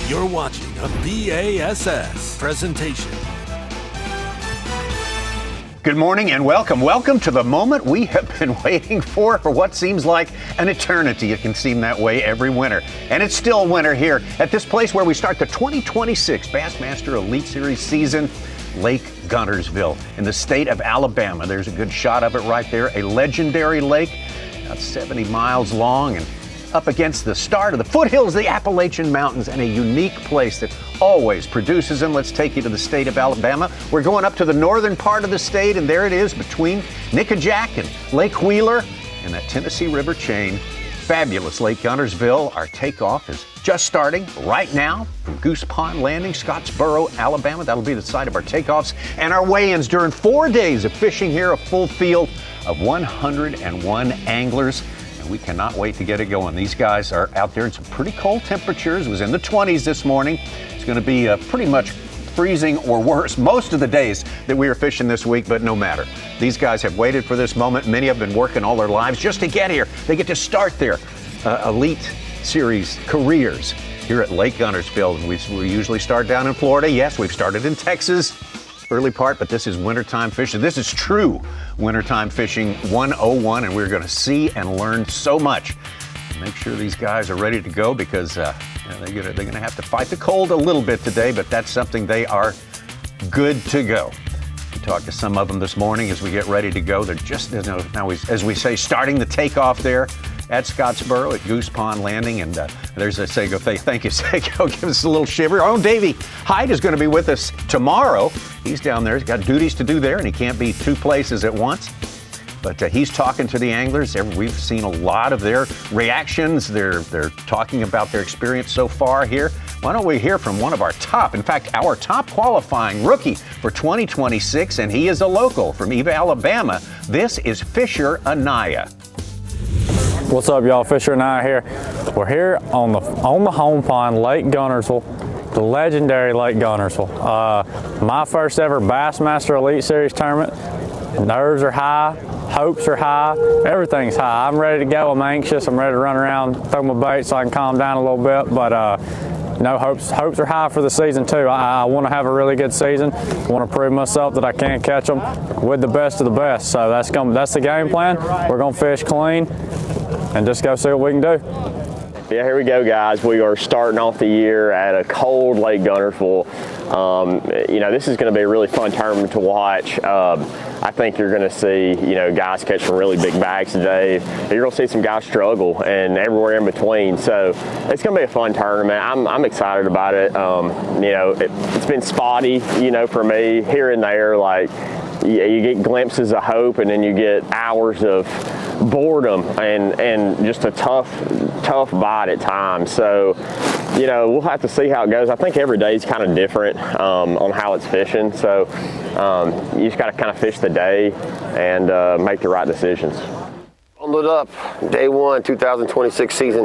You're watching a B.A.S.S. presentation. Good morning and welcome. Welcome to the moment we have been waiting for what seems like an eternity. It can seem that way every winter. And it's still winter here at this place where we start the 2026 Bassmaster Elite Series season, Lake Guntersville in the state of Alabama. There's a good shot of it right there. A legendary lake, about 70 miles long and up against the start of the foothills of the Appalachian Mountains, and a unique place that always produces them. Let's take you to the state of Alabama. We're going up to the northern part of the state, and there it is between Nickajack and Lake Wheeler and that Tennessee River chain. Fabulous Lake Guntersville. Our takeoff is just starting right now from Goose Pond Landing, Scottsboro, Alabama. That'll be the site of our takeoffs and our weigh-ins during 4 days of fishing here, a full field of 101 anglers. We cannot wait to get it going. These guys are out there in some pretty cold temperatures. It was in the 20s this morning. It's going to be pretty much freezing or worse most of the days that we are fishing this week, but no matter. These guys have waited for this moment. Many have been working all their lives just to get here. They get to start their Elite Series careers here at Lake Guntersville. We usually start down in Florida. Yes, we've started in Texas early part, but this is wintertime fishing. This is true wintertime fishing 101, and we're going to see and learn so much. Make sure these guys are ready to go because they're going to have to fight the cold a little bit today, but that's something they are good to go. We talked to some of them this morning as we get ready to go. They're just, now as we say, starting the takeoff there at Scottsboro at Goose Pond Landing, and there's a Sago. Thank you, Sago. Give us a little shiver. Our own Davey Hyde is going to be with us tomorrow. He's down there. He's got duties to do there, and he can't be two places at once. But he's talking to the anglers. We've seen a lot of their reactions. They're talking about their experience so far here. Why don't we hear from one of our top, in fact, our top qualifying rookie for 2026, and he is a local from Eva, Alabama. This is Fisher Anaya. What's up, y'all? Fisher and I here. We're here on the home pond, Lake Guntersville, the legendary Lake Guntersville. My first ever Bassmaster Elite Series tournament. Nerves are high, hopes are high, everything's high. I'm ready to go. I'm anxious. I'm ready to run around, throw my bait so I can calm down a little bit. But no, hopes are high for the season too. I want to have a really good season. I want to prove myself that I can catch them with the best of the best. So that's the game plan. We're gonna fish clean and just go see what we can do. Yeah, here we go, guys. We are starting off the year at a cold Lake Guntersville. This is going to be a really fun tournament to watch. I think you're going to see, guys catch some really big bags today. You're going to see some guys struggle and everywhere in between. So it's going to be a fun tournament. I'm excited about it. It's been spotty, for me here and there. Like, you get glimpses of hope, and then you get hours of boredom and just a tough bite at times. So, we'll have to see how it goes. I think every day is kind of different on how it's fishing. So you just got to kind of fish the day and make the right decisions. Bundled up, day one, 2026 season.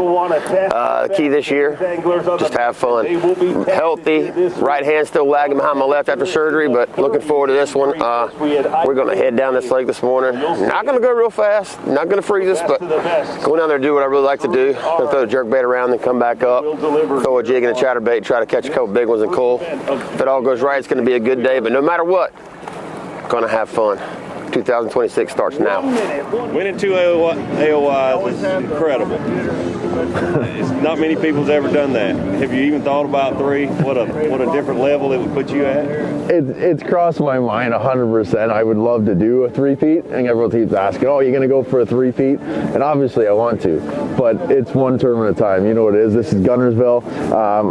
Key this year, just have fun. Healthy, right hand still lagging behind my left after surgery, but looking forward to this one. We're going to head down this lake this morning. Not going to go real fast, not going to freeze us, but going down there and do what I really like to do. Going to throw the jerk bait around, then come back up, throw a jig and a chatterbait, try to catch a couple big ones and cool. If it all goes right, it's going to be a good day, but no matter what, going to have fun. 2026 starts now. Winning 2 AOYs is incredible. Not many people's ever done that. Have you even thought about 3? What a different level it would put you at? It's crossed my mind 100%. I would love to do a 3-peat, and everyone keeps asking, "Oh, you're going to go for a 3-peat?" And obviously I want to, but it's one tournament at a time. You know what it is. This is Guntersville.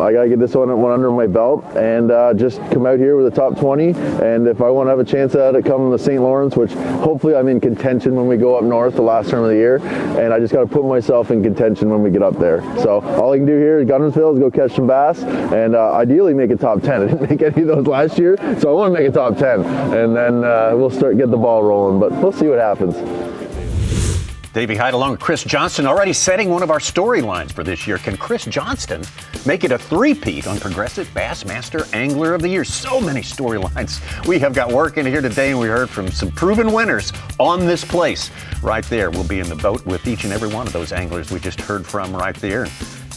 I got to get this one under my belt and just come out here with a top 20. And if I want to have a chance at it, come to St. Lawrence, which hopefully I'm in contention when we go up north the last term of the year, and I just got to put myself in contention when we get up there. So all I can do here at Guntersville is go catch some bass and ideally make a top 10. I didn't make any of those last year, so I want to make a top 10, and then we'll get the ball rolling, but we'll see what happens. Davey Hyde along with Chris Johnston already setting one of our storylines for this year. Can Chris Johnston make it a 3-peat on Progressive Bassmaster Angler of the Year? So many storylines we have got working here today, and we heard from some proven winners on this place right there. We'll be in the boat with each and every one of those anglers we just heard from right there.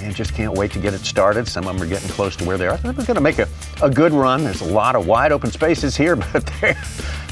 and just can't wait to get it started. Some of them are getting close to where they are. I think we're going to make a good run. There's a lot of wide open spaces here, but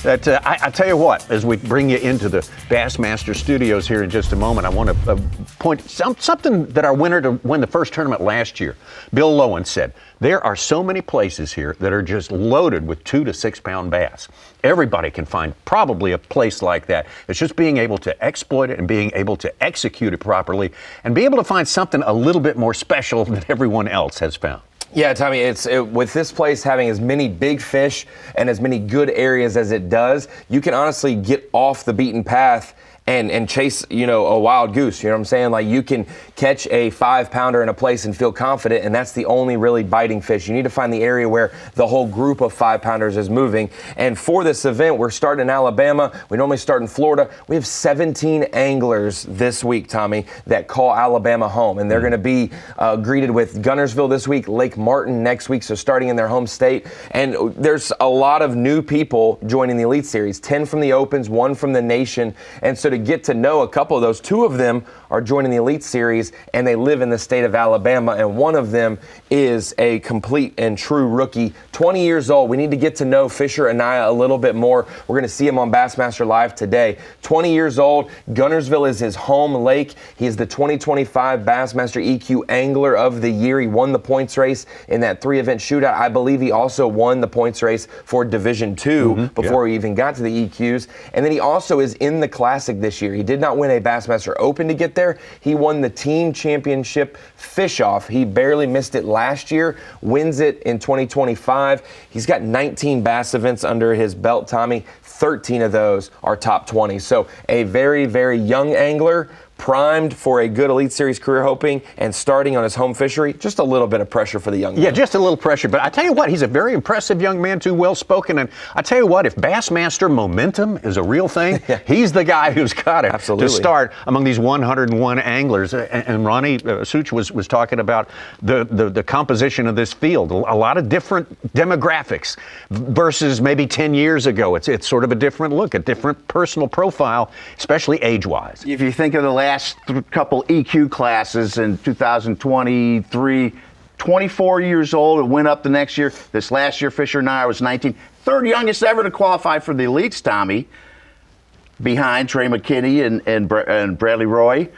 I tell you what, as we bring you into the Bassmaster studios here in just a moment, I want to point something that our winner to win the first tournament last year, Bill Lowen, said. There are so many places here that are just loaded with 2 to 6 pound bass. Everybody can find probably a place like that. It's just being able to exploit it and being able to execute it properly and be able to find something a little bit more special than everyone else has found. Yeah, Tommy, with this place having as many big fish and as many good areas as it does, you can honestly get off the beaten path and chase, a wild goose. You know what I'm saying? Like, you can catch a 5-pounder in a place and feel confident, and that's the only really biting fish. You need to find the area where the whole group of 5-pounders is moving. And for this event, we're starting in Alabama. We normally start in Florida. We have 17 anglers this week, Tommy, that call Alabama home, and they're going to be greeted with Guntersville this week, Lake Martin next week, so starting in their home state. And there's a lot of new people joining the Elite Series, 10 from the Opens, 1 from the Nation. And so to get to know a couple of those, 2 of them are joining the Elite Series, and they live in the state of Alabama, and one of them is a complete and true rookie, 20 years old. We need to get to know Fisher Anaya a little bit more. We're going to see him on Bassmaster Live today. 20 years old. Guntersville is his home lake. He is the 2025 Bassmaster EQ Angler of the Year. He won the points race in that 3-event shootout. I believe he also won the points race for Division II before he even got to the EQs. And then he also is in the Classic this year. He did not win a Bassmaster Open to get there. He won the team championship fish-off. He barely missed it last year, wins it in 2025. He's got 19 bass events under his belt, Tommy. 13 of those are top 20. So a very, very young angler, primed for a good Elite Series career, hoping, and starting on his home fishery. Just a little bit of pressure for the young man. Yeah, just a little pressure. But I tell you what, he's a very impressive young man, too well-spoken. And I tell you what, if Bassmaster momentum is a real thing, he's the guy who's got it to start among these 101 anglers. And Ronnie Such was talking about the composition of this field. A lot of different demographics versus maybe 10 years ago. It's sort of a different look, a different personal profile, especially age-wise. If you think of the last couple EQ classes in 2023, 24 years old, it went up the next year. This last year, Fisher and I was 19. Third youngest ever to qualify for the Elites, Tommy, behind Trey McKinney and Bradley Roy.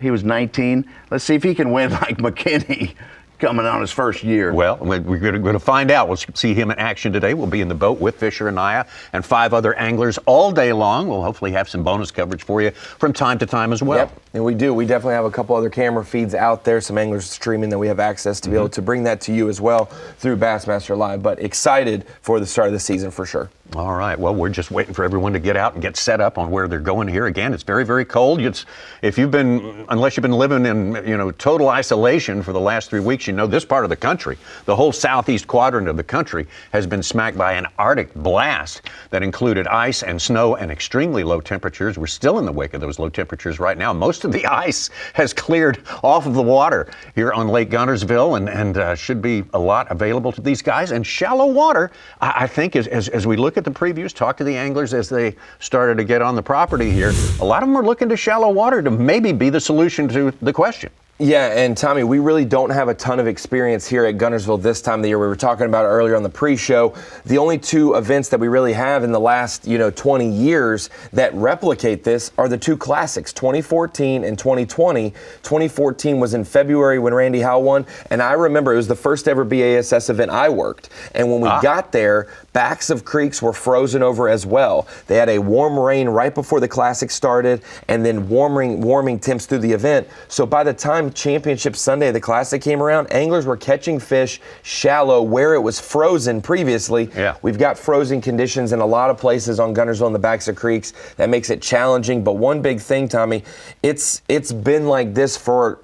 He was 19. Let's see if he can win like McKinney coming on his first year. Well, we're going to find out. We'll see him in action today. We'll be in the boat with Fisher Anaya and 5 other anglers all day long. We'll hopefully have some bonus coverage for you from time to time as well. Yep, and we do. We definitely have a couple other camera feeds out there, some anglers streaming that we have access to be able to bring that to you as well through Bassmaster Live. But excited for the start of the season for sure. All right. Well, we're just waiting for everyone to get out and get set up on where they're going here. Again, it's very, very cold. Unless you've been living in, total isolation for the last 3 weeks, this part of the country, the whole southeast quadrant of the country has been smacked by an Arctic blast that included ice and snow and extremely low temperatures. We're still in the wake of those low temperatures right now. Most of the ice has cleared off of the water here on Lake Guntersville, and should be a lot available to these guys. And shallow water, I think, as we look at the previews, talk to the anglers as they started to get on the property here, a lot of them are looking to shallow water to maybe be the solution to the question. Yeah, and Tommy, we really don't have a ton of experience here at Guntersville this time of the year. We were talking about it earlier on the pre-show. The only 2 events that we really have in the last, 20 years that replicate this are the 2 classics, 2014 and 2020. 2014 was in February when Randy Howe won, and I remember it was the first ever B.A.S.S event I worked. And when we got there, backs of creeks were frozen over as well. They had a warm rain right before the classic started, and then warming temps through the event. So by the time Championship Sunday, the Classic came around, anglers were catching fish shallow where it was frozen previously. Yeah. We've got frozen conditions in a lot of places on Guntersville and the backs of creeks. That makes it challenging. But one big thing, Tommy, it's been like this for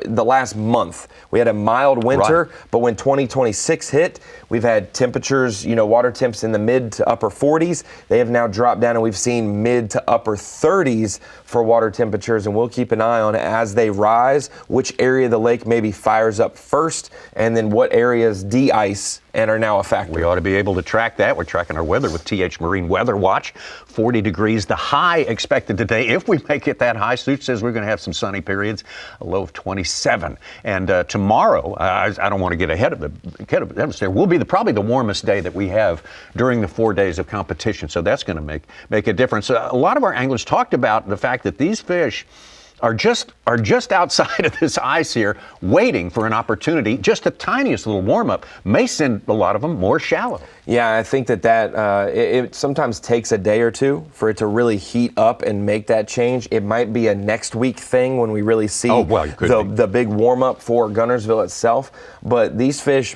the last month. We had a mild winter, but when 2026 hit, we've had temperatures, water temps in the mid to upper 40s. They have now dropped down, and we've seen mid to upper 30s for water temperatures, and we'll keep an eye on it as they rise, which area of the lake maybe fires up first, and then what areas de-ice and are now a factor. We ought to be able to track that. We're tracking our weather with TH Marine Weather Watch. 40 degrees, the high expected today. If we make it that high, Suit says we're going to have some sunny periods, a low of 27. And tomorrow, I don't want to get ahead of the atmosphere, will be probably the warmest day that we have during the 4 days of competition. So that's going to make a difference. A lot of our anglers talked about the fact that these fish are just outside of this ice here, waiting for an opportunity. Just the tiniest little warm-up may send a lot of them more shallow. Yeah, I think that it sometimes takes a day or two for it to really heat up and make that change. It might be a next week thing when we really see the big warm-up for Guntersville itself. But these fish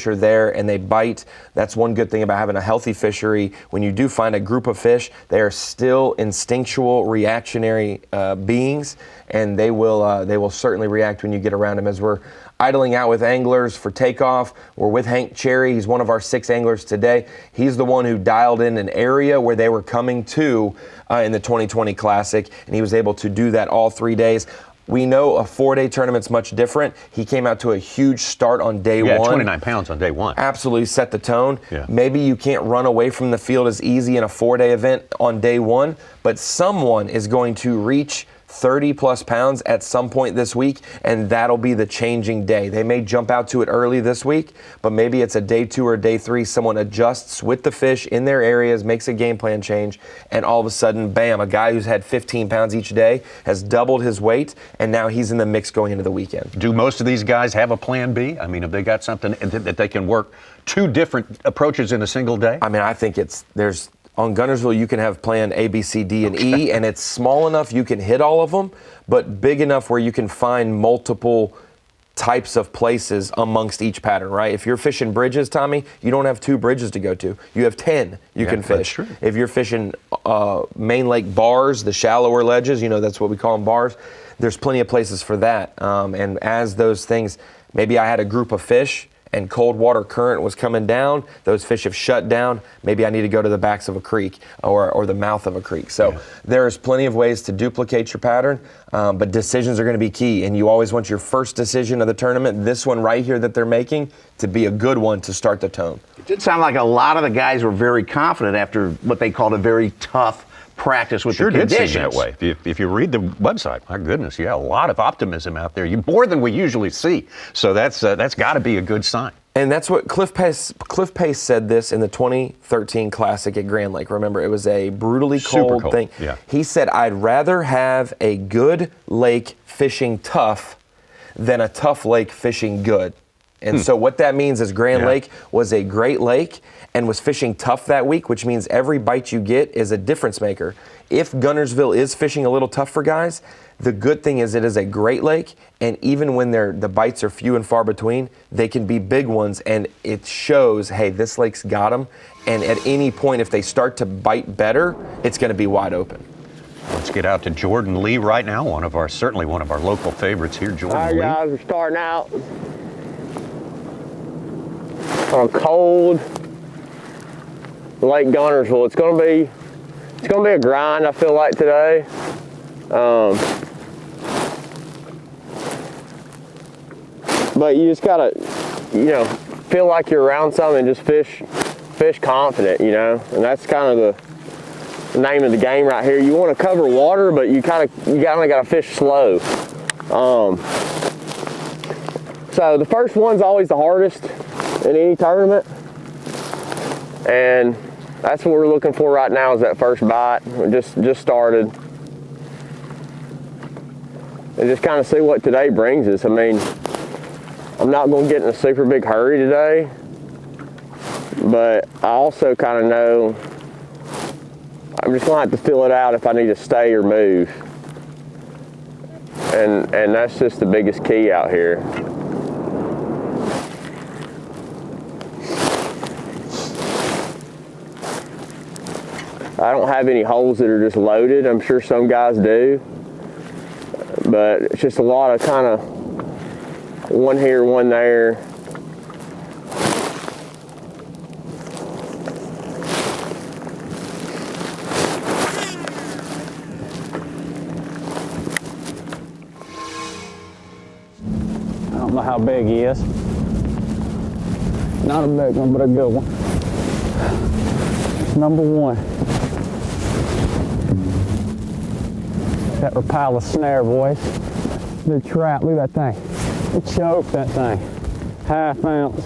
are there and they bite. That's one good thing about having a healthy fishery. When you do find a group of fish, they are still instinctual, reactionary beings, and they will certainly react when you get around them. As we're idling out with anglers for takeoff, we're with Hank Cherry. He's one of our 6 anglers today. He's the one who dialed in an area where they were coming to in the 2020 Classic, and he was able to do that all 3 days. We know a 4-day tournament's much different. He came out to a huge start on day one. Yeah, 29 pounds on day one. Absolutely set the tone. Yeah. Maybe you can't run away from the field as easy in a 4-day event on day one, but someone is going to reach 30 plus pounds at some point this week, and that'll be the changing day. They may jump out to it early this week, but maybe it's a day 2 or day 3. Someone adjusts with the fish in their areas, makes a game plan change, and all of a sudden, bam, a guy who's had 15 pounds each day has doubled his weight, and now he's in the mix going into the weekend. Do most of these guys have a plan B? I mean, have they got something that they can work 2 different approaches in a single day? I mean, I think on Guntersville, you can have plan A, B, C, D, and E, and it's small enough you can hit all of them, but big enough where you can find multiple types of places amongst each pattern, right? If you're fishing bridges, Tommy, you don't have 2 bridges to go to. You have 10 you can fish. That's true. If you're fishing main lake bars, the shallower ledges, that's what we call them, bars, there's plenty of places for that. And as those things, maybe I had a group of fish and cold water current was coming down, those fish have shut down, maybe I need to go to the backs of a creek or the mouth of a creek. So there's plenty of ways to duplicate your pattern, but decisions are going to be key, and you always want your first decision of the tournament, this one right here that they're making, to be a good one to start the tone. It did sound like a lot of the guys were very confident after what they called a very tough practice with the conditions. Did seem that way. If you read the website, my goodness, a lot of optimism out there. More than we usually see. So that's got to be a good sign. And that's what Cliff Pace said this in the 2013 Classic at Grand Lake. Remember, it was a brutally cold thing. Yeah. He said, I'd rather have a good lake fishing tough than a tough lake fishing good. And so what that means is Grand Lake was a great lake and was fishing tough that week, which means every bite you get is a difference maker. If Guntersville is fishing a little tough for guys, the good thing is it is a great lake, and even when the bites are few and far between, they can be big ones, and it shows, hey, this lake's got them, and at any point, if they start to bite better, it's going to be wide open. Let's get out to Jordan Lee right now, certainly one of our local favorites here, Jordan Lee. All right, guys, we're starting out on a cold Lake Guntersville. It's gonna be a grind, I feel like, today. But you just gotta, feel like you're around something and just fish confident, and that's kind of the name of the game right here. You want to cover water, but you kind of gotta fish slow. So the first one's always the hardest in any tournament, and that's what we're looking for right now, is that first bite. We just started, and just kind of see what today brings us. I mean, I'm not going to get in a super big hurry today, but I also kind of know I'm just going to have to feel it out if I need to stay or move, and that's just the biggest key out here. I don't have any holes that are just loaded. I'm sure some guys do, but it's just a lot of kind of one here, one there. don't know how big he is. Not a big one, but a good one. Number one. That Rapala snare, boys. The trap, look at that thing. It choked that thing. Half ounce.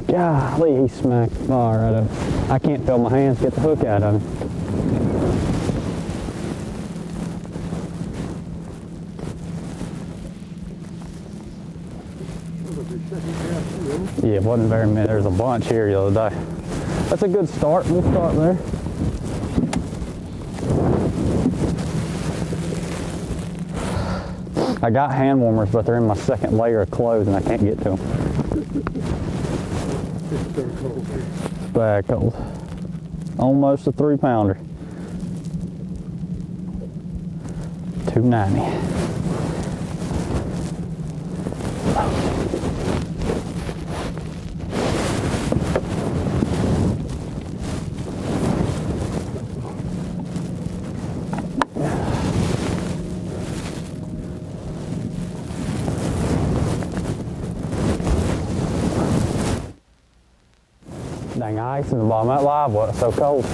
Golly, he smacked the bar out of it. I can't feel my hands get the hook out of him. Yeah, it wasn't very many. There's a bunch here the other day. That's a good start. We'll start there. I got hand warmers, but they're in my second layer of clothes and I can't get to them. It's bad cold. Almost a 3-pounder. 290. Dang ice in the bottom of that live well, it's so cold.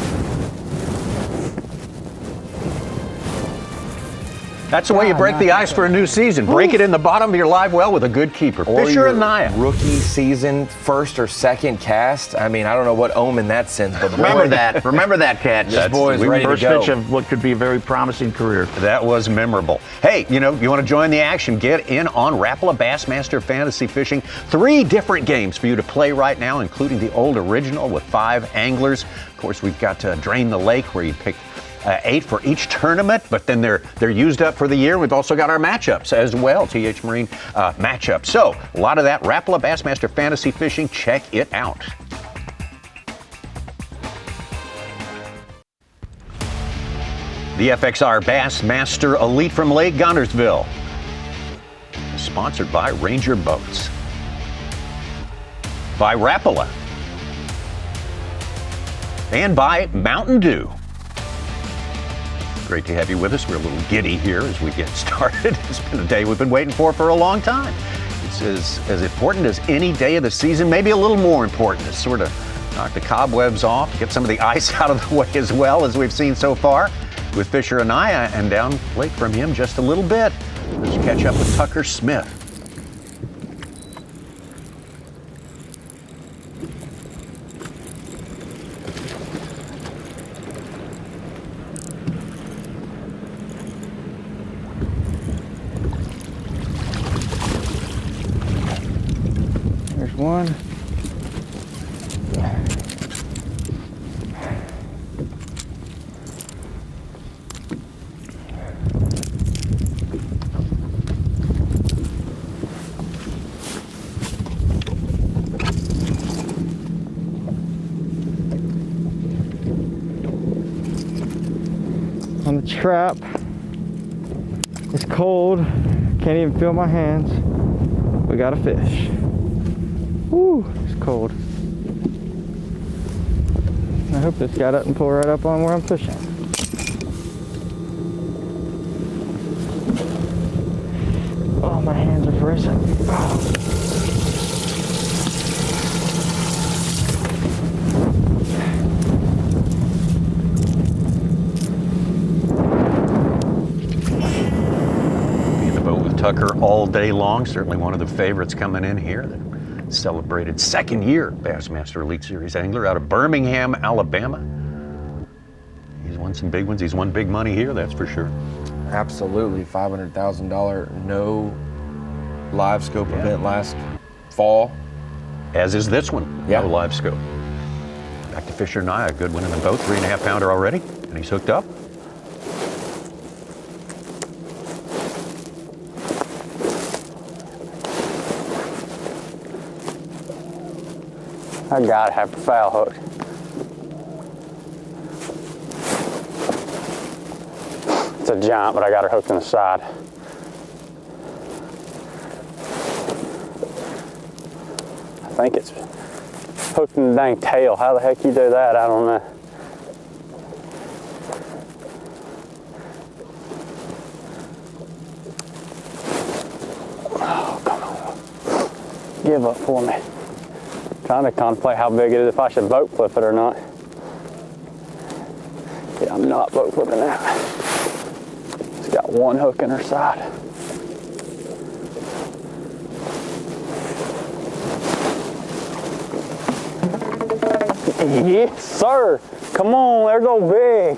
That's the way you break the ice for a new season. Break it in the bottom of your live well with a good keeper. Or Fisher your and Naya. rookie season, first or second cast. I mean, I don't know what omen that sends, but Remember that. Remember that catch. This boy's ready to First go. pitch of what could be a very promising career. That was memorable. Hey, you want to join the action? Get in on Rapala Bassmaster Fantasy Fishing. 3 different games for you to play right now, including the old original with 5 anglers. Of course, we've got Drain the Lake, where you pick 8 for each tournament, but then they're used up for the year. We've also got our matchups as well, TH Marine matchups. So a lot of that Rapala Bassmaster Fantasy Fishing. Check it out. The FXR Bassmaster Elite from Lake Guntersville is sponsored by Ranger Boats, by Rapala, and by Mountain Dew. Great to have you with us. We're a little giddy here as we get started. It's been a day we've been waiting for a long time. It's as important as any day of the season, maybe a little more important. It's sort of knock the cobwebs off, get some of the ice out of the way as well, as we've seen so far with Fisher and Naya, and down lake from him just a little bit. Let's catch up with Tucker Smith. One. On the trap. It's cold. Can't even feel my hands. We got a fish. Woo, it's cold. I hope this guy doesn't pull right up on where I'm fishing. Oh, my hands are freezing. Oh. Be in the boat with Tucker all day long. Certainly one of the favorites coming in here. Celebrated 2nd year Bassmaster Elite Series angler out of Birmingham, Alabama. He's won some big ones. He's won big money here, that's for sure. Absolutely. $500,000 no live scope event last fall. As is this one, no live scope. Back to Fisher Naya, good one in the boat, 3.5-pounder already, and he's hooked up. I gotta have the foul hook. It's a giant, but I got her hooked in the side. I think it's hooked in the dang tail. How the heck you do that? I don't know. give up for me. Trying to contemplate how big it is, if I should boat flip it or not. Yeah, I'm not boat flipping that. It's got one hook in her side. Yes, sir. Come on, there's old big.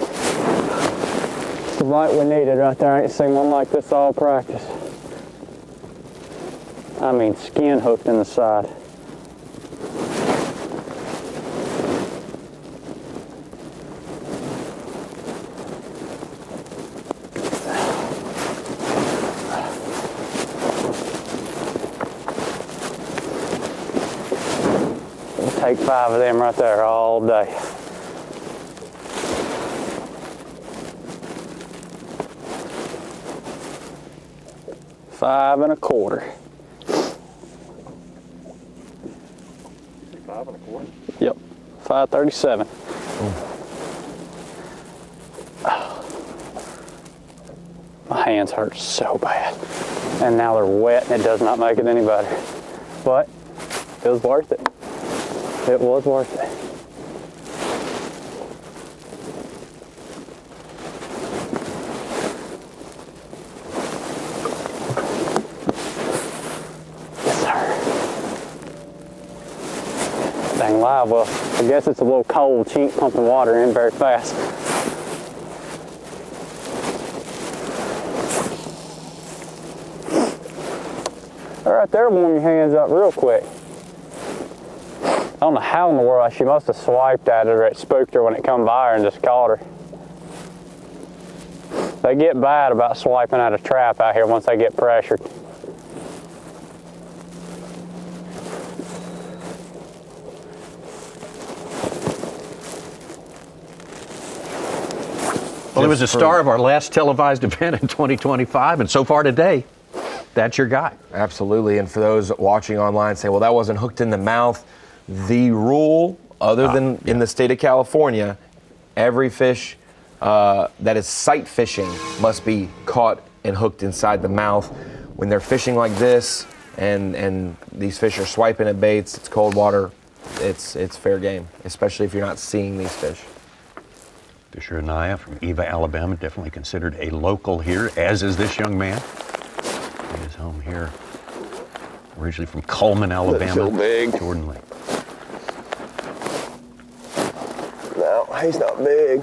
It's the bite we needed right there. I ain't seen one like this all practice. I mean, skin hooked in the side. We'll take 5 of them right there all day. $5 1/4. 5 1/4? Yep, 5.37. My hands hurt so bad. And now they're wet and it does not make it any better. But it was worth it. It was worth it. Yes, sir. Dang live. Well, I guess it's a little cold. She ain't pumping water in very fast. Right there, warm your hands up real quick. I don't know how in the world she must have swiped at her. It spooked her when it come by her and just caught her. They get bad about swiping at a trap out here once they get pressured. Well, it was a star of our last televised event in 2025, and so far today, that's your guy. Absolutely. And for those watching online say, well, that wasn't hooked in the mouth. The rule, other than in the state of California, every fish that is sight fishing must be caught and hooked inside the mouth. When they're fishing like this and these fish are swiping at baits, it's cold water, it's fair game, especially if you're not seeing these fish. Fisher Anaya from Eva, Alabama, definitely considered a local here, as is this young man. He is home here, originally from Cullman, Alabama. So big. Jordan Lake. No, he's not big.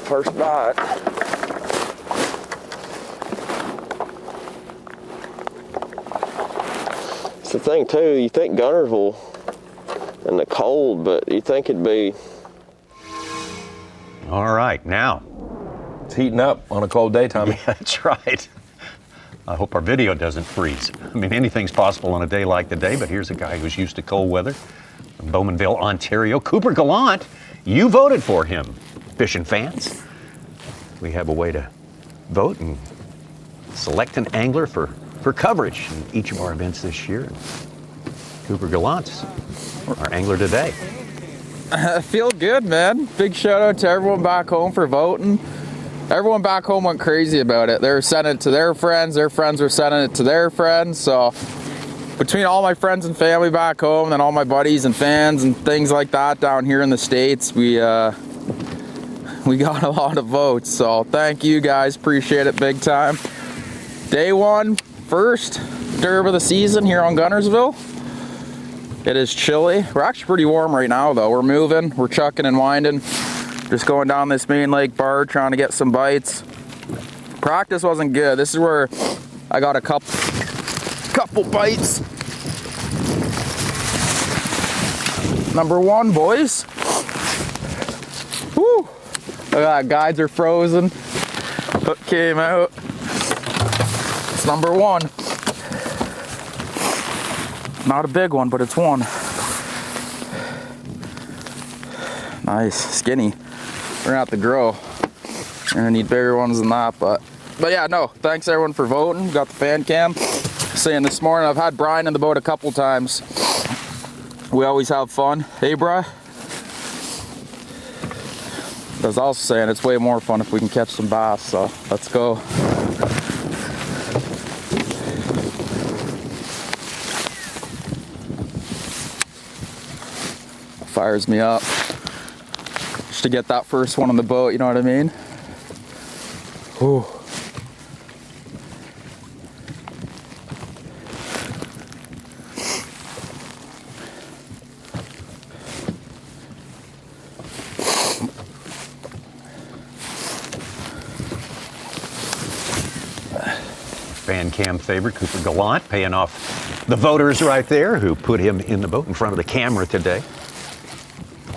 First bite. It's the thing too, you think Guntersville and the cold, but you think it'd be. All right, now. It's heating up on a cold day, Tommy. Yeah, that's right. I hope our video doesn't freeze. I mean, anything's possible on a day like today, but here's a guy who's used to cold weather from Bowmanville, Ontario. Cooper Gallant, you voted for him, fishing fans. We have a way to vote and select an angler for coverage in each of our events this year. Cooper Gallant's our angler today. I feel good, man. Big shout out to everyone back home for voting. Everyone back home went crazy about it. They were sending it to their friends were sending it to their friends. So between all my friends and family back home and all my buddies and fans and things like that down here in the States, we got a lot of votes. So thank you guys, appreciate it big time. Day one, first derb of the season here on Guntersville. It is chilly. We're actually pretty warm right now though. We're moving, we're chucking and winding. Just going down this main lake bar trying to get some bites. Practice wasn't good. This is where I got a couple bites. Number one, boys. Woo! Look at that, guides are frozen. Hook came out. It's number one. Not a big one, but it's one. Nice, skinny. We're gonna have to grow. You're gonna need bigger ones than that, but yeah, no, thanks everyone for voting. Got the fan cam. Saying this morning, I've had Brian in the boat a couple times. We always have fun. Hey, Bri? I was also saying it's way more fun if we can catch some bass, so let's go. Fires me up just to get that first one on the boat, you know what I mean? Whew. Fan cam favorite Cooper Gallant paying off the voters right there who put him in the boat in front of the camera today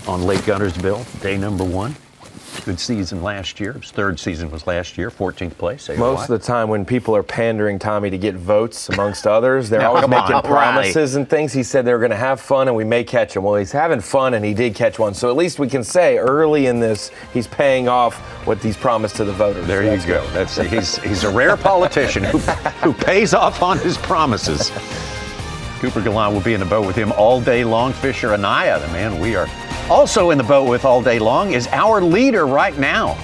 on Lake Guntersville, day number 1. Good season last year. His third season was last year, 14th place. Most of the time when people are pandering Tommy to get votes amongst others, they're always making promises and things. He said they were going to have fun and we may catch him. Well, he's having fun and he did catch one. So at least we can say early in this, he's paying off what he's promised to the voters. There you go. That's he's a rare politician who pays off on his promises. Cooper Gallant will be in the boat with him all day long. Fisher Anaya, the man we are also in the boat with all day long, is our leader right now.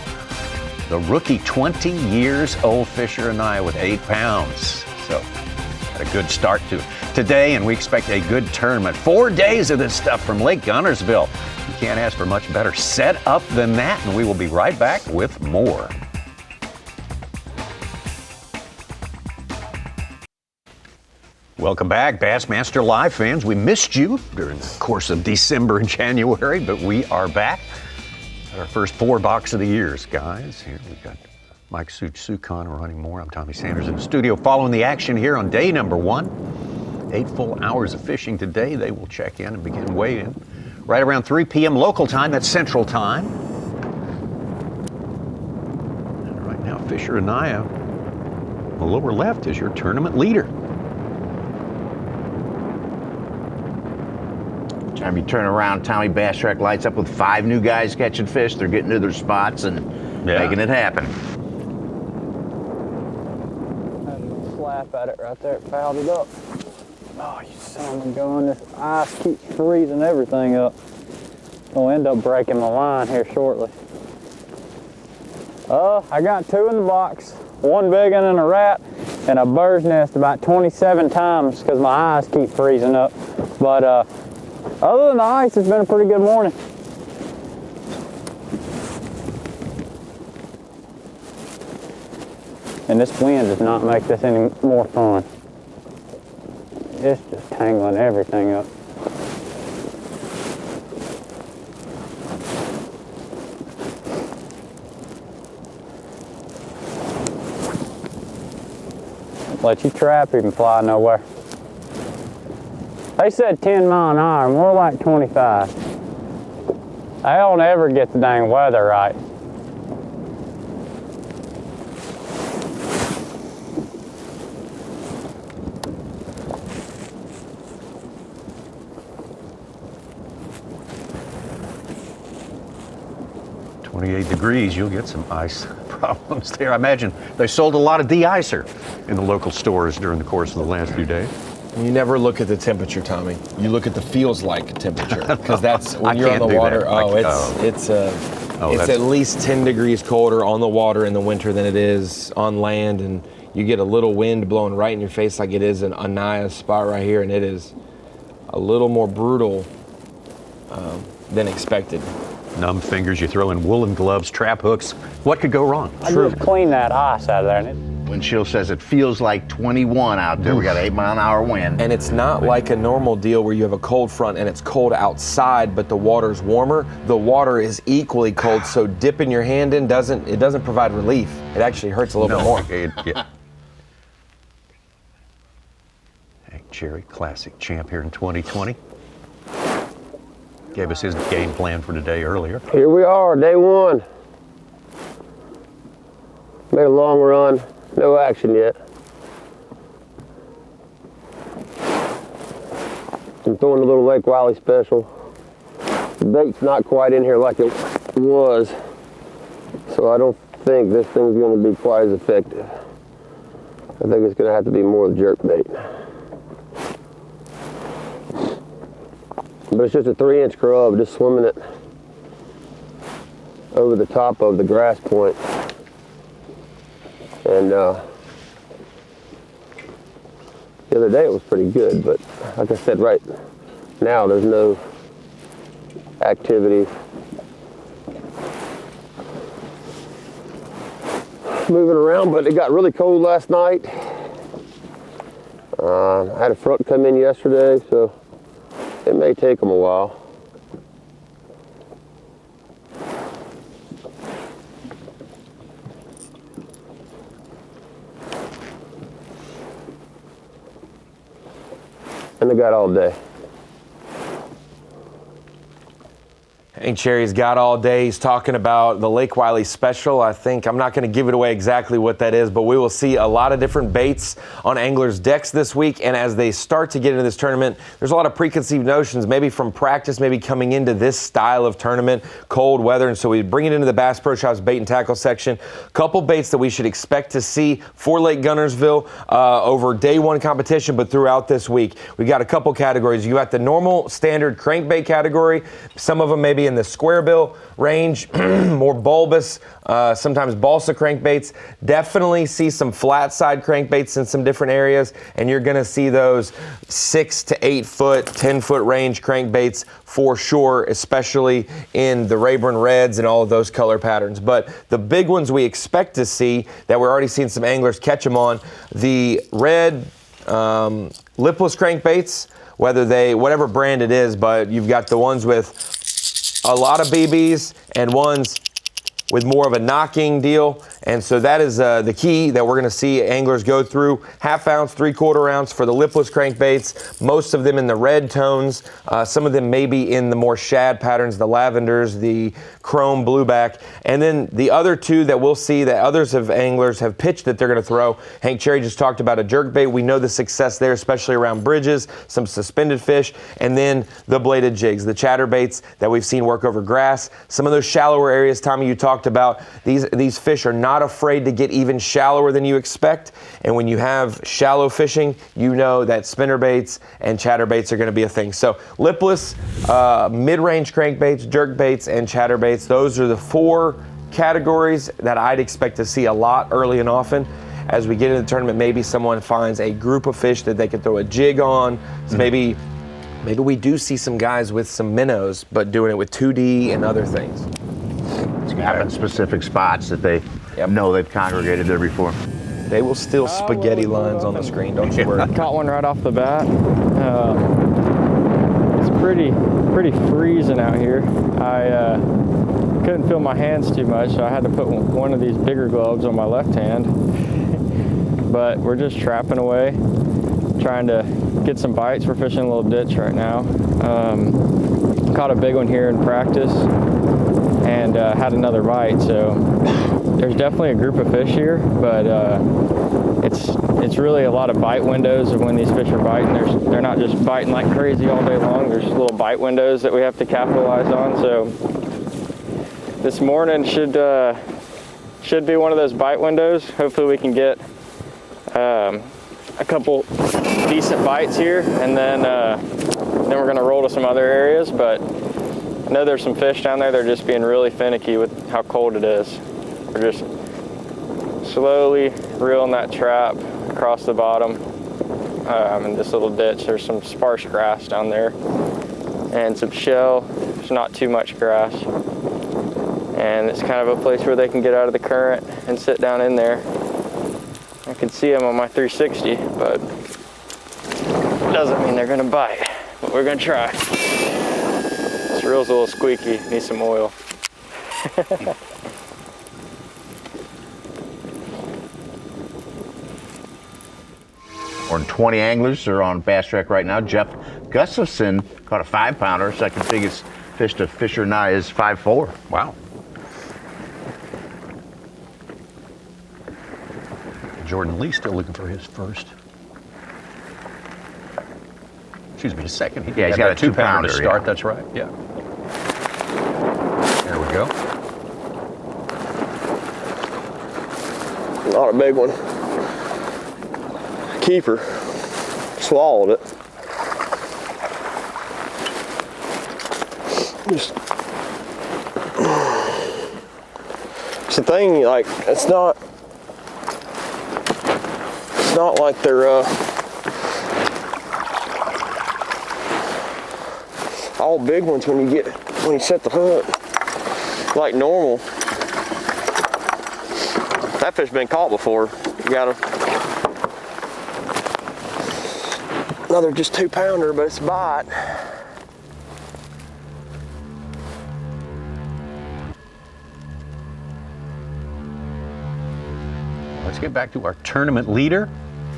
The rookie, 20 years old Fisher Anaya with 8 pounds. So, had a good start to today, and we expect a good tournament. 4 days of this stuff from Lake Guntersville. You can't ask for much better setup than that, and we will be right back with more. Welcome back, Bassmaster Live fans. We missed you during the course of December and January, but we are back at our first 4 box of the years, guys. Here we've got Mike Sukon running more. I'm Tommy Sanders in the studio following the action here on day number 1. 8 full hours of fishing today. They will check in and begin weigh-in right around 3 p.m. local time. That's Central Time. And right now, Fisher Anaya, the lower left, is your tournament leader. Time you turn around, Tommy Bass Track lights up with 5 new guys catching fish. They're getting to their spots and making it happen. Had a little slap at it right there. It fouled it up. Oh, you son of a gun. This ice keeps freezing everything up. I'll end up breaking my line here shortly. I got 2 in the box. 1 big one and a rat, and a bird's nest about 27 times because my eyes keep freezing up. But other than the ice, it's been a pretty good morning. And this wind does not make this any more fun. It's just tangling everything up. Let you trap, you can fly nowhere. They said 10 mile an hour, more like 25. I don't ever get the dang weather right. Degrees, you'll get some ice problems there. I imagine they sold a lot of de-icer in the local stores during the course of the last few days. You never look at the temperature, Tommy. You look at the feels like temperature, because that's when you're on the water. It's at least 10 degrees colder on the water in the winter than it is on land, and you get a little wind blowing right in your face like it is in Anaya's spot right here, and it is a little more brutal than expected. Numb fingers, you throw in woolen gloves, trap hooks. What could go wrong? I just cleaned that ice out of there. Windshield says it feels like 21 out there. We got an 8 mile an hour wind. And it's not like a normal deal where you have a cold front and it's cold outside, but the water's warmer. The water is equally cold, so dipping your hand in doesn't provide relief. It actually hurts a little bit more. Yeah. Hey, Cherry, classic champ here in 2020. Gave us his game plan for today earlier. Here we are, day 1. Made a long run, no action yet. I'm throwing a little Lake Wiley special. The bait's not quite in here like it was, so I don't think this thing's going to be quite as effective. I think it's going to have to be more jerk bait. But it's just a 3-inch grub, just swimming it over the top of the grass point. And the other day it was pretty good, but like I said, right now there's no activity moving around, but it got really cold last night. I had a front come in yesterday, so it may take them a while. And they got all day. Hank Cherry's got all day. He's talking about the Lake Wiley Special. I'm not going to give it away exactly what that is, but we will see a lot of different baits on anglers' decks this week. And as they start to get into this tournament, there's a lot of preconceived notions, maybe from practice, maybe coming into this style of tournament, cold weather. And so we bring it into the Bass Pro Shops bait and tackle section. Couple baits that we should expect to see for Lake Guntersville over day one competition, but throughout this week. We got a couple categories. You got the normal standard crankbait category. Some of them maybe in the square bill range, more bulbous, sometimes balsa crankbaits. Definitely see some flat side crankbaits in some different areas, and you're going to see those 6 to 8 foot, 10 foot range crankbaits for sure, especially in the Rayburn Reds and all of those color patterns. But the big ones we expect to see that we're already seeing some anglers catch them on, the red lipless crankbaits, whatever brand it is, but you've got the ones with a lot of BBs and ones with more of a knocking deal. And so that is the key that we're going to see anglers go through. 1/2 ounce, 3/4 ounce for the lipless crankbaits, most of them in the red tones, some of them maybe in the more shad patterns, the lavenders, the chrome blueback. And then the other two that we'll see that anglers have pitched that they're going to throw. Hank Cherry just talked about a jerkbait. We know the success there, especially around bridges, some suspended fish, and then the bladed jigs, the chatterbaits that we've seen work over grass. Some of those shallower areas, Tommy, you talked about, these fish are not afraid to get even shallower than you expect. And when you have shallow fishing, you know that spinnerbaits and chatterbaits are going to be a thing. So lipless, mid-range crankbaits, jerkbaits, and chatterbaits, those are the 4 categories that I'd expect to see a lot early and often. As we get into the tournament, maybe someone finds a group of fish that they can throw a jig on. So maybe we do see some guys with some minnows, but doing it with 2D and other things. Having specific spots that they know they've congregated there before. They will still spaghetti lines on the screen, don't you worry. Caught one right off the bat. It's pretty freezing out here. I couldn't feel my hands too much, so I had to put one of these bigger gloves on my left hand. But we're just trapping away, trying to get some bites. We're fishing a little ditch right now. Caught a big one here in practice and had another bite, so there's definitely a group of fish here, but it's really a lot of bite windows of when these fish are biting. They're not just biting like crazy all day long. There's little bite windows that we have to capitalize on. So this morning should be one of those bite windows. Hopefully we can get a couple decent bites here, and then we're going to roll to some other areas. But I know there's some fish down there. They're just being really finicky with how cold it is. We're just slowly reeling that trap across the bottom in this little ditch. There's some sparse grass down there and some shell. There's not too much grass. And it's kind of a place where they can get out of the current and sit down in there. I can see them on my 360, but doesn't mean they're gonna bite, but we're gonna try. This reel's a little squeaky, needs some oil. More than 20 anglers are on Bass Track right now. Jeff Gustafson caught a 5-pounder. Second biggest fish to Fisher and I is 5'4". Wow. Jordan Lee still looking for his first. Excuse me, his second. Yeah, he's got a 2-pounder to start. Yeah. That's right. Yeah. There we go. Not a big one. Keeper. Swallowed it. Just, it's the thing, like, it's not like they're all big ones when you set the hook like normal. That fish been caught before. You got another just 2-pounder, but it's a bite. Let's get back to our tournament leader.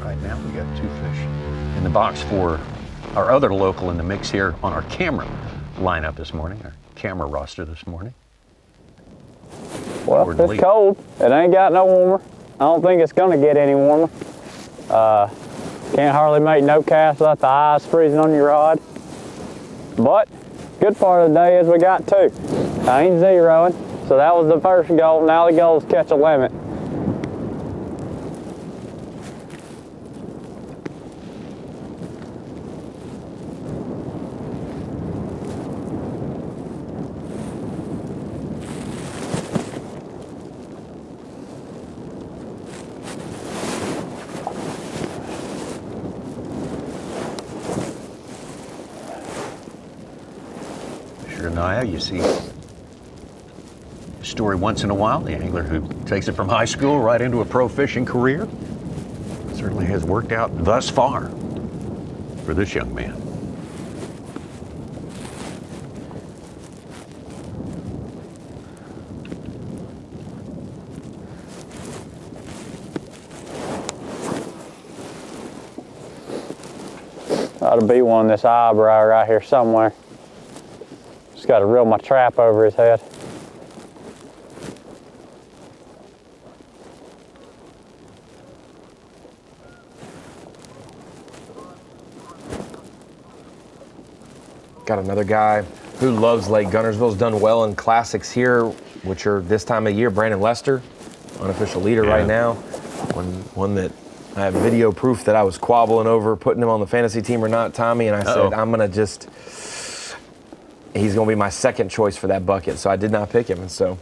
Right now we got 2 fish in the box for our other local in the mix here on our camera lineup this morning, our camera roster this morning. Well, it's cold. It ain't got no warmer. I don't think it's gonna get any warmer. Can't hardly make no cast without the ice freezing on your rod. But good part of the day is we got 2. I ain't zeroing, so that was the first goal. Now the goal is catch a limit. You see a story once in a while, the angler who takes it from high school right into a pro fishing career. It certainly has worked out thus far for this young man. Ought to be one this eyebrow right here somewhere. Just got to reel my trap over his head. Got another guy who loves Lake Guntersville's done well in classics here, which are this time of year. Brandon Lester, unofficial leader right now. One that I have video proof that I was squabbling over putting him on the fantasy team or not, Tommy, and I said I'm gonna just. He's going to be my second choice for that bucket, so I did not pick him, and so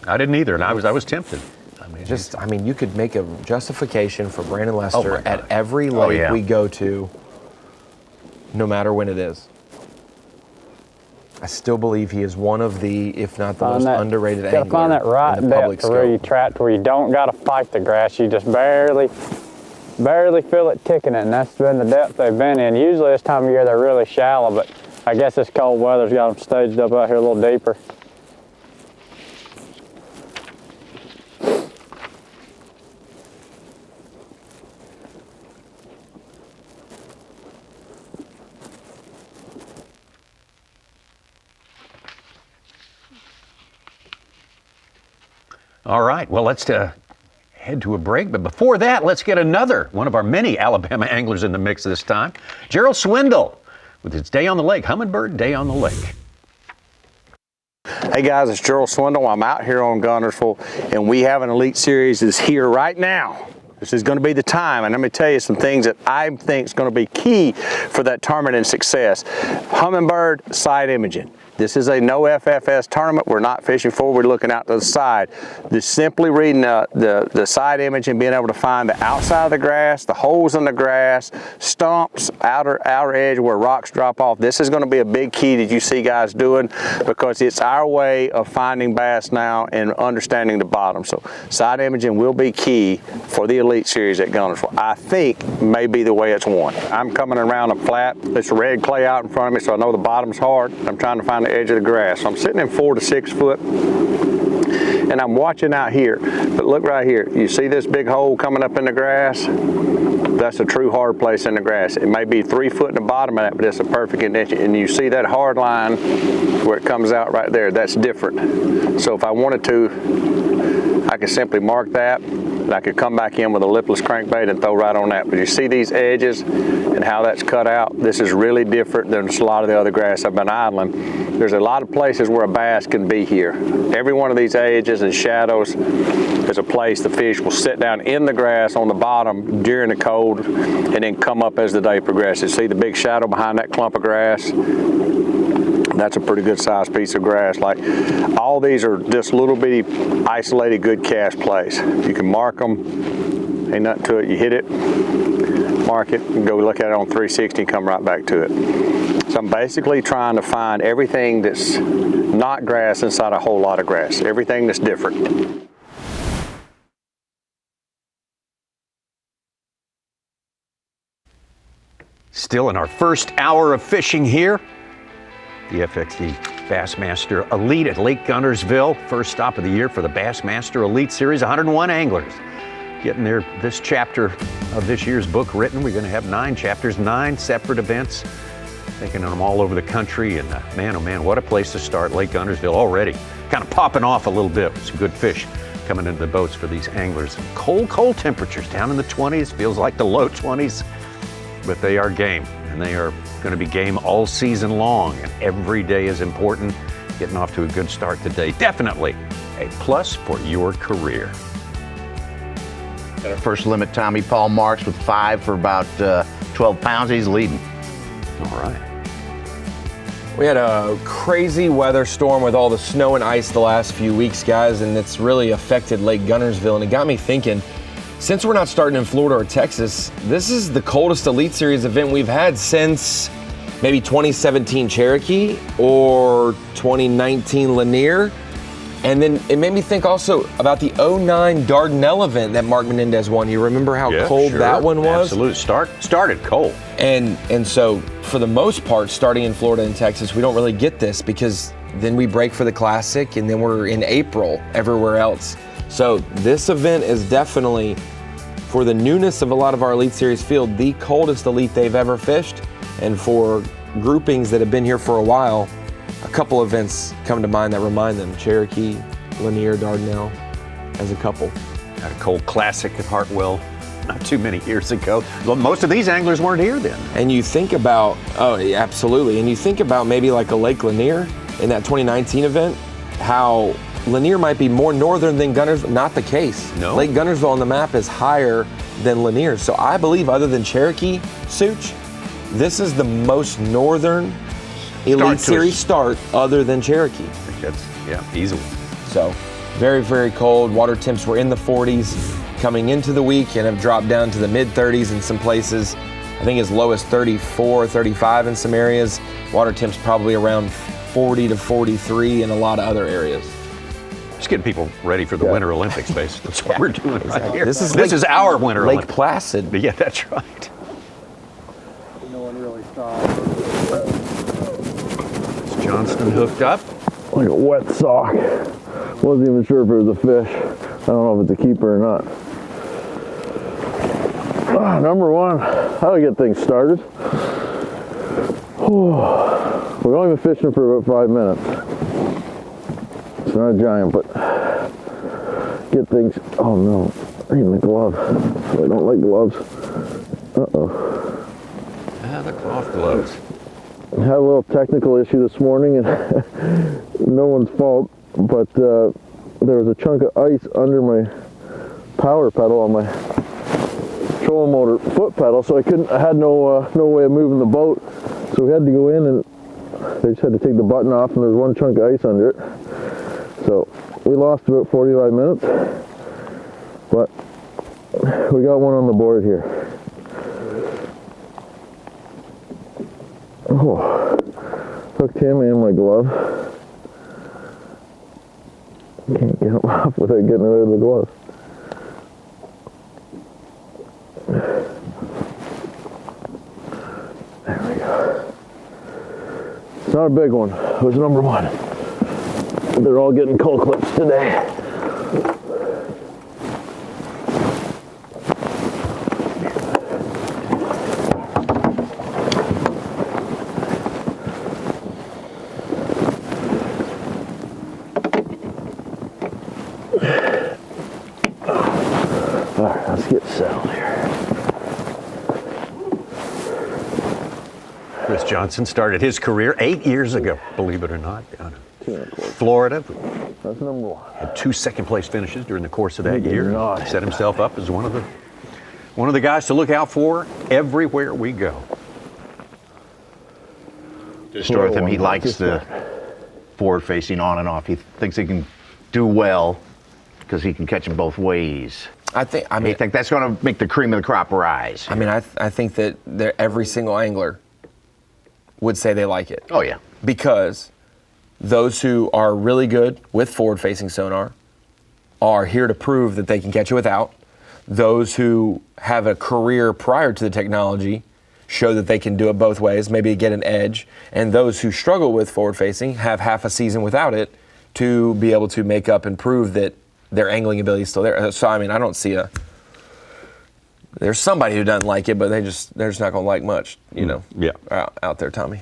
I didn't either, and I was tempted. I mean, you could make a justification for Brandon Lester at every lake we go to, no matter when it is. I still believe he is one of the, if not the most underrated angler. You got to find that right depth where you trap, where you don't got to fight the grass. You just barely feel it ticking it, and that's been the depth they've been in. Usually this time of year they're really shallow, but I guess this cold weather's got them staged up out here a little deeper. All right, well, let's head to a break. But before that, let's get another one of our many Alabama anglers in the mix this time, Gerald Swindle, with his Day on the Lake, Humminbird Day on the Lake. Hey guys, it's Gerald Swindle. I'm out here on Guntersville, and we have an Elite Series is here right now. This is going to be the time, and let me tell you some things that I think is going to be key for that tournament and success. Humminbird side imaging. This is a no FFS tournament. We're not fishing forward, we're looking out to the side. Just simply reading the side image and being able to find the outside of the grass, the holes in the grass, stumps, outer edge where rocks drop off. This is going to be a big key that you see guys doing, because it's our way of finding bass now and understanding the bottom. So side imaging will be key for the Elite Series at Guntersville. I think may be the way it's won. I'm coming around a flat. There's red clay out in front of me, so I know the bottom's hard. I'm trying to find the edge of the grass. So I'm sitting in 4 to 6 foot, and I'm watching out here. But look right here. You see this big hole coming up in the grass? That's a true hard place in the grass. It may be 3 foot in the bottom of that, but it's a perfect inch. And you see that hard line where it comes out right there. That's different. So if I wanted to, I could simply mark that And I could come back in with a lipless crankbait and throw right on that. But you see these edges and how that's cut out? This is really different than a lot of the other grass I've been idling. There's a lot of places where a bass can be here. Every one of these edges and shadows is a place the fish will sit down in the grass on the bottom during the cold and then come up as the day progresses. See the big shadow behind that clump of grass? That's a pretty good sized piece of grass. Like, all these are just little bitty isolated good cast plays. You can mark them, ain't nothing to it. You hit it, mark it, and go look at it on 360 and come right back to it. So I'm basically trying to find everything that's not grass inside a whole lot of grass, everything that's different. Still in our first hour of fishing here, the FXD Bassmaster Elite at Lake Guntersville. First stop of the year for the Bassmaster Elite Series. 101 anglers getting their this chapter of this year's book written. We're going to have 9 chapters, 9 separate events, taking them all over the country. And man, oh man, what a place to start. Lake Guntersville already kind of popping off a little bit with some good fish coming into the boats for these anglers. Cold temperatures down in the 20s, feels like the low 20s, but they are game. And they are going to be game all season long, and every day is important. Getting off to a good start today, definitely a plus for your career. Got our first limit, Tommy Paul Marks with 5 for about 12 pounds. He's leading. All right. We had a crazy weather storm with all the snow and ice the last few weeks, guys, and it's really affected Lake Guntersville, and it got me thinking, since we're not starting in Florida or Texas, this is the coldest Elite Series event we've had since maybe 2017 Cherokee or 2019 Lanier. And then it made me think also about the 09 Dardanelle event that Mark Menendez won. You remember how cold that one was? Absolutely. Started cold. And so for the most part, starting in Florida and Texas, we don't really get this because then we break for the Classic and then we're in April everywhere else. So this event is definitely, for the newness of a lot of our Elite Series field, the coldest Elite they've ever fished. And for groupings that have been here for a while, a couple events come to mind that remind them. Cherokee, Lanier, Dardanelle, as a couple. Had a cold Classic at Hartwell not too many years ago. Well, most of these anglers weren't here then. And you think about, oh, yeah, absolutely. And you think about maybe like a Lake Lanier in that 2019 event, how Lanier might be more northern than Guntersville. Not the case. No. Lake Guntersville on the map is higher than Lanier. So I believe, other than Cherokee, Such, this is the most northern Elite Series start other than Cherokee. I think that's, easily. So very, very cold. Water temps were in the 40s coming into the week and have dropped down to the mid 30s in some places. I think as low as 34, 35 in some areas. Water temps probably around 40 to 43 in a lot of other areas. Just getting people ready for the Winter Olympics, basically. That's what we're doing right here. This is our Winter Olympics. Lake Placid. Yeah, that's right. No one really stopped. Is Johnston hooked up? Like a wet sock. Wasn't even sure if it was a fish. I don't know if it's a keeper or not. Number one, how to get things started. We've only been fishing for about 5 minutes. It's not a giant, but get things. Oh no, I need the glove. I don't like gloves. The cloth gloves. I had a little technical issue this morning, and no one's fault, but there was a chunk of ice under my power pedal on my trolling motor foot pedal, so I had no way of moving the boat. So we had to go in, and they just had to take the button off, and there was one chunk of ice under it. So we lost about 45 minutes, but we got one on the board here. Oh, hooked him and my glove. Can't get him off without getting it out of the glove. There we go. It's not a big one. It was number one. They're all getting cold clips today. Johnson started his career 8 years ago, believe it or not, down in Florida. That's number 1. Had 2 second-place finishes during the course of that year. Set himself up as one of the guys to look out for everywhere we go. To start with him, he likes the forward-facing on and off. He thinks he can do well because he can catch them both ways. I think that's going to make the cream of the crop rise. I mean, I think that every single angler would say they like it. Oh, yeah. Because those who are really good with forward-facing sonar are here to prove that they can catch it without. Those who have a career prior to the technology show that they can do it both ways, maybe get an edge. And those who struggle with forward-facing have half a season without it to be able to make up and prove that their angling ability is still there. So, I mean, I don't see there's somebody who doesn't like it, but they're just not going to like much, out there, Tommy.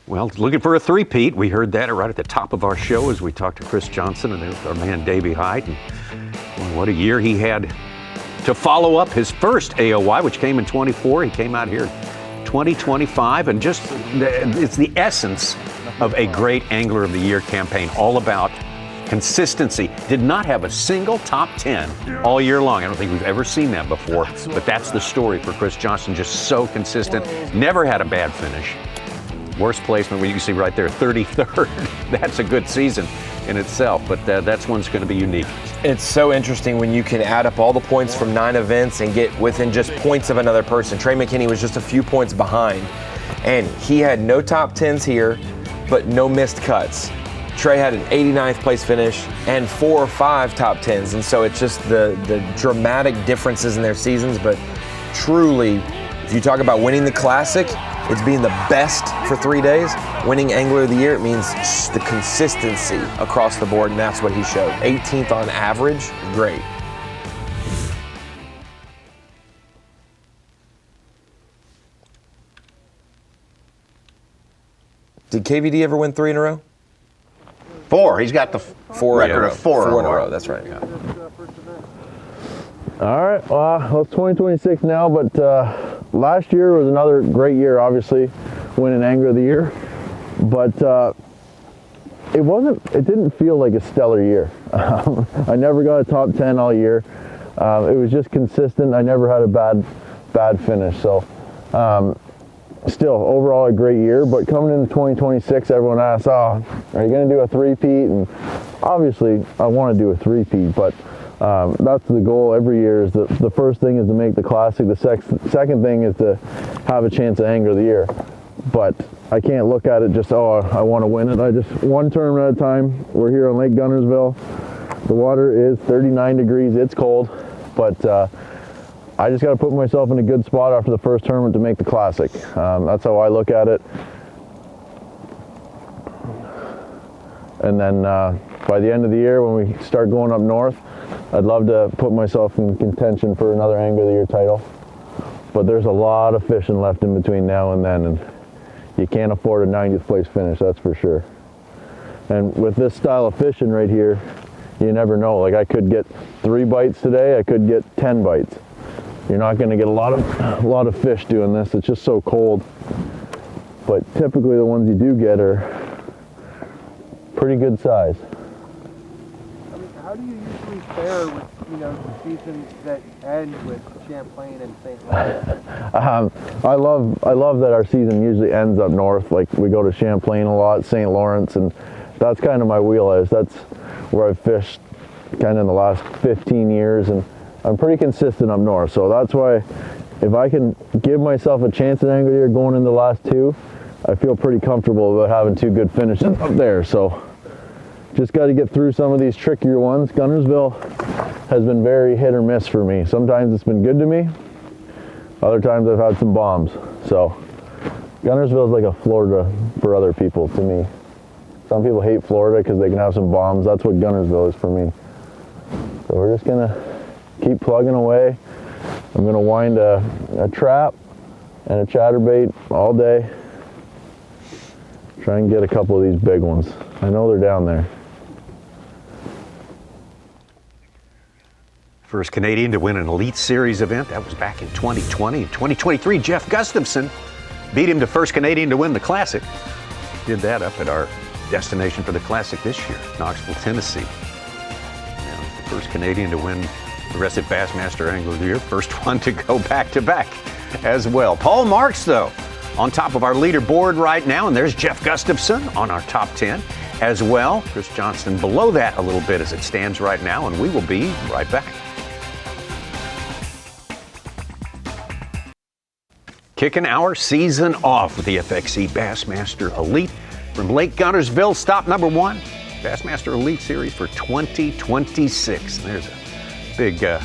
Well, looking for a three-peat. We heard that right at the top of our show as we talked to Chris Johnson and there's our man Davey Height. And what a year he had to follow up his first AOY, which came in 24. He came out here in 2025, and it's the essence of a great Angler of the Year campaign, all about consistency. Did not have a single top 10 all year long. I don't think we've ever seen that before, but that's the story for Chris Johnson. Just so consistent. Never had a bad finish. Worst placement, you can see right there, 33rd. That's a good season in itself, but that's one's going to be unique. It's so interesting when you can add up all the points from 9 events and get within just points of another person. Trey McKinney was just a few points behind, and he had no top 10s here, but no missed cuts. Trey had an 89th place finish and 4 or 5 top 10s, and so it's just the dramatic differences in their seasons. But truly, if you talk about winning the Classic, it's being the best for 3 days. Winning Angler of the Year, it means the consistency across the board, and that's what he showed. 18th on average, great. Did KVD ever win 3 in a row? 4. He's got the 4 record of 4 in a row. That's right. Yeah. All right, well, it's 2026 now, but last year was another great year, obviously, winning Angler of the Year. But it didn't feel like a stellar year. I never got a top 10 all year. It was just consistent. I never had a bad finish. So still, overall a great year, but coming into 2026, everyone asks, are you going to do a three-peat? And obviously, I want to do a three-peat, but that's the goal every year. Is the first thing is to make the Classic. The second thing is to have a chance at Angler of the Year. But I can't look at it just, I want to win it. I just, one tournament at a time. We're here on Lake Guntersville. The water is 39 degrees. It's cold, but I just got to put myself in a good spot after the first tournament to make the Classic. That's how I look at it. And then by the end of the year, when we start going up north, I'd love to put myself in contention for another Angler of the Year title. But there's a lot of fishing left in between now and then, and you can't afford a 90th place finish, that's for sure. And with this style of fishing right here, you never know. Like, I could get 3 bites today, I could get 10 bites. You're not going to get a lot of fish doing this. It's just so cold. But typically the ones you do get are pretty good size. I mean, how do you usually fare with, the seasons that end with Champlain and St. Lawrence? I love that our season usually ends up north. Like, we go to Champlain a lot, St. Lawrence, and that's kind of my wheelhouse. That's where I've fished kind of in the last 15 years, and I'm pretty consistent up north. So that's why, if I can give myself a chance at Angler of the Year going into the last 2, I feel pretty comfortable about having 2 good finishes up there. So just got to get through some of these trickier ones. Guntersville has been very hit or miss for me. Sometimes it's been good to me. Other times I've had some bombs. So Guntersville is like a Florida for other people to me. Some people hate Florida because they can have some bombs. That's what Guntersville is for me. So we're just going to keep plugging away. I'm going to wind a trap and a chatterbait all day. Try and get a couple of these big ones. I know they're down there. First Canadian to win an Elite Series event. That was back in 2020. In 2023, Jeff Gustafson beat him to first Canadian to win the Classic. Did that up at our destination for the Classic this year, Knoxville, Tennessee. Now, the first Canadian to win the Progressive Bassmaster Angler of the Year. First one to go back-to-back as well. Paul Marks, though, on top of our leaderboard right now, and there's Jeff Gustafson on our top 10 as well. Chris Johnston below that a little bit as it stands right now, and we will be right back. Kicking our season off with the FXE Bassmaster Elite from Lake Guntersville. Stop number 1, Bassmaster Elite Series for 2026. And there's a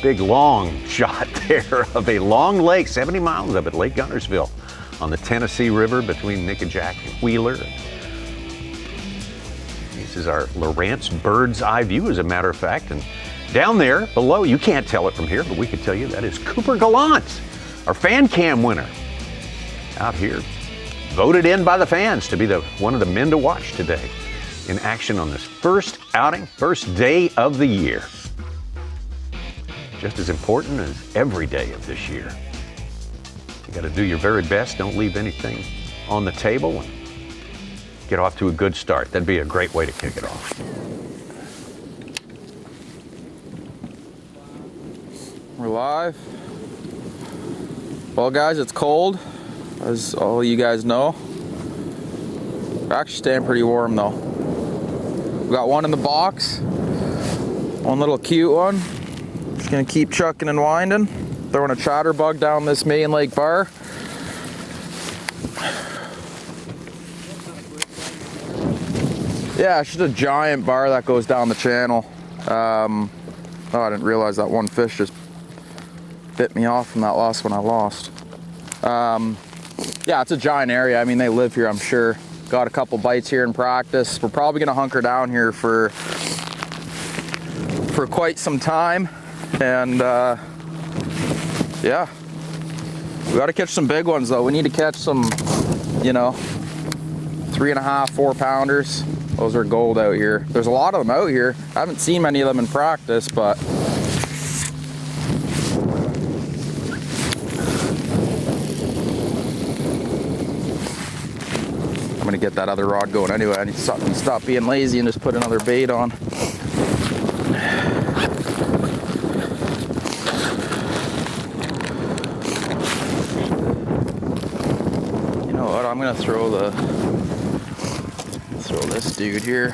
big long shot there of a long lake, 70 miles of it, Lake Guntersville, on the Tennessee River between Nickajack and Wheeler. This is our Lawrence bird's eye view, as a matter of fact. And down there below, you can't tell it from here, but we can tell you that is Cooper Gallant, our fan cam winner, out here, voted in by the fans to be one of the men to watch today in action on this first outing, first day of the year. Just as important as every day of this year. You got to do your very best. Don't leave anything on the table and get off to a good start. That'd be a great way to kick it off. We're live. Well, guys, it's cold, as all you guys know. We're actually staying pretty warm, though. We got one in the box, one little cute one. Just gonna keep chucking and winding, throwing a chatterbug down this main lake bar. Yeah, it's just a giant bar that goes down the channel. Oh, I didn't realize that one fish just bit me off from that last one I lost. Yeah, it's a giant area. I mean, they live here, I'm sure. Got a couple bites here in practice. We're probably gonna hunker down here for quite some time. And yeah, we gotta catch some big ones though. We need to catch some, 3.5, 4 pounders. Those are gold out here. There's a lot of them out here. I haven't seen many of them in practice, but I'm gonna get that other rod going anyway. I need to stop being lazy and just put another bait on. You know what? I'm gonna throw this dude here.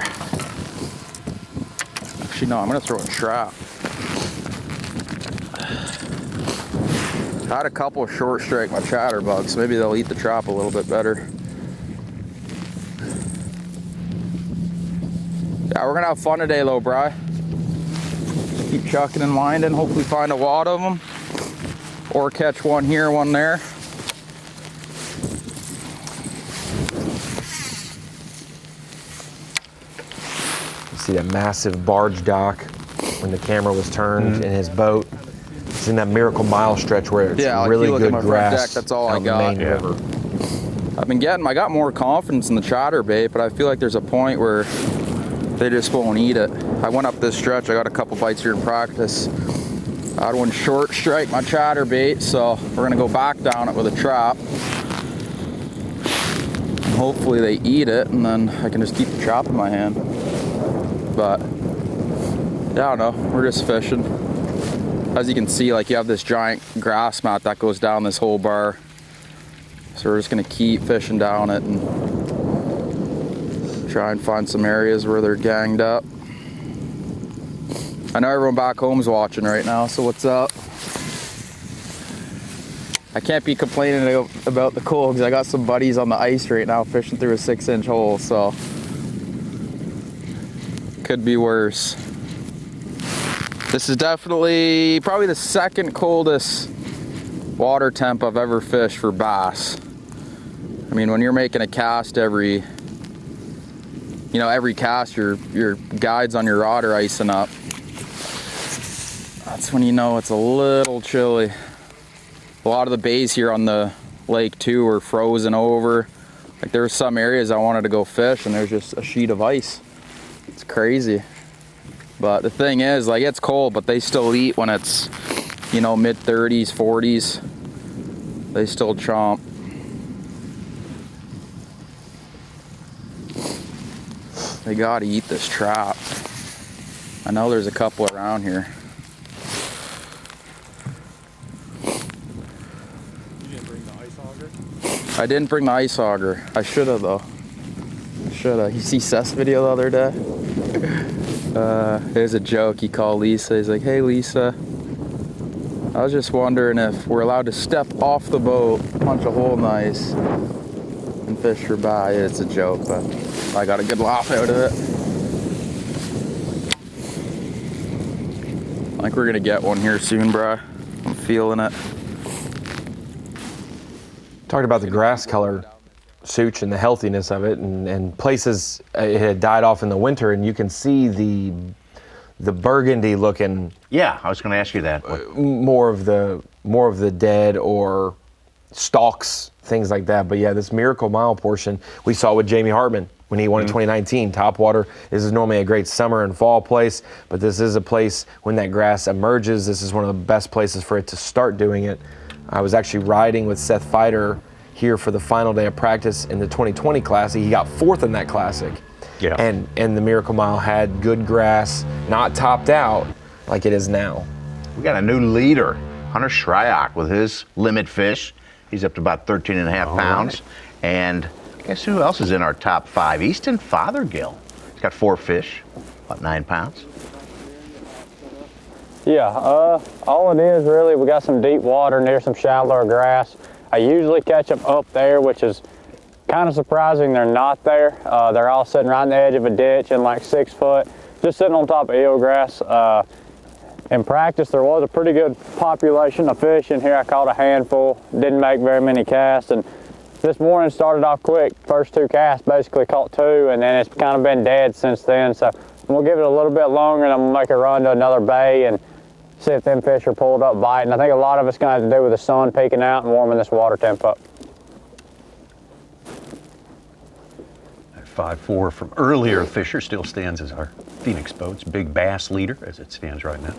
Actually, no, I'm gonna throw a trap. I had a couple short strike my chatterbugs, so maybe they'll eat the trap a little bit better. Yeah, we're gonna have fun today though, Bri. Keep chucking and winding, hopefully find a wad of them. Or catch one here, one there. You see that massive barge dock when the camera was turned in his boat. It's in that Miracle Mile stretch where it's really good grass. Deck, that's all I got. River. I got more confidence in the chatterbait, but I feel like there's a point where they just won't eat it. I went up this stretch, I got a couple bites here in practice. I had one short strike my chatterbait, so we're gonna go back down it with a trap. Hopefully they eat it, and then I can just keep the trap in my hand. But yeah, I don't know, we're just fishing. As you can see, like, you have this giant grass mat that goes down this whole bar. So we're just gonna keep fishing down it and try and find some areas where they're ganged up. I know everyone back home's watching right now, so what's up? I can't be complaining about the cold because I got some buddies on the ice right now fishing through a 6-inch hole, so could be worse. This is definitely probably the second coldest water temp I've ever fished for bass. I mean, when you're making a cast every cast, your guides on your rod are icing up. That's when you know it's a little chilly. A lot of the bays here on the lake too are frozen over. Like, there's some areas I wanted to go fish and there's just a sheet of ice. It's crazy. But the thing is, like, it's cold, but they still eat when it's, you know, mid 30s, 40s. They still chomp. They gotta eat this trap. I know there's a couple around here. You didn't bring the ice auger? I didn't bring the ice auger. I should have though. Should have. You see Seth's video the other day? There's a joke. He called Lisa. He's like, "Hey Lisa, I was just wondering if we're allowed to step off the boat, punch a hole in the ice, and fish for bass." It's a joke, but I got a good laugh out of it. I think we're gonna get one here soon, bro. I'm feeling it. Talked about the grass color, Such, and the healthiness of it, and places it had died off in the winter, and you can see the burgundy looking. Yeah, I was going to ask you that. More of the dead or stalks, things like that. But yeah, this Miracle Mile portion we saw with Jamie Hartman when he won in 2019. Topwater. This is normally a great summer and fall place, but this is a place when that grass emerges. This is one of the best places for it to start doing it. I was actually riding with Seth Feider here for the final day of practice in the 2020 Classic. He got 4th in that Classic. Yeah. And the Miracle Mile had good grass, not topped out like it is now. We got a new leader, Hunter Shryock, with his limit fish. He's up to about 13 and a half pounds. Right. And guess who else is in our top 5? Easton Fothergill. He's got 4 fish, about 9 pounds. Yeah, all it is really, we got some deep water near some shallower grass. I usually catch them up there, which is kind of surprising they're not there. They're all sitting right on the edge of a ditch and like 6 foot, just sitting on top of eelgrass. In practice, there was a pretty good population of fish in here. I caught a handful, didn't make very many casts, and this morning started off quick. First 2 casts, basically caught 2, and then it's kind of been dead since then. So I'm gonna give it a little bit longer, and I'm gonna make a run to another bay and see if them fish are pulled up biting. I think a lot of it's gonna have to do with the sun peeking out and warming this water temp up. 5'4" from earlier Fisher still stands as our Phoenix Boats big bass leader as it stands right now.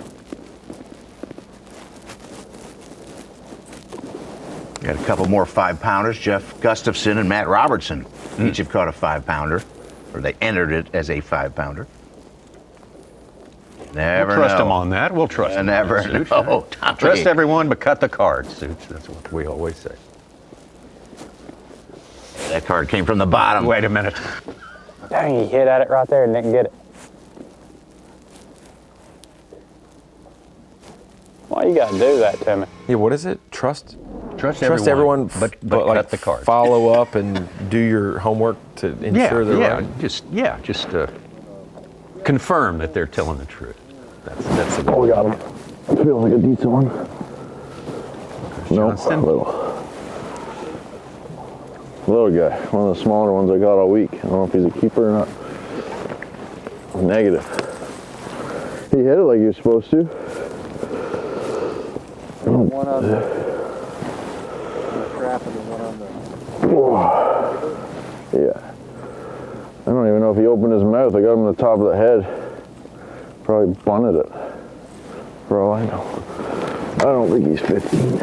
Got a couple more 5-pounders. Jeff Gustafson and Matt Robertson each have caught a 5-pounder, or they entered it as a 5-pounder. Never we'll trust know. them on that. We'll trust them. Never know. Trust everyone, but cut the cards, Such. That's what we always say. That card came from the bottom. Wait a minute. Dang, he hit at it right there and didn't get it. Why you gotta do that to me? Yeah, what is it? Trust everyone, but like cut the cards. Follow up and do your homework to ensure they're right. Just confirm that they're telling the truth. That's the Oh, we got him. Feels like a decent one. Nope, little guy. One of the smaller ones I got all week. I don't know if he's a keeper or not. Negative. He hit it like he was supposed to. One on the trap and one on the... Yeah. I don't even know if he opened his mouth. I got him on the top of the head. Probably bunted it. For all I know. I don't think he's 15.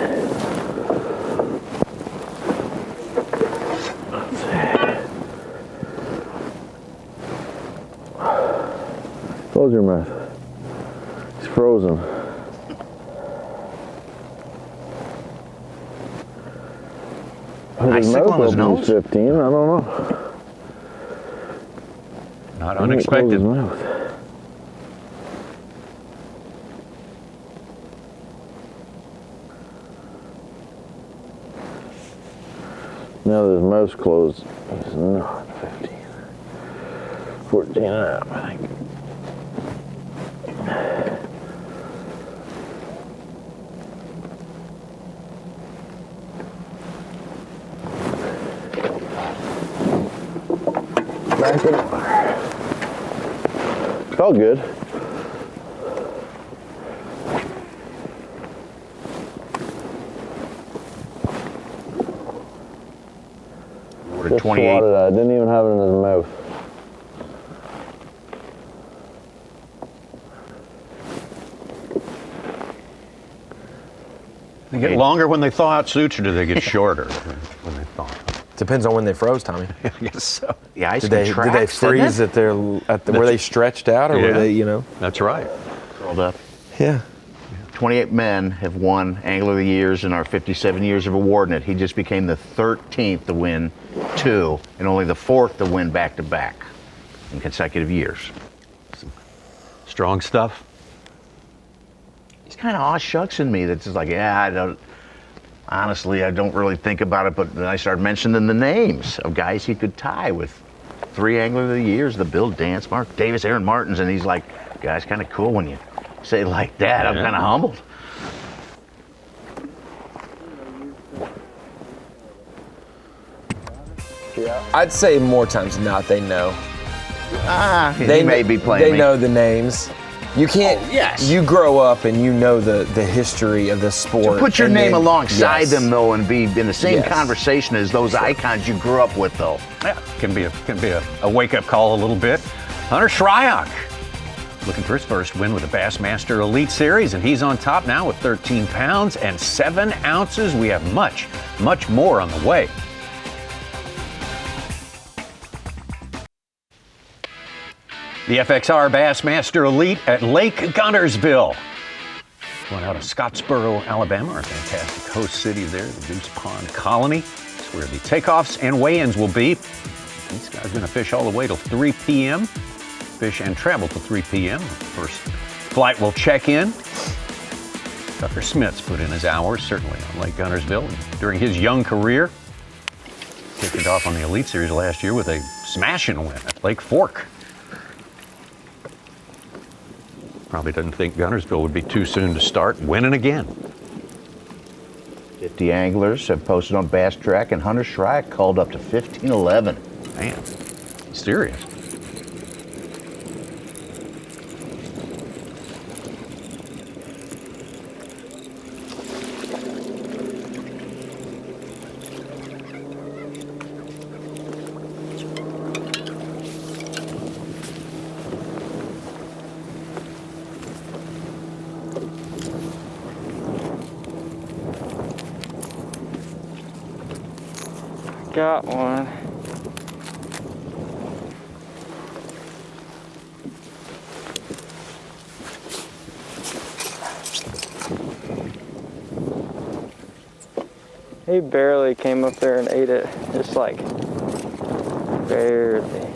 Close your mouth. He's frozen. His mouth on his nose? 15. I don't know. Not unexpected. His mouth. Now that his mouth's closed, he's not 15. 14 and a half, I think. Back in. Felt good. Just 28. swatted at it. Didn't even have it in his mouth. get longer when they thaw out suits, or do they get shorter when they thaw? Depends on when they froze, Tommy. I guess so. The ice Did they freeze at their were they stretched out, or were they, you know? That's right. Curled up. Yeah. 28 men have won Angler of the Years in our 57 years of awarding it. He just became the 13th to win 2 and only the 4th to win back-to-back in consecutive years. Some strong stuff. He's kind of aw shucks in me that's just like, yeah, honestly, I don't really think about it, but then I started mentioning the names of guys he could tie with 3 Angler of the Years, the Bill Dance, Mark Davis, Aaron Martins, and he's like, guys, kind of cool when you say it like that. I'm kind of humbled. Yeah. I'd say more times than not, they know. They may be playing They me. know the names. You can't. Yes. You grow up and you know the history of the sport. To put your and name then- alongside yes. them, though, and be in the same Yes. conversation as those icons you grew up with, though. Yeah, can be a wake-up call a little bit. Hunter Shryock, looking for his first win with the Bassmaster Elite Series, and he's on top now with 13 pounds and 7 ounces. We have much, much more on the way. The FXR Bassmaster Elite at Lake Guntersville. Going out of Scottsboro, Alabama, our fantastic host city there, the Goose Pond Colony. It's where the takeoffs and weigh-ins will be. These guys are going to fish all the way till 3 p.m. Fish and travel till 3 p.m. First flight will check in. Tucker Smith's put in his hours, certainly, on Lake Guntersville during his young career. Kicked it off on the Elite Series last year with a smashing win at Lake Fork. Probably doesn't think Guntersville would be too soon to start winning again. 50 anglers have posted on Bass Track, and Hunter Shryock called up to 15-11. Man, serious. Got one. He barely came up there and ate it, just like barely.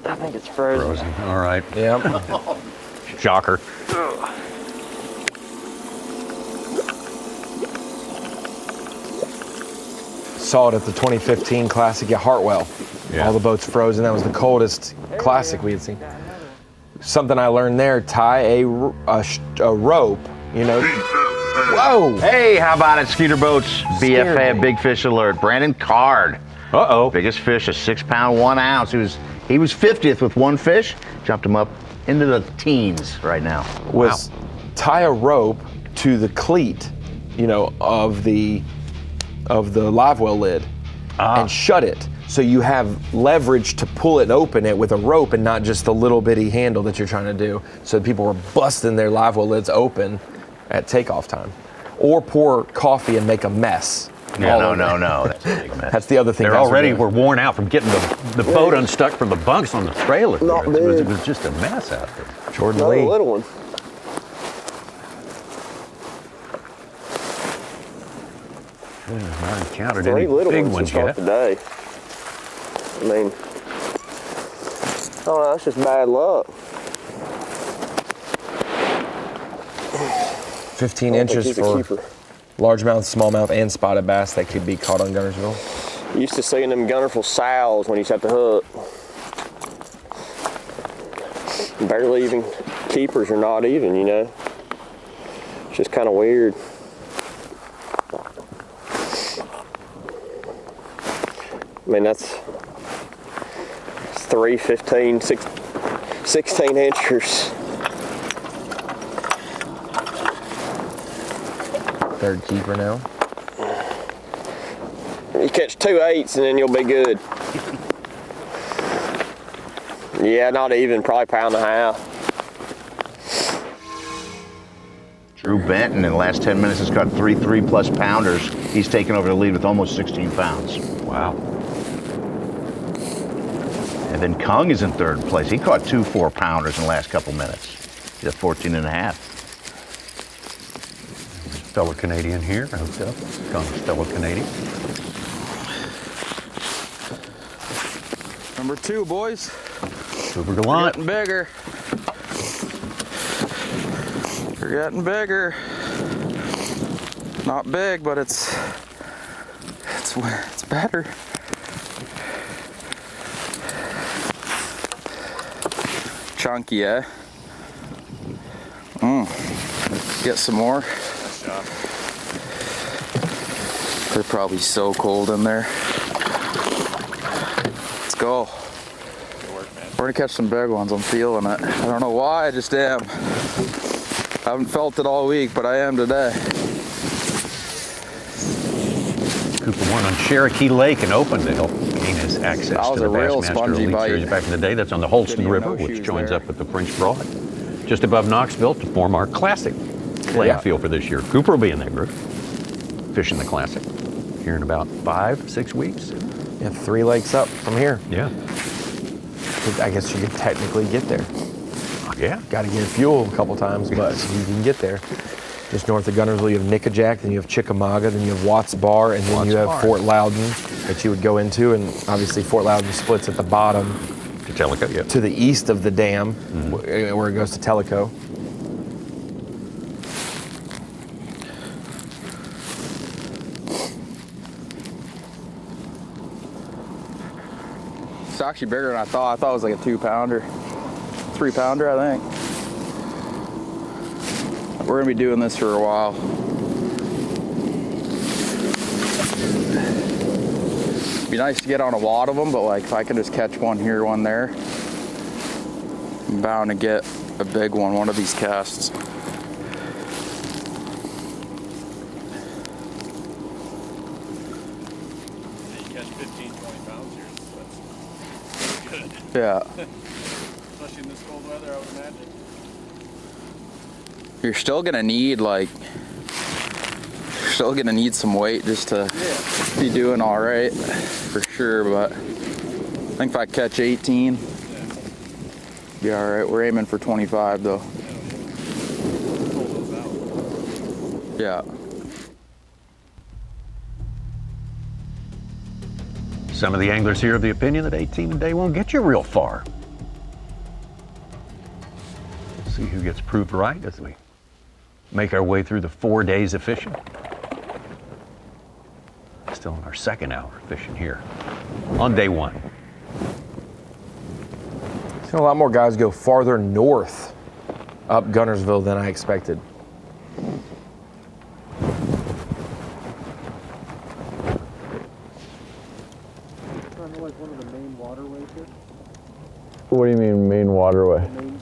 I think it's frozen. All right. Yeah. Shocker. Saw it at the 2015 Classic at Hartwell. Yeah. All the boats frozen. That was the coldest Classic we had seen. Something I learned there: tie a rope. You know. Whoa! Hey, how about it, Skeeter Boats? BFA, Big Fish Alert. Brandon Card. Uh-oh. Biggest fish, a 6 pound, 1 ounce. He was 50th with 1 fish. Jumped him up into the teens right now. Was tie a rope to the cleat, you know, of the live well lid, and shut it. So you have leverage to pull it and open it with a rope and not just the little bitty handle that you're trying to do. So people were busting their live well lids open at takeoff time. Or pour coffee and make a mess. No. That's a big mess. That's the other thing. They already were worn out from getting the boat unstuck from the bunks on the trailer. It was just a mess out there. Jordan Lee. Little one. I haven't encountered 3 any little big ones ones to start yet. the day. I mean, oh, that's just bad luck. 15 inches he's a for keeper. largemouth, smallmouth, and spotted bass that could be caught on Guntersville. Used to seeing them Guntersville sows when you set the hook. Barely even keepers are not even, you know. It's just kind of weird. I mean, that's 3, 15, 16 inchers. Third keeper now. You catch 2 8s and then you'll be good. Yeah, not even, probably pound and a half. Drew Benton in the last 10 minutes has caught 3 3-plus pounders. He's taken over the lead with almost 16 pounds. Wow. And then Kung is in third place. He caught 2 4-pounders in the last couple minutes. He's at 14 and a half. Fellow Canadian here, hooked up. Kung's fellow Canadian. Number 2, boys. Super gallant. We're getting bigger. We're getting bigger. Not big, but it's better. Chunky, eh? Get some more. They're probably so cold in there. Let's go. We're gonna catch some big ones. I'm feeling it. I don't know why, I just am. I haven't felt it all week, but I am today. Cooper won on Cherokee Lake in Oaklandale. Gain his access That was to the a real Bassmaster spongy Elite bite. Series back in the day. That's on the Holston Didn't even River, know she which was joins there. up with the French Broad, just above Knoxville to form our Classic playoff field for this year. Cooper will be in that group, fishing the Classic here in about 5-6 weeks. Yeah, 3 lakes up from here. Yeah. I guess you could technically get there. Yeah. Got to get fuel a couple times, but you can get there. Just north of Guntersville, you have Nickajack, then you have Chickamauga, then you have Watts Bar, and then you have Fort Loudon that you would go into, and obviously Fort Loudon splits at the bottom to Tellico, yeah, to the east of the dam, where it goes to Tellico. It's actually bigger than I thought. I thought it was like a 2-pounder, 3-pounder, I think. We're gonna be doing this for a while. Be nice to get on a lot of them, but like if I can just catch one here, one there, I'm bound to get a big one of these casts. You catch 15, 20 pounds here, that's good. Yeah. Especially in this cold weather, I would imagine. You're still gonna need some weight just to be doing all right, for sure. But I think if I catch 18, be all right. We're aiming for 25 though. Yeah. Some of the anglers here of the opinion that 18 a day won't get you real far. Let's see who gets proved right as we make our way through the 4 days of fishing. Still in our second hour fishing here on day 1. Seen a lot more guys go farther north up Guntersville than I expected. Kind of like one of the main waterways here. What do you mean main waterway? Main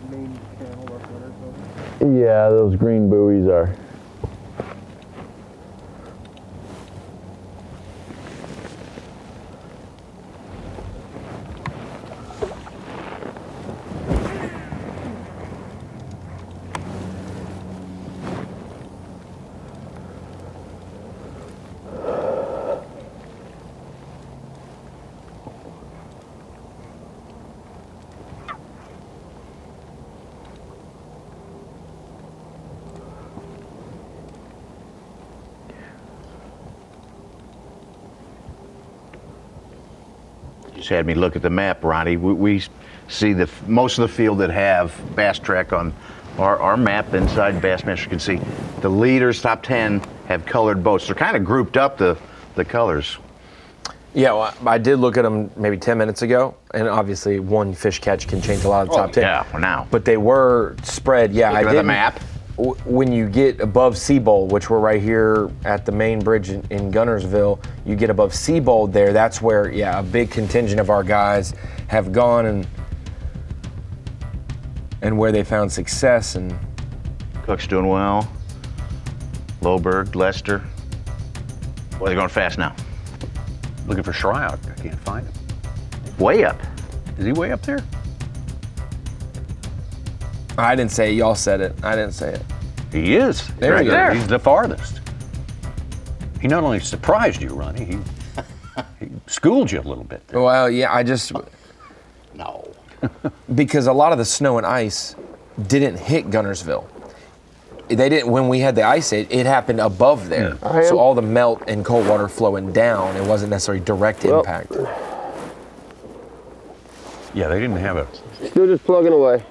channel up Guntersville. Yeah, those green buoys are. Just had me look at the map, Ronnie. We see most of the field that have Bass Track on our map inside Bassmaster. You can see the leaders, top 10, have colored boats. They're kind of grouped up, the colors. Yeah, well, I did look at them maybe 10 minutes ago, and obviously one fish catch can change a lot of the top 10. Yeah, for now. But they were spread. Yeah, Looking I at did the map. when you get above Seabold, which we're right here at the main bridge in Guntersville, you get above Seabold there, that's where, yeah, a big contingent of our guys have gone and where they found success. And Cook's doing well. Loberg, Lester. Well, they're going fast now. Looking for Shroud. I can't find him. Way up. Is he way up there? I didn't say it. Y'all said it. I didn't say it. He is. There right he there. is. He's the farthest. He not only surprised you, Ronnie, he schooled you a little bit there. Well, yeah, I just... No. Because a lot of the snow and ice didn't hit Guntersville. They didn't, when we had the ice age, it happened above there. So all the melt and cold water flowing down, it wasn't necessarily direct impact. Yeah, they didn't have a Still just plugging away.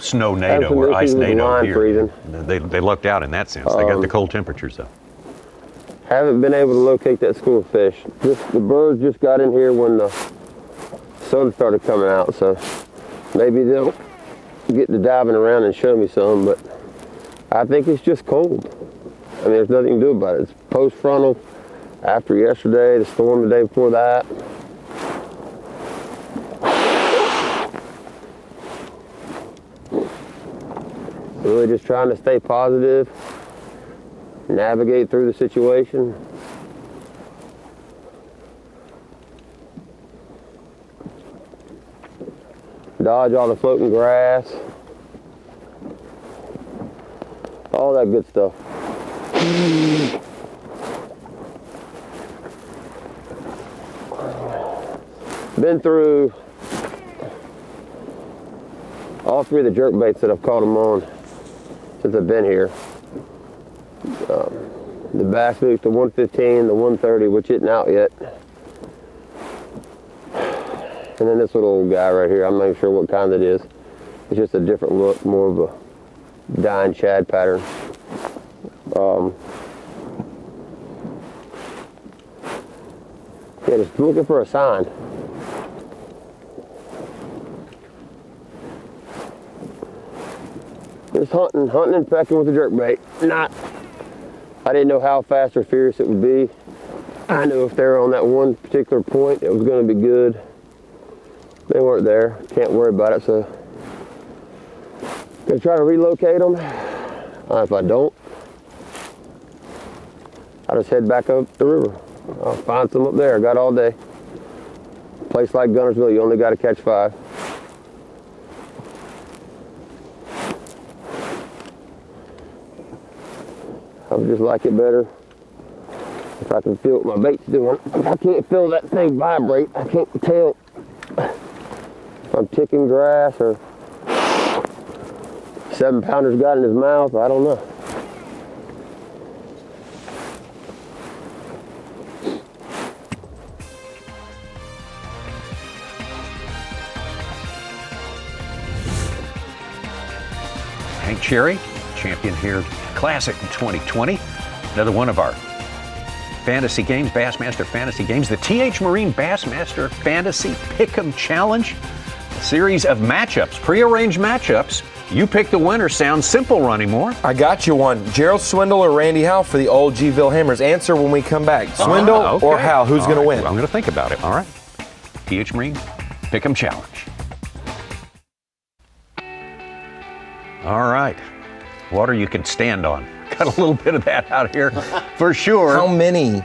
snow NATO or ice NATO here. They lucked out in that sense. They got the cold temperatures though. Haven't been able to locate that school of fish. The birds just got in here when the sun started coming out, so maybe they'll get to diving around and show me some, but I think it's just cold. I mean, there's nothing to do about it. It's post-frontal after yesterday, the storm the day before that. Really just trying to stay positive, navigate through the situation. Dodge all the floating grass. All that good stuff. Been through all three of the jerk baits that I've caught them on since I've been here. The Bass Moose, the 115, the 130, which isn't out yet. And then this little old guy right here, I'm not even sure what kind it is. It's just a different look, more of a dying shad pattern. Yeah, just looking for a sign. Just hunting and pecking with the jerkbait. I didn't know how fast or furious it would be. I knew if they were on that one particular point, it was going to be good. They weren't there. Can't worry about it, so gonna try to relocate them. If I don't, I'll just head back up the river. I'll find some up there. I got all day. A place like Guntersville, you only got to catch 5. I would just like it better if I can feel what my bait's doing. If I can't feel that thing vibrate, I can't tell if I'm ticking grass or 7-pounder's got in his mouth. I don't know. Hank Cherry, champion here, Classic in 2020. Another one of our fantasy games, Bassmaster fantasy games, the TH Marine Bassmaster Fantasy Pick'em Challenge. A series of matchups, pre-arranged matchups. You pick the winner. Sounds simple, Ronnie Moore. I got you one. Gerald Swindle or Randy Howe for the old Gville Hammers. Answer when we come back. Swindle okay. or Howe? Who's going to win? Well, I'm going to think about it. All right. TH Marine Pick'em Challenge. All right. Water you can stand on. Got a little bit of that out here for sure. How many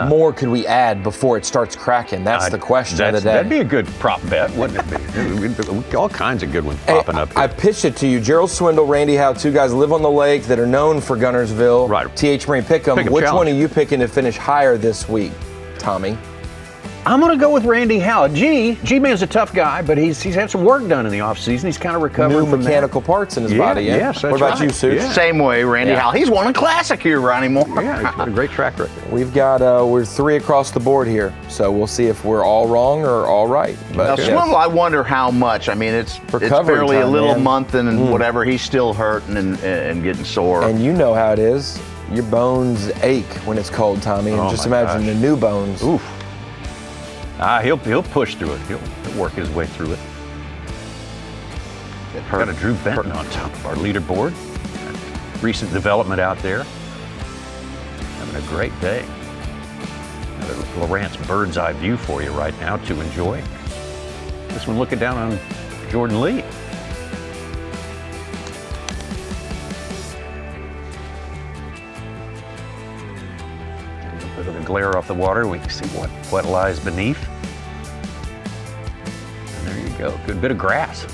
more could we add before it starts cracking? That's the question of the day. That'd be a good prop bet, wouldn't it be? All kinds of good ones popping up here. I pitched it to you. Gerald Swindle, Randy Howe, 2 guys live on the lake that are known for Guntersville. Right. TH Marine Pick'em. Which one are you picking to finish higher this week, Tommy? I'm going to go with Randy Howe. G-Man's a tough guy, but he's had some work done in the offseason. He's kind of recovering from mechanical parts in his body. Yeah? Yes, that's what about you, Sue? Yeah. Same way, Randy Howe. He's won a classic here, Ronnie Moore. Yeah, he's got a great track record. We've got, we're 3 across the board here, so we'll see if we're all wrong or all right. But now, Swindle, I wonder how much. I mean, it's barely a little month and whatever. He's still hurting and getting sore. And you know how it is. Your bones ache when it's cold, Tommy. And just imagine the new bones. Oof. He'll push through it. He'll work his way through it. Got a Drew Benton on top of our leaderboard. recent development out there. Having a great day. Got a Lowrance bird's eye view for you right now to enjoy. This one looking down on Jordan Lee. A little bit of the glare off the water. We can see what lies beneath. And there you go. Good bit of grass.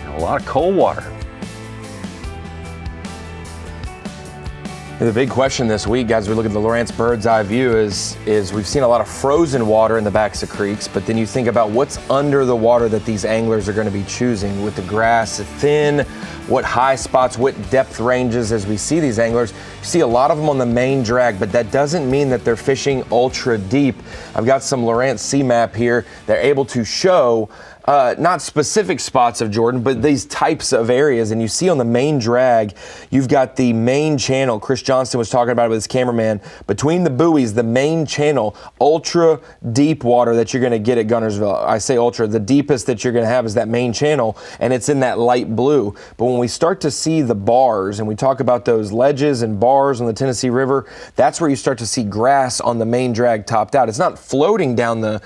And a lot of cold water. The big question this week, guys, we look at the Lowrance bird's eye view is we've seen a lot of frozen water in the backs of creeks, but then you think about what's under the water that these anglers are going to be choosing with the grass thin, what high spots, what depth ranges as we see these anglers. You see a lot of them on the main drag, but that doesn't mean that they're fishing ultra deep. I've got some Lowrance C-Map here. They're able to show not specific spots of Jordan, but these types of areas. And you see on the main drag, you've got the main channel. Chris Johnston was talking about it with his cameraman. Between the buoys, the main channel, ultra deep water that you're going to get at Guntersville. I say ultra, the deepest that you're going to have is that main channel, and it's in that light blue. But when we start to see the bars, and we talk about those ledges and bars on the Tennessee River, that's where you start to see grass on the main drag topped out. It's not floating down the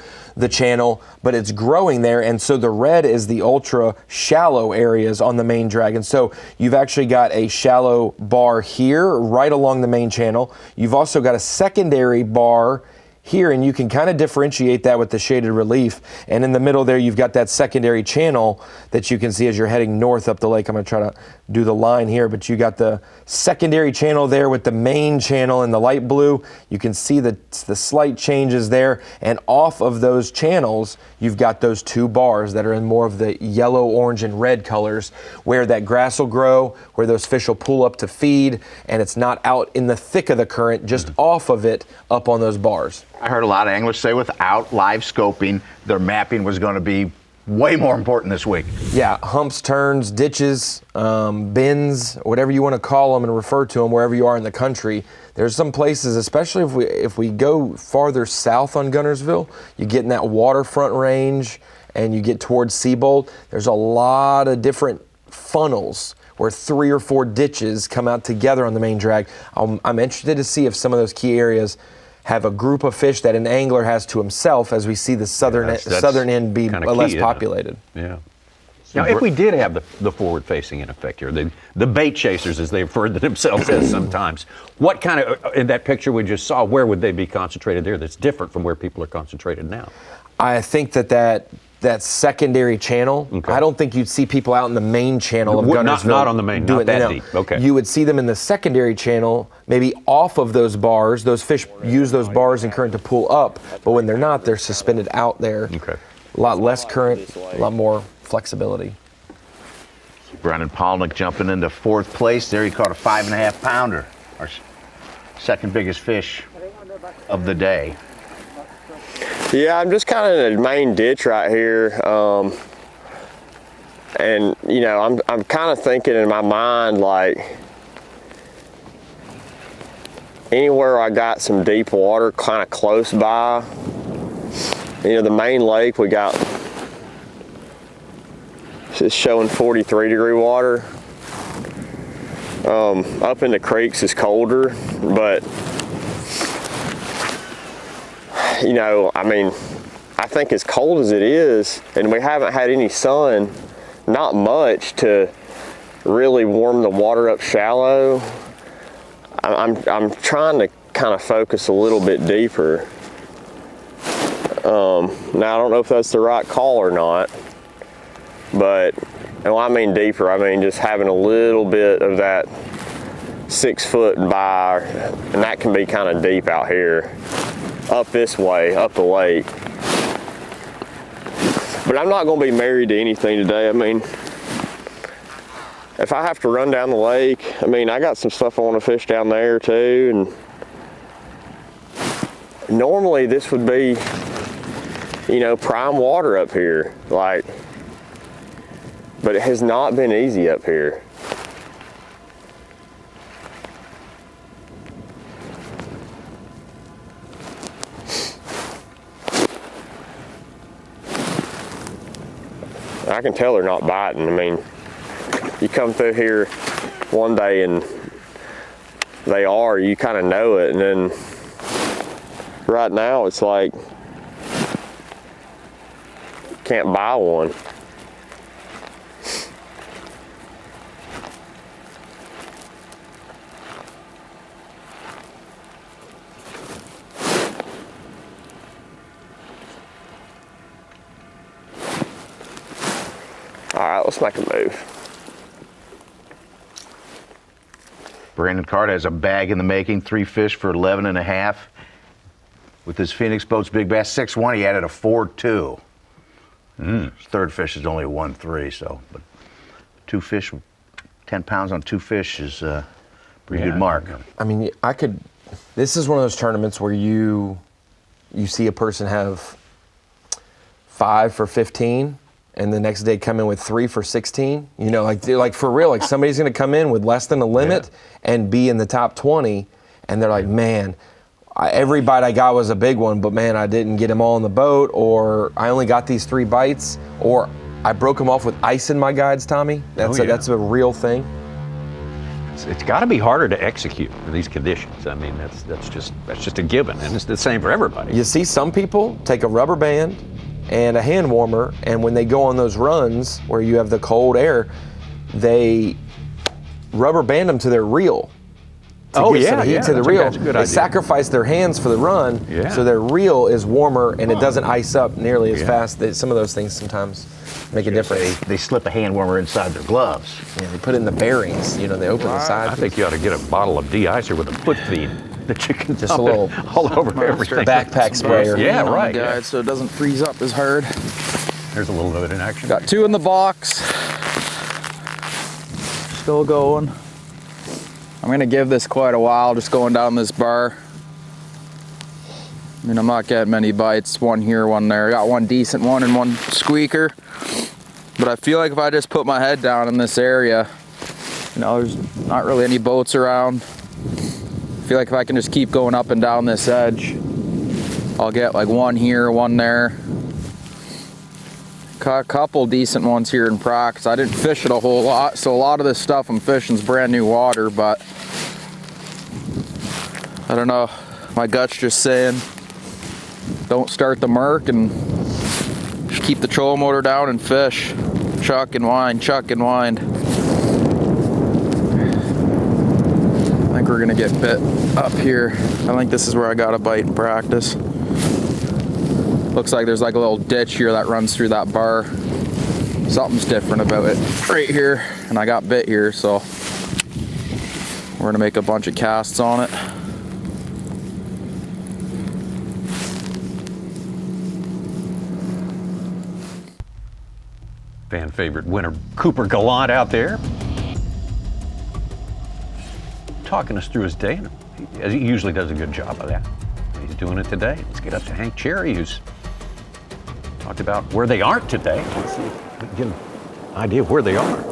channel, but it's growing there. And so the red is the ultra shallow areas on the main drag. And so you've actually got a shallow bar here right along the main channel. You've also got a secondary bar here, and you can kind of differentiate that with the shaded relief. And in the middle there, you've got that secondary channel that you can see as you're heading north up the lake. I'm going to try to do the line here, but you got the secondary channel there with the main channel in the light blue. You can see the slight changes there, and off of those channels, you've got those two bars that are in more of the yellow, orange, and red colors, where that grass will grow, where those fish will pull up to feed, and it's not out in the thick of the current, just off of it up on those bars. I heard a lot of anglers say without live scoping, their mapping was going to be way more important this week. Yeah, humps, turns, ditches, bins, whatever you want to call them and refer to them wherever you are in the country. There's some places, especially if we go farther south on Guntersville, you get in that waterfront range and you get towards Seabold, there's a lot of different funnels where 3 or 4 ditches come out together on the main drag. I'm interested to see if some of those key areas have a group of fish that an angler has to himself, as we see the southern end be less populated. Yeah. Now, if we did have the forward-facing in effect here, the bait chasers, as they refer to themselves as sometimes, what kind of, in that picture we just saw, where would they be concentrated there that's different from where people are concentrated now? I think that secondary channel, okay. I don't think you'd see people out in the main channel of Guntersville. Not on the main, not that deep. Okay. You would see them in the secondary channel, maybe off of those bars. Those fish use those bars and current to pull up, but when they're not, they're suspended out there. Okay. A lot less current, a lot more flexibility. Brennan Polnick jumping into 4th place there. He caught a 5.5 pounder, our second biggest fish of the day. Yeah, I'm just kind of in the main ditch right here, and you know, I'm kind of thinking in my mind like anywhere I got some deep water kind of close by. You know, the main lake we got just showing 43-degree water. Up in the creeks is colder, but you know, I mean, I think as cold as it is, and we haven't had any sun, not much to really warm the water up shallow. I'm trying to kind of focus a little bit deeper. Now I don't know if that's the right call or not, but and when I mean deeper, I mean just having a little bit of that 6 foot by, and that can be kind of deep out here. Up this way, up the lake. But I'm not going to be married to anything today. I mean, if I have to run down the lake, I mean, I got some stuff I want to fish down there too. And normally this would be, you know, prime water up here, like, but it has not been easy up here. I can tell they're not biting. I mean, you come through here one day and you kind of know it, and then right now it's like can't buy one. All right, let's make a move. Brandon Card has a bag in the making, 3 fish for 11 and a half. With his Phoenix Boats Big Bass 6-1, he added a 4-2. His third fish is only a 1-3, so, but 2 fish, 10 pounds on 2 fish is a pretty good mark. I mean, this is one of those tournaments where you see a person have 5 for 15, and the next day come in with 3 for 16. You know, like for real, like somebody's going to come in with less than a limit and be in the top 20, and they're like, man, every bite I got was a big one, but man, I didn't get them all in the boat, or I only got these 3 bites, or I broke them off with ice in my guides, Tommy. That's a real thing. It's got to be harder to execute in these conditions. I mean, that's just a given, and it's the same for everybody. You see some people take a rubber band and a hand warmer, and when they go on those runs where you have the cold air, they rubber band them to their reel. To get some heat to the reel. They sacrifice their hands for the run, so their reel is warmer and it doesn't ice up nearly as fast. Some of those things sometimes make a difference. They slip a hand warmer inside their gloves. Yeah, they put it in the bearings. You know, they open the sides. I think you ought to get a bottle of de-icer with a foot feed that you can just a little all over everything. Backpack sprayer. Yeah, right. Guys, so it doesn't freeze up as hard. There's a little bit of it in action. Got 2 in the box. Still going. I'm gonna give this quite a while, just going down this bar. I mean, I'm not getting many bites. 1 here, 1 there. Got 1 decent one and 1 squeaker. But I feel like if I just put my head down in this area, you know, there's not really any boats around. I feel like if I can just keep going up and down this edge, I'll get like 1 here, 1 there. Caught a couple decent ones here in practice. I didn't fish it a whole lot, so a lot of this stuff I'm fishing is brand new water, but I don't know. My gut's just saying, don't start the murk and just keep the trolling motor down and fish. Chuck and wind, chuck and wind. I think we're gonna get bit up here. I think this is where I got a bite in practice. Looks like there's like a little ditch here that runs through that bar. Something's different about it right here, and I got bit here, so we're gonna make a bunch of casts on it. Fan favorite winner Cooper Gallant out there, talking us through his day. He usually does a good job of that. He's doing it today. Let's get up to Hank Cherry, who's talked about where they aren't today. Let's see if we can get an idea of where they are.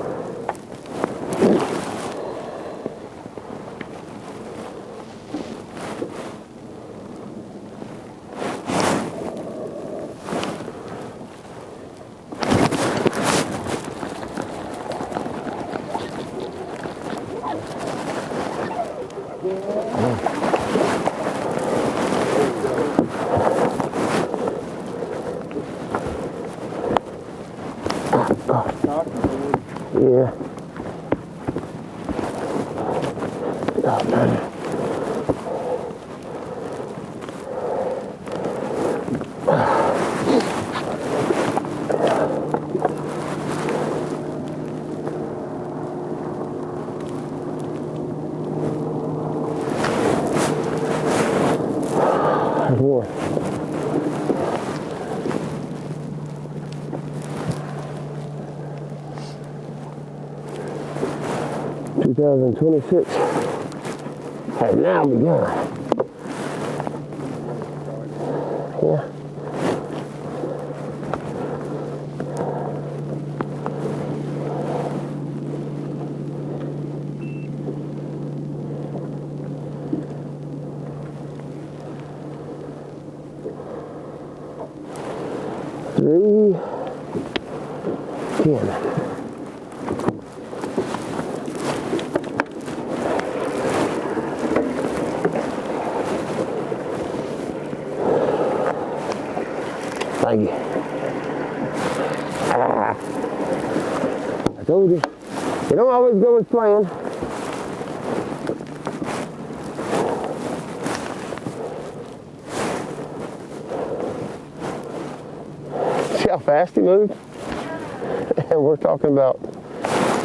Yeah. Oh, man. There's more. Has now begun. Yeah. Thank you. I told you. You don't always go with plan. See how fast he moved? And we're talking about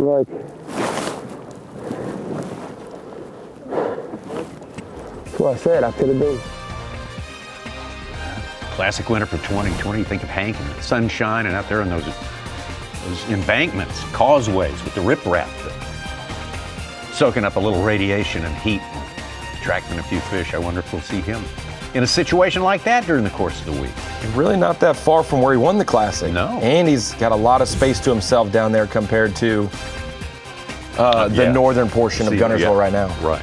like that's what I said I could have been. Classic winter for 2020. You think of Hank and the sunshine and out there on those embankments, causeways with the riprap, soaking up a little radiation and heat, and attracting a few fish. I wonder if we'll see him in a situation like that during the course of the week. Really not that far from where he won the Classic. No. And he's got a lot of space to himself down there compared to the northern portion of Guntersville right now. Right.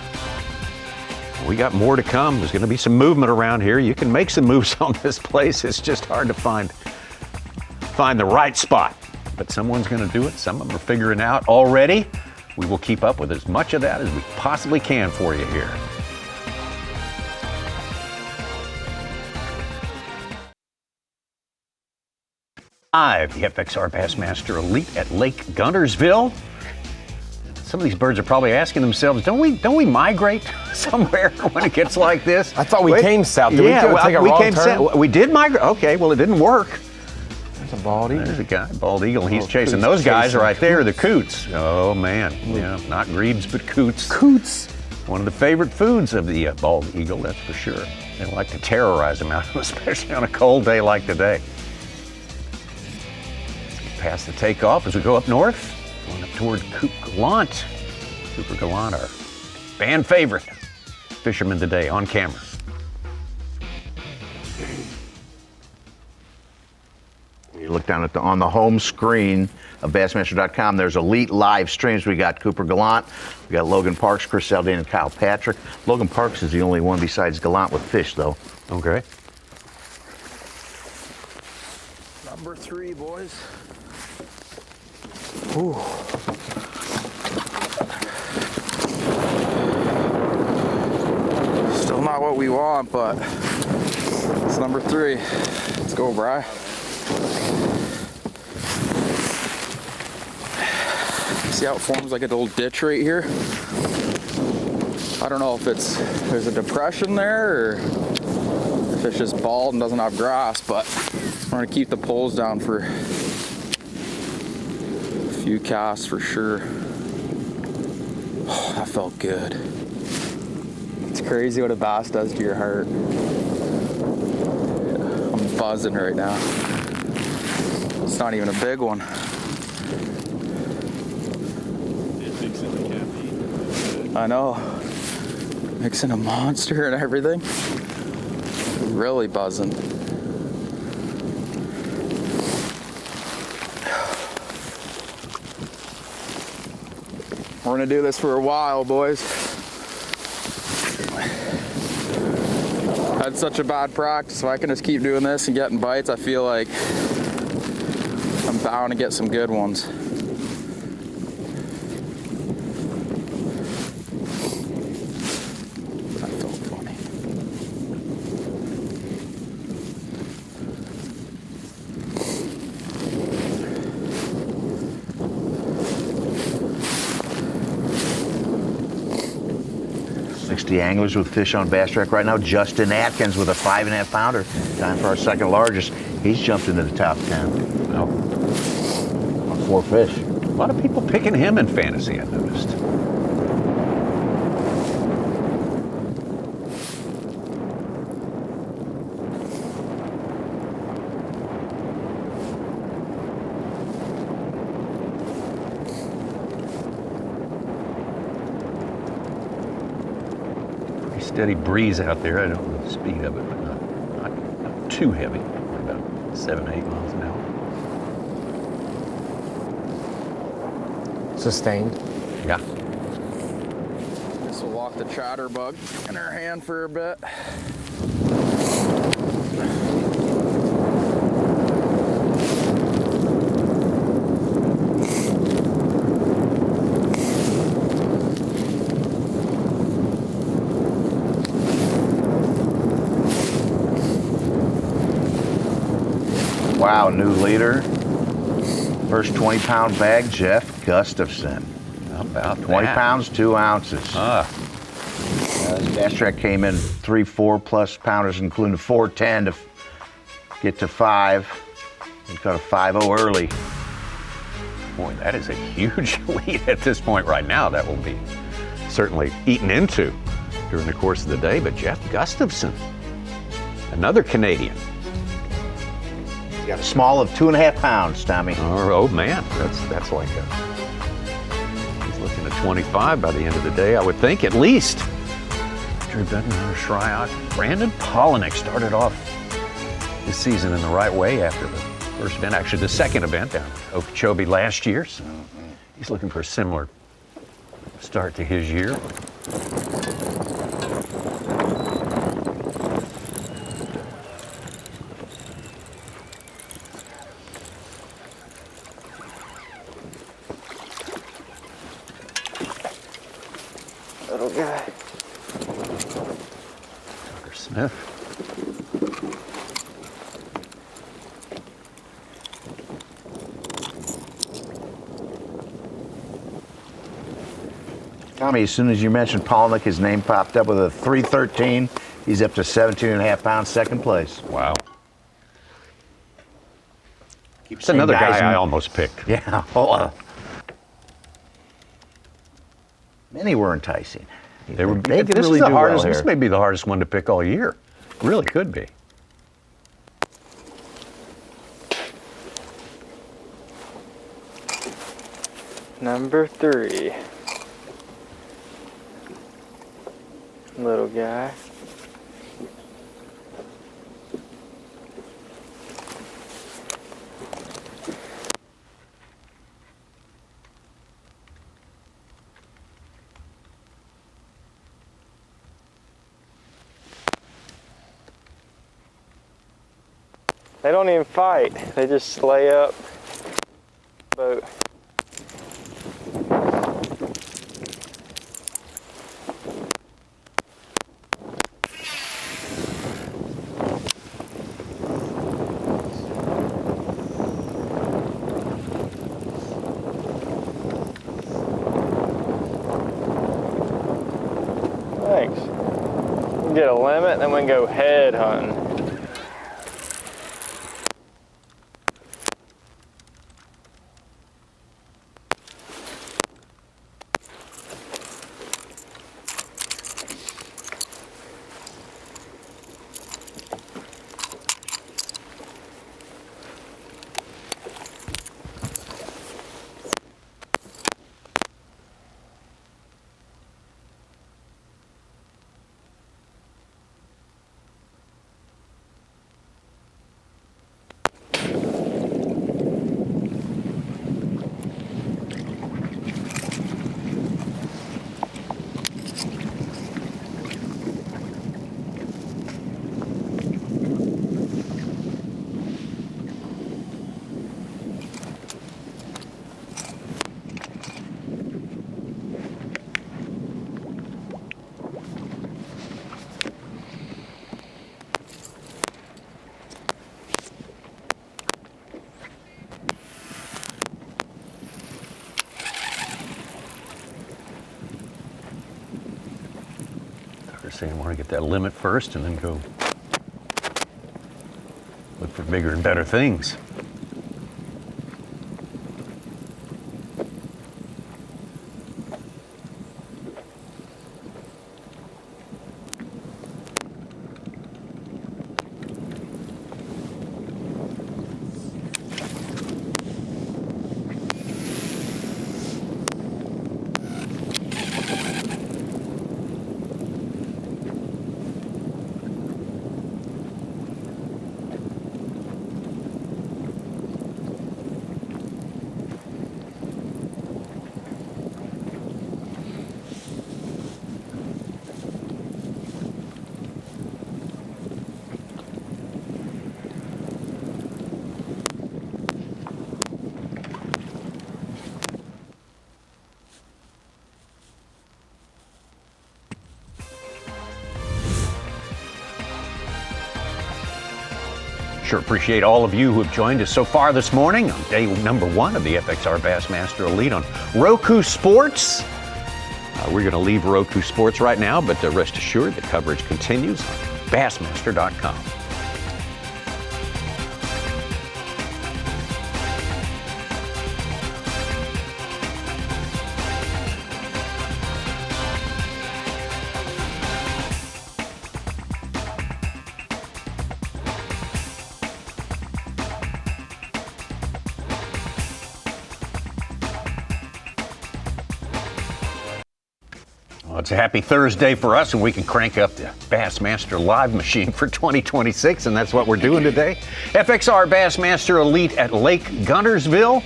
We got more to come. There's going to be some movement around here. You can make some moves on this place. It's just hard to find the right spot. But someone's going to do it. Some of them are figuring out already. We will keep up with as much of that as we possibly can for you here. The FXR Bassmaster Elite at Lake Guntersville. Some of these birds are probably asking themselves, don't we migrate somewhere when it gets like this? I thought we came south. Did we take a wrong turn? South. We did migrate. Okay, well, it didn't work. There's a bald eagle. There's a guy, bald eagle. He's chasing those guys right there, the coots. Oh, man. Yeah, not grebes, but coots. Coots. One of the favorite foods of the bald eagle, that's for sure. They like to terrorize them out, especially on a cold day like today. Past the takeoff as we go up north, going up toward Coot Gallant. Cooper Gallant, our band favorite fisherman today on camera. You look down at on the home screen of Bassmaster.com. There's elite live streams. We got Cooper Gallant, we got Logan Parks, Chris Saldane, and Kyle Patrick. Logan Parks is the only one besides Gallant with fish, though. Okay. Number 3, boys. Ooh. Still not what we want, but it's number 3. Let's go, Bri. See how it forms like a little ditch right here? I don't know if there's a depression there or if it's just bald and doesn't have grass, but I'm gonna keep the poles down for a few casts for sure. Oh, that felt good. It's crazy what a bass does to your heart. I'm buzzing right now. It's not even a big one. I know. Mixing a monster and everything. Really buzzing. We're gonna do this for a while, boys. Had such a bad practice. If I can just keep doing this and getting bites, I feel like I'm bound to get some good ones. That felt funny. Anglers with fish on Bass Track right now. Justin Atkins with a 5.5 pounder. Time for our second largest. He's jumped into the top 10. Oh. On 4 fish. A lot of people picking him in fantasy, I noticed. Steady breeze out there. I don't know the speed of it, but not too heavy. About 7-8 miles an hour. Sustained. Yeah. This will lock the chatterbug in her hand for a bit. Wow, new leader. First 20-pound bag, Jeff Gustafson. How about 20 that? pounds, 2 ounces. Dash track came in 3 4+ pounders, including 410 to get to 5. He got a 5.0 early. Boy, that is a huge lead at this point right now. That will be certainly eaten into during the course of the day. But Jeff Gustafson, another Canadian. He got a small of 2.5 pounds, Tommy. Oh man, that's like he's looking at 25 by the end of the day, I would think, at least. Drew Benton, Shryock, Brandon Polinick started off this season in the right way after the first event, actually the second event down in Okeechobee last year. So he's looking for a similar start to his year. Little guy. Tucker Smith. Tommy, as soon as you mentioned Polnick, his name popped up with a 313. He's up to 17.5 pounds, second place. Wow. It's another guy I almost picked. Yeah. Many were enticing. They did this really is the do hardest. well This here. This may be the hardest one to pick all year. Really could be. Number 3. Little guy. They don't even fight. They just lay up boat. Thanks. We can get a limit, then we can go head hunting. Saying I want to get that limit first and then go look for bigger and better things. Sure appreciate all of you who have joined us so far this morning on day number 1 of the FXR Bassmaster Elite on Roku Sports. We're going to leave Roku Sports right now, but rest assured the coverage continues on Bassmaster.com. Well, it's a happy Thursday for us, and we can crank up the Bassmaster Live machine for 2026, and that's what we're doing today. FXR Bassmaster Elite at Lake Guntersville.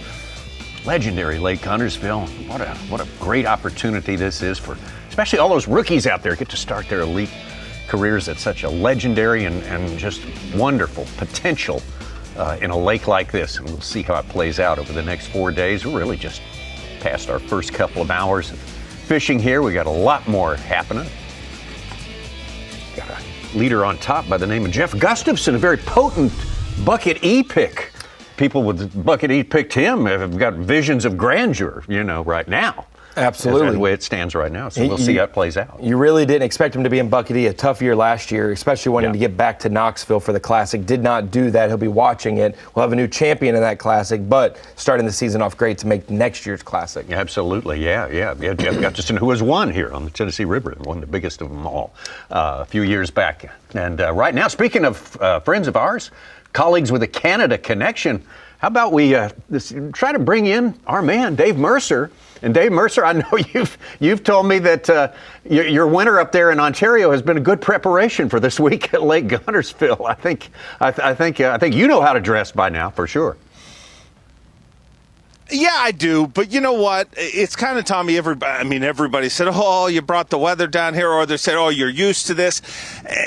Legendary Lake Guntersville. What a great opportunity this is for especially all those rookies out there get to start their elite careers at such a legendary and just wonderful potential in a lake like this. And we'll see how it plays out over the next 4 days. We're really just past our first couple of hours of fishing here. We got a lot more happening. Got a leader on top by the name of Jeff Gustafson, a very potent bucket E pick. People with bucket E picked him have got visions of grandeur, right now. Absolutely. That's the way it stands right now. So we'll see how it plays out. You really didn't expect him to be in bucket E. A tough year last year, especially wanting to get back to Knoxville for the Classic. Did not do that. He'll be watching it. We'll have a new champion in that Classic, but starting the season off great to make next year's Classic. Absolutely, yeah. Jeff Gustafson, who has won here on the Tennessee River, one of the biggest of them all, a few years back. And right now, speaking of friends of ours, colleagues with a Canada connection, how about we try to bring in our man, Dave Mercer. And Dave Mercer, I know you've told me that your winter up there in Ontario has been a good preparation for this week at Lake Guntersville. I think you know how to dress by now, for sure. Yeah, I do. But you know what? It's kind of, Tommy, everybody said, oh, you brought the weather down here, or they said, oh, you're used to this.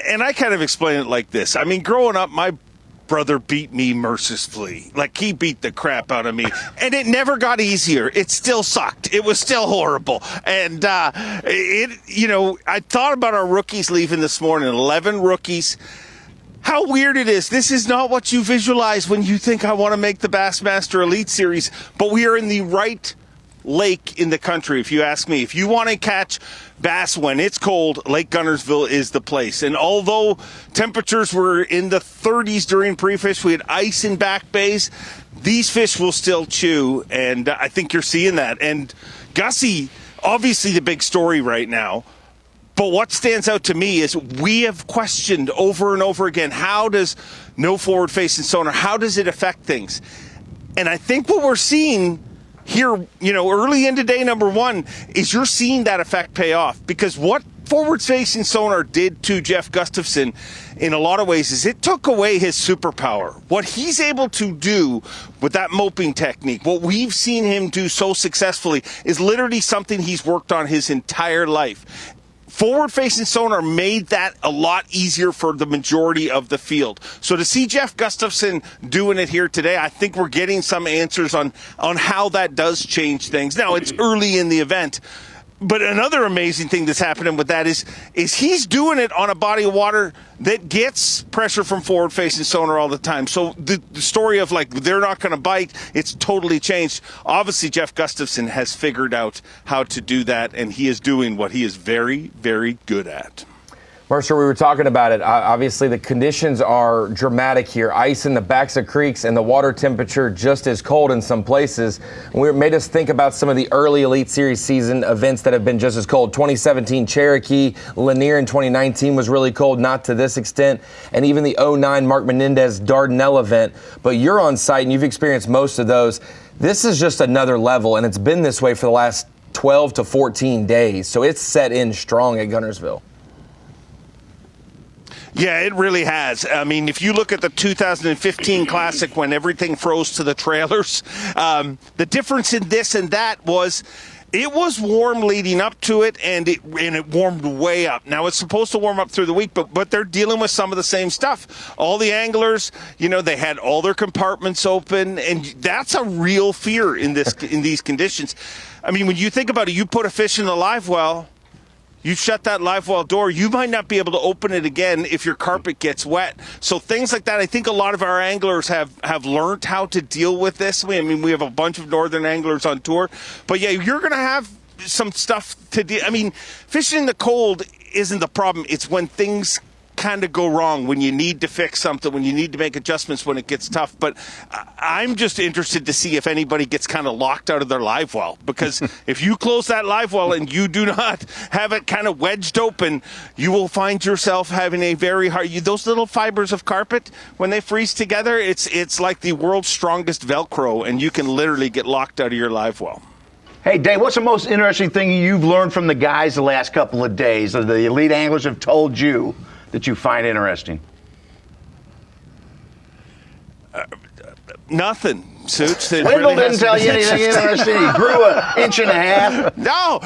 And I kind of explain it like this. I mean, growing up, my brother beat me mercilessly. Like, he beat the crap out of me. And it never got easier. It still sucked. It was still horrible. And, I thought about our rookies leaving this morning, 11 rookies. How weird it is. This is not what you visualize when you think I want to make the Bassmaster Elite Series. But we are in the right lake in the country, if you ask me. If you want to catch bass when it's cold, Lake Guntersville is the place. And although temperatures were in the 30s during pre-fish, we had ice in back bays, these fish will still chew, and I think you're seeing that. And Gussie, obviously the big story right now, but what stands out to me is we have questioned over and over again, how does no forward-facing sonar, how does it affect things? And I think what we're seeing here, early into day number 1, is you're seeing that effect pay off. Because what forward-facing sonar did to Jeff Gustafson in a lot of ways is it took away his superpower. What he's able to do with that moping technique, what we've seen him do so successfully, is literally something he's worked on his entire life. Forward-facing sonar made that a lot easier for the majority of the field. So to see Jeff Gustafson doing it here today, I think we're getting some answers on how that does change things. Now, it's early in the event, but another amazing thing that's happening with that is he's doing it on a body of water that gets pressure from forward-facing sonar all the time. So the story of, they're not going to bite, it's totally changed. Obviously, Jeff Gustafson has figured out how to do that, and he is doing what he is very, very good at. Mercer, we were talking about it. Obviously, the conditions are dramatic here. Ice in the backs of creeks and the water temperature just as cold in some places. It made us think about some of the early Elite Series season events that have been just as cold. 2017 Cherokee, Lanier in 2019 was really cold, not to this extent, and even the 09 Mark Menendez Dardanelle event. But you're on site and you've experienced most of those. This is just another level, and it's been this way for the last 12 to 14 days. So it's set in strong at Guntersville. Yeah, it really has. I mean, if you look at the 2015 Classic when everything froze to the trailers, the difference in this and that was it was warm leading up to it, and it warmed way up. Now, it's supposed to warm up through the week, but they're dealing with some of the same stuff. All the anglers, they had all their compartments open, and that's a real fear in these conditions. I mean, when you think about it, you put a fish in the live well, you shut that live well door, you might not be able to open it again if your carpet gets wet. So things like that, I think a lot of our anglers have learned how to deal with this. I mean, we have a bunch of northern anglers on tour. But, yeah, you're going to have some stuff to deal. I mean, fishing in the cold isn't the problem. It's when things kind of go wrong, when you need to fix something, when you need to make adjustments, when it gets tough. But I'm just interested to see if anybody gets kind of locked out of their live well, because if you close that live well and you do not have it kind of wedged open, you will find yourself having a very hard, those little fibers of carpet, when they freeze together, it's like the world's strongest Velcro, and you can literally get locked out of your live well. Hey, Dave, what's the most interesting thing you've learned from the guys the last couple of days, or the elite anglers have told you that you find interesting? Nothing. Suits. Wendell really didn't tell you anything interesting. He grew an inch and a half. No,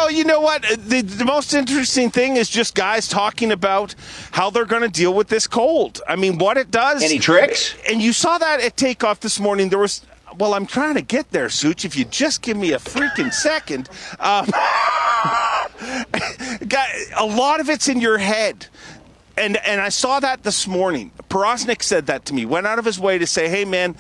you know what? The most interesting thing is just guys talking about how they're going to deal with this cold. I mean, what it does. Any tricks? And you saw that at takeoff this morning. There was. Well, I'm trying to get there, Such. If you just give me a freaking second. A lot of it's in your head. And I saw that this morning. Porosnik said that to me. Went out of his way to say, hey, man,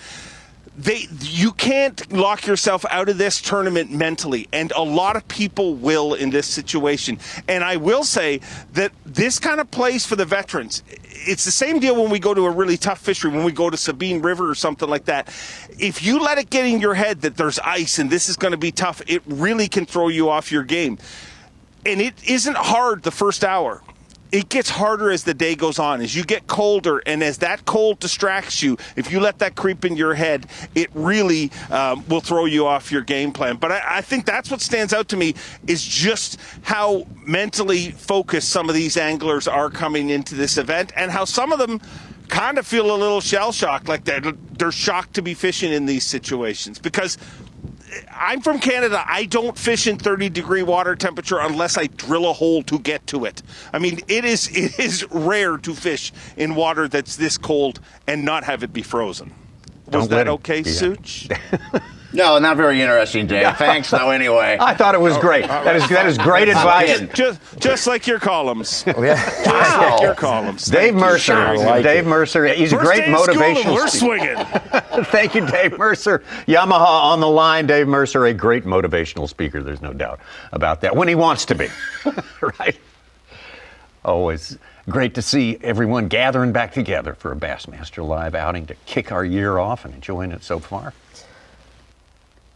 you can't lock yourself out of this tournament mentally. And a lot of people will in this situation. And I will say that this kind of plays for the veterans. It's the same deal when we go to a really tough fishery, when we go to Sabine River or something like that. If you let it get in your head that there's ice and this is going to be tough, it really can throw you off your game. And it isn't hard the first hour. It gets harder as the day goes on, as you get colder, and as that cold distracts you, if you let that creep in your head, it really will throw you off your game plan. But I think that's what stands out to me, is just how mentally focused some of these anglers are coming into this event, and how some of them kind of feel a little shell-shocked, like they're shocked to be fishing in these situations. Because I'm from Canada. I don't fish in 30-degree water temperature unless I drill a hole to get to it. I mean, it is rare to fish in water that's this cold and not have it be frozen. Was that okay, Such? No, not very interesting, Dave. Thanks, though, anyway. I thought it was great. That is great advice. Just like your columns. Yeah. Just like your columns. Dave Mercer. Dave Mercer. He's a great motivational We're swinging. Thank you, Dave Mercer. Yamaha on the line. Dave Mercer, a great motivational speaker. There's no doubt about that. When he wants to be. Right? Always great to see everyone gathering back together for a Bassmaster Live outing to kick our year off and enjoying it so far.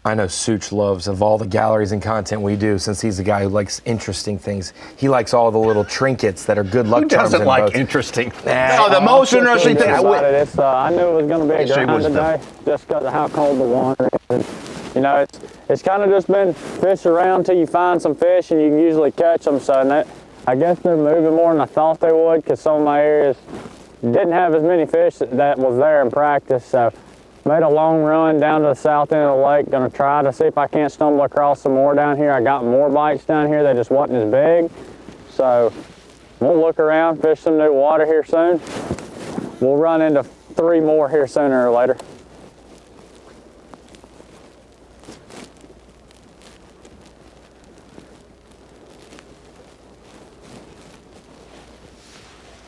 I know Such loves, of all the galleries and content we do, since he's the guy who likes interesting things, he likes all the little trinkets that are good luck charms. Who doesn't like interesting things? No, the most interesting thing. I knew it was going to be a grind today, just because of how cold the water is. You know, it's kind of just been fish around till you find some fish, and you can usually catch them. So I guess they're moving more than I thought they would, because some of my areas didn't have as many fish that was there in practice. So made a long run down to the south end of the lake. Going to try to see if I can't stumble across some more down here. I got more bites down here. They just wasn't as big. So we'll look around, fish some new water here soon. We'll run into 3 more here sooner or later.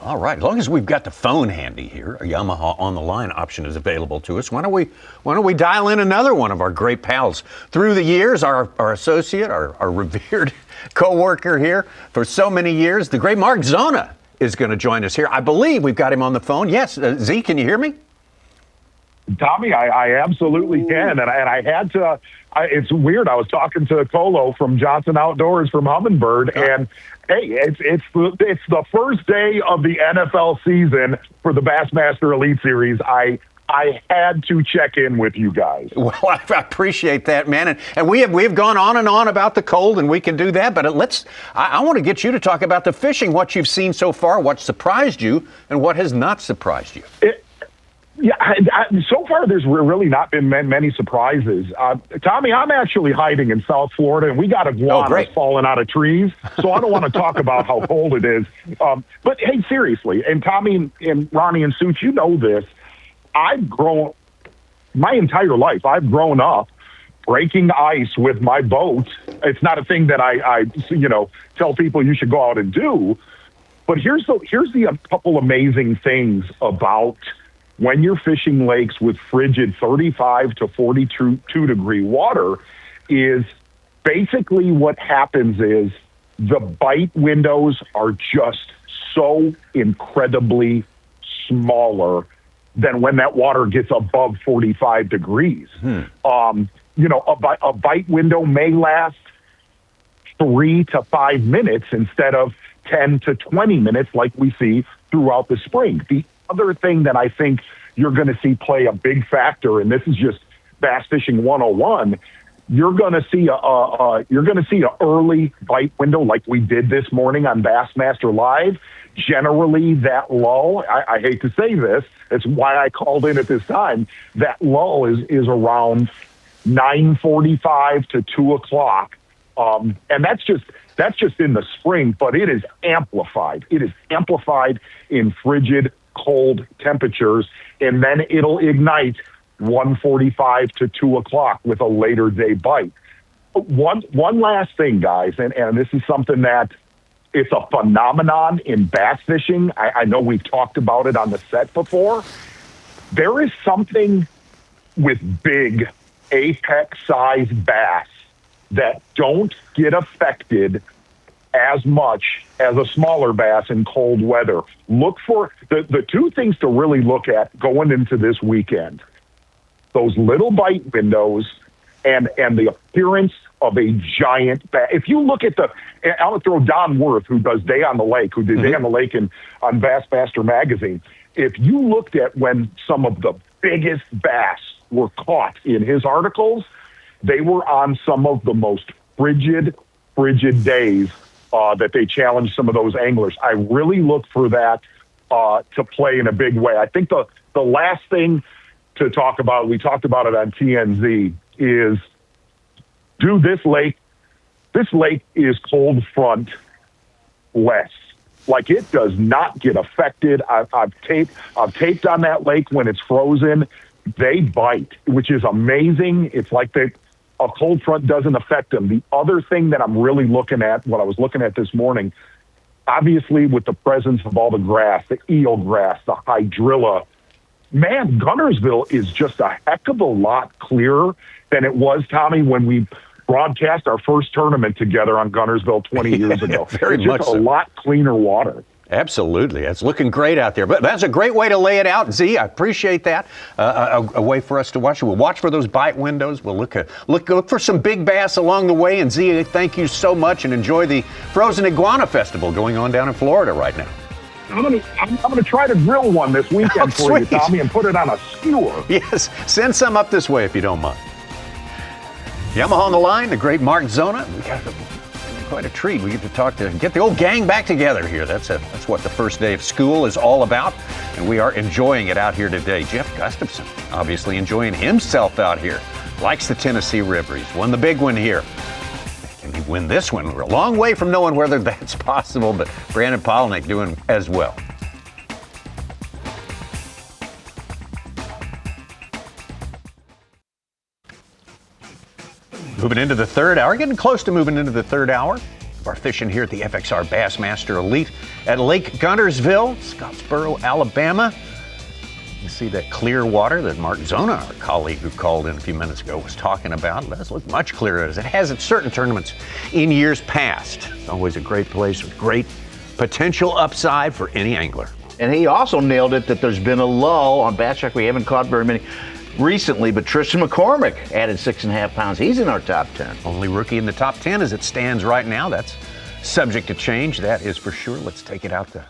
All right, as long as we've got the phone handy here, a Yamaha on the line option is available to us. Why don't we dial in another one of our great pals through the years, our associate, our revered co-worker here for so many years, the great Mark Zona is going to join us here. I believe we've got him on the phone. Yes, Z, can you hear me? Tommy, I absolutely can, and I had to. It's weird. I was talking to Colo from Johnson Outdoors from Humminbird, and hey, it's the first day of the NFL season for the Bassmaster Elite Series. I had to check in with you guys. Well, I appreciate that, man. And we have gone on and on about the cold, and we can do that. But I want to get you to talk about the fishing, what you've seen so far, what surprised you, and what has not surprised you. So far there's really not been many surprises. Tommy, I'm actually hiding in South Florida, and we got iguanas falling out of trees, so I don't want to talk about how cold it is. But, hey, seriously, and Tommy and Ronnie and Such, you know this, my entire life, I've grown up breaking ice with my boat. It's not a thing that I tell people you should go out and do. But here's the couple amazing things about when you're fishing lakes with frigid 35 to 42 degree water is basically what happens is the bite windows are just so incredibly smaller than when that water gets above 45 degrees. A bite window may last 3 to 5 minutes instead of 10 to 20 minutes like we see throughout the spring. The other thing that I think you're going to see play a big factor, and this is just bass fishing 101, you're going to see an early bite window like we did this morning on Bassmaster Live. Generally, that lull, I hate to say this, it's why I called in at this time, that lull is around 9:45 to 2 o'clock. And that's just in the spring, but it is amplified. It is amplified in frigid, cold temperatures, and then it'll ignite 1:45 to 2 o'clock with a later day bite. One last thing, guys, and this is something that it's a phenomenon in bass fishing. I know we've talked about it on the set before. There is something with big apex-sized bass that don't get affected as much as a smaller bass in cold weather. Look for the two things to really look at going into this weekend. Those little bite windows and the appearance of a giant bass. If you look at I'm going to throw Don Worth, who does Day on the Lake, who did Day on the Lake on Bassmaster magazine. If you looked at when some of the biggest bass were caught in his articles, they were on some of the most frigid days that they challenged some of those anglers. I really look for that to play in a big way. I think the last thing to talk about, we talked about it on TNZ, is this lake is cold front less. Like, it does not get affected. I've taped on that lake when it's frozen. They bite, which is amazing. It's like a cold front doesn't affect them. The other thing that I'm really looking at, what I was looking at this morning, obviously with the presence of all the grass, the eel grass, the hydrilla, man, Guntersville is just a heck of a lot clearer than it was, Tommy, when we broadcast our first tournament together on Guntersville 20 years ago. Very it's much just so. a lot cleaner water. Absolutely. It's looking great out there. But that's a great way to lay it out, Z. I appreciate that. A way for us to watch. We'll watch for those bite windows. We'll look for some big bass along the way. And Z, thank you so much, and enjoy the Frozen Iguana Festival going on down in Florida right now. I'm gonna try to grill one this weekend for you, Tommy, and put it on a skewer. Yes, send some up this way if you don't mind. Yamaha on the line, the great Mark Zona. We got quite a treat. We get to get the old gang back together here. That's what the first day of school is all about, and we are enjoying it out here today. Jeff Gustafson, obviously enjoying himself out here. Likes the Tennessee River. He's won the big one here. Can he win this one? We're a long way from knowing whether that's possible, but Brandon Polnick doing as well. Moving into the third hour, getting close to moving into the third hour of our fishing here at the FXR Bassmaster Elite at Lake Guntersville, Scottsboro, Alabama. You see that clear water that Mark Zona, our colleague who called in a few minutes ago, was talking about. It does look much clearer as it has at certain tournaments in years past. It's always a great place with great potential upside for any angler. And he also nailed it that there's been a lull on Bass Track. We haven't caught very many recently, but Tristan McCormick added 6.5 pounds. He's in our top 10. Only rookie in the top 10 as it stands right now. That's subject to change, that is for sure. Let's take it out to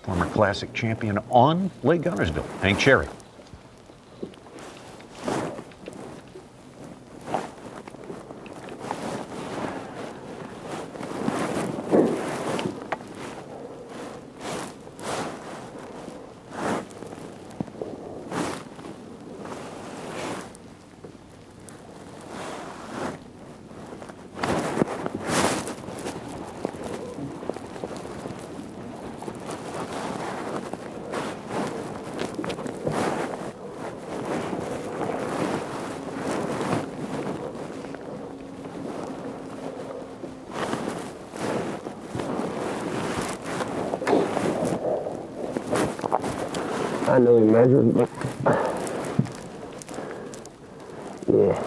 former Classic champion on Lake Guntersville, Hank Cherry. I know he measured, but yeah.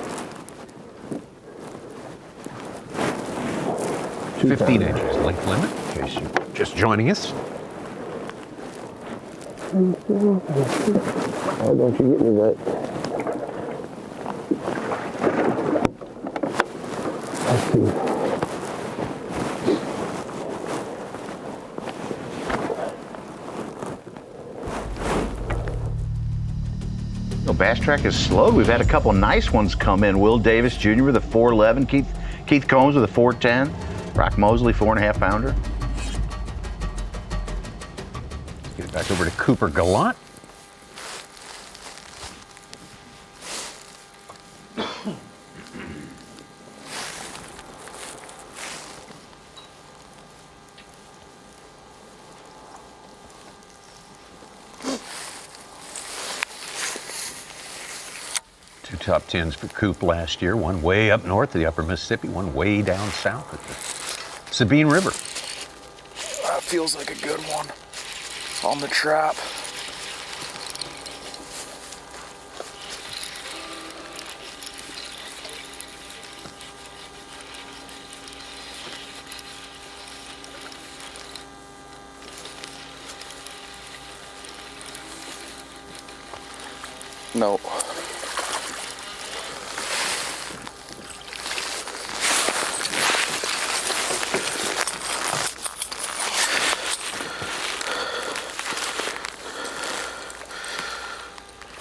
15 inches length limit, in case you're just joining us. Oh, don't you get me that. Let's see. Bass Track is slowed. We've had a couple nice ones come in. Will Davis Jr. with a 411, Keith Combs with a 410, Brock Mosley 4.5 pounder. Get it back over to Cooper Gallant. Two top tens for Coop last year, one way up north of the upper Mississippi, one way down south at the Sabine River. That feels like a good one on the trap. No.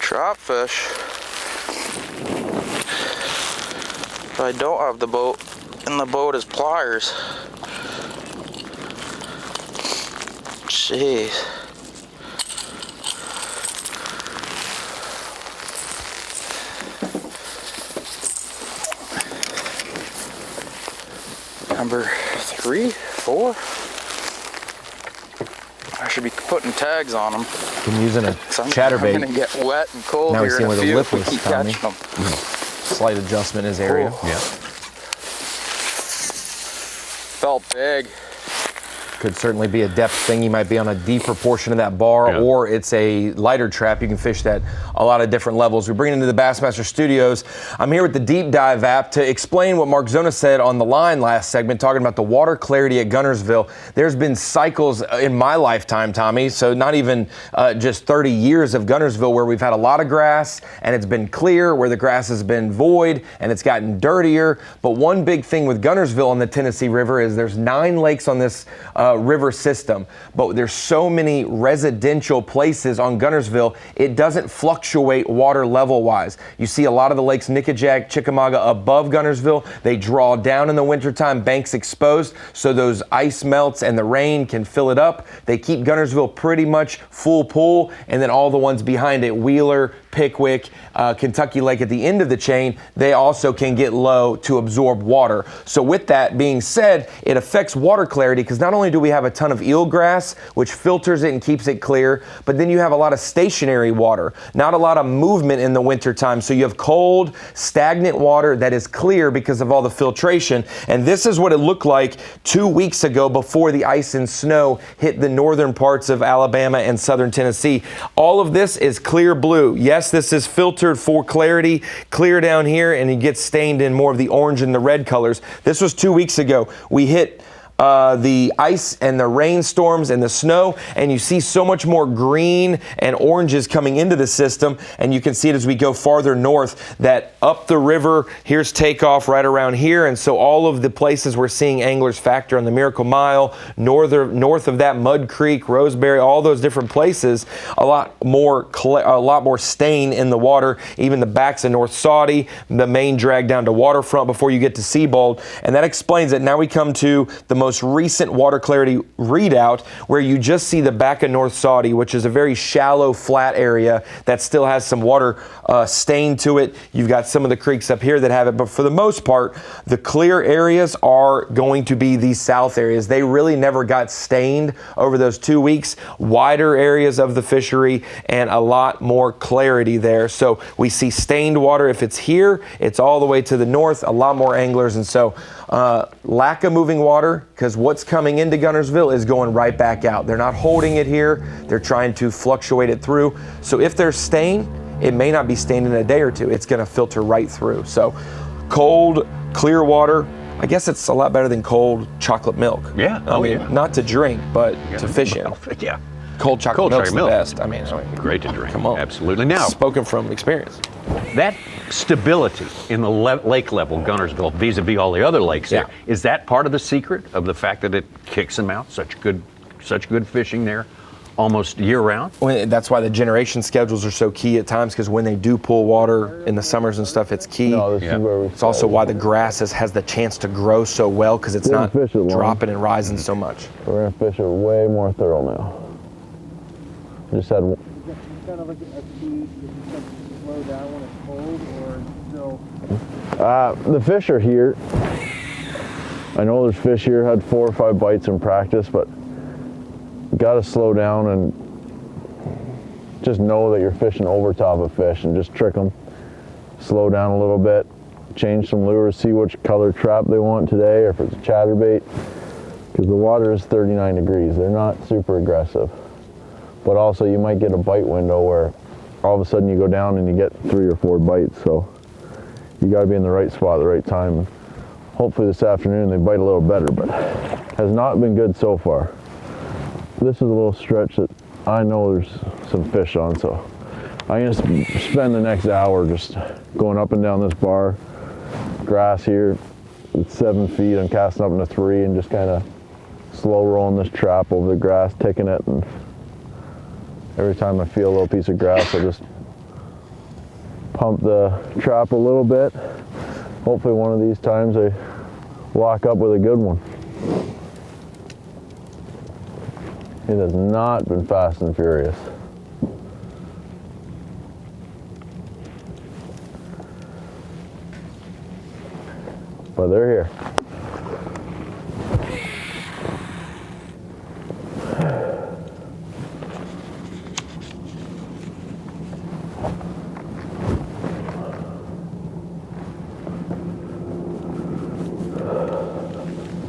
Trap fish. But I don't have the boat, and the boat is pliers. Jeez. Number 3, 4. I should be putting tags on them. Been using a chatterbait. I'm gonna get wet and cold now here we're seeing in a where the few lip if we was, keep Tommy. catching them. Slight adjustment in his area. Oh. Yeah. Felt big. Could certainly be a depth thing. You might be on a deeper portion of that bar, or it's a lighter trap. You can fish that a lot of different levels. We bring it into the Bassmaster Studios. I'm here with the Deep Dive app to explain what Mark Zona said on the line last segment, talking about the water clarity at Guntersville. There's been cycles in my lifetime, Tommy, so not even just 30 years of Guntersville where we've had a lot of grass and it's been clear, where the grass has been void and it's gotten dirtier. But one big thing with Guntersville on the Tennessee River is there's 9 lakes on this river system, but there's so many residential places on Guntersville, it doesn't fluctuate water level wise. You see a lot of the lakes, Nickajack, Chickamauga, above Guntersville. They draw down in the wintertime, banks exposed, so those ice melts and the rain can fill it up. They keep Guntersville pretty much full pool, and then all the ones behind it, Wheeler, Pickwick, Kentucky Lake at the end of the chain, they also can get low to absorb water. So with that being said, it affects water clarity because not only do we have a ton of eelgrass, which filters it and keeps it clear, but then you have a lot of stationary water, not a lot of movement in the wintertime. So you have cold, stagnant water that is clear because of all the filtration. And this is what it looked like 2 weeks ago before the ice and snow hit the northern parts of Alabama and southern Tennessee. All of this is clear blue. Yes, this is filtered for clarity, clear down here, and it gets stained in more of the orange and the red colors. This was 2 weeks ago. We hit the ice and the rainstorms and the snow, and you see so much more green and oranges coming into the system, and you can see it as we go farther north, that up the river, here's Takeoff right around here, and so all of the places we're seeing anglers factor on the Miracle Mile, north of that, Mud Creek, Roseberry, all those different places, a lot more stain in the water, even the backs of North Saudi, the main drag down to Waterfront before you get to Seabold, and that explains it. Now we come to the most recent water clarity readout, where you just see the back of North Saudi, which is a very shallow, flat area that still has some water stain to it. You've got some of the creeks up here that have it, but for the most part, the clear areas are going to be these south areas. They really never got stained over those 2 weeks. Wider areas of the fishery and a lot more clarity there. So we see stained water. If it's here, it's all the way to the north, a lot more anglers, and so Lack of moving water, because what's coming into Guntersville is going right back out. They're not holding it here. They're trying to fluctuate it through. So if there's stain, it may not be stained in a day or two. It's going to filter right through. So cold, clear water, I guess it's a lot better than cold chocolate milk. Yeah. I mean, not to drink, but to fish in. Yeah. Cold chocolate milk's the best. I mean, great to drink. Come on. Absolutely. Now, spoken from experience. That stability in the lake level, Guntersville, vis-a-vis all the other lakes there, is that part of the secret of the fact that it kicks them out? Such good fishing there, almost year-round? Well, that's why the generation schedules are so key at times, because when they do pull water in the summers and stuff, it's key. It's also why the grass has the chance to grow so well, because it's not dropping and rising so much. We're gonna fish it way more thorough now. Just had kind of like a key, slow down when it's cold, or still? the fish are here. I know there's fish here. Had 4 or 5 bites in practice, but got to slow down and just know that you're fishing over top of fish and just trick them. Slow down a little bit, change some lures, see which color trap they want today, or if it's a chatterbait, because the water is 39 degrees. They're not super aggressive. But also you might get a bite window where all of a sudden you go down and you get 3 or 4 bites. So you got to be in the right spot at the right time. And hopefully this afternoon they bite a little better, but has not been good so far. This is a little stretch that I know there's some fish on, so I'm going to spend the next hour just going up and down this bar. Grass here, it's 7 feet. I'm casting up into 3 and just kind of slow rolling this trap over the grass, taking it, and every time I feel a little piece of grass, I just pump the trap a little bit. Hopefully one of these times I lock up with a good one. It has not been fast and furious. But they're here.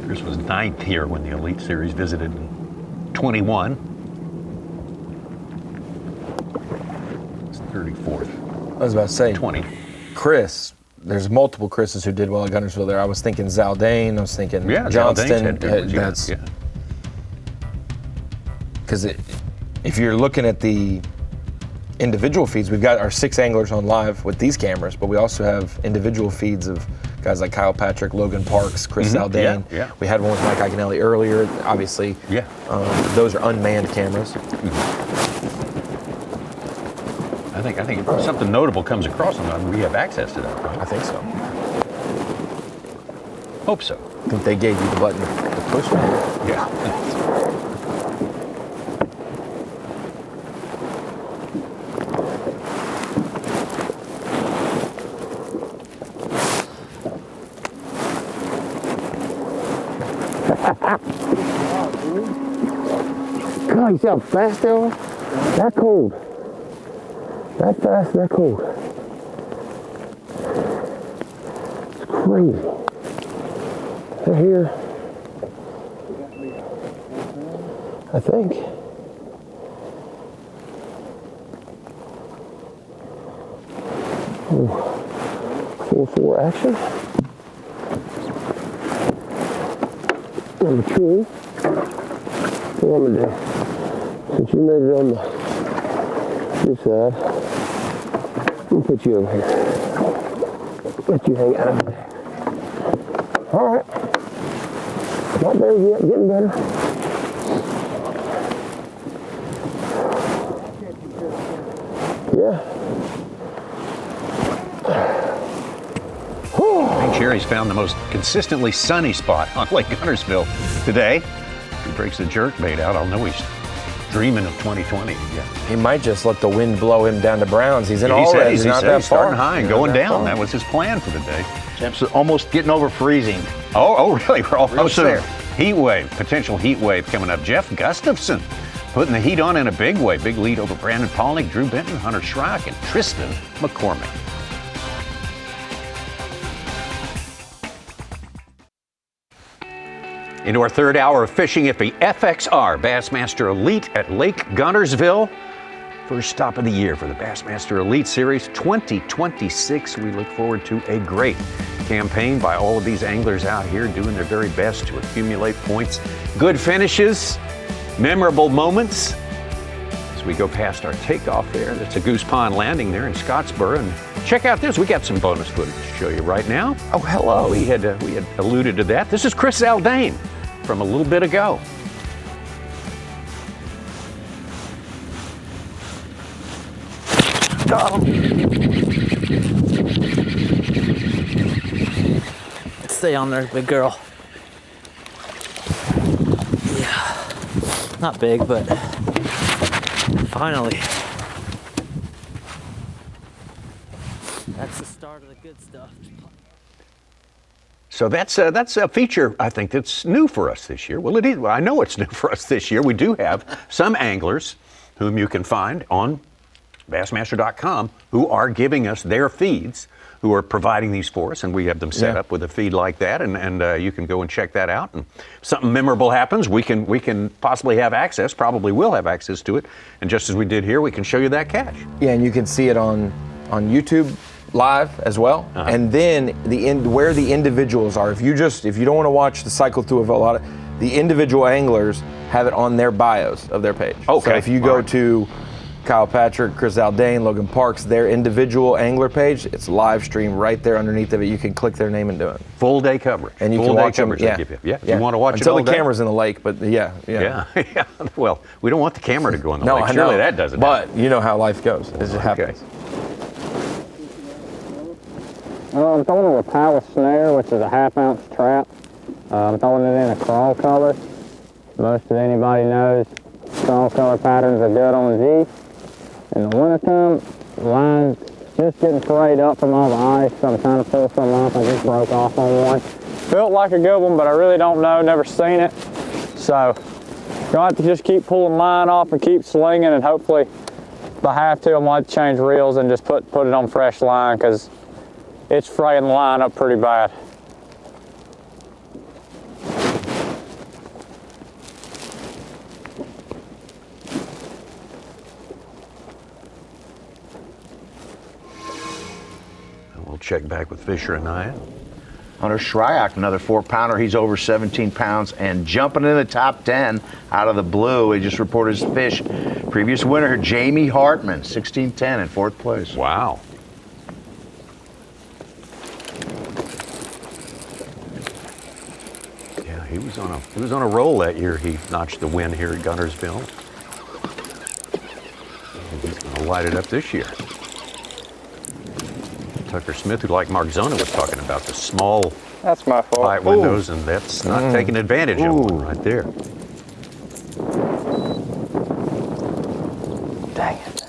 Chris was 9th here when the Elite Series visited in 21. It's 34th. I was about to say 20. Chris, there's multiple Chris's who did well at Guntersville there. I was thinking Zaldane, I was thinking Johnston. Because if you're looking at the individual feeds, we've got our 6 anglers on live with these cameras, but we also have individual feeds of guys like Kyle Patrick, Logan Parks, Chris Zaldane. We had one with Mike Iaconelli earlier, obviously. Those are unmanned cameras. I think if something notable comes across them, we have access to that. Right? I think so. Hope so. I think they gave you the button to push one. Yeah. God, you see how fast they are? That cold. That fast, that cold. It's crazy. They're here. I think. Ooh. 4-4 action. Number 2. What I'm gonna do? Since you made it on this side, I'm gonna put you over here. Let you hang out over there. All right. Not there yet, getting better. Yeah. I think Sherry's found the most consistently sunny spot on Lake Guntersville today. If he breaks the jerkbait out, I'll know he's dreaming of 2020. He might just let the wind blow him down to Browns. He's in all red. He's not that far. Starting high and going down. That was his plan for the day. It's almost getting over freezing. Oh, really? We're almost soon. there. Heat wave, potential heat wave coming up. Jeff Gustafson putting the heat on in a big way. Big lead over Brandon Polnick, Drew Benton, Hunter Schrock, and Tristan McCormick. Into our third hour of fishing at the FXR Bassmaster Elite at Lake Guntersville. First stop of the year for the Bassmaster Elite Series 2026. We look forward to a great campaign by all of these anglers out here doing their very best to accumulate points, good finishes, memorable moments. As we go past our takeoff there, that's a Goose Pond landing there in Scottsboro. And check out this, we got some bonus footage to show you right now. Oh, hello, we had alluded to that. This is Chris Zaldane from a little bit ago. Got him. Stay on there, big girl. Yeah, not big, but finally. That's the start of the good stuff. So that's a feature, I think, that's new for us this year. Well, it is. Well, I know it's new for us this year. We do have some anglers whom you can find on Bassmaster.com who are giving us their feeds, who are providing these for us, and we have them set up with a feed like that, and you can go and check that out. And if something memorable happens, we can possibly have access, probably will have access to it, and just as we did here, we can show you that catch. Yeah, and you can see it on YouTube live as well, and then where the individuals are. If you don't want to watch the cycle through of a lot of the individual anglers, have it on their bios of their page. Okay. So if you go to Kyle Patrick, Chris Zaldane, Logan Parks, their individual angler page, it's live stream right there underneath of it. You can click their name and do it. Full day coverage. And you full can day watch them. coverage Yeah. they give you. Yeah. You want to watch until it all the day? camera's in the lake, but yeah. Yeah. Well, we don't want the camera to go in the No, lake. I Surely know. that doesn't But happen. you know how life goes. It just happens. I'm throwing it with a power snare, which is a 1/2 ounce trap. I'm throwing it in a crawl color. Most of anybody knows crawl color patterns are good on Z. In the wintertime, the line's just getting frayed up from all the ice, so I'm trying to pull some off. I just broke off on one. Felt like a good one, but I really don't know, never seen it. So, got to just keep pulling line off and keep slinging, and hopefully, if I have to, I might change reels and just put it on fresh line, because it's fraying the line up pretty bad. We'll check back with Fisher and I. Hunter Shryock, another 4-pounder. He's over 17 pounds and jumping in the top 10 out of the blue. He just reported his fish. Previous winner, Jamie Hartman, 16-10 in 4th place. Wow. Yeah, he was on a roll that year. He notched the win here at Guntersville. And he's going to light it up this year. Tucker Smith, who like Mark Zona was talking about, the small That's my fault. light windows, and that's not taking advantage of one right there. Dang it.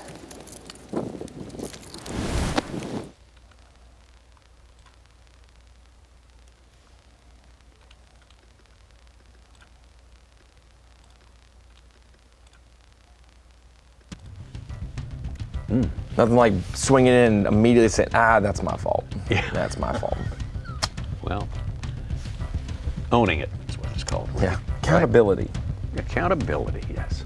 Nothing like swinging in and immediately saying, that's my fault. Yeah. That's my fault. Well, owning it is what it's called. Yeah. Accountability. Right. Accountability, yes.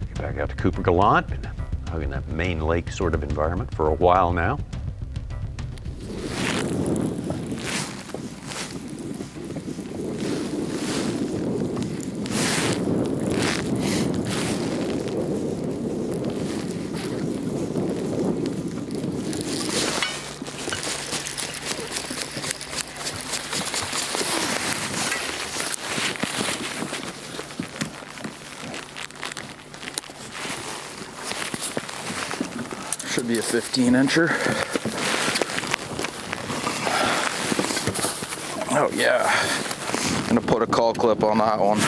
Get back out to Cooper Gallant, been hugging that Main Lake sort of environment for a while now. Should be a 15-incher. Oh yeah, I'm gonna put a call clip on that one.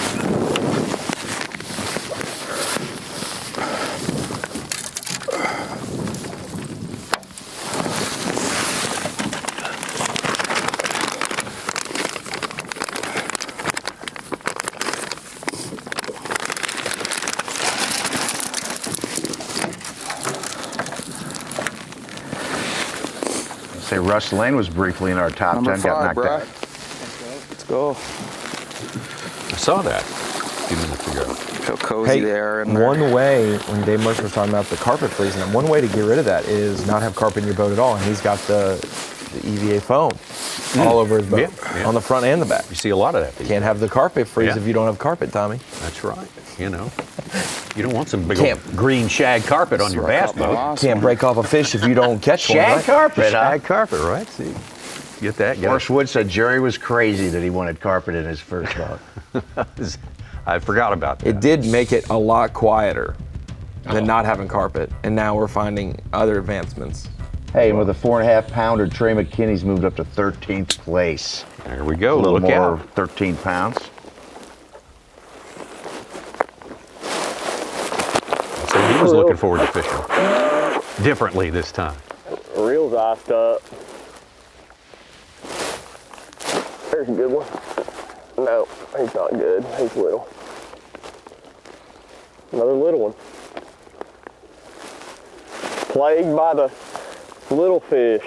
Russ Lane was briefly in our top Number 10, got 5, knocked bro. out. go. I saw that a few minutes ago. Feel cozy there. And one way, when Dave Mercer was talking about the carpet freezing, one way to get rid of that is not have carpet in your boat at all. And he's got the EVA foam all over his boat, on the front and the back. You see a lot of that. You can't have the carpet freeze if you don't have carpet, Tommy. That's right. You know, you don't want some big old green shag carpet on your bass boat. Can't break off a fish if you don't catch one. Shag Right? carpet, Shag carpet, right? See, get that. Morris Wood said Jerry was crazy that he wanted carpet in his first boat. I forgot about that. It did make it a lot quieter than not having carpet, and now we're finding other advancements. Hey, and with a 4.5 pounder, Trey McKinney's moved up to 13th place. There we go. A little Look more, out. 13 pounds. So he was looking forward to fishing differently this time. Reel's iced up. There's a good one. No, he's not good. He's little. Another little one. Plagued by the little fish.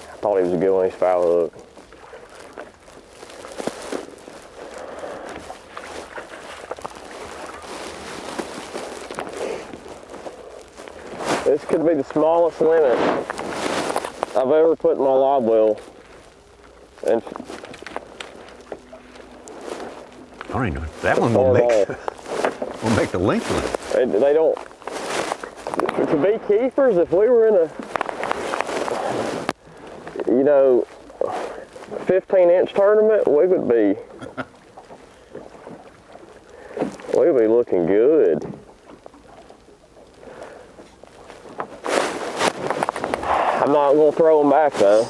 I thought he was a good one. He's foul hook. This could be the smallest limit I've ever put in my live well. And I don't even know. That one will make the length limit. They don't. To be keepers, if we were in a, 15-inch tournament, we would be looking good. I'm not gonna throw them back though.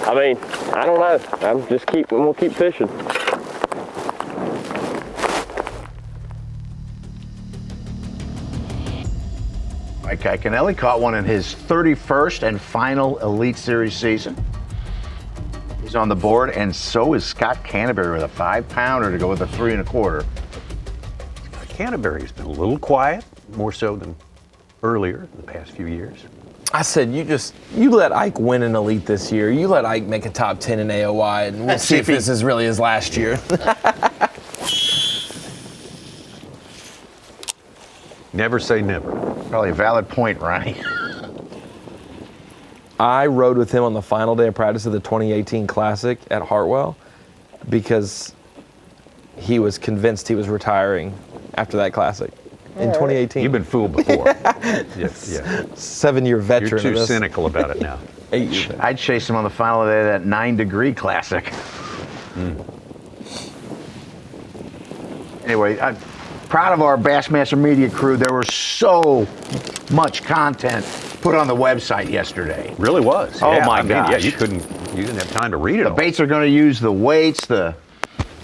I mean, I don't know. I'm gonna keep fishing. Mike Iaconelli caught one in his 31st and final Elite Series season. He's on the board, and so is Scott Canterbury with a 5-pounder to go with a 3 1/4. Canterbury's been a little quiet, more so than earlier in the past few years. I said, you let Ike win an Elite this year. You let Ike make a top 10 in AOY, and we'll see if this is really his last year. Never say never. Probably a valid point, Ronnie. I rode with him on the final day of practice of the 2018 Classic at Hartwell because he was convinced he was retiring after that Classic in 2018. You've been fooled before. Yes, yeah. 7-year veteran. You're too of this. cynical about it now. 8 years. I'd chase him on the final day of that 9-degree Classic. Anyway, I'm proud of our Bassmaster Media crew. There was so much content put on the website yesterday. Really was. Oh yeah, my gosh. gosh. Yeah, you didn't have time to read it The all. baits are going to use the weights, the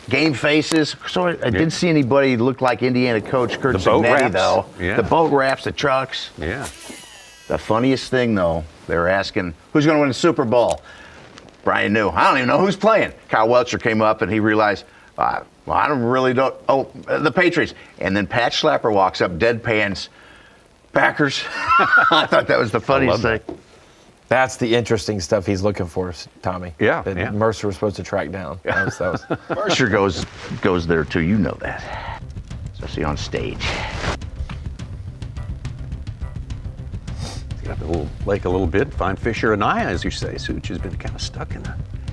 game faces. So I didn't see anybody look like Indiana coach Kurt The boat Signetti, wraps. though. Yeah. The boat wraps, the trucks. Yeah. The funniest thing, though, they were asking, who's going to win the Super Bowl? Brian knew. I don't even know who's playing. Kyle Welcher came up and he realized, well, I don't. Oh, the Patriots. And then Pat Schlapper walks up, deadpans, Packers. I thought that was the funniest thing. That's the interesting stuff he's looking for, Tommy. Yeah, That yeah. Mercer was supposed to track down. That was Mercer goes there, too. You know that. Especially on stage. Get up the lake a little bit, find fish or an eye, as you say. Such has been kind of stuck in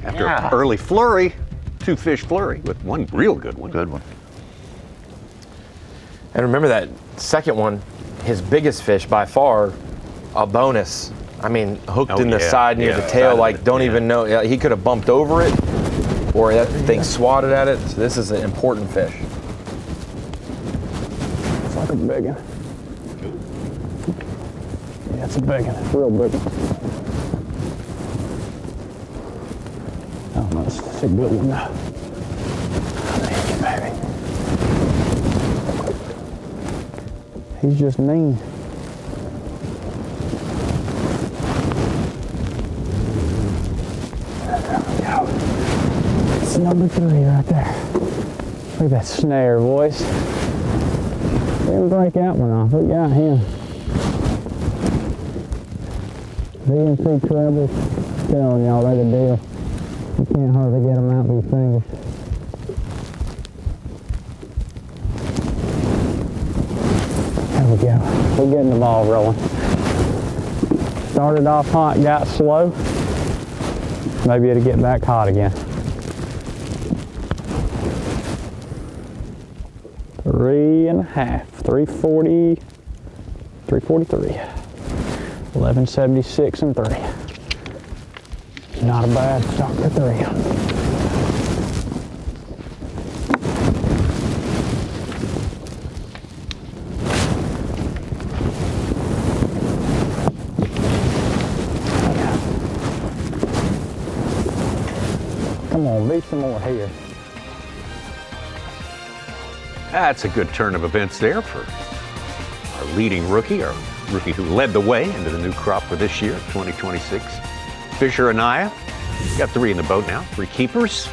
after Yeah. an early flurry, 2-fish flurry with one real good one. Good one. And remember that second one, his biggest fish by far, a bonus. I mean, hooked in the side near the tail, like don't even know. He could have bumped over it, or that thing swatted at it. So this is an important fish. It's like a big one. Yeah, it's a big one. It's a real big one. I don't know, it's a good one now. Thank you, baby. He's just mean. It's number 3 right there. Look at that snare, boys. Didn't break that one off. We got him. VNC trebles. Telling y'all they're the deal. You can't hardly get them out with your fingers. There we go. We're getting the ball rolling. Started off hot, got slow. Maybe it'll get back hot again. 3.5, 340, 343, 1176 and 3. Not a bad stock for 3. Come on, be some more here. That's a good turn of events there for our leading rookie, our rookie who led the way into the new crop for this year, 2026. Fisher Anaya, got 3 in the boat now, 3 keepers.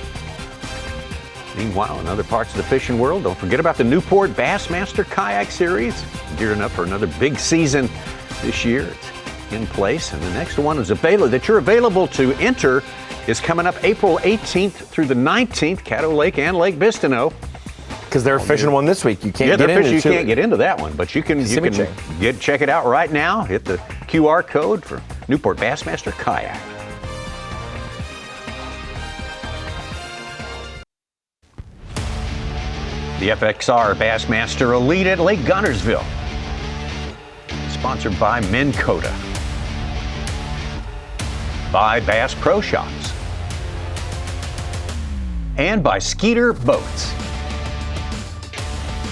Meanwhile, in other parts of the fishing world, don't forget about the Newport Bassmaster Kayak Series. Gearing up for another big season this year. It's in place, and the next one is that you're available to enter is coming up April 18th through the 19th, Caddo Lake and Lake Bistineau. Because they're fishing one this week. You can't get into you can't get into that one, but you can check it out right now. Hit the QR code for Newport Bassmaster Kayak. The FXR Bassmaster Elite at Lake Guntersville. Sponsored by Minn Kota. By Bass Pro Shops. And by Skeeter Boats.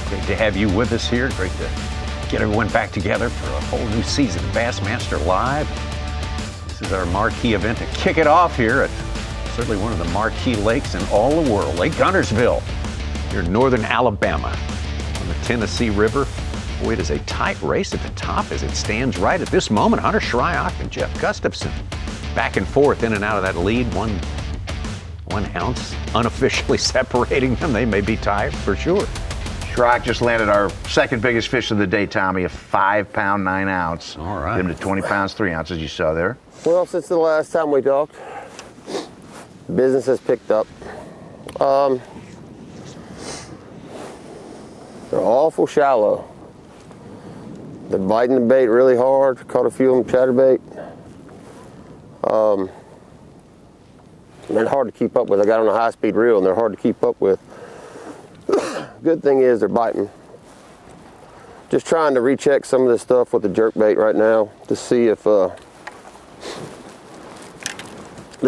Great to have you with us here. Great to get everyone back together for a whole new season of Bassmaster Live. This is our marquee event to kick it off here at certainly one of the marquee lakes in all the world, Lake Guntersville, here in northern Alabama on the Tennessee River. Boy, it is a tight race at the top as it stands right at this moment. Hunter Shryock and Jeff Gustafson back and forth in and out of that lead. One ounce unofficially separating them. They may be tied for sure. Shryock just landed our second biggest fish of the day, Tommy, a 5-pound, 9-ounce. All right. Him to 20 pounds, 3 ounces, you saw there. Well, since the last time we talked, business has picked up. They're awful shallow. They're biting the bait really hard. Caught a few of them chatterbait. They're hard to keep up with. I got on a high-speed reel, and they're hard to keep up with. Good thing is they're biting. Just trying to recheck some of this stuff with the jerkbait right now to see if the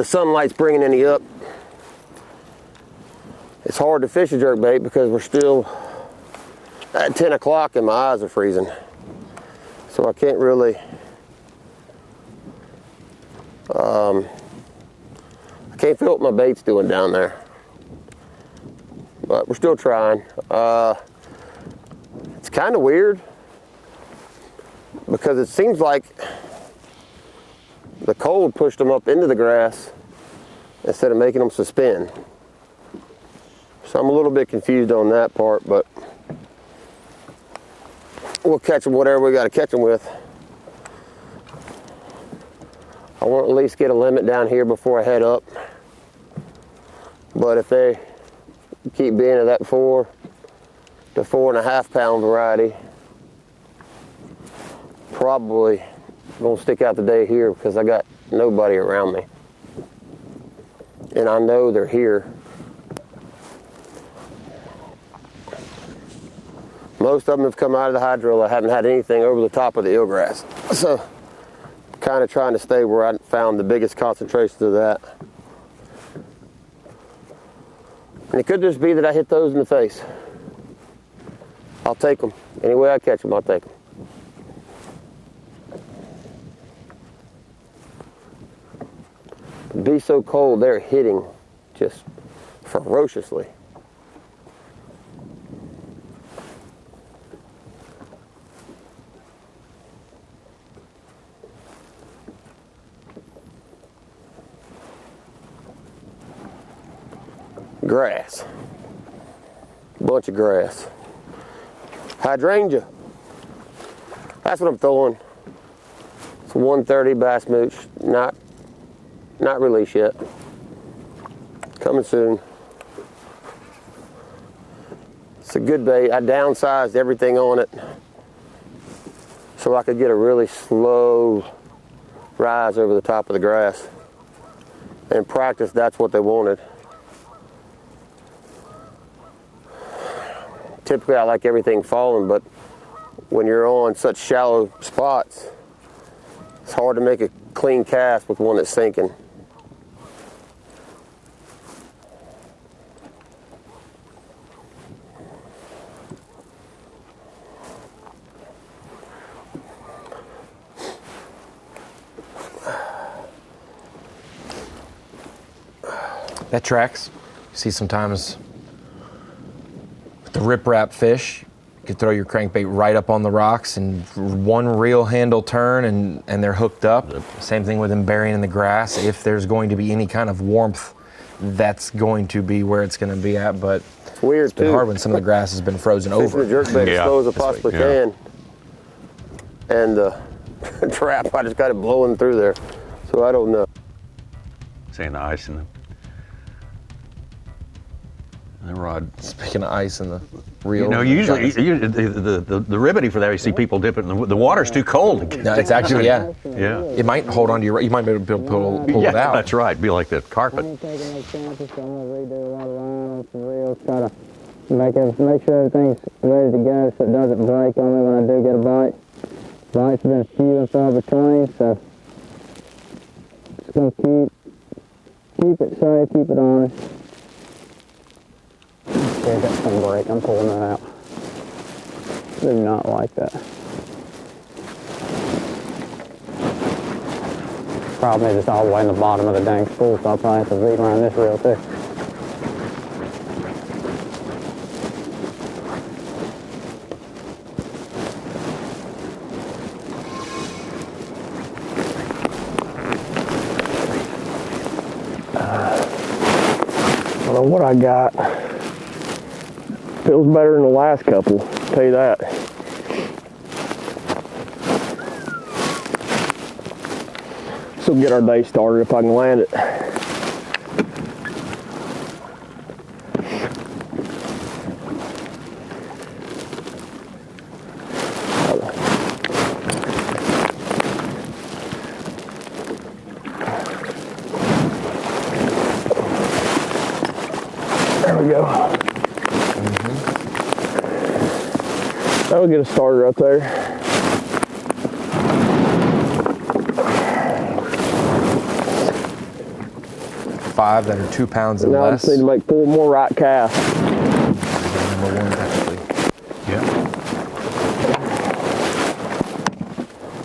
sunlight's bringing any up. It's hard to fish a jerkbait because we're still at 10 o'clock and my eyes are freezing. So I can't really, I can't feel what my bait's doing down there. But we're still trying. It's kind of weird because it seems like the cold pushed them up into the grass instead of making them suspend. So I'm a little bit confused on that part, but we'll catch them whatever we got to catch them with. I want to at least get a limit down here before I head up. But if they keep being of that 4 to 4.5 pound variety, probably gonna stick out the day here because I got nobody around me. And I know they're here. Most of them have come out of the hydro. I haven't had anything over the top of the eelgrass. So kind of trying to stay where I found the biggest concentrations of that. And it could just be that I hit those in the face. I'll take them. Any way I catch them, I'll take them. It'd be so cold, they're hitting just ferociously. Grass. Bunch of grass. Hydrangea. That's what I'm throwing. It's a 130 bass mooch, not released yet. Coming soon. It's a good bait. I downsized everything on it so I could get a really slow rise over the top of the grass. In practice, that's what they wanted. Typically, I like everything falling, but when you're on such shallow spots, it's hard to make a clean cast with one that's sinking. That tracks. You see sometimes with the riprap fish, you could throw your crankbait right up on the rocks and one reel handle turn and they're hooked up. Same thing with them burying in the grass. If there's going to be any kind of warmth, that's going to be where it's going to be at. But it's weird, it's been hard when some of the grass has been frozen over. The jerkbait as slow as I possibly can. And the trap, I just got it blowing through there. So I don't know. Saying the ice in the rod. Speaking of ice in the reel. You know, usually the ribbity for that, you see people dip it, and the water's too cold. No, it's actually, yeah. Yeah. It might hold on to your, you might be able to pull it out. That's right. Be like the carpet. I'm taking no chances, so I'm gonna redo a lot of line on some reels, try to make sure everything's ready to go so it doesn't break on me when I do get a bite. Bites have been few and far between, so just gonna keep it safe, keep it honest. Okay, that's gonna break. I'm pulling that out. Do not like that. Problem is it's all the way in the bottom of the dang spool, so I'll probably have to reline this reel too. I don't know what I got. Feels better than the last couple, I'll tell you that. So we'll get our day started if I can land it. There we go. That'll get us started right there. Five that are 2 pounds and now less. I just need to make 4 more right casts. Number one, technically. Yeah.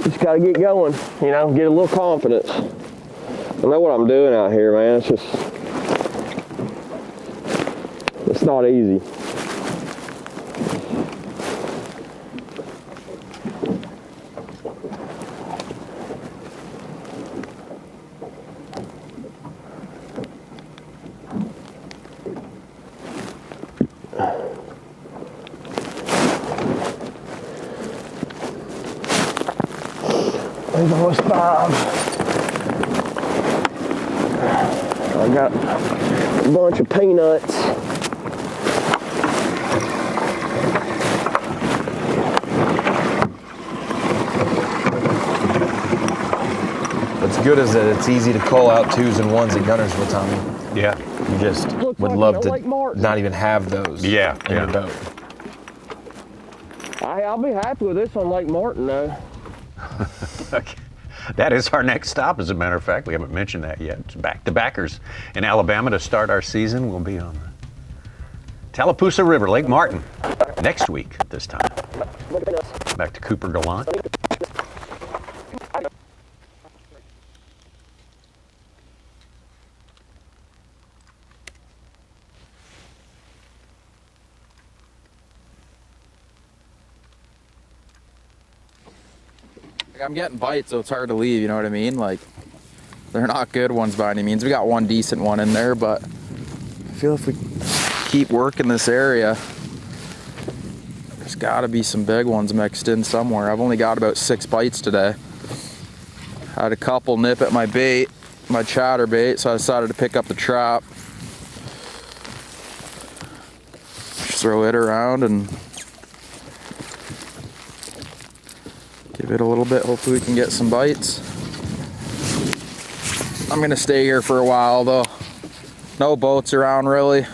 Just got to get going, you know, get a little confidence. I know what I'm doing out here, man. It's just, it's not easy. There's almost 5. I got a bunch of peanuts. What's good is that it's easy to call out 2s and 1s at Guntersville, Tommy. Yeah. You just would love to not even have those in your boat. I'll be happy with this on Lake Martin, though. Okay. That is our next stop, as a matter of fact. We haven't mentioned that yet. It's back-to-backers in Alabama to start our season. We'll be on the Tallapoosa River, Lake Martin, next week at this time. Back to Cooper Gallant. I'm getting bites, so it's hard to leave, you know what I mean? Like, they're not good ones by any means. We got one decent one in there, but I feel if we keep working this area, there's Gotta be some big ones mixed in somewhere. I've only got about 6 bites today. I had a couple nip at my bait, my chatter bait, so I decided to pick up the trap. Just throw it around and give it a little bit. Hopefully we can get some bites. I'm gonna stay here for a while though. No boats around really.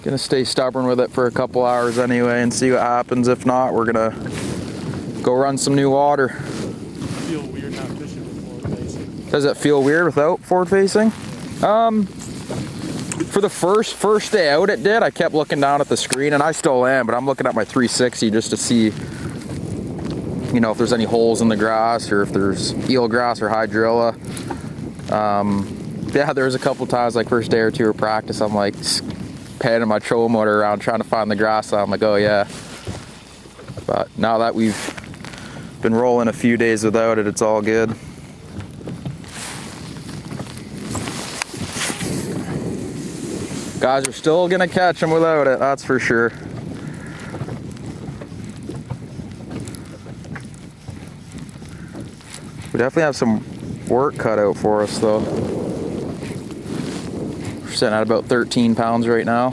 Gonna stay stubborn with it for a couple hours anyway and see what happens. If not, we're gonna go run some new water. Feel weird not fishing with forward facing. Does it feel weird without forward facing? For the first day out it did. I kept looking down at the screen, and I still am, but I'm looking at my 360 just to see, you know, if there's any holes in the grass or if there's eelgrass or hydrilla. Yeah, there was a couple times, like first day or two of practice, I'm like panning my trolling motor around trying to find the grass. I'm like, oh yeah. But now that we've been rolling a few days without it, it's all good. Guys are still gonna catch them without it, that's for sure. We definitely have some work cut out for us though. We're sitting at about 13 pounds right now.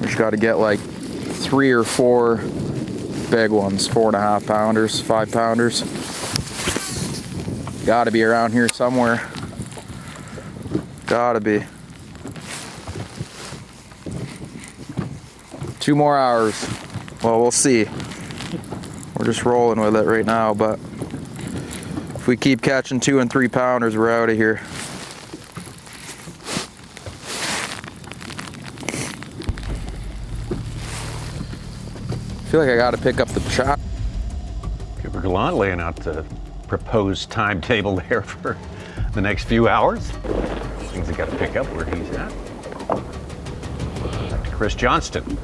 We just got to get like 3 or 4 big ones, 4.5 pounders, 5 pounders. Got to be around here somewhere. Got to be. 2 more hours. Well, we'll see. We're just rolling with it right now, but if we keep catching 2 and 3 pounders, we're out of here. I feel like I got to pick up the trap. Skipper Gallant laying out the proposed timetable there for the next few hours. Things I got to pick up where he's at. Back to Chris Johnston.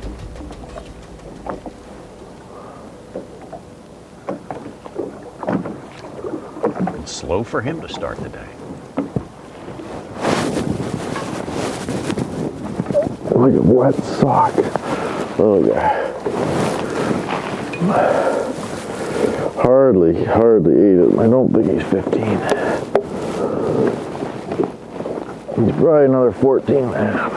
Slow for him to start the day. Like a wet sock. Oh yeah. Hardly ate it. I don't think he's 15. He's probably another 14 and a half.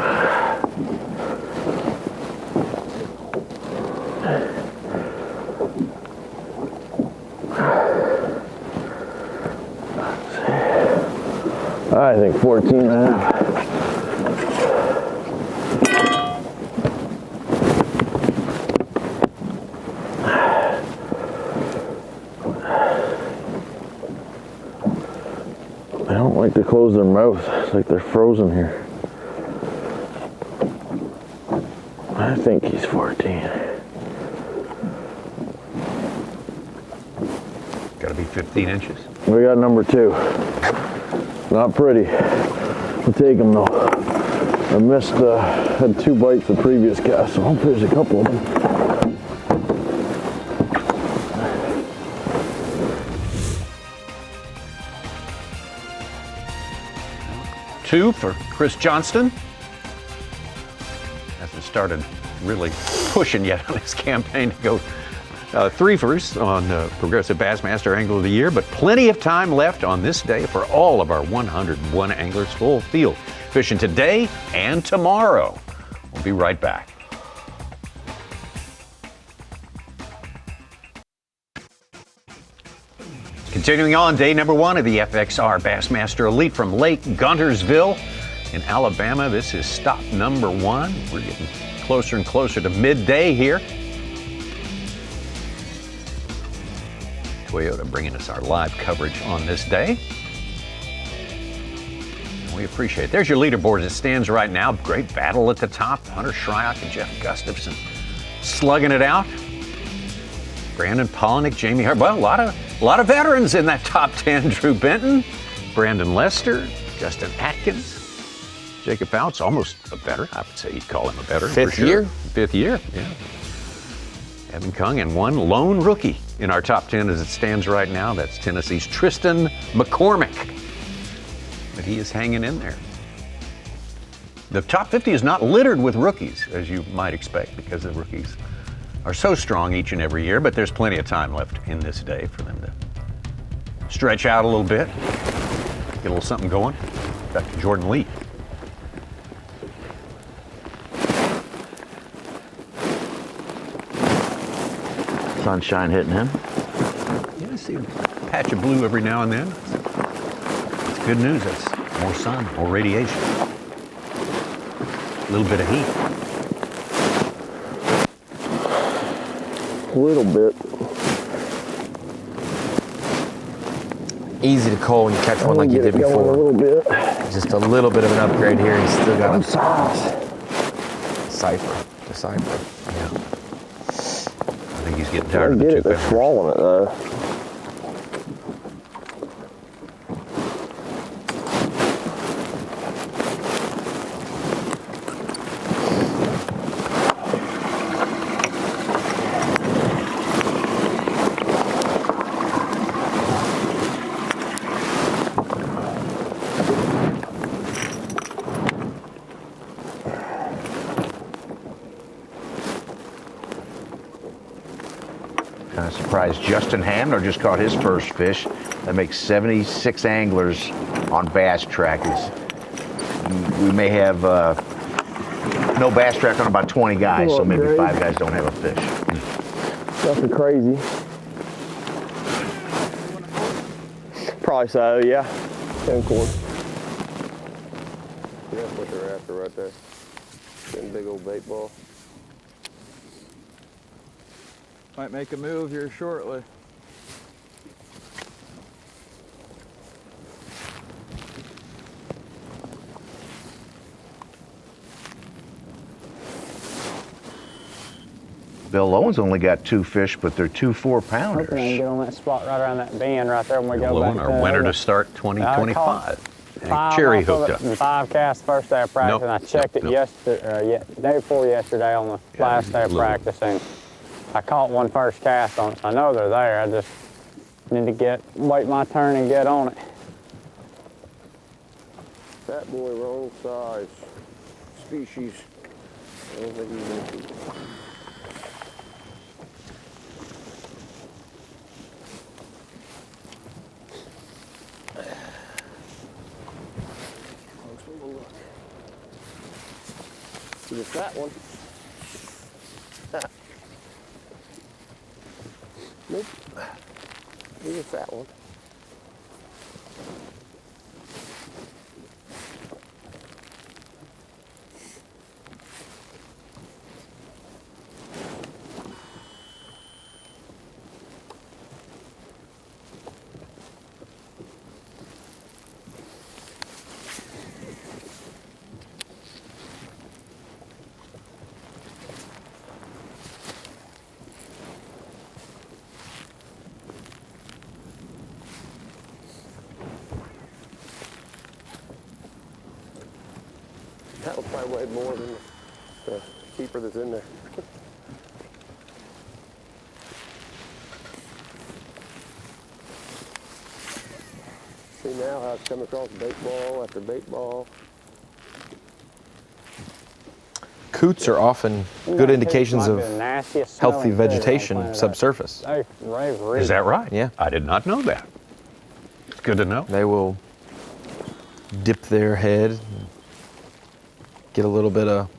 I think 14 and a half. They don't like to close their mouth. It's like they're frozen here. I think he's 14. Got to be 15 inches. We got number 2. Not pretty. I'll take him though. I missed, had 2 bites the previous cast, so hopefully there's a couple of them. Two for Chris Johnston. Hasn't started really pushing yet on his campaign to go 3-fers on Progressive Bassmaster Angler of the Year, but plenty of time left on this day for all of our 101 anglers full field fishing today and tomorrow. We'll be right back. Continuing on, day number 1 of the FXR Bassmaster Elite from Lake Guntersville in Alabama. This is stop number 1. We're getting closer and closer to midday here. Toyota bringing us our live coverage on this day. And we appreciate it. There's your leaderboard as it stands right now. Great battle at the top. Hunter Shryock and Jeff Gustafson slugging it out. Brandon Polnick, Jamie Hart. Well, a lot of veterans in that top 10. Drew Benton, Brandon Lester, Justin Atkins, Jacob Bouts, almost a veteran. I would say you'd call him a veteran. 5th for sure. year? 5th year, yeah. Evan Kung, and one lone rookie in our top 10 as it stands right now. That's Tennessee's Tristan McCormick. But he is hanging in there. The top 50 is not littered with rookies, as you might expect, because the rookies are so strong each and every year, but there's plenty of time left in this day for them to stretch out a little bit, get a little something going. Back to Jordan Lee. Sunshine hitting him. Yeah, I see a patch of blue every now and then. It's good news. That's more sun, more radiation. A little bit of heat. A little bit. Easy to call when you catch one like you did before. A little bit. Just a little bit of an upgrade here. He's still got a size. Decipher. Yeah. I think he's getting tired of the two They're swallowing it though. Kind of surprised Justin Hamner just caught his first fish. That makes 76 anglers on bass track. We may have no bass track on about 20 guys, so maybe 5 guys don't have a fish. Nothing crazy. Probably so, yeah. 10 quarter. Yeah, that's what you're after right there. Getting big old bait ball. Might make a move here shortly. Bill Owens only got 2 fish, but they're 2 4-pounders. Hoping I can get on that spot right around that bend right there when we go Bill back. Owen, our winner to start 2025. Cherry hooked up. 5 casts first day of practice, and I checked it yesterday, day before yesterday on the last day of practice, and I caught one first cast on it. So I know they're there. I just need to wait my turn and get on it. Fat boy, wrong size. Species. I don't think he's going to. It's a fat one. Nope. He's a fat one. That'll probably weigh more than the keeper that's in there. See now how it's coming across bait ball after bait ball. Coots are often good indications of healthy vegetation subsurface. Is that right? Yeah. I did not know that. It's good to know. They will dip their head, get a little bit of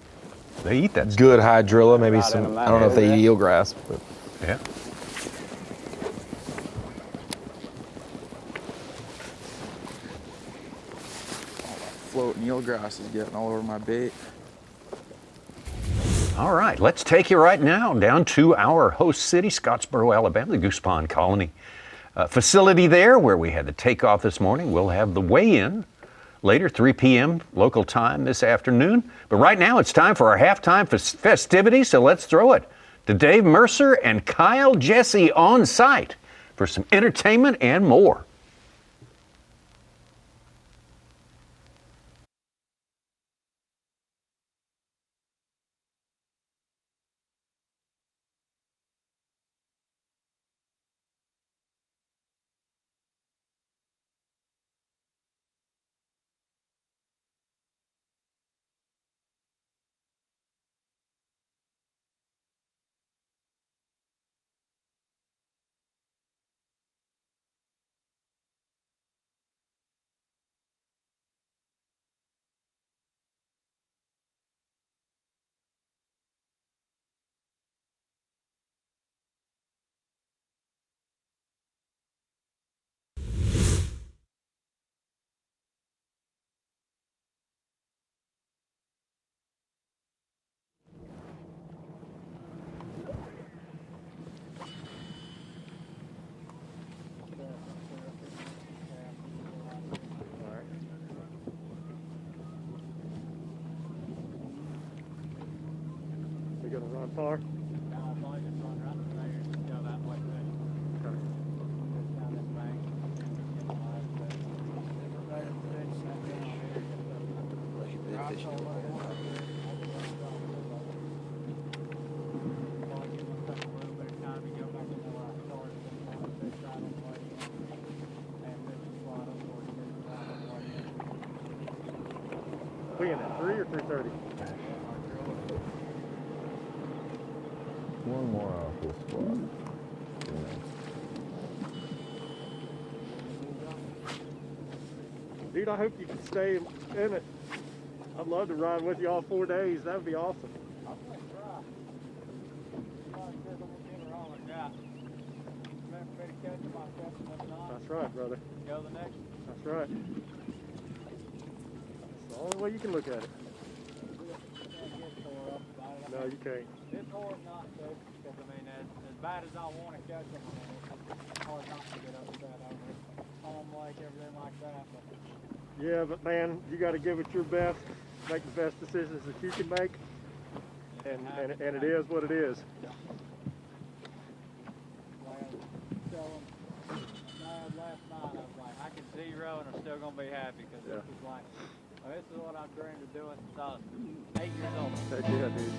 they eat that good hydrilla, maybe some, I don't know if they eat eelgrass, but yeah. Floating eelgrass is getting all over my bait. All right, let's take you right now down to our host city, Scottsboro, Alabama, the Goose Pond Colony facility there where we had the takeoff this morning. We'll have the weigh-in later, 3 p.m. local time this afternoon. But right now it's time for our halftime festivities, so let's throw it to Dave Mercer and Kyle Jesse on site for some entertainment and more. that far? We in at 3 or 3:30? One more off this spot. Dude, I hope you can stay in it. I'd love to ride with you all 4 days. That would be awesome. That's right, brother. Go the next. That's right. That's the only way you can look at it. No, you can't. It's hard not to, because I mean, as bad as I want to catch them, it's hard not to get upset over it. Home like everything like that. But Yeah, but man, you got to give it your best, make the best decisions that you can make, and it is what it is. Last night, I was like, I can 0 and I'm still gonna be happy because this is like, well, this is what I've dreamed of doing since I was 8 years old. Heck yeah, dude.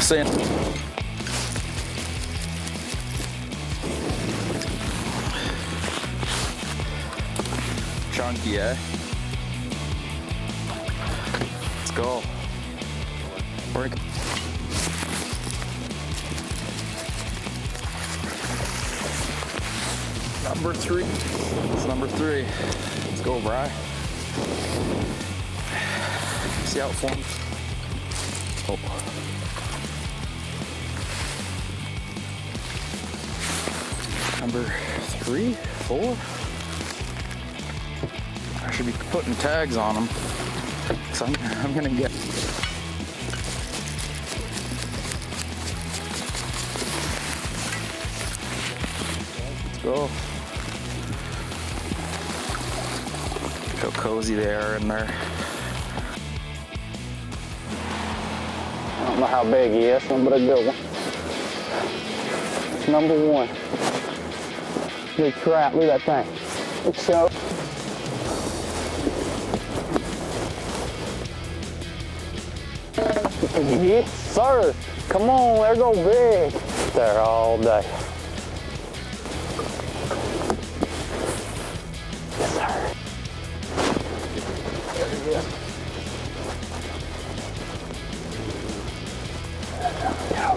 Saying. Chunky, eh? Let's go. Work. Number 3. It's number 3. Let's go, Bri. See how it forms. Oh. Number 3, 4. I should be putting tags on them. So I'm gonna get. Let's go. Look how cozy they are in there. I don't know how big he is, but a good one. It's number 1. Big trout, look at that thing. It's so. Yes, sir. Come on, there go big. There all day. Yes, sir. There he is. There we go.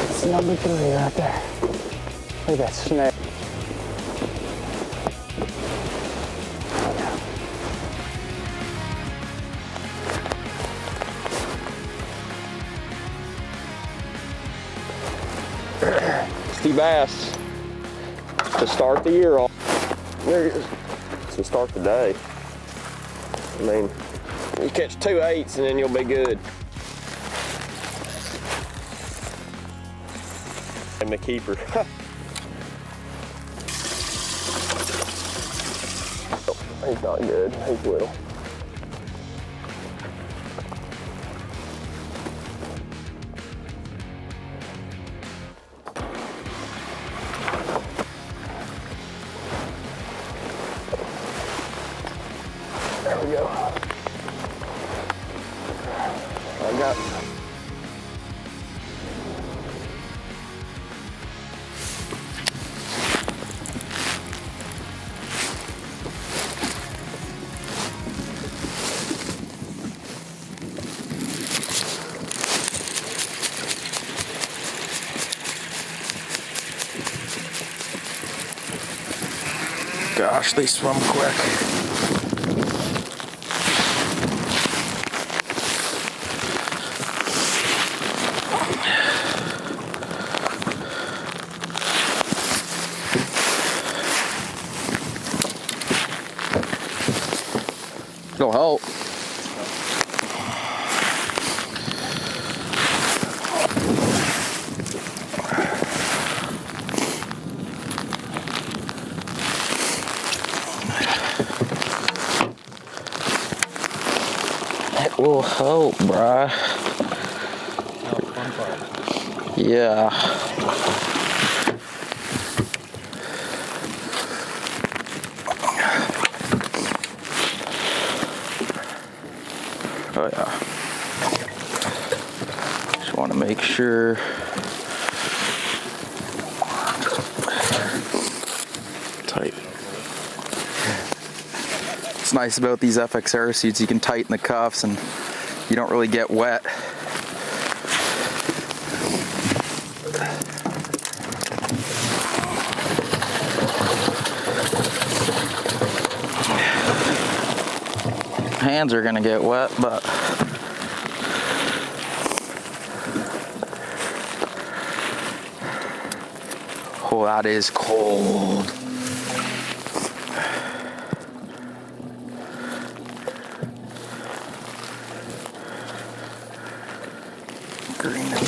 It's number 3 right there. Look at that snake. 60 bass to start the year off. There it is. To start the day. I mean, you catch 2 8s and then you'll be good. And the keeper. He's not good. He's little. There we go. I got. Gosh, they swim quick. It'll help. It will help, bruh. Yeah. Oh yeah. Just want to make sure. Tight. What's nice about these FXR suits, you can tighten the cuffs and you don't really get wet. Hands are gonna get wet, but oh, that is cold. Green and red.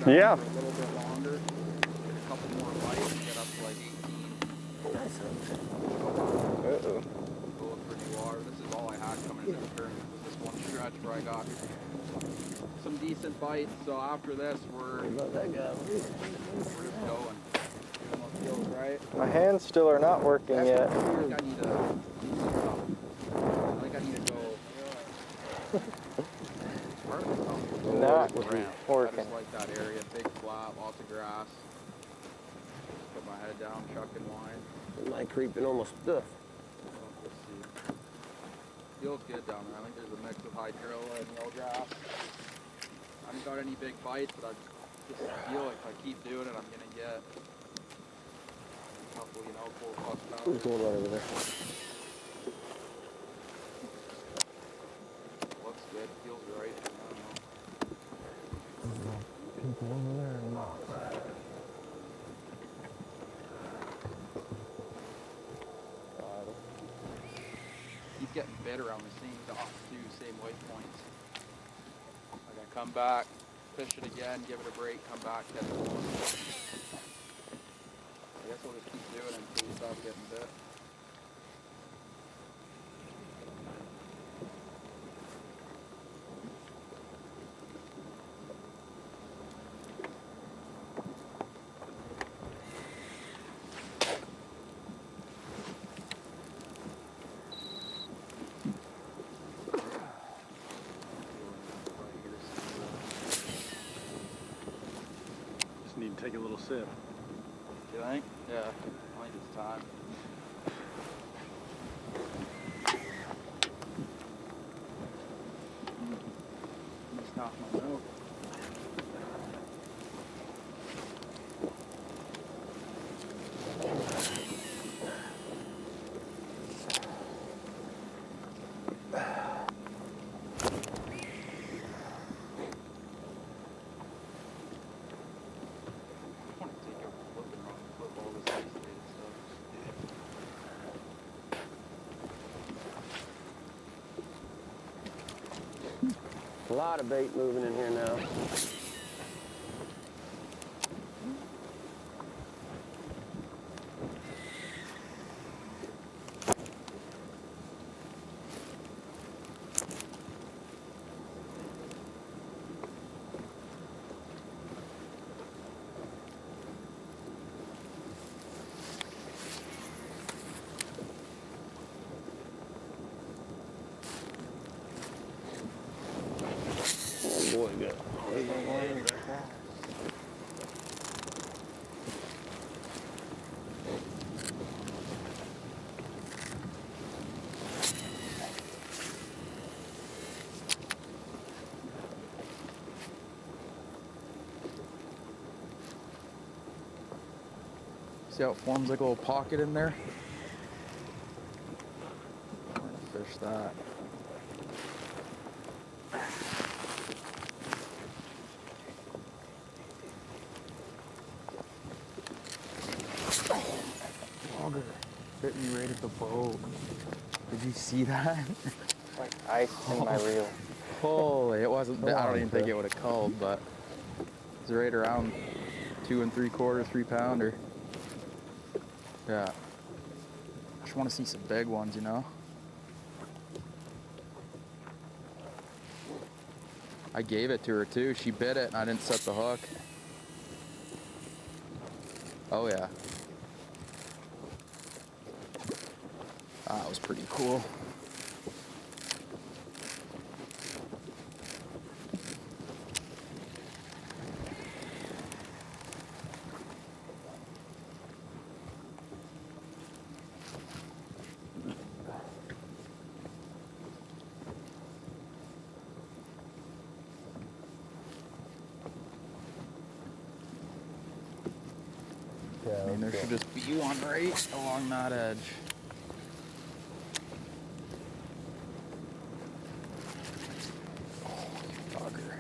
Yeah. A little bit longer, get a couple more bites, get up to like 18. Uh-oh. Go up pretty water. This is all I had coming into the tournament was this one stretch where I got some decent bites. So after this, we're just going. Feels right. My hands still are not working yet. I think I need to go. Not working. I just like that area, big flat, lots of grass. Put my head down, chuck and wind. It might creep in almost stuff. We'll see. Feels good down there. I think there's a mix of hydrilla and yellowgrass. I haven't got any big bites, but I just feel like if I keep doing it, I'm gonna get a couple, 4+ pounds. Who's going right over there? Looks good, feels right. I don't know. People over there or not? Keep getting bit around the same dock too, same weight points. Like I come back, fish it again, give it a break, come back, catch it one. I guess we'll just keep doing it until we stop getting bit. Need to take a little sip. You think? Yeah, I think it's time. A lot of bait moving in here now. Boy, good. See how it forms like a little pocket in there? I'm gonna fish that. Logger bit me right at the boat. Did you see that? Like ice in my reel. Holy, it wasn't, I don't even think it would have called, but it was right around 2 3/4, 3 pounder. Yeah. I just want to see some big ones, you know? I gave it to her too. She bit it and I didn't set the hook. Oh yeah. That was pretty cool. I mean, there should just be one right along that edge. Oh, bugger.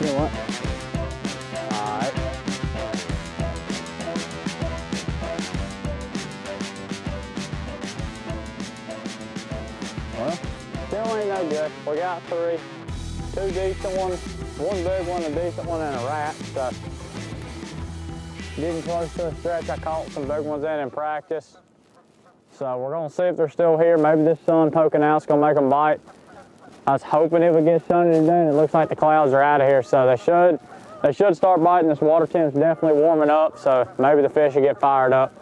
You know what? Alright. Well, still ain't no good. We got 3. 2 decent ones, 1 big one, a decent one, and a rat. So, getting close to a stretch. I caught some big ones in practice. So we're gonna see if they're still here. Maybe this sun poking out is gonna make them bite. I was hoping it would get sunny today, and it looks like the clouds are out of here, so they should start biting. This water temp's definitely warming up, so maybe the fish will get fired up.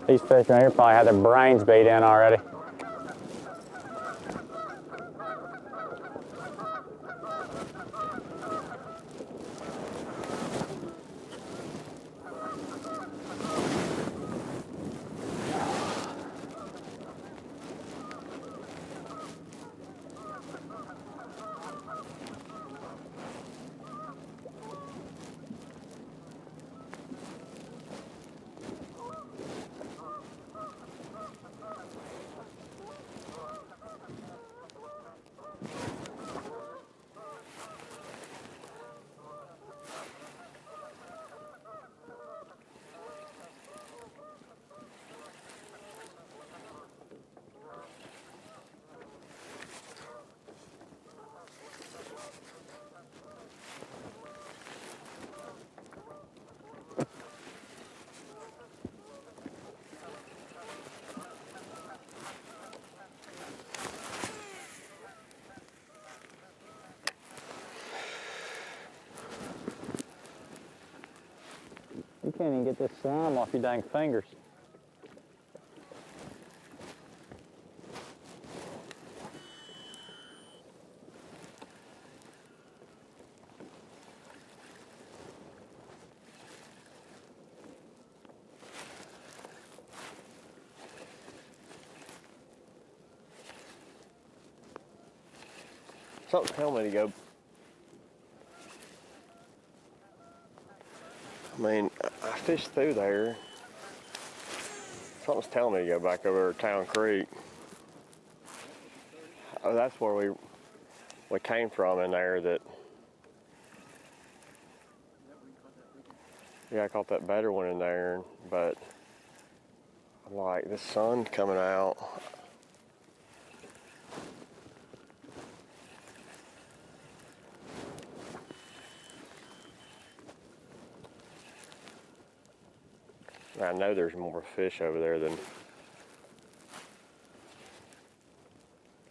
These fish right here probably had their brains beat in already. You can't even get this slime off your dang fingers. Something tell me to go. I mean, I fished through there. Something's telling me to go back over to Town Creek. Oh, that's where we came from in there. That yeah, I caught that better one in there, but like the sun coming out. I know there's more fish over there than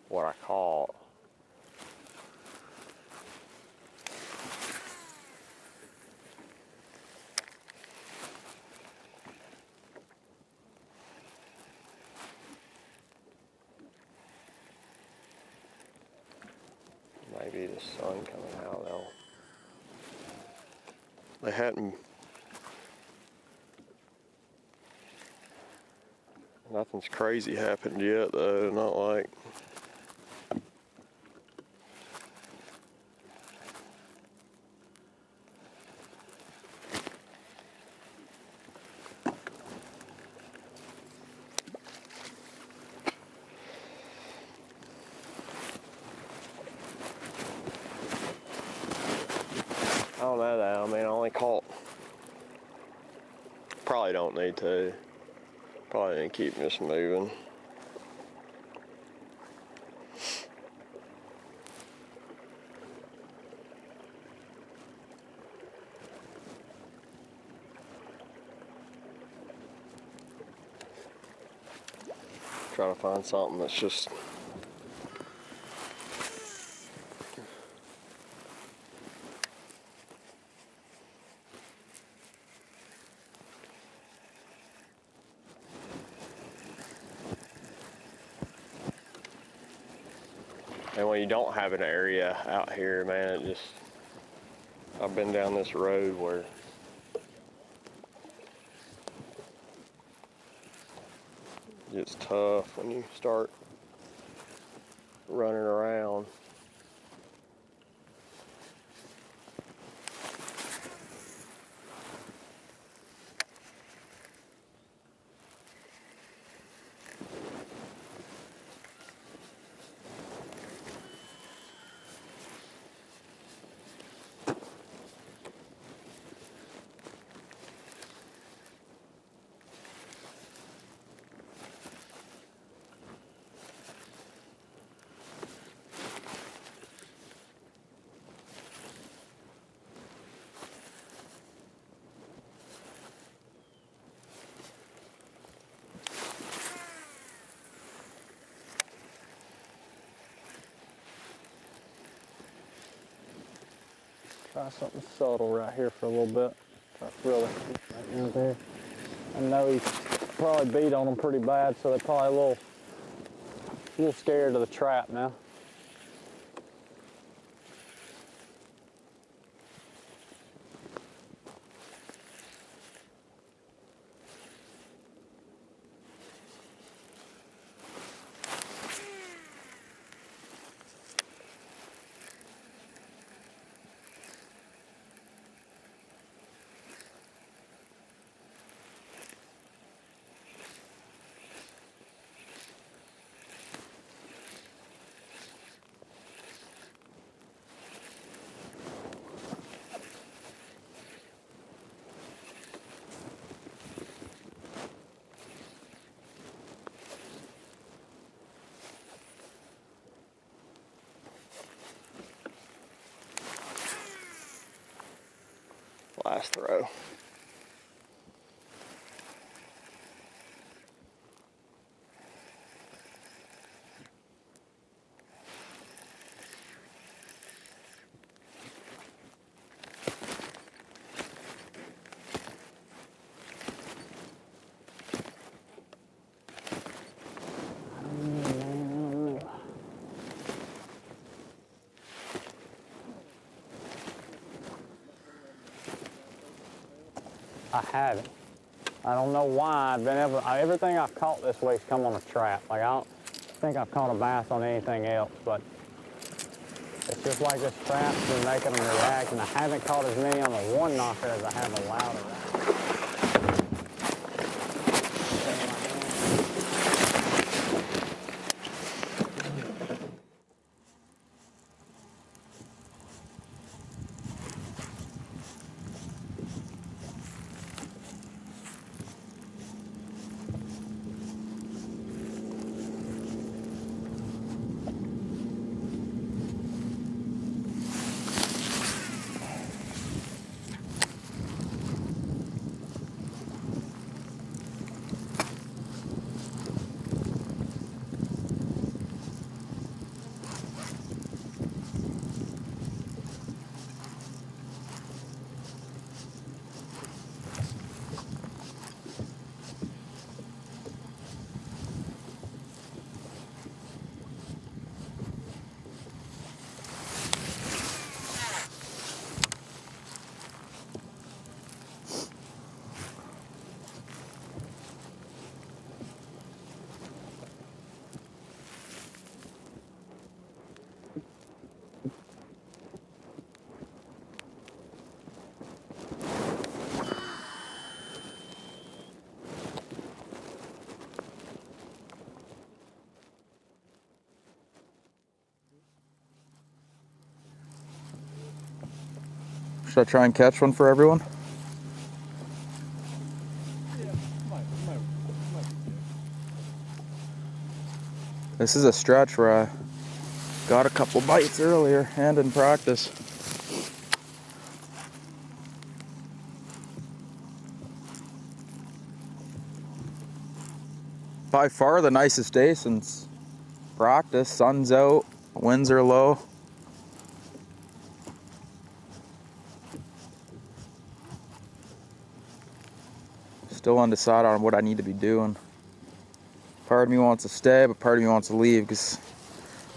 what I caught. Maybe the sun coming out though. They hadn't. Nothing's crazy happened yet though, not like. I don't know though, I mean I only caught, probably don't need to. Probably didn't keep this moving. Try to find something that's just and when you don't have an area out here, man, it just, I've been down this road where it's tough when you start running around. Try something subtle right here for a little bit. Try to really right down there. I know he's probably beat on them pretty bad, so they're probably a little scared of the trap now. Last throw. I haven't. I don't know why I've been everything I've caught this week's come on a trap. Like, I don't think I've caught a bass on anything else, but it's just like this trap's been making them react, and I haven't caught as many on the one knocker as I have the louder. Should I try and catch one for everyone? This is a stretch where I got a couple bites earlier and in practice. By far the nicest day since practice. Sun's out, winds are low. Still undecided on what I need to be doing. Part of me wants to stay, but part of me wants to leave because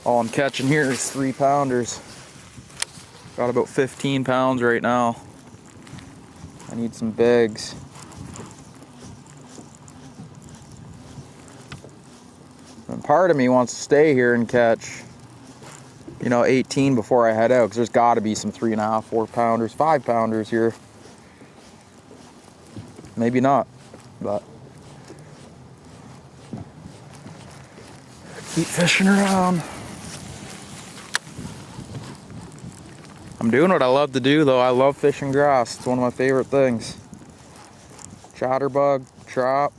all I'm catching here is 3-pounders. Got about 15 pounds right now. I need some bigs. And part of me wants to stay here and catch, 18 before I head out, because there's got to be some 3.5, 4-pounders, 5-pounders here. Maybe not, but keep fishing around. I'm doing what I love to do, though. I love fishing grass. It's one of my favorite things. Chatterbug, trap.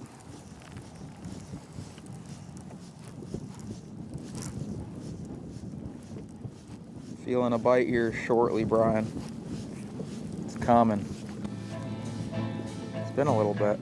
Feeling a bite here shortly, Brian. It's coming. It's been a little bit.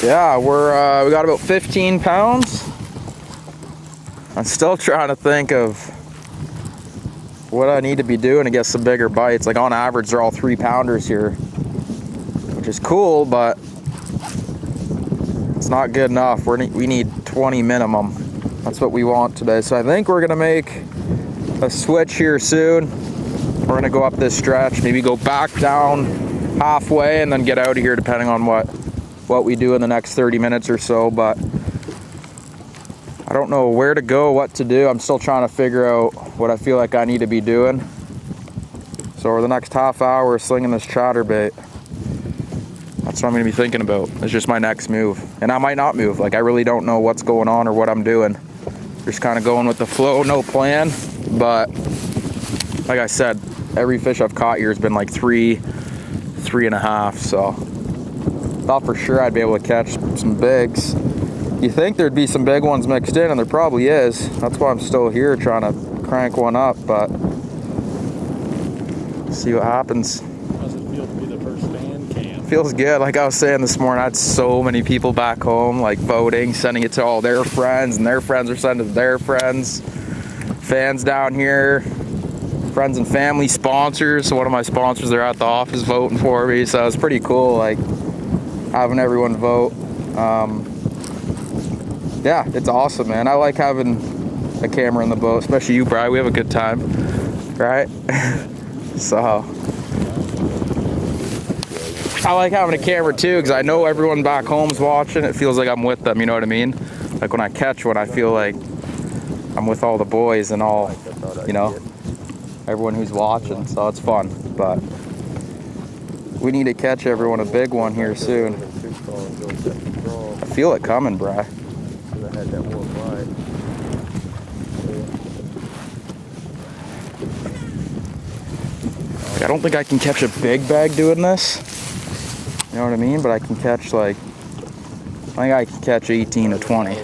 Yeah, we got about 15 pounds. I'm still trying to think of what I need to be doing to get some bigger bites. Like on average, they're all 3-pounders here, which is cool, but it's not good enough. We need 20 minimum. That's what we want today. So I think we're gonna make a switch here soon. We're gonna go up this stretch, maybe go back down halfway and then get out of here depending on what we do in the next 30 minutes or so. But I don't know where to go, what to do. I'm still trying to figure out what I feel like I need to be doing. So over the next half hour, slinging this chatterbait. That's what I'm gonna be thinking about. It's just my next move. And I might not move. Like I really don't know what's going on or what I'm doing. Just kind of going with the flow, no plan. But like I said, every fish I've caught here has been like 3.5. So thought for sure I'd be able to catch some bigs. You think there'd be some big ones mixed in, and there probably is. That's why I'm still here trying to crank one up, but see what happens. How's it feel to be the first fan cam? Feels good. Like I was saying this morning, I had so many people back home, like voting, sending it to all their friends, and their friends are sending it to their friends. Fans down here, friends and family, sponsors. So one of my sponsors are at the office voting for me, so it's pretty cool, like having everyone vote. Yeah, it's awesome, man. I like having a camera in the boat, especially you, Bri. We have a good time, right? So I like having a camera too, because I know everyone back home's watching. It feels like I'm with them, you know what I mean? Like when I catch one, I feel like I'm with all the boys and all, you know, everyone who's watching, so it's fun. But we need to catch everyone a big one here soon. I feel it coming, Bri. I don't think I can catch a big bag doing this. You know what I mean? But I can catch like, I think I can catch 18 to 20.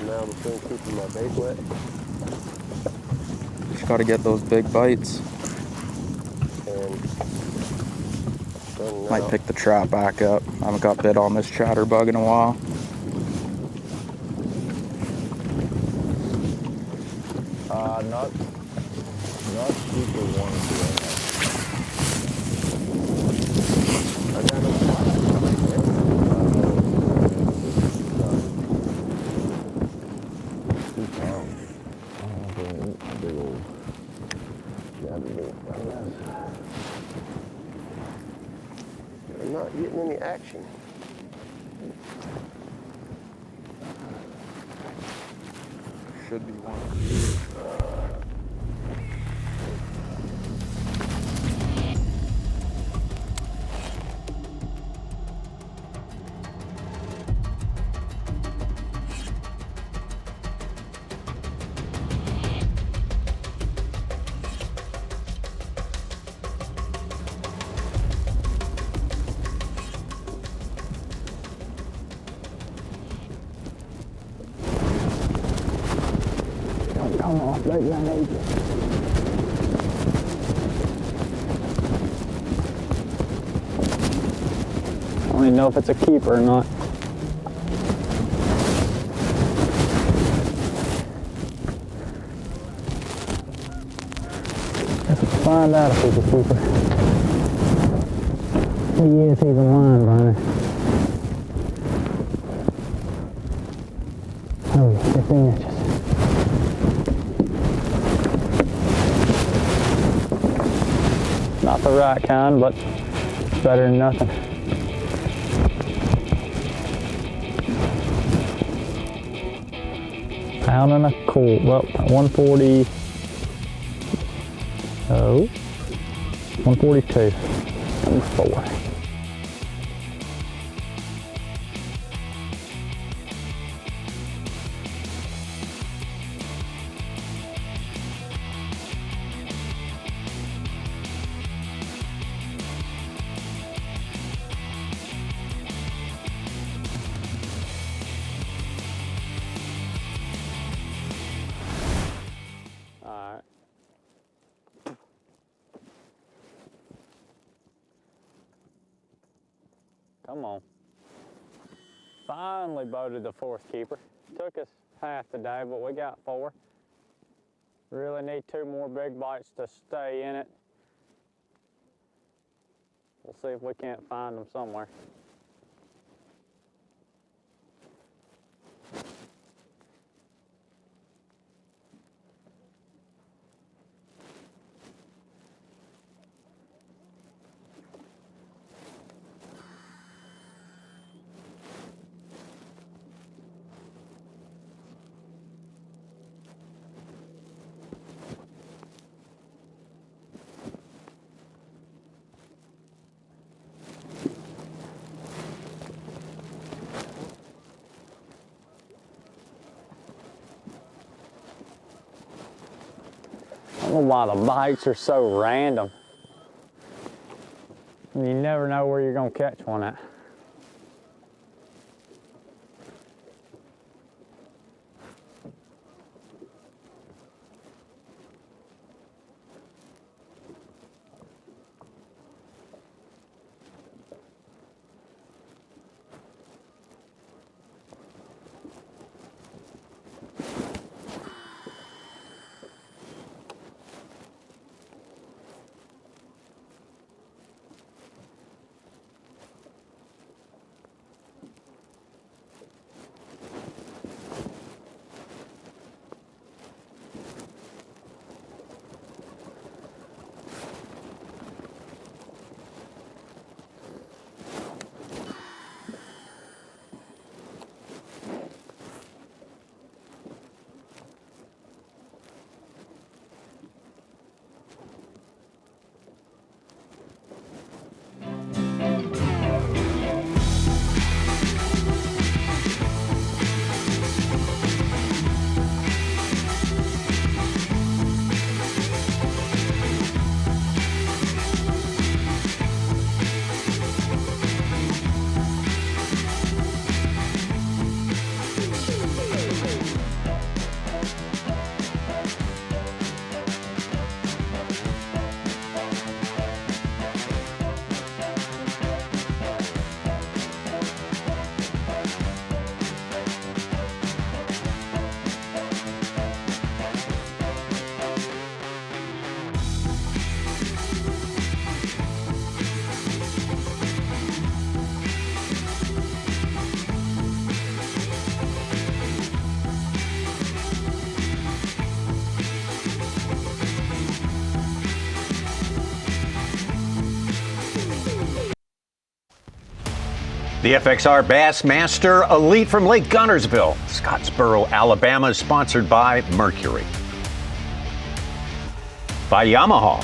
Just gotta get those big bites. Might pick the trap back up. I haven't got bit on this chatterbug in a while. Not super warm today. I'm not getting any action. Should be one. Come on, baby, I need you. I don't even know if it's a keeper or not. Let's find out if he's a keeper. He is, he's a line runner. Oh, 15 inches. Not the right kind, but better than nothing. Pound and a quarter. Well, 140. Oh, 142. 4. Come on. Finally boated the 4th keeper. Took us half the day, but we got 4. Really need 2 more big bites to stay in it. We'll see if we can't find them somewhere. I don't know why the bites are so random. You never know where you're gonna catch one at. The FXR Bassmaster Elite from Lake Guntersville, Scottsboro, Alabama, is sponsored by Mercury, by Yamaha,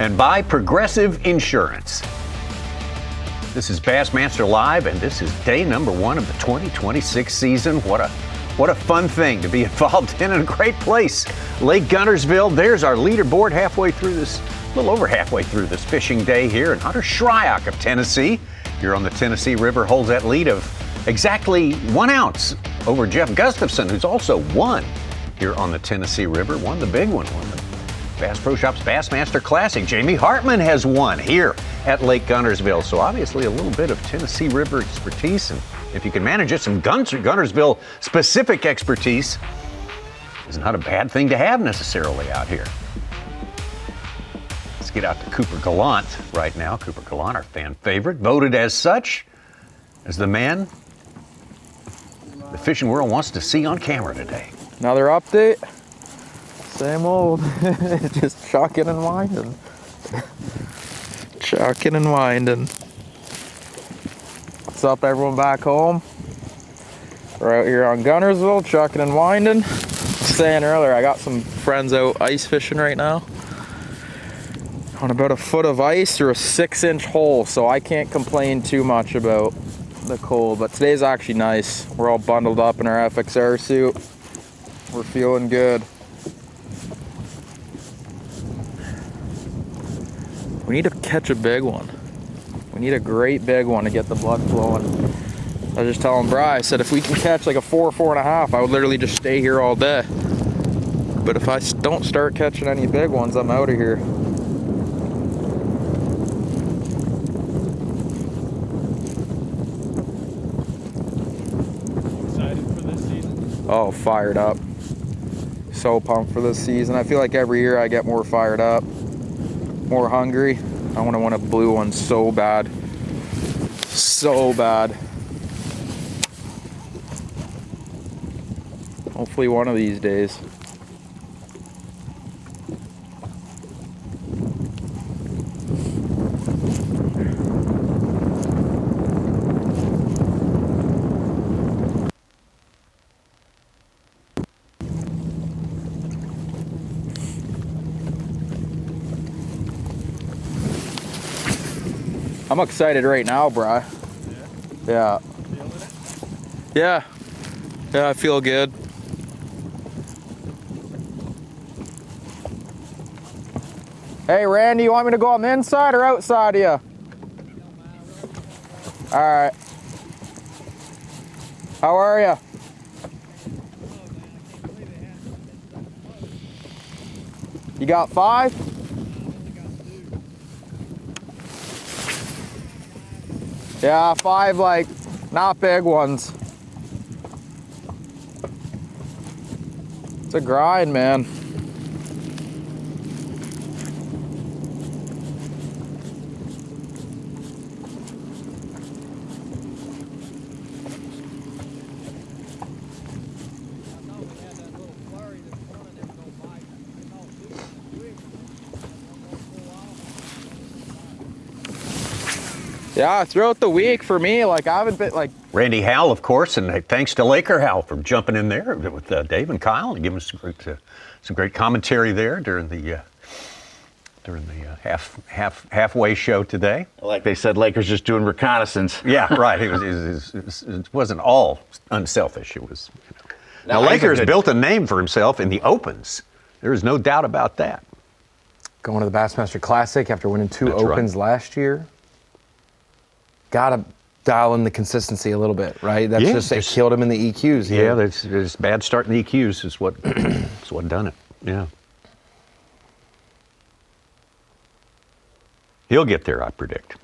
and by Progressive Insurance. This is Bassmaster Live, and this is day number 1 of the 2026 season. What a fun thing to be involved in, and a great place. Lake Guntersville, there's our leaderboard halfway through this, a little over halfway through this fishing day here. And Hunter Shryock of Tennessee, here on the Tennessee River, holds that lead of exactly 1 ounce over Jeff Gustafson, who's also won here on the Tennessee River, won the big one, won the Bass Pro Shops Bassmaster Classic. Jamie Hartman has won here at Lake Guntersville. So obviously a little bit of Tennessee River expertise, and if you can manage it, some Guntersville specific expertise is not a bad thing to have necessarily out here. Let's get out to Cooper Gallant right now. Cooper Gallant, our fan favorite, voted as such as the man the fishing world wants to see on camera today. Another update. Same old. Just chucking and winding. Chucking and winding. What's up, everyone back home? We're out here on Guntersville, chucking and winding. Saying earlier, I got some friends out ice fishing right now on about 1 foot of ice through a 6-inch hole, so I can't complain too much about the cold, but today's actually nice. We're all bundled up in our FXR suit. We're feeling good. We need to catch a big one. We need a great big one to get the blood flowing. I was just telling Bri, I said if we can catch like a 4, 4.5, I would literally just stay here all day. But if I don't start catching any big ones, I'm out of here. Oh, fired up. So pumped for this season. I feel like every year I get more fired up, more hungry. I want to win a blue one so bad. So bad. Hopefully one of these days. I'm excited right now, bro. Yeah. Yeah. Yeah, I feel good. Hey, Randy, you want me to go on the inside or outside of you? All right. How are you? You got 5? Yeah, 5, like, not big ones. It's a grind, man. Yeah, throughout the week for me, like I haven't been like Randy Howell, of course, and thanks to Laker Howell for jumping in there with Dave and Kyle and giving us some great commentary there during the halfway show today. Like they said, Lakers just doing reconnaissance. Yeah, right. It wasn't all unselfish. It was. Now Lakers built a name for himself in the Opens. There is no doubt about that. Going to the Bassmaster Classic after winning 2 Opens last year. Gotta dial in the consistency a little bit, right? That's just it killed him in the EQs. Yeah, there's bad start in the EQs is what done it. Yeah. He'll get there, I predict.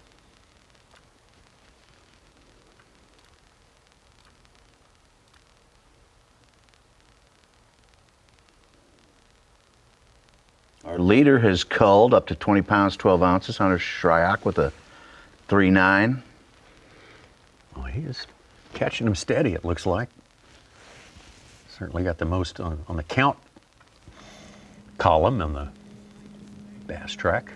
Our leader has culled up to 20 pounds, 12 ounces. Hunter Shryock with a 3.9. Oh, he is catching them steady, it looks like. Certainly got the most on the count column on the bass track.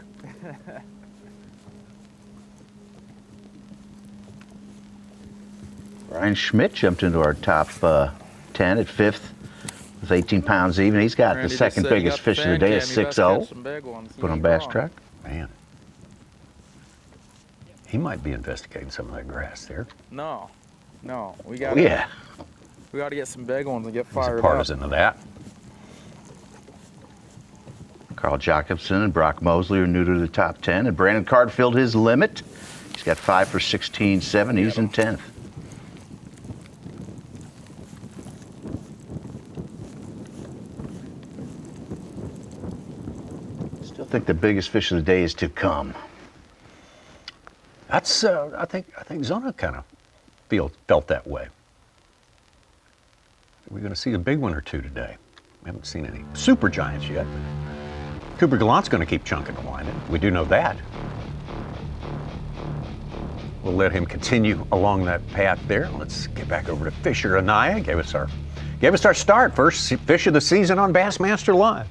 Brian Schmidt jumped into our top 10 at 5th. With 18 pounds even. He's got the second biggest fish of the day at 6.0. Put on bass track. Man. He might be investigating some of that grass there. No, we got. We got to get some big ones and get fired He's a partisan of that. Carl Jacobson and Brock Mosley are new to the top 10, and Brandon Card filled his limit. He's got 5 for 16.7. He's in 10th. Still think the biggest fish of the day is to come. That's I think Zona kind of felt that way. We're going to see a big one or two today. We haven't seen any super giants yet. Cooper Gallant's going to keep chunking the line in. We do know that. We'll let him continue along that path there. Let's get back over to Fisher Anaya. Gave us our start. First fish of the season on Bassmaster Live.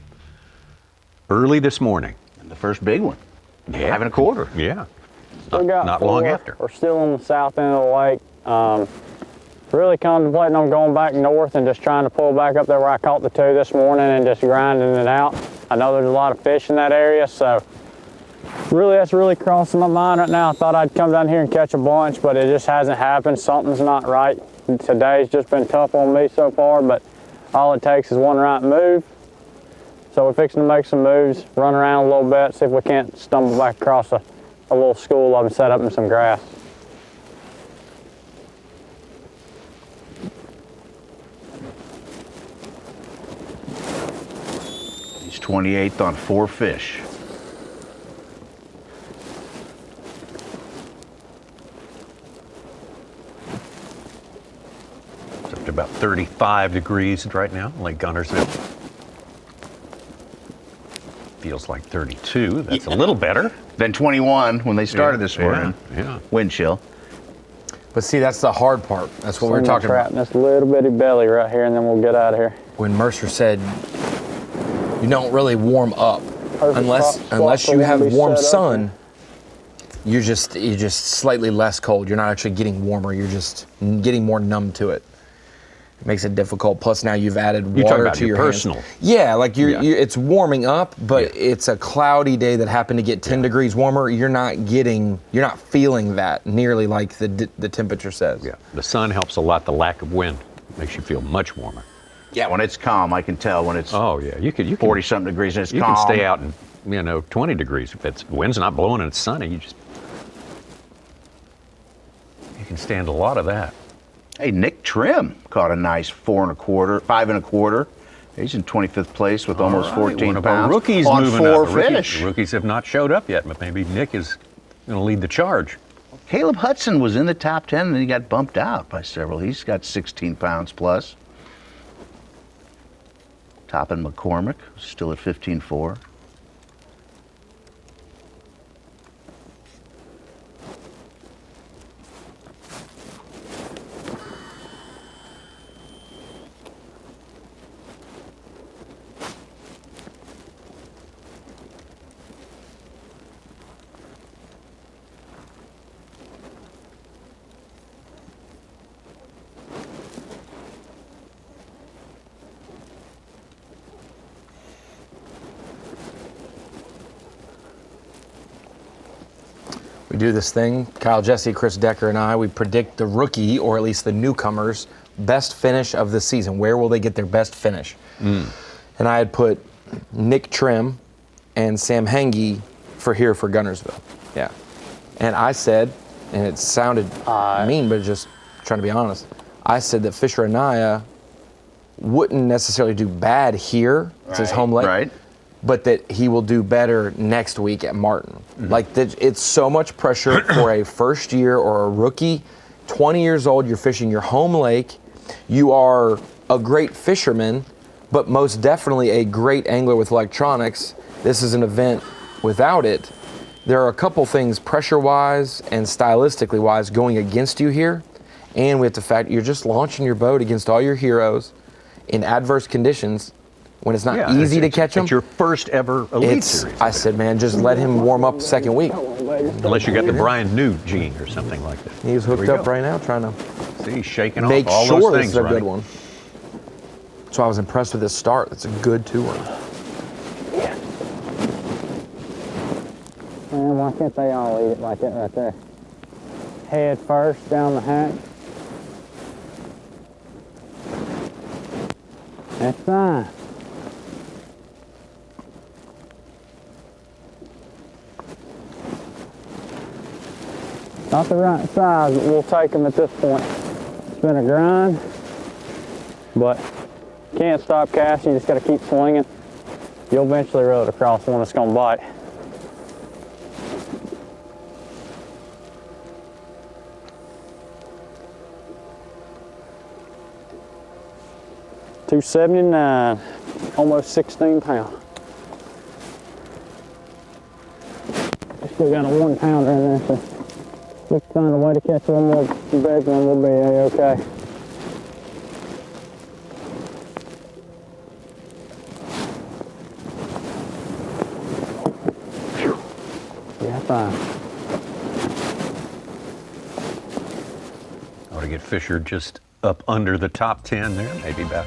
Early this morning. And the first big one. Yeah. 5.25. Yeah. Not long after. We're still on the south end of the lake. Really contemplating on going back north and just trying to pull back up there where I caught the 2 this morning and just grinding it out. I know there's a lot of fish in that area, so that's really crossing my mind right now. I thought I'd come down here and catch a bunch, but it just hasn't happened. Something's not right. Today's just been tough on me so far, but all it takes is one right move. So we're fixing to make some moves, run around a little bit, see if we can't stumble back across a little school I've set up in some grass. He's 28th on 4 fish. It's up to about 35 degrees right now in Lake Guntersville. Feels like 32. That's a little better than 21 when they started this morning. Yeah. Wind chill. But see, that's the hard part. That's what we were talking about. This little bitty belly right here, and then we'll get out of here. When Mercer said you don't really warm up unless you have warm sun. You're just slightly less cold. You're not actually getting warmer. You're just getting more numb to it. It makes it difficult. Plus, now you've added water to your personal. hands. Yeah, like it's warming up, but it's a cloudy day that happened to get 10 degrees warmer. You're not feeling that nearly like the temperature says. Yeah, the sun helps a lot. The lack of wind makes you feel much warmer. Yeah, when it's calm, I can tell when it's. Oh yeah, you can 40-something degrees and it's you calm. You can stay out in 20 degrees if it's wind's not blowing and it's sunny. You can stand a lot of that. Hey, Nick Trim caught a nice 5 1/4. He's in 25th place with almost 14 What about pounds. rookies on moving 4 up? fish. Rookies have not showed up yet, but maybe Nick is going to lead the charge. Caleb Hudson was in the top 10 and then he got bumped out by several. He's got 16 pounds plus. Toppin McCormick still at 15.4. We do this thing, Kyle Jesse, Chris Decker, and I, we predict the rookie, or at least the newcomers, best finish of the season. Where will they get their best finish? And I had put Nick Trim and Sam Henge for Guntersville. Yeah. And I said, and it sounded mean, but just trying to be honest, I said that Fisher Anaya wouldn't necessarily do bad here. It's his home lake. Right. But that he will do better next week at Martin. Like, it's so much pressure for a first year or a rookie. 20 years old, you're fishing your home lake. You are a great fisherman, but most definitely a great angler with electronics. This is an event without it. There are a couple things pressure-wise and stylistically-wise going against you here. And with the fact you're just launching your boat against all your heroes in adverse conditions, when it's not easy to catch them. It's your first ever Elite Series. I said, man, just let him warm up second week. Unless you got the Brian New gene or something like that. He's hooked up right now trying to see, he's shaking make off all sure those this things, is a right? good one. So I was impressed with this start. It's a good tour. Man, why can't they all eat it like that right there? Head first down the hatch. That's fine. Not the right size, but we'll take them at this point. It's been a grind, but can't stop casting. You just got to keep swinging. You'll eventually reel it across one that's going to bite. $279, almost 16 pounds. Still got a 1 pounder in there, so if we can find a way to catch one more big one, we'll be okay. Yeah, fine. Ought to get Fisher just up under the top 10 there, maybe about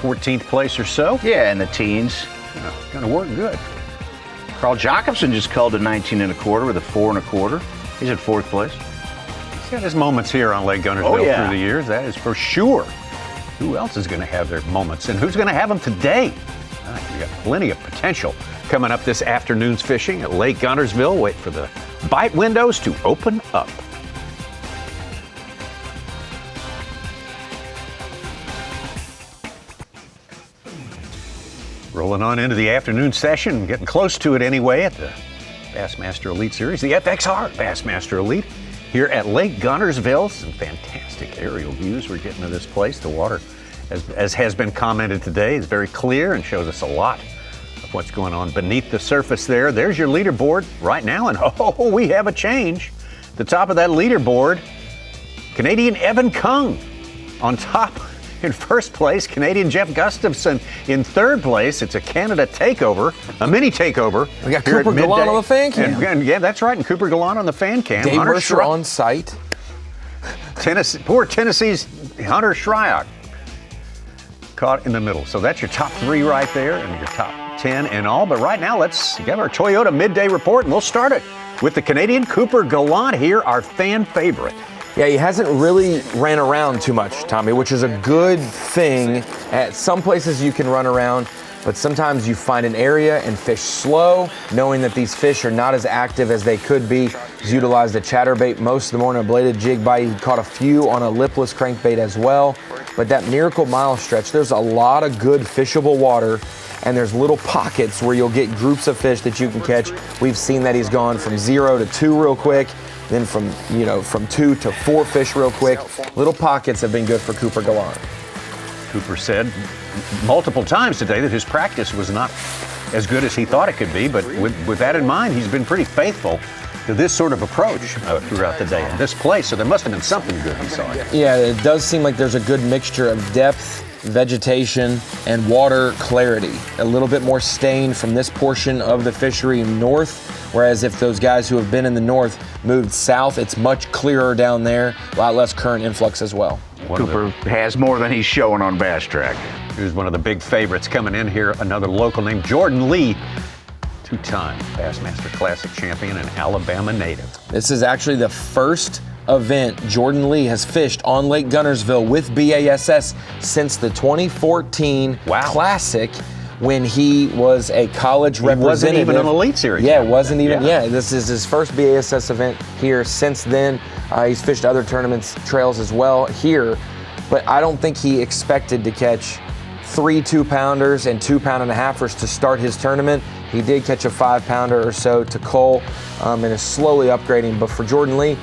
14th place or so. Yeah, in the teens. Gonna work good. Carl Jacobson just culled a 19 1/4 with a 4 1/4. He's in 4th place. He's got his moments here on Lake Guntersville through the years, that is for sure. Who else is going to have their moments, and who's going to have them today? We got plenty of potential coming up this afternoon's fishing at Lake Guntersville. Wait for the bite windows to open up. Rolling on into the afternoon session, getting close to it anyway at the Bassmaster Elite Series, the FXR Bassmaster Elite. here at Lake Guntersville. Some fantastic aerial views we're getting of this place. The water, as has been commented today, is very clear and shows us a lot of what's going on beneath the surface there. There's your leaderboard right now, and oh, we have a change. The top of that leaderboard, Canadian Evan Kung on top. In first place, Canadian Jeff Gustafson in third place. It's a Canada takeover, a mini takeover. We got Cooper Gallant on the fan cam. And yeah, that's right, and Cooper Gallant on the fan cam. Dave Mercer on site. Poor Tennessee's Hunter Shryock caught in the middle. So that's your top 3 right there and your top 10 and all. But right now, let's give our Toyota midday report, and we'll start it with the Canadian Cooper Gallant here, our fan favorite. Yeah, he hasn't really ran around too much, Tommy, which is a good thing. At some places you can run around, but sometimes you find an area and fish slow, knowing that these fish are not as active as they could be. He's utilized a chatterbait most of the morning, a bladed jig bite. He caught a few on a lipless crankbait as well. But that Miracle Mile stretch, there's a lot of good fishable water, and there's little pockets where you'll get groups of fish that you can catch. We've seen that he's gone from 0 to 2 real quick, then from 2 to 4 fish real quick. Little pockets have been good for Cooper Gallant. Cooper said multiple times today that his practice was not as good as he thought it could be, but with that in mind, he's been pretty faithful to this sort of approach throughout the day in this place, so there must have been something good he saw. Yeah, it does seem like there's a good mixture of depth, vegetation, and water clarity. A little bit more stain from this portion of the fishery north, whereas if those guys who have been in the north moved south, it's much clearer down there, a lot less current influx as well. Cooper has more than he's showing on Bass Track. Here's one of the big favorites coming in here, another local named Jordan Lee, two-time Bassmaster Classic champion and Alabama native. This is actually the first event Jordan Lee has fished on Lake Guntersville with B.A.S.S. since the 2014 Classic, when he was a college representative. Wasn't even an Elite Series. Yeah, wasn't even. Yeah, this is his first B.A.S.S. event here. Since then, he's fished other tournaments, trails as well here, but I don't think he expected to catch 3 2-pounders and 2 pound-and-a-halfers to start his tournament. He did catch a 5-pounder or so to Cole, and is slowly upgrading. But for Jordan Lee,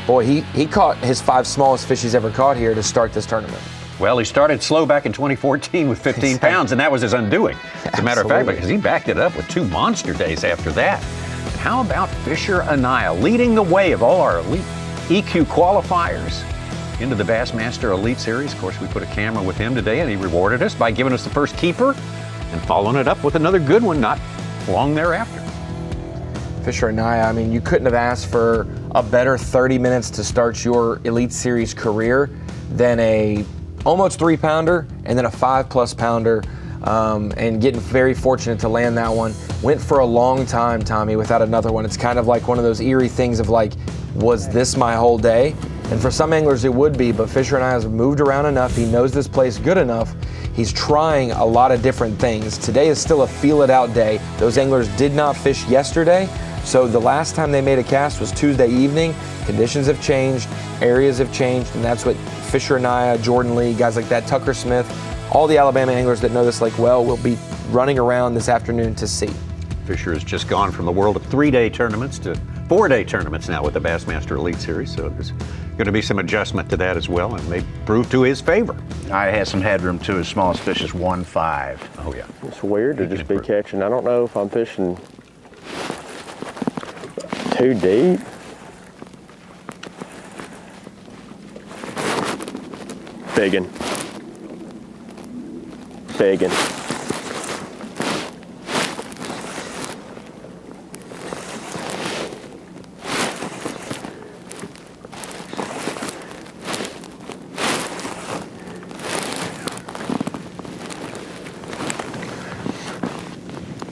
boy, he caught his 5 smallest fish he's ever caught here to start this tournament. Well, he started slow back in 2014 with 15 pounds, and that was his undoing. As a matter of fact, because he backed it up with 2 monster days after that. And how about Fisher Anaya leading the way of all our elite EQ qualifiers into the Bassmaster Elite Series? Of course, we put a camera with him today, and he rewarded us by giving us the first keeper and following it up with another good one not long thereafter. Fisher Anaya, I mean, you couldn't have asked for a better 30 minutes to start your Elite Series career than a almost 3-pounder and then a 5+ pounder, and getting very fortunate to land that one. Went for a long time, Tommy, without another one. It's kind of like one of those eerie things of like, was this my whole day? And for some anglers it would be, but Fisher Anaya has moved around enough. He knows this place good enough. He's trying a lot of different things. Today is still a feel it out day. Those anglers did not fish yesterday, so the last time they made a cast was Tuesday evening. Conditions have changed, areas have changed, and that's what Fisher Anaya, Jordan Lee, guys like that, Tucker Smith, all the Alabama anglers that know this lake well will be running around this afternoon to see. Fisher has just gone from the world of 3-day tournaments to 4-day tournaments now with the Bassmaster Elite Series, so there's going to be some adjustment to that as well, and may prove to his favor. I had some headroom too. His smallest fish is 1.5. Oh yeah. It's weird to just be catching. I don't know if I'm fishing too deep. Biggin.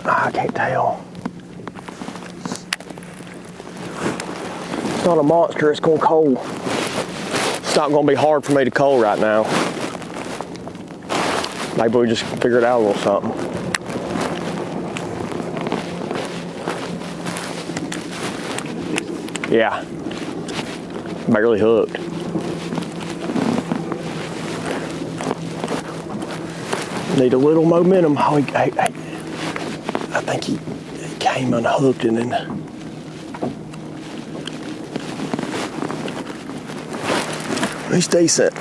I can't tell. It's not a monster, it's going cold. It's not going to be hard for me to cold right now. Maybe we just figured out a little something. Yeah, barely hooked. Need a little momentum. Oh, I think he came unhooked and then He's decent.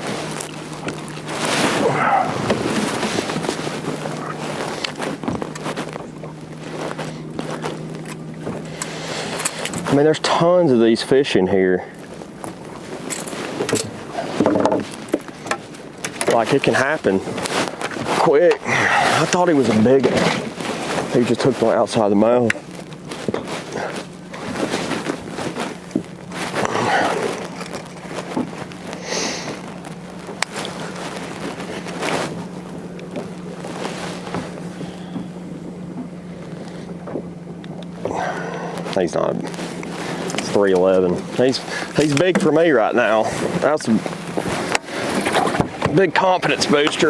I mean, there's tons of these fish in here. Like, it can happen quick. I thought he was a big one. He just took the outside of the mouth. He's not. It's 311. He's big for me right now. That's a big confidence booster.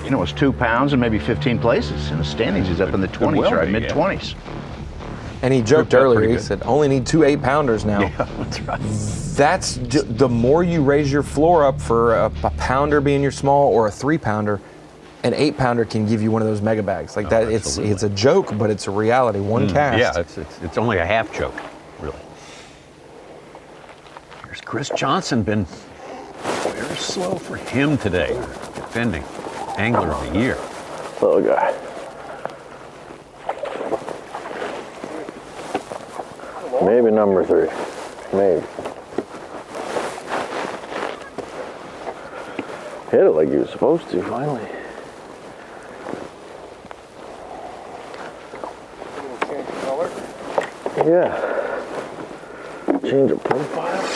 You know, it's 2 pounds and maybe 15 places. In the standings, he's up in the 20s, right? Mid-20s. And he joked earlier, he said, only need 2 8-pounders now. Yeah, that's right. That's the more you raise your floor up for a pounder being your small or a 3-pounder, an 8-pounder can give you one of those mega bags. Like that, it's a joke, but it's a reality. One cast. Yeah, it's only a half joke, really. Here's Chris Johnson, been very slow for him today, defending Angler of the Year. Oh, God. Maybe number 3. Maybe. Hit it like you were supposed to, finally. Yeah. Change of profile.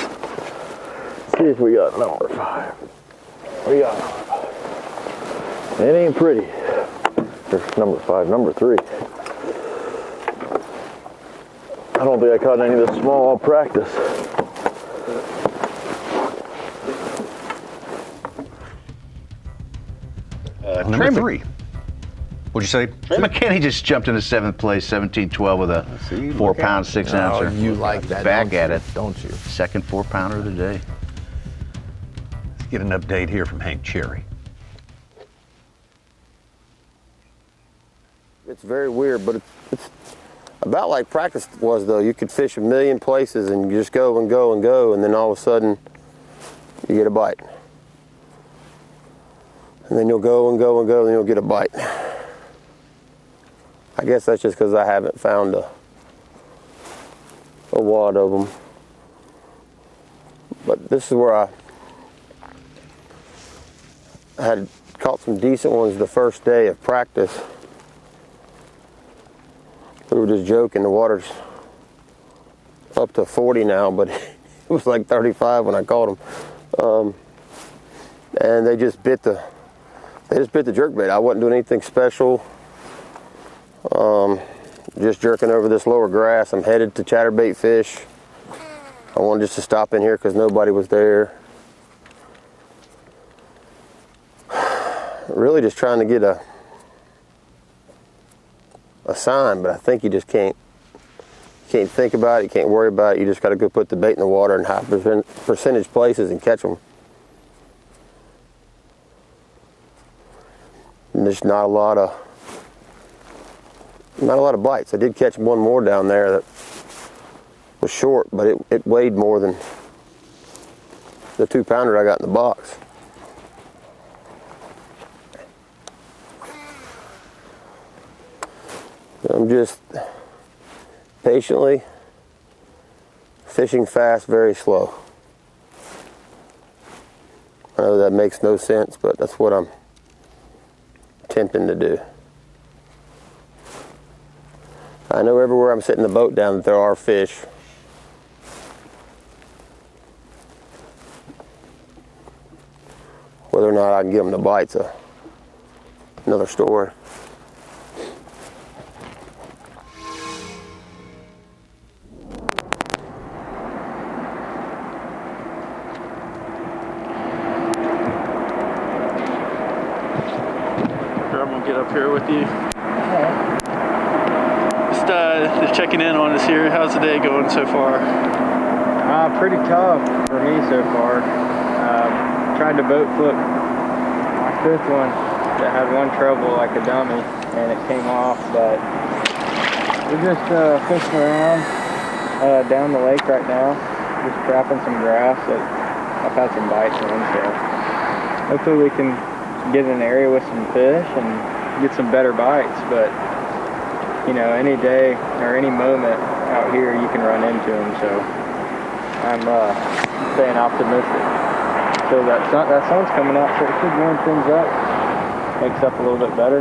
See if we got number 5. We got number 5. It ain't pretty. There's number 5, number 3. I don't think I caught any of this small all practice. Number 3. What'd you say? McKinney just jumped into 7th place, 17-12 with a 4 pound, 6 ouncer. Oh, you like that, Back at it. Don't you? Second 4 pounder of the day. Let's get an update here from Hank Cherry. It's very weird, but it's about like practice was, though. You could fish a million places and you just go and go and go, and then all of a sudden you get a bite. And then you'll go and go and go, and you'll get a bite. I guess that's just because I haven't found a wad of them. But this is where I had caught some decent ones the first day of practice. We were just joking, the water's up to 40 now, but it was like 35 when I caught them. And they just bit the jerkbait. I wasn't doing anything special. Just jerking over this lower grass. I'm headed to chatterbait fish. I wanted just to stop in here because nobody was there. Really just trying to get a sign, but I think you just can't think about it, you can't worry about it. You just got to go put the bait in the water in high percentage places and catch them. And there's not a lot of bites. I did catch one more down there that was short, but it weighed more than the 2 pounder I got in the box. I'm just patiently fishing fast, very slow. I know that makes no sense, but that's what I'm attempting to do. I know everywhere I'm setting the boat down that there are fish. Whether or not I can get them to bite's another story. I'm gonna get up here with you. Just checking in on us here. How's the day going so far? Pretty tough for me so far. Tried to boat flip my 5th one that had one trouble like a dummy, and it came off, but we're just fishing around. down the lake right now, just trapping some grass. I've had some bites in, so hopefully we can get in an area with some fish and get some better bites. But you know, any day or any moment out here, you can run into them. So I'm staying optimistic. So that sun's coming out, so it should warm things up, makes up a little bit better.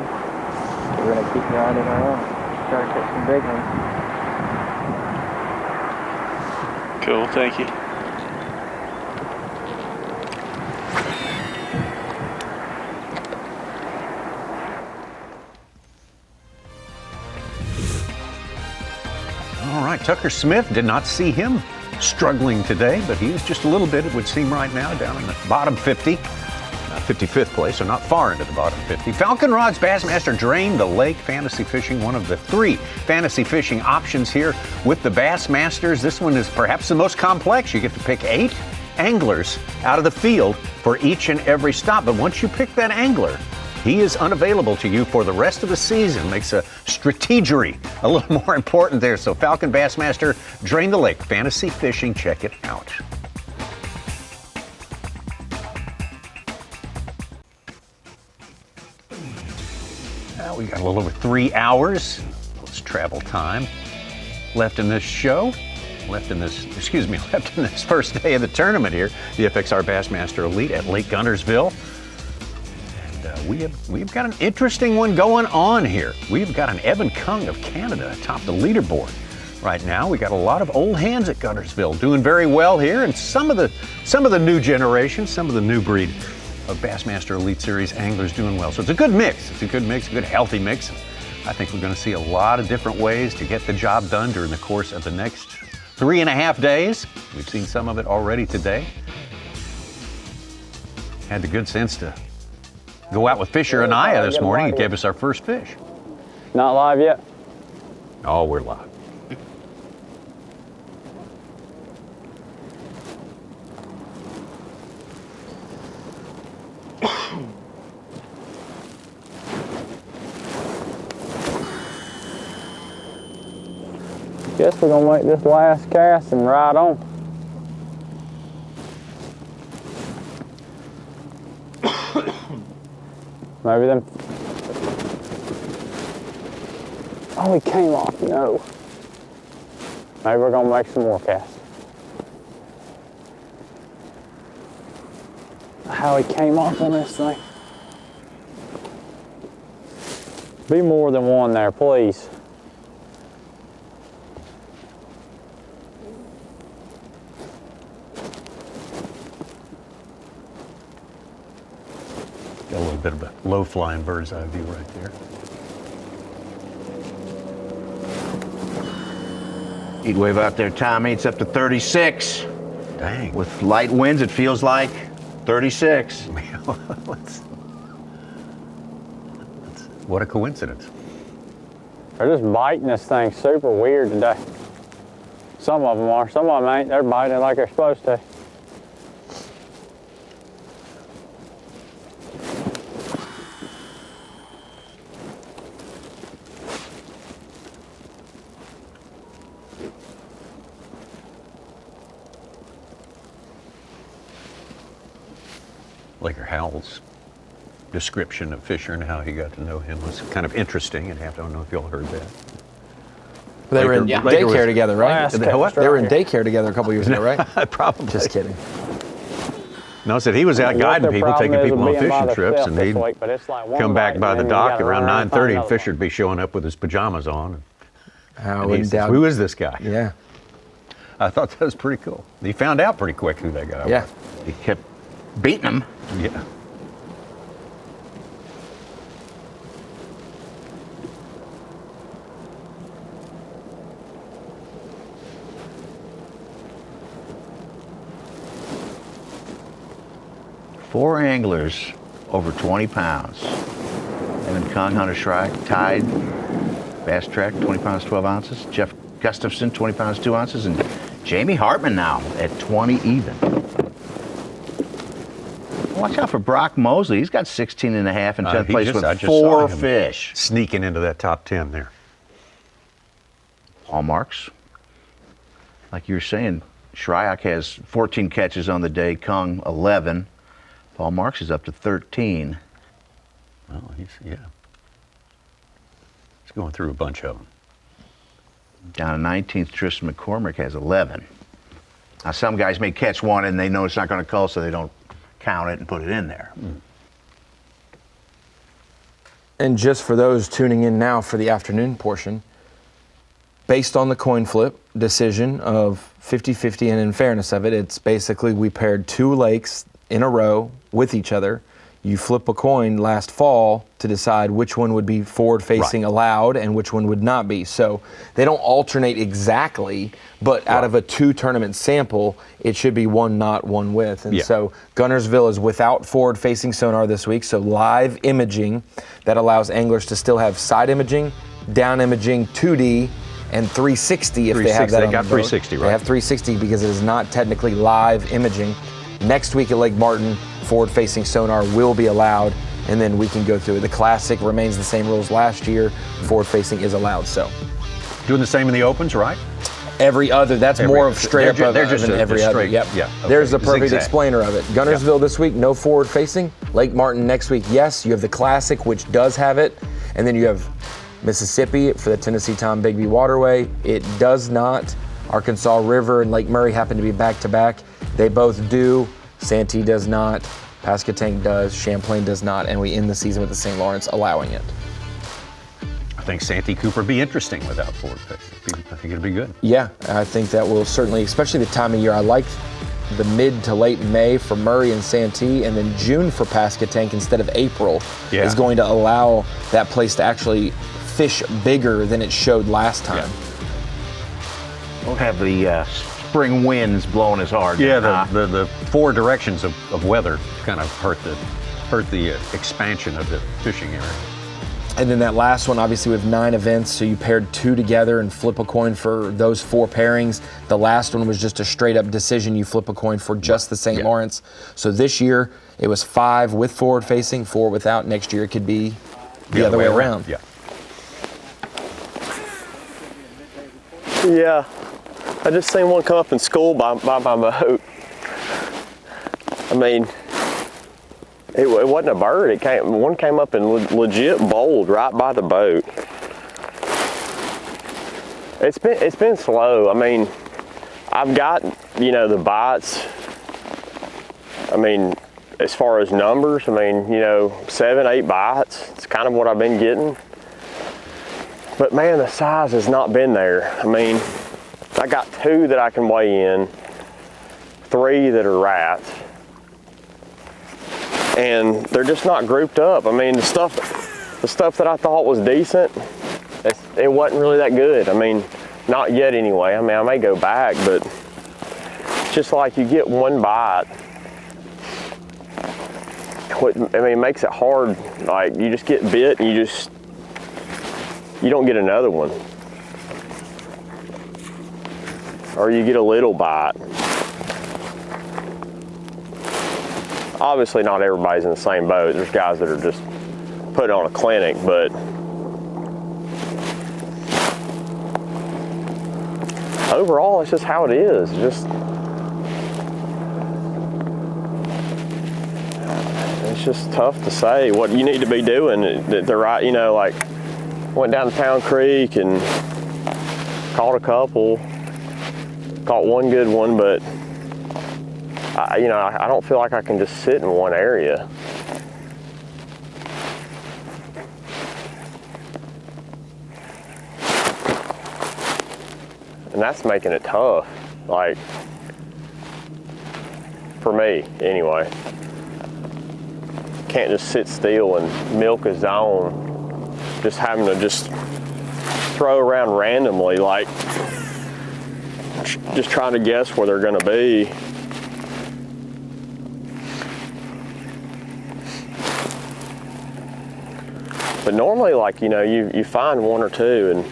We're gonna keep grinding around, try to catch some big ones. Cool, thank you. All right, Tucker Smith, did not see him struggling today, but he is just a little bit, it would seem right now, down in the bottom 50. 55th place, so not far into the bottom 50. Falcon Rods Bassmaster drained the lake. Fantasy fishing, one of the 3 fantasy fishing options here with the Bassmasters. This one is perhaps the most complex. You get to pick 8 anglers out of the field for each and every stop. But once you pick that angler, he is unavailable to you for the rest of the season. Makes a strategery a little more important there. So Falcon Bassmaster drained the lake. Fantasy fishing, check it out. We got a little over 3 hours. Let's travel time left in this show. Left in this first day of the tournament here, the FXR Bassmaster Elite at Lake Guntersville. And we've got an interesting one going on here. We've got an Evan Kung of Canada atop the leaderboard right now. We got a lot of old hands at Guntersville doing very well here, and some of the new generation, some of the new breed of Bassmaster Elite Series anglers doing well. So it's a good mix. It's a good mix, a good healthy mix. I think we're going to see a lot of different ways to get the job done during the course of the next 3.5 days. We've seen some of it already today. Had the good sense to go out with Fisher and Aya this morning and gave us our first fish. Not live yet? Oh, we're live. Guess we're gonna make this last cast and ride on. Maybe them. Oh, he came off. No. Maybe we're gonna make some more casts. How he came off on this thing. Be more than one there, please. Got a little bit of a low-flying bird's eye view right there. Heat wave out there, Tommy. It's up to 36. Dang. With light winds, it feels like 36. What a coincidence. They're just biting this thing super weird today. Some of them are, some of them ain't. They're biting it like they're supposed to. Laker Howell's description of Fisher and how he got to know him was kind of interesting. I don't know if y'all heard that. They were in daycare together, right? They were in daycare together a couple years ago, right? Probably. Just kidding. No, said he was out guiding people, taking people on fishing trips, and he'd come back by the dock around 9:30, and Fisher'd be showing up with his pajamas on. And he says, who is this guy? Yeah. I thought that was pretty cool. He found out pretty quick who that guy was. He kept beating him. Yeah. Four anglers over 20 pounds. Evan Kung, Hunter Shrike, tied. Bass Trek, 20 pounds, 12 ounces. Jeff Gustafson, 20 pounds, 2 ounces. And Jamie Hartman now at 20 even. Watch out for Brock Mosley. He's got 16 and a half in 10th place with 4 fish. Sneaking into that top 10 there. Paul Marks. like you were saying, Shryock has 14 catches on the day, Kung 11. Paul Marks is up to 13. Well, he's going through a bunch of them. Down to 19th, Tristan McCormick has 11. Now, some guys may catch one and they know it's not going to call, so they don't count it and put it in there. And just for those tuning in now for the afternoon portion, based on the coin flip decision of 50-50, and in fairness of it, it's basically we paired 2 lakes in a row with each other. You flip a coin last fall to decide which one would be forward-facing allowed and which one would not be. So they don't alternate exactly, but out of a 2-tournament sample, it should be one not, one with. And so Guntersville is without forward-facing sonar this week, so live imaging that allows anglers to still have side imaging, down imaging, 2D, and 360 if they have that on the boat. 360, right? They have 360 because it is not technically live imaging. Next week at Lake Martin, forward-facing sonar will be allowed, and then we can go through it. The Classic remains the same rules last year. Forward-facing is allowed, so. Doing the same in the Opens, right? Every other, that's more of straight up they're just every other. straight, Yep. yeah, okay. There's the perfect Zigzag. explainer of it. Guntersville this week, no forward-facing. Lake Martin next week, yes. You have the Classic, which does have it, and then you have Mississippi for the Tennessee Tom Bigby Waterway. It does not. Arkansas River and Lake Murray happen to be back-to-back. They both do. Santee does not. Pasquotank does. Champlain does not. And we end the season with the St. Lawrence allowing it. I think Santee Cooper be interesting without forward facing. I think it'll be good. Yeah, I think that will certainly, especially the time of year. I like the mid to late May for Murray and Santee, and then June for Pasquotank instead of April is going to allow that place to actually fish bigger than it showed last time. We'll have the spring winds blowing as hard. Yeah, the 4 directions of weather kind of hurt the expansion of the fishing area. And then that last one, obviously we have 9 events, so you paired 2 together and flip a coin for those 4 pairings. The last one was just a straight up decision. You flip a coin for just the St. Lawrence. So this year it was 5 with forward facing, 4 without. Next year it could be the other way around. Yeah, I just seen one come up in school by my boat. I mean, it wasn't a bird. One came up and legit bowled right by the boat. It's been slow. I mean, I've got, the bites. I mean, as far as numbers, 7, 8 bites. It's kind of what I've been getting. But man, the size has not been there. I mean, I got 2 that I can weigh in, 3 that are rats, and they're just not grouped up. I mean, the stuff that I thought was decent, it wasn't really that good. I mean, not yet anyway. I mean, I may go back, but it's just like you get one bite. It makes it hard. Like, you just get bit and you don't get another one. Or you get a little bite. Obviously not everybody's in the same boat. There's guys that are just putting on a clinic, but overall it's just how it is. It's just tough to say what you need to be doing. The right, like, went down to Town Creek and caught a couple, caught one good one, but I don't feel like I can just sit in one area. And that's making it tough, like, for me anyway. Can't just sit still and milk a zone. Just having to just throw around randomly, like just trying to guess where they're going to be. But normally, like, you find 1 or 2 and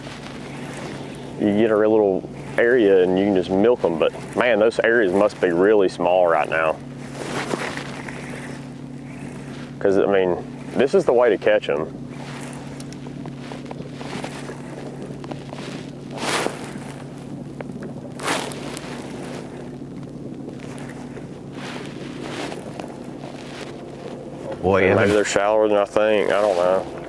you get a little area and you can just milk them. But man, those areas must be really small right now. Because, I mean, this is the way to catch them. Boy, maybe Evan. they're shallower than I think. I don't know.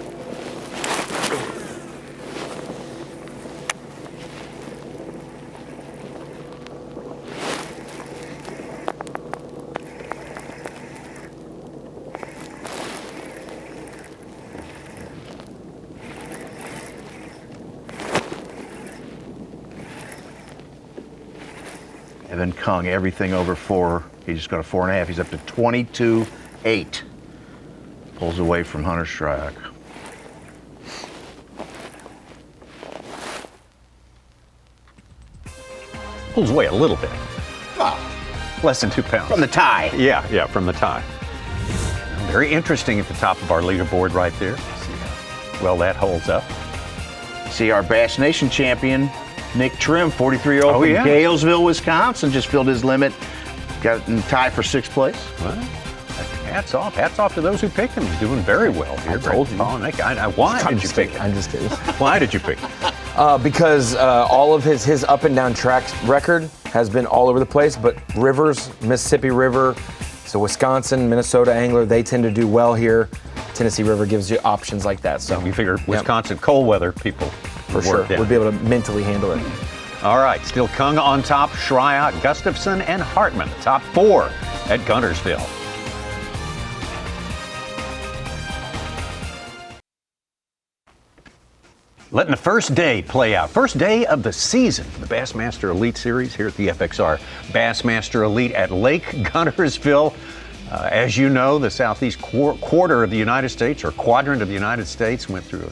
Evan Kung, everything over 4. He's just got a 4.5. He's up to 22.8. Pulls away from Hunter Stryak. Pulls away a little bit. Less than 2 pounds. From the tie. Yeah, from the tie. Very interesting at the top of our leaderboard right there. See how well that holds up. See our Bass Nation champion, Nick Trim, 43-year-old from yeah. Galesville, Wisconsin, just filled his limit. Got in tie for 6th place. Well, hats off to those who picked him. He's doing very well here. I told you. Why did you pick him? I'm just kidding. Why did you pick him? Because all of his up and down track record has been all over the place, but rivers, Mississippi River, so Wisconsin, Minnesota angler, they tend to do well here. Tennessee River gives you options like that. So you figure Wisconsin cold weather people for sure would be able to mentally handle it. All right, still Kung on top, Stryak, Gustafson, and Hartman, the top 4 at Guntersville. Letting the first day play out. First day of the season, the Bassmaster Elite Series here at the FXR Bassmaster Elite at Lake Guntersville. As you know, the southeast quarter of the United States, or quadrant of the United States, went through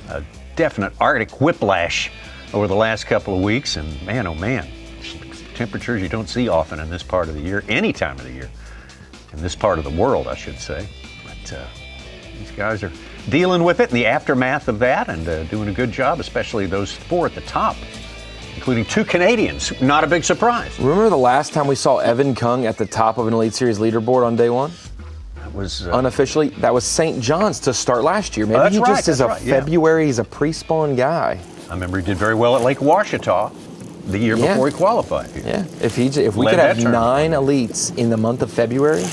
a definite Arctic whiplash over the last couple of weeks. And man, oh man, temperatures you don't see often in this part of the year, any time of the year, in this part of the world, I should say. But these guys are dealing with it in the aftermath of that and doing a good job, especially those 4 at the top, including 2 Canadians. Not a big surprise. Remember the last time we saw Evan Kung at the top of an Elite Series leaderboard on day 1? That was unofficially. That was St. John's to start last year. Maybe he just is a February. He's a pre-spawn guy. I remember he did very well at Lake Washita the year before he qualified. Yeah, if we could have 9 elites in the month of February,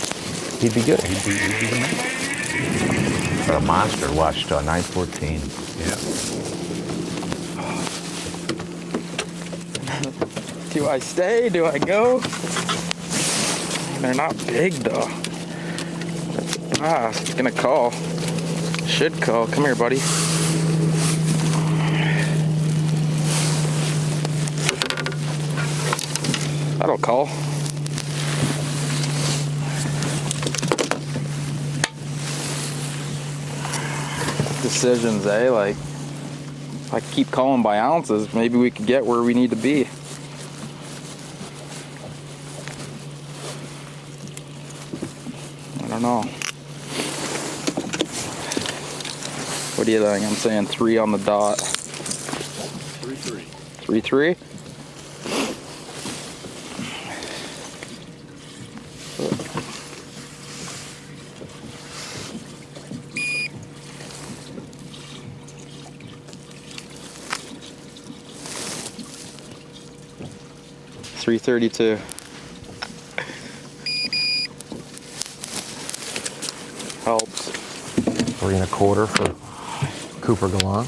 he'd be good. He'd be the man. A monster, Washita, 914. Yeah. Do I stay? Do I go? They're not big though. It's gonna call. Should call. Come here, buddy. That'll call. Decisions, eh? Like, if I keep calling by ounces, maybe we could get where we need to be. I don't know. What do you think? I'm saying 3 on the dot. 3-3. 3-3? $332. Helps. 3 1/4 for Cooper Galan.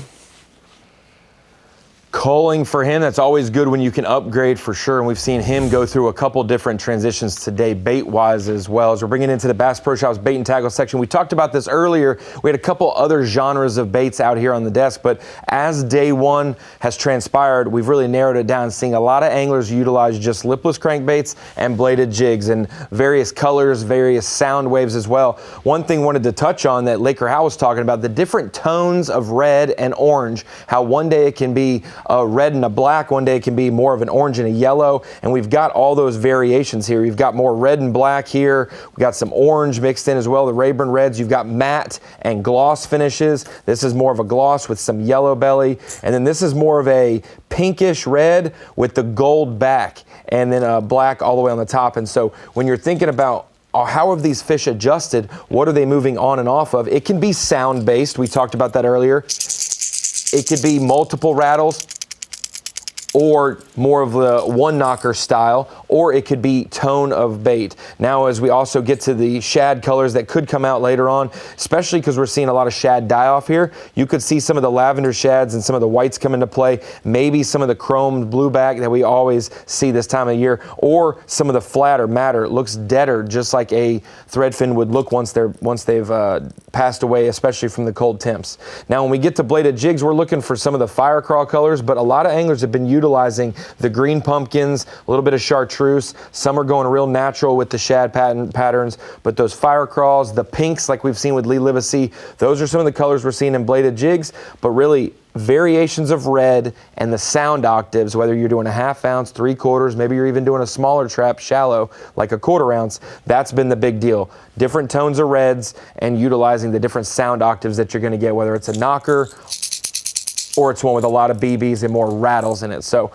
Culling for him, that's always good when you can upgrade for sure. And we've seen him go through a couple different transitions today, bait-wise as well. As we're bringing into the Bass Pro Shops bait and tackle section, we talked about this earlier. We had a couple other genres of baits out here on the desk, but as day 1 has transpired, we've really narrowed it down, seeing a lot of anglers utilize just lipless crankbaits and bladed jigs in various colors, various sound waves as well. One thing I wanted to touch on that Laker Howe was talking about, the different tones of red and orange, how one day it can be a red and a black, one day it can be more of an orange and a yellow, and we've got all those variations here. You've got more red and black here, we've got some orange mixed in as well, the Rayburn Reds. You've got matte and gloss finishes. This is more of a gloss with some yellow belly, and then this is more of a pinkish red with the gold back, and then a black all the way on the top. And so when you're thinking about how have these fish adjusted, what are they moving on and off of, it can be sound based. We talked about that earlier. It could be multiple rattles. or more of the one knocker style, or it could be tone of bait. Now, as we also get to the shad colors that could come out later on, especially because we're seeing a lot of shad die off here, you could see some of the lavender shads and some of the whites come into play, maybe some of the chromed blueback that we always see this time of year, or some of the flatter, matter. It looks deader, just like a threadfin would look once they've passed away, especially from the cold temps. Now, when we get to bladed jigs, we're looking for some of the fire crawl colors, but a lot of anglers have been utilizing the green pumpkins, a little bit of chartreuse. Some are going real natural with the shad patterns, but those fire crawls, the pinks like we've seen with Lee Livesey, those are some of the colors we're seeing in bladed jigs, but really variations of red and the sound octaves, whether you're doing a 1/2 ounce, 3/4, maybe you're even doing a smaller trap, shallow, like a 1/4 ounce, that's been the big deal. Different tones of reds and utilizing the different sound octaves that you're gonna get, whether it's a knocker or it's one with a lot of BBs and more rattles in it. So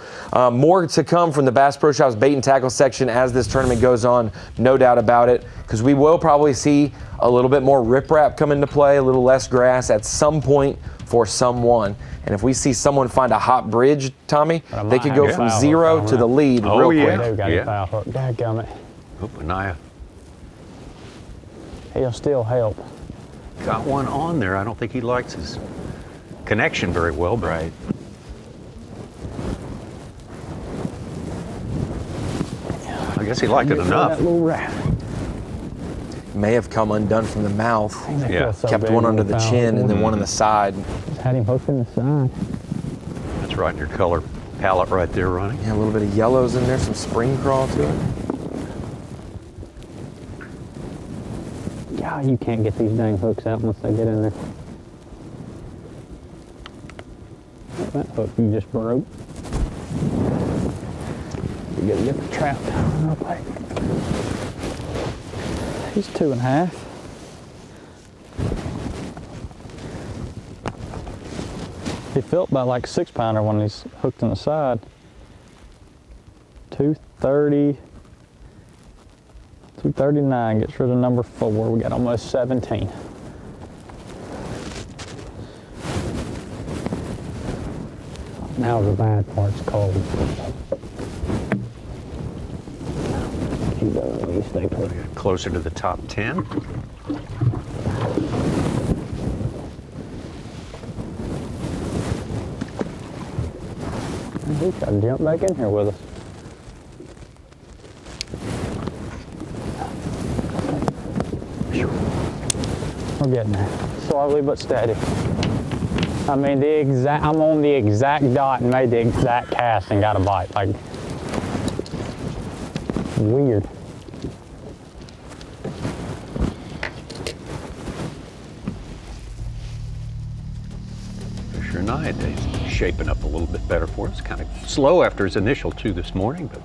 more to come from the Bass Pro Shops bait and tackle section as this tournament goes on, no doubt about it, because we will probably see a little bit more riprap come into play, a little less grass at some point for someone. And if we see someone find a hot bridge, Tommy, they could go from 0 to the lead real quick. Foul hook. Dadgummit. Oh, Benaiah He'll still help. got one on there. I don't think he likes his connection very well, but right. I guess he liked it enough. May have come undone from the mouth. Yeah. Kept one under the chin and then one on the side. Just had him hooked in the side. That's right in your color palette right there, Ronnie. Yeah, a little bit of yellows in there, some spring crawl to it. God, you can't get these dang hooks out once they get in there. That hook you just broke. You gotta get the trap down real quick. He's 2.5. He felt about like 6-pounder when he's hooked in the side. 230, 239 gets rid of number 4. We got almost 17. Now the bad part's cold. Stay put. Closer to the top 10. He's got to jump back in here with us. We're getting there. Slowly but steady. I mean, I'm on the exact dot and made the exact cast and got a bite. Like, weird. Fisher Nowadays shaping up a little bit better for us. Kind of slow after his initial 2 this morning, but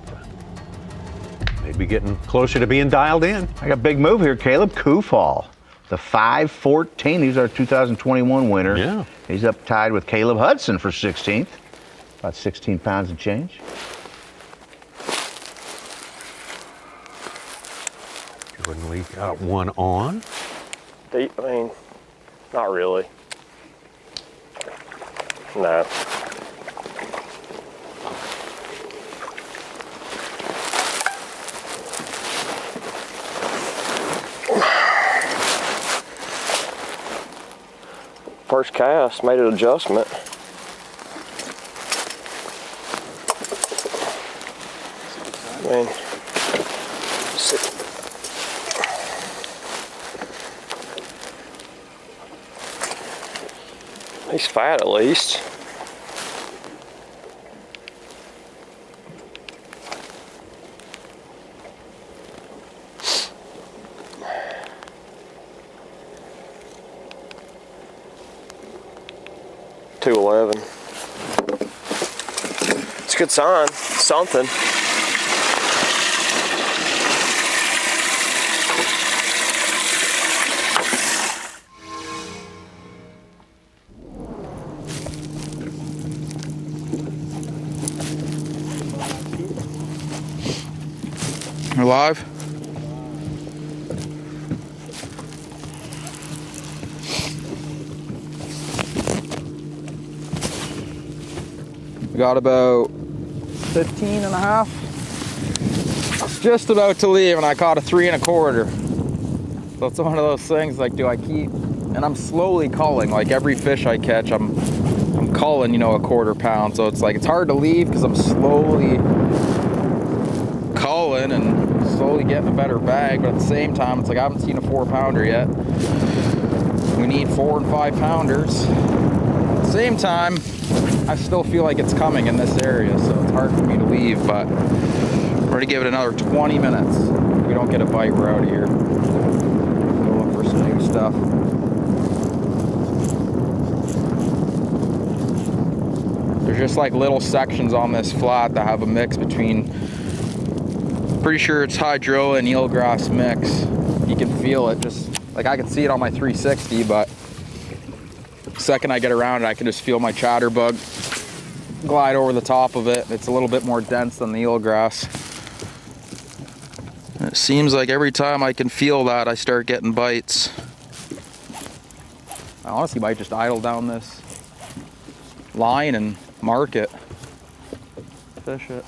maybe getting closer to being dialed in. I got a big move here, Caleb. Kufal, the 514. He's our 2021 winner. Yeah. He's up tied with Caleb Hudson for 16th. About 16 pounds of change. Jordan Lee got one on. I mean, not really. No. First cast, made an adjustment. I mean, he's fat at least. $2.11. It's a good sign. Something. We're live. We got about 15 and a half. Just about to leave, and I caught a 3 1/4. So it's one of those things, like, do I keep? And I'm slowly culling. Like every fish I catch, I'm culling, you know, a 1/4 pound. So it's like it's hard to leave because I'm slowly culling and slowly getting a better bag. But at the same time, it's like I haven't seen a 4-pounder yet. We need 4 and 5 pounders. At the same time, I still feel like it's coming in this area, so it's hard for me to leave. But we're gonna give it another 20 minutes. If we don't get a bite, we're out of here. Go look for some new stuff. There's just like little sections on this flat that have a mix between, pretty sure it's hydro and eelgrass mix. You can feel it, just like I can see it on my 360, but the second I get around it, I can just feel my chatterbug glide over the top of it. It's a little bit more dense than the eelgrass. It seems like every time I can feel that, I start getting bites. I honestly might just idle down this line and mark it. Fish it.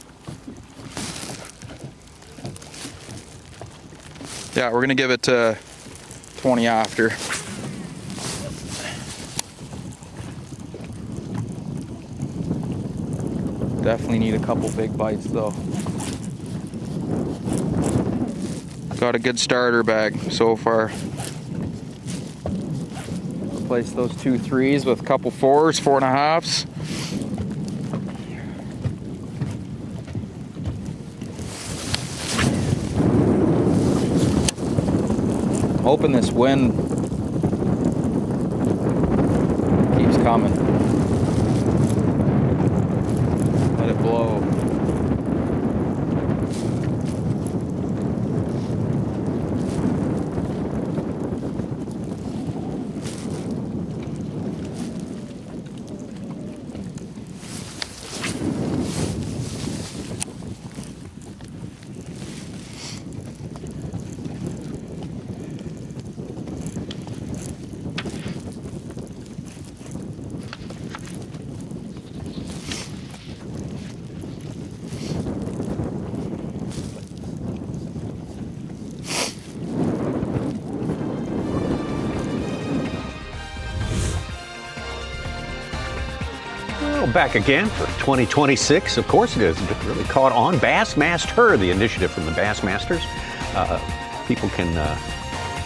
Yeah, we're gonna give it to 20 after. Definitely need a couple big bites though. Got a good starter bag so far. Replace those 2 3s with a couple 4s, 4 1/2s. Hoping this wind keeps coming. Let it blow. Back again for 2026. Of course it is. It really caught on. Bassmaster, the initiative from the Bassmasters. People can,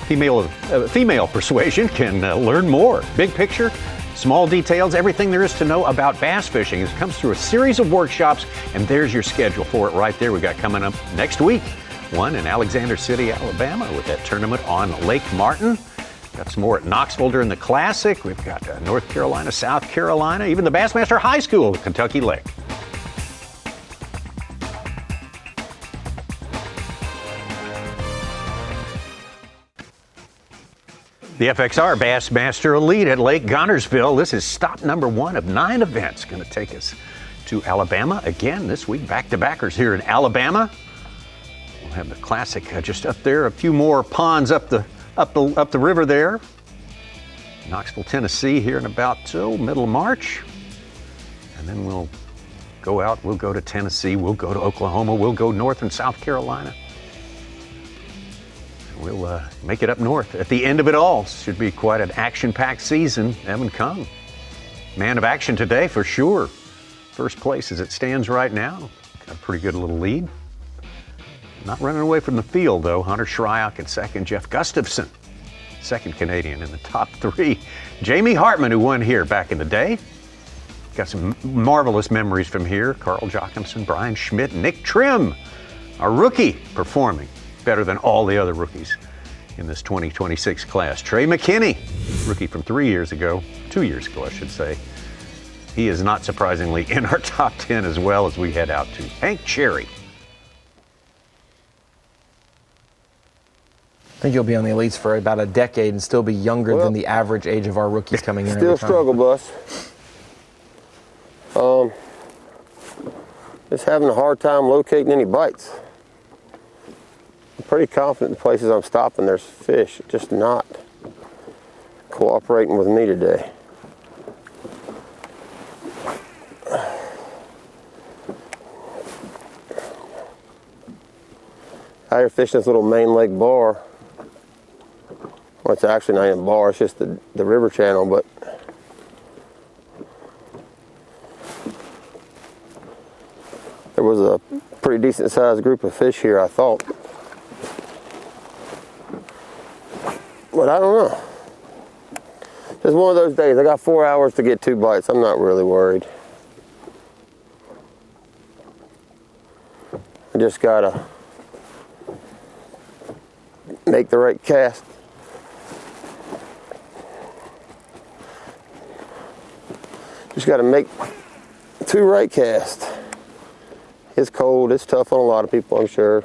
female persuasion can learn more. Big picture, small details, everything there is to know about bass fishing. It comes through a series of workshops, and there's your schedule for it right there. We got coming up next week. One in Alexander City, Alabama, with that tournament on Lake Martin. Got some more at Knoxville during the Classic. We've got North Carolina, South Carolina, even the Bassmaster High School at Kentucky Lake. The FXR Bassmaster Elite at Lake Guntersville. This is stop number 1 of 9 events. Going to take us to Alabama again this week. Back-to-backers here in Alabama. We'll have the Classic just up there. A few more ponds up the river there. Knoxville, Tennessee here in about middle of March. And then we'll go out, we'll go to Tennessee, we'll go to Oklahoma, we'll go north and South Carolina. We'll make it up north. At the end of it all, should be quite an action-packed season. Evan Kung, man of action today for sure. First place as it stands right now. Got a pretty good little lead. Not running away from the field, though. Hunter Shryock in second. Jeff Gustafson, second Canadian in the top 3. Jamie Hartman, who won here back in the day. Got some marvelous memories from here. Carl Jochimson, Brian Schmidt, Nick Trim, our rookie, performing better than all the other rookies in this 2026 class. Trey McKinney, rookie from 2 years ago, I should say. He is not surprisingly in our top 10 as well as we head out to Hank Cherry. I think you'll be on the elites for about a decade and still be younger than the average age of our rookies coming in. Still struggle, Bus. Just having a hard time locating any bites. I'm pretty confident the places I'm stopping there's fish, just not cooperating with me today. out here fishing this little main lake bar. Well, it's actually not even a bar, it's just the river channel, but there was a pretty decent sized group of fish here, I thought. But I don't know. Just one of those days. I got 4 hours to get 2 bites. I'm not really worried. I just gotta make the right cast. Just gotta make 2 right casts. It's cold, it's tough on a lot of people, I'm sure.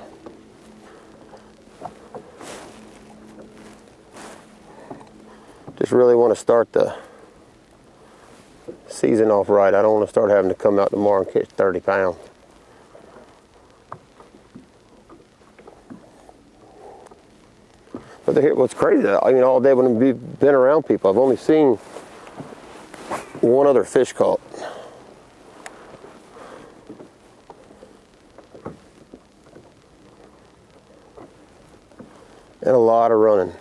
Just really want to start the season off right. I don't want to start having to come out tomorrow and catch 30 pounds. But what's crazy, I mean, all day when I've been around people, I've only seen one other fish caught. And a lot of running.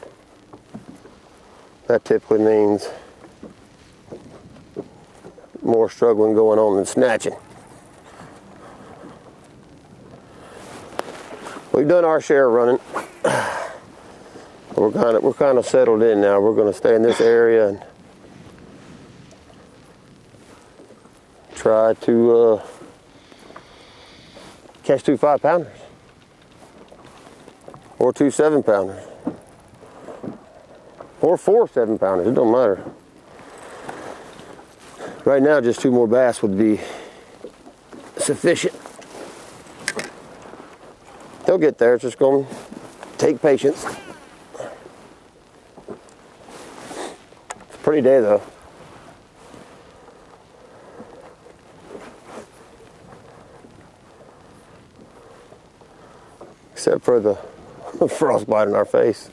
That typically means more struggling going on than snatching. We've done our share of running. We're kind of settled in now. We're going to stay in this area and try to catch 2 5-pounders or 2 7-pounders. Or 4 7-pounders, it don't matter. Right now, just 2 more bass would be sufficient. They'll get there, it's just going to take patience. It's a pretty day though. Except for the frostbite in our face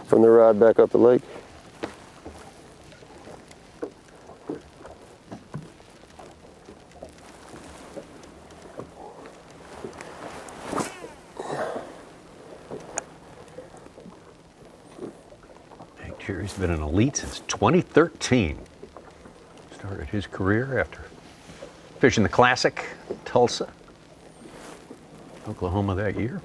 from the ride back up the lake. Jerry's been an elite since 2013. Started his career after fishing the Classic, Tulsa, Oklahoma that year.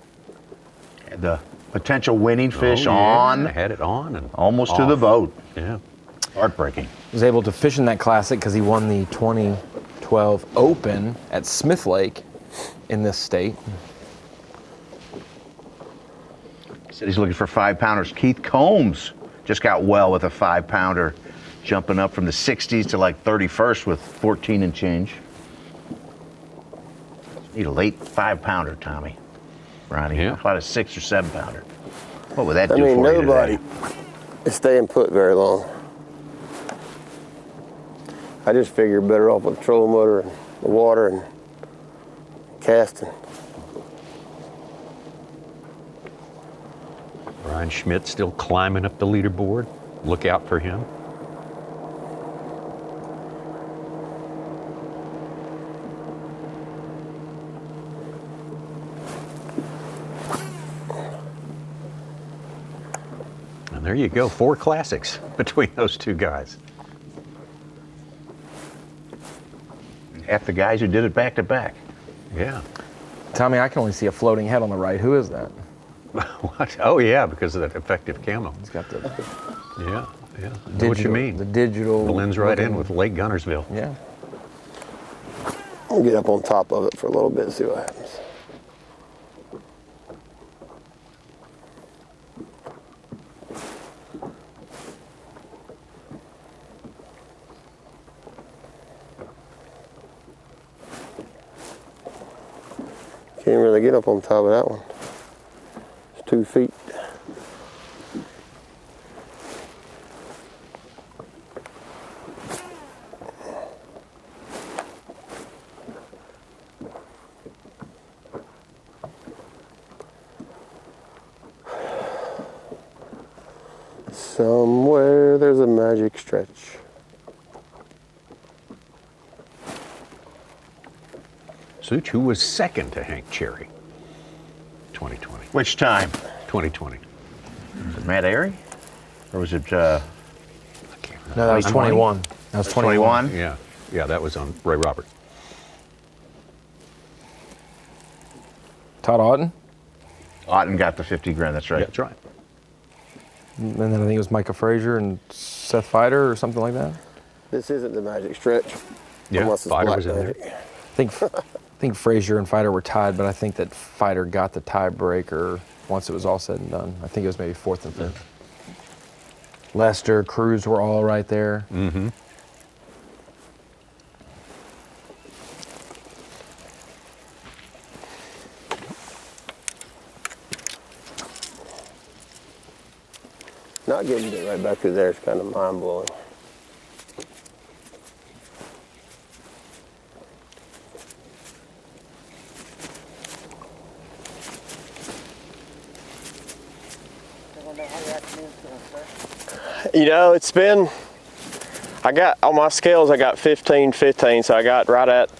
Had the potential winning fish on. Had it on and almost off. to the boat. Yeah. Heartbreaking. Was able to fish in that Classic because he won the 2012 Open at Smith Lake in this state. Said he's looking for 5-pounders. Keith Combs just got well with a 5-pounder, jumping up from the 60s to like 31st with 14 and change. Need a late 5-pounder, Tommy. Ronnie. Yeah. How about a 6 or 7-pounder? What would that do for you today? Nobody is staying put very long. I just figure better off with a trolling motor and the water and casting. Brian Schmidt still climbing up the leaderboard. Look out for him. And there you go, 4 classics between those 2 guys. Half the guys who did it back to back. Yeah. Tommy, I can only see a floating head on the right. Who is that? What? Oh yeah, because of that effective camo. He's got the yeah. I know what you mean. The digital blends right in with Lake Guntersville. Yeah. I'll get up on top of it for a little bit and see what happens. Can't really get up on top of that one. It's 2 feet. Somewhere there's a magic stretch. Such, who was second to Hank Cherry. 2020. Which time? 2020. Was it Matt Airy? Or was it, No, that was 21. That was 21. Yeah, yeah, that was on Ray Roberts. Todd Auten? Auten got the 50 grand, that's right. Yeah, that's right. And then I think it was Micah Frazier and Seth Fighter or something like that. This isn't the magic stretch. Yeah, unless it's Fighter black was in magic. there. I think Frazier and Fighter were tied, but I think that Fighter got the tiebreaker once it was all said and done. I think it was maybe 4th and 5th. Lester, Cruz were all right there. Mm-hmm. Not getting it right back through there is kind of mind blowing. You know, it's been, I got, on my scales, I got 15, so I got right at,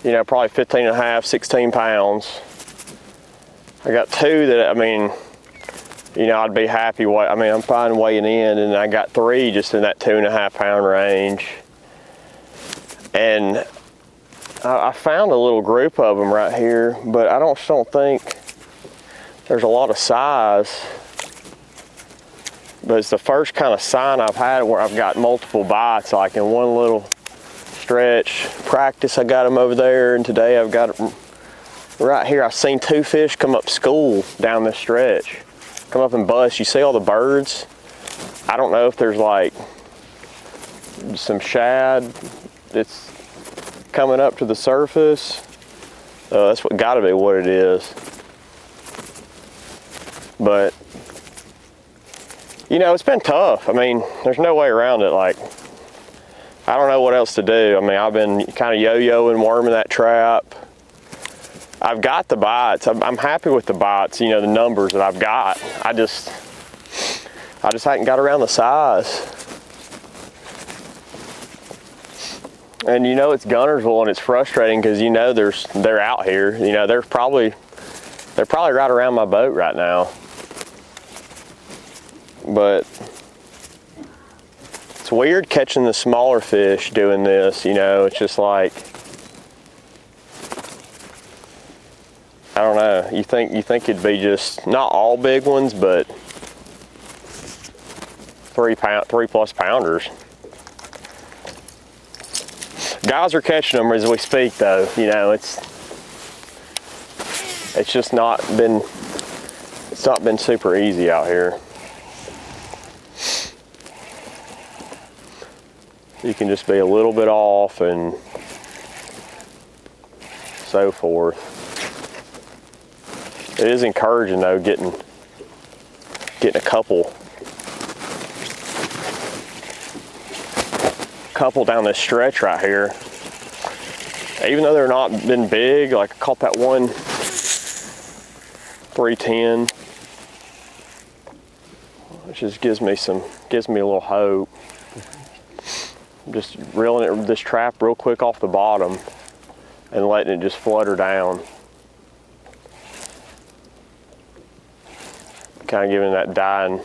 you know, probably 15 and a half, 16 pounds. I got 2 that, I mean, you know, I'd be happy, I mean, I'm fine weighing in, and I got 3 just in that 2.5 pound range. And I found a little group of them right here, but I don't think there's a lot of size. But it's the first kind of sign I've had where I've got multiple bites, like in one little stretch. Practice, I got them over there, and today I've got them right here. I've seen 2 fish come up school down this stretch. Come up and bust. You see all the birds? I don't know if there's like some shad that's coming up to the surface. That's gotta be what it is. But you know, it's been tough. I mean, there's no way around it. Like, I don't know what else to do. I mean, I've been kind of yo-yoing, worming that trap. I've got the bites. I'm happy with the bites, you know, the numbers that I've got. I just hadn't got around the size. And you know, it's Guntersville, and it's frustrating because you know they're out here. You know, they're probably right around my boat right now. But it's weird catching the smaller fish doing this, you know. It's just like, I don't know. You think it'd be just not all big ones, but 3+ pounders. Guys are catching them as we speak, though. You know, it's just not been super easy out here. You can just be a little bit off and so forth. It is encouraging though, getting a couple down this stretch right here. Even though they're not been big, like I caught that one 310, which just gives me a little hope. Just reeling this trap real quick off the bottom and letting it just flutter down. Kind of giving that dying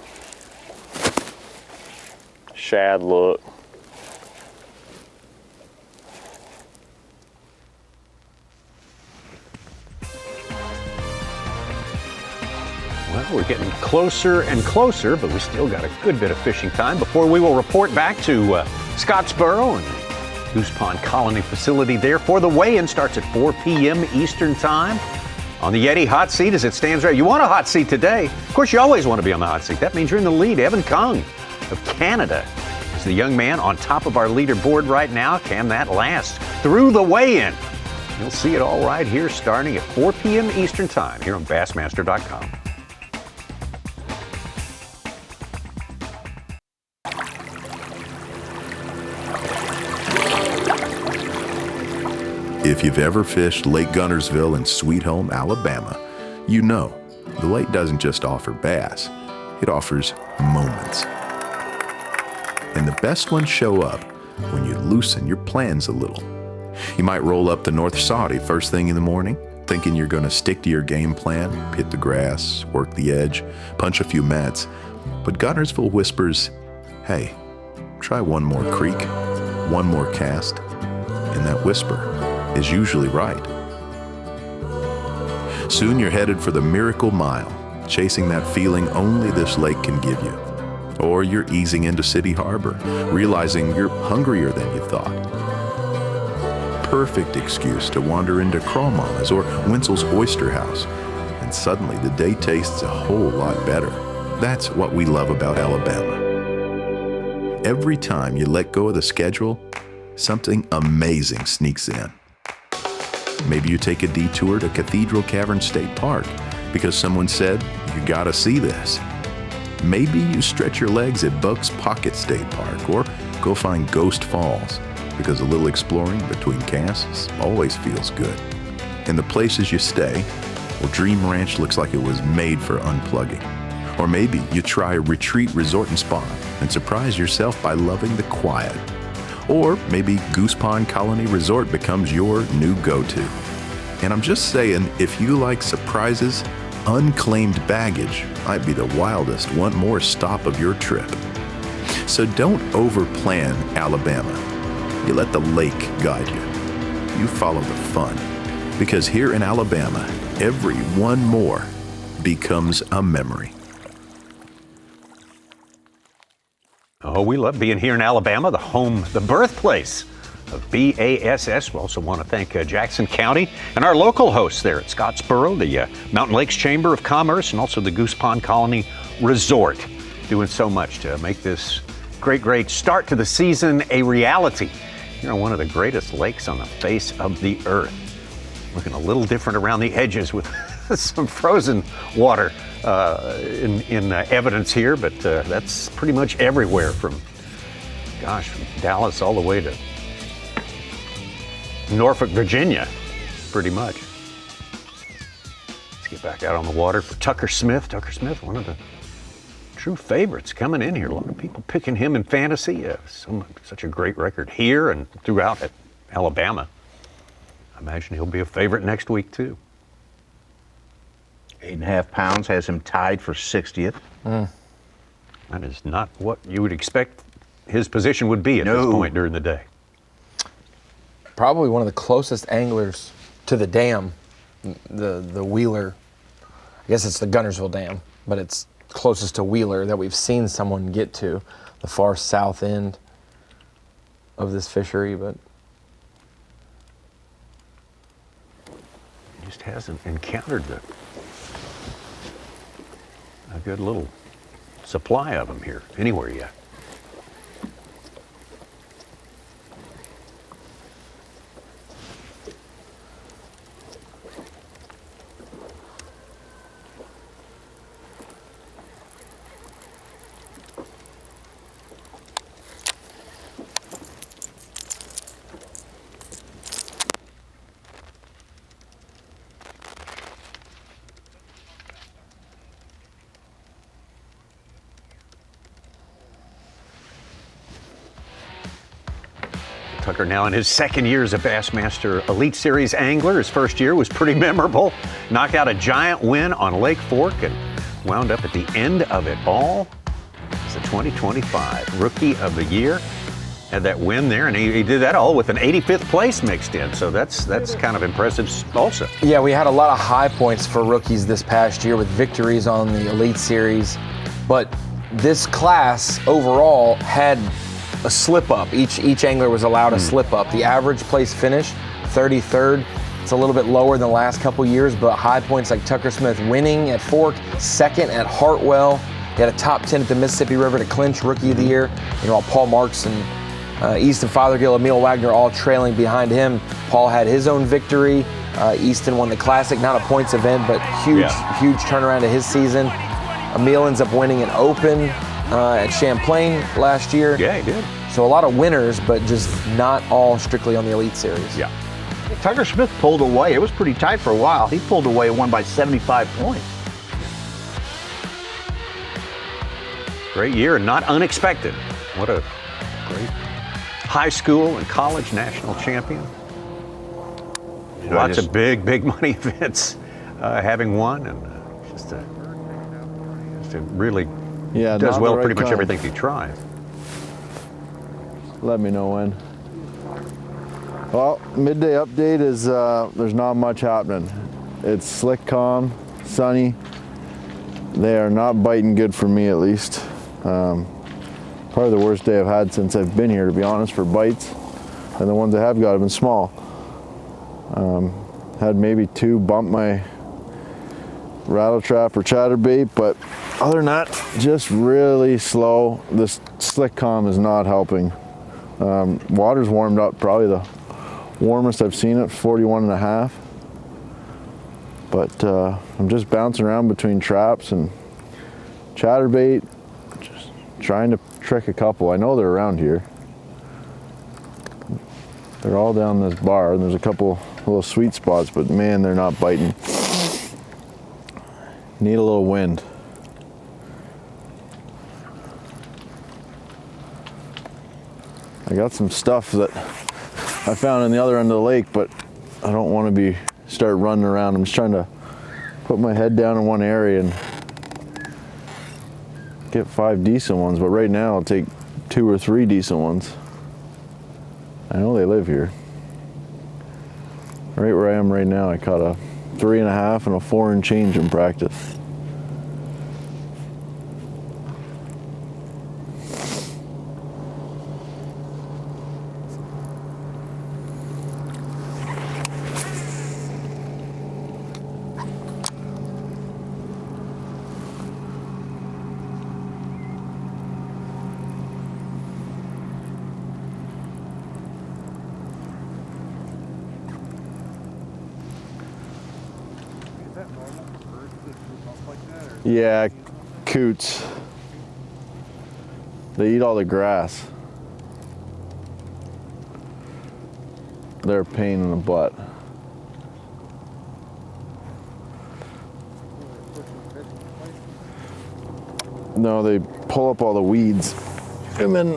shad look. Well, we're getting closer and closer, but we still got a good bit of fishing time before we will report back to Scottsboro and the Goose Pond Colony facility there for the weigh-in. Starts at 4 p.m. Eastern Time. On the Yeti hot seat as it stands right. You want a hot seat today. Of course, you always want to be on the hot seat. That means you're in the lead. Evan Kung of Canada is the young man on top of our leaderboard right now. Can that last through the weigh-in? You'll see it all right here starting at 4 p.m. Eastern Time here on Bassmaster.com. If you've ever fished Lake Guntersville in Sweet Home, Alabama, you know the lake doesn't just offer bass, it offers moments. And the best ones show up when you loosen your plans a little. You might roll up the North Saudi first thing in the morning, thinking you're going to stick to your game plan, hit the grass, work the edge, punch a few mats. But Guntersville whispers, hey, try one more creek, one more cast, and that whisper is usually right. Soon you're headed for the miracle mile, chasing that feeling only this lake can give you. Or you're easing into City Harbor, realizing you're hungrier than you thought. Perfect excuse to wander into Crawmama's or Winsel's Oyster House, and suddenly the day tastes a whole lot better. That's what we love about Alabama. Every time you let go of the schedule, something amazing sneaks in. Maybe you take a detour to Cathedral Cavern State Park because someone said, you gotta see this. Maybe you stretch your legs at Buck's Pocket State Park or go find Ghost Falls because a little exploring between casts always feels good. In the places you stay, well, Dream Ranch looks like it was made for unplugging. Or maybe you try a Retreat Resort and Spa and surprise yourself by loving the quiet. Or maybe Goose Pond Colony Resort becomes your new go-to. And I'm just saying, if you like surprises, unclaimed baggage might be the wildest one more stop of your trip. So don't overplan Alabama. You let the lake guide you. You follow the fun. Because here in Alabama, every one more becomes a memory. Oh, we love being here in Alabama, the home, the birthplace of B.A.S.S. We also want to thank Jackson County and our local hosts there at Scottsboro, the Mountain Lakes Chamber of Commerce, and also the Goose Pond Colony Resort, doing so much to make this great start to the season a reality. Here on one of the greatest lakes on the face of the earth. Looking a little different around the edges with some frozen water in evidence here, but that's pretty much everywhere from Dallas all the way to Norfolk, Virginia, pretty much. Let's get back out on the water for Tucker Smith. Tucker Smith, one of the true favorites coming in here. A lot of people picking him in fantasy. Such a great record here and throughout at Alabama. I imagine he'll be a favorite next week too. 8.5 pounds has him tied for 60th. That is not what you would expect his position would be at this point during the day. Probably one of the closest anglers to the dam, the Wheeler. I guess it's the Guntersville Dam, but it's closest to Wheeler that we've seen someone get to, the far south end of this fishery, but he just hasn't encountered a good little supply of them here anywhere yet. Tucker now in his second year as a Bassmaster Elite Series angler. His first year was pretty memorable. Knocked out a giant win on Lake Fork and wound up at the end of it all as the 2025 Rookie of the Year. Had that win there, and he did that all with an 85th place mixed in. So that's kind of impressive also. yeah, we had a lot of high points for rookies this past year with victories on the Elite Series, but this class overall had a slip up. Each angler was allowed a slip up. The average place finish, 33rd. It's a little bit lower than the last couple years, but high points like Tucker Smith winning at Fork, second at Hartwell. He had a top 10 at the Mississippi River to clinch Rookie of the Year. You know, Paul Marks and Easton Fothergill, Emil Wagner all trailing behind him. Paul had his own victory. Easton won the Classic, not a points event, but huge turnaround to his season. Emil ends up winning an Open at Champlain last year. Yeah, he did. So a lot of winners, but just not all strictly on the Elite Series. Yeah. Tucker Smith pulled away. It was pretty tight for a while. He pulled away and won by 75 points. Great year and not unexpected. What a great high school and college national champion. Lots of big money events having won, and just a really does well pretty much everything he tries. Let me know when. Well, midday update is there's not much happening. It's slick, calm, sunny. They are not biting good for me, at least. Probably the worst day I've had since I've been here, to be honest, for bites. And the ones I have got have been small. Had maybe 2 bump my rattle trap or chatterbait, but other than that, just really slow. This slick calm is not helping. Water's warmed up, probably the warmest I've seen it, 41.5. But I'm just bouncing around between traps and chatterbait, just trying to trick a couple. I know they're around here. They're all down this bar, and there's a couple little sweet spots, but man, they're not biting. Need a little wind. I got some stuff that I found in the other end of the lake, but I don't want to start running around. I'm just trying to put my head down in one area and get 5 decent ones, but right now I'll take 2 or 3 decent ones. I know they live here. Right where I am right now, I caught a 3.5 and a 4 and change in practice. Yeah, coots. They eat all the grass. They're a pain in the butt. No, they pull up all the weeds, and then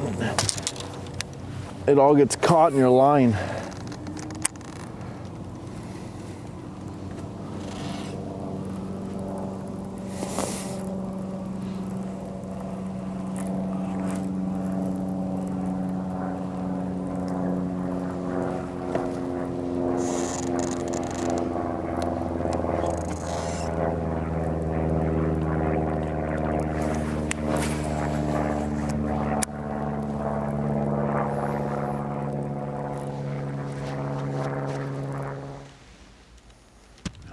it all gets caught in your line.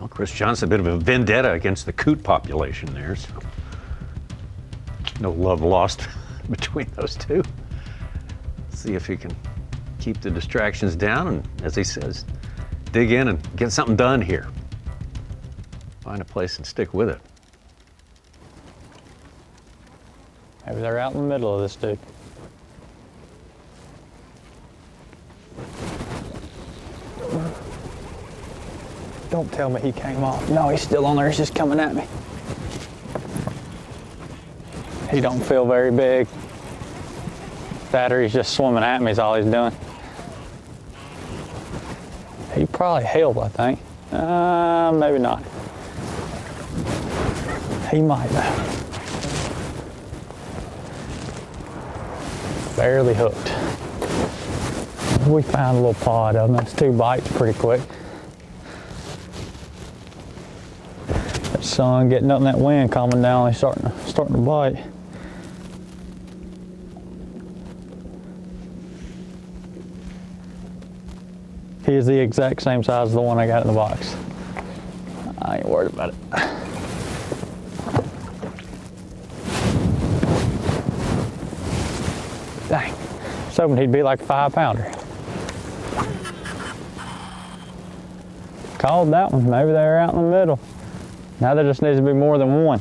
Chris Johnson, a bit of a vendetta against the coot population there, so no love lost between those two. See if he can keep the distractions down and, as he says, dig in and get something done here. Find a place and stick with it. Maybe they're out in the middle of this dude. Don't tell me he came off. No, he's still on there. He's just coming at me. He don't feel very big. That or he's just swimming at me is all he's doing. He probably hailed, I think. Maybe not. He might though. Barely hooked. We found a little pod of them. That's 2 bites pretty quick. That sun getting up in that wind calming down, he's starting to bite. He is the exact same size as the one I got in the box. I ain't worried about it. Dang, I was hoping he'd be like a 5-pounder. Called that one, maybe they were out in the middle. Now there just needs to be more than one.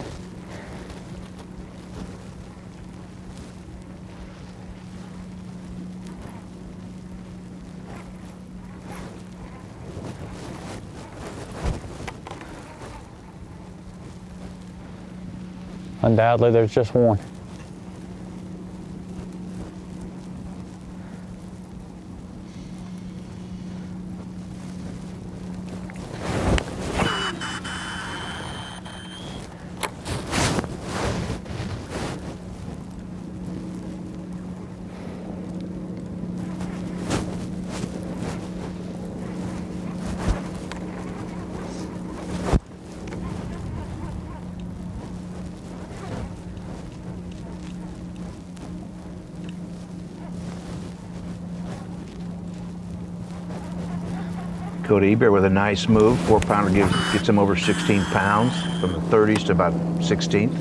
Undoubtedly, there's just one. Coot with a nice move. 4-pounder gets him over 16 pounds from the 30s to about 16th.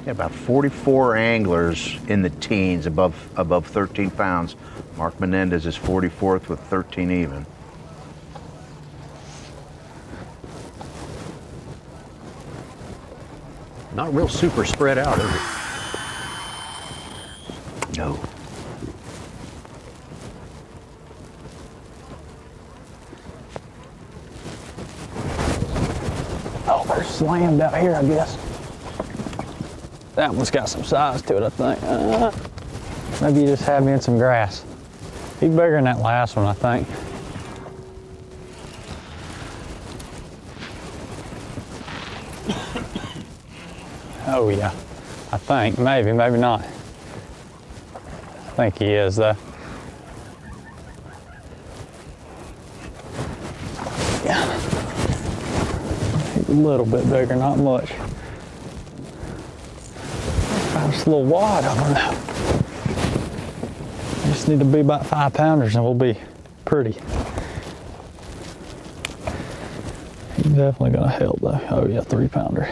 Yeah, about 44 anglers in the teens above 13 pounds. Mark Menendez is 44th with 13 even. Not real super spread out, is it? No. Oh, they're slammed out here, I guess. That one's got some size to it, I think. Maybe you just had me in some grass. He's bigger than that last one, I think. Oh yeah, I think, maybe not. I think he is though. Yeah, he's a little bit bigger, not much. Just a little wide, I don't know. I just need to be about 5-pounders and we'll be pretty. He's definitely gonna help though. Oh yeah, 3-pounder.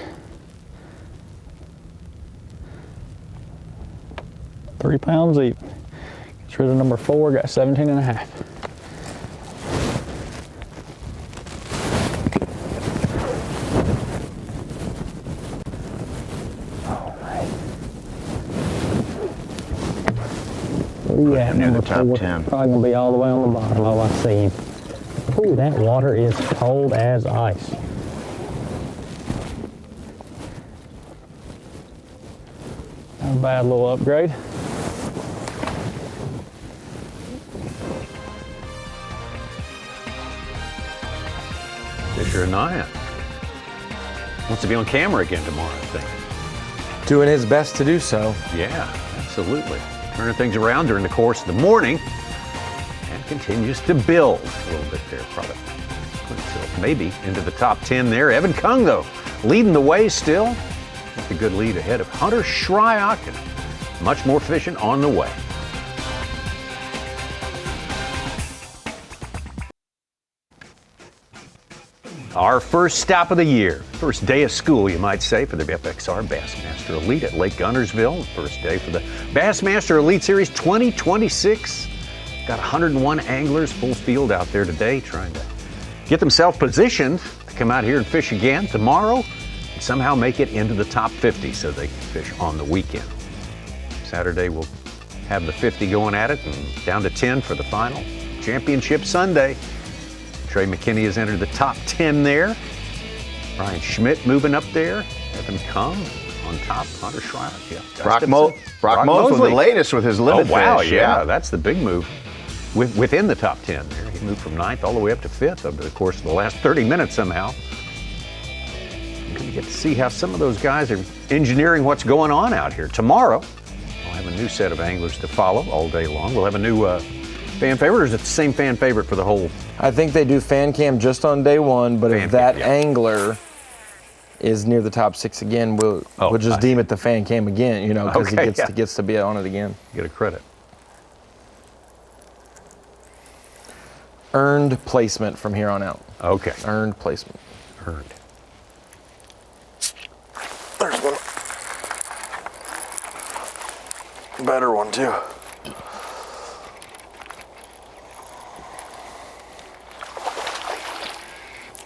3 pounds even. Gets rid of number 4, got 17 and a half. What are you at, near the number top 4? 10. Probably gonna be all the way on the bottom. Oh, I see him. Ooh, that water is cold as ice. Not a bad little upgrade. Fisher and Nyan. Wants to be on camera again tomorrow, I think. Doing his best to do so. Yeah, absolutely. Turning things around during the course of the morning and continues to build a little bit there, probably. So maybe into the top 10 there. Evan Kung, though, leading the way still. That's a good lead ahead of Hunter Shryock and much more fishing on the way. Our first stop of the year. First day of school, you might say, for the FXR Bassmaster Elite at Lake Guntersville. First day for the Bassmaster Elite Series 2026. Got 101 anglers, full field out there today, trying to get themselves positioned to come out here and fish again tomorrow and somehow make it into the top 50 so they can fish on the weekend. Saturday we'll have the 50 going at it and down to 10 for the final. Championship Sunday. Trey McKinney has entered the top 10 there. Brian Schmidt moving up there. Evan Kung on top. Hunter Shryock, yeah. Brock Mosley, the latest with his limit fish. Oh, wow, fish. yeah, that's the big move. Within the top 10 there. He moved from 9th all the way up to 5th over the course of the last 30 minutes somehow. You're going to get to see how some of those guys are engineering what's going on out here. Tomorrow, we'll have a new set of anglers to follow all day long. We'll have a new fan favorite, or is it the same fan favorite for the whole? I think they do fan cam just on day one, but if that angler is near the top 6 again, we'll just deem it the fan cam again, you know, because he gets to be on it again. Get a credit. Earned placement from here on out. Okay. Earned placement. Earned. There's one. Better one too.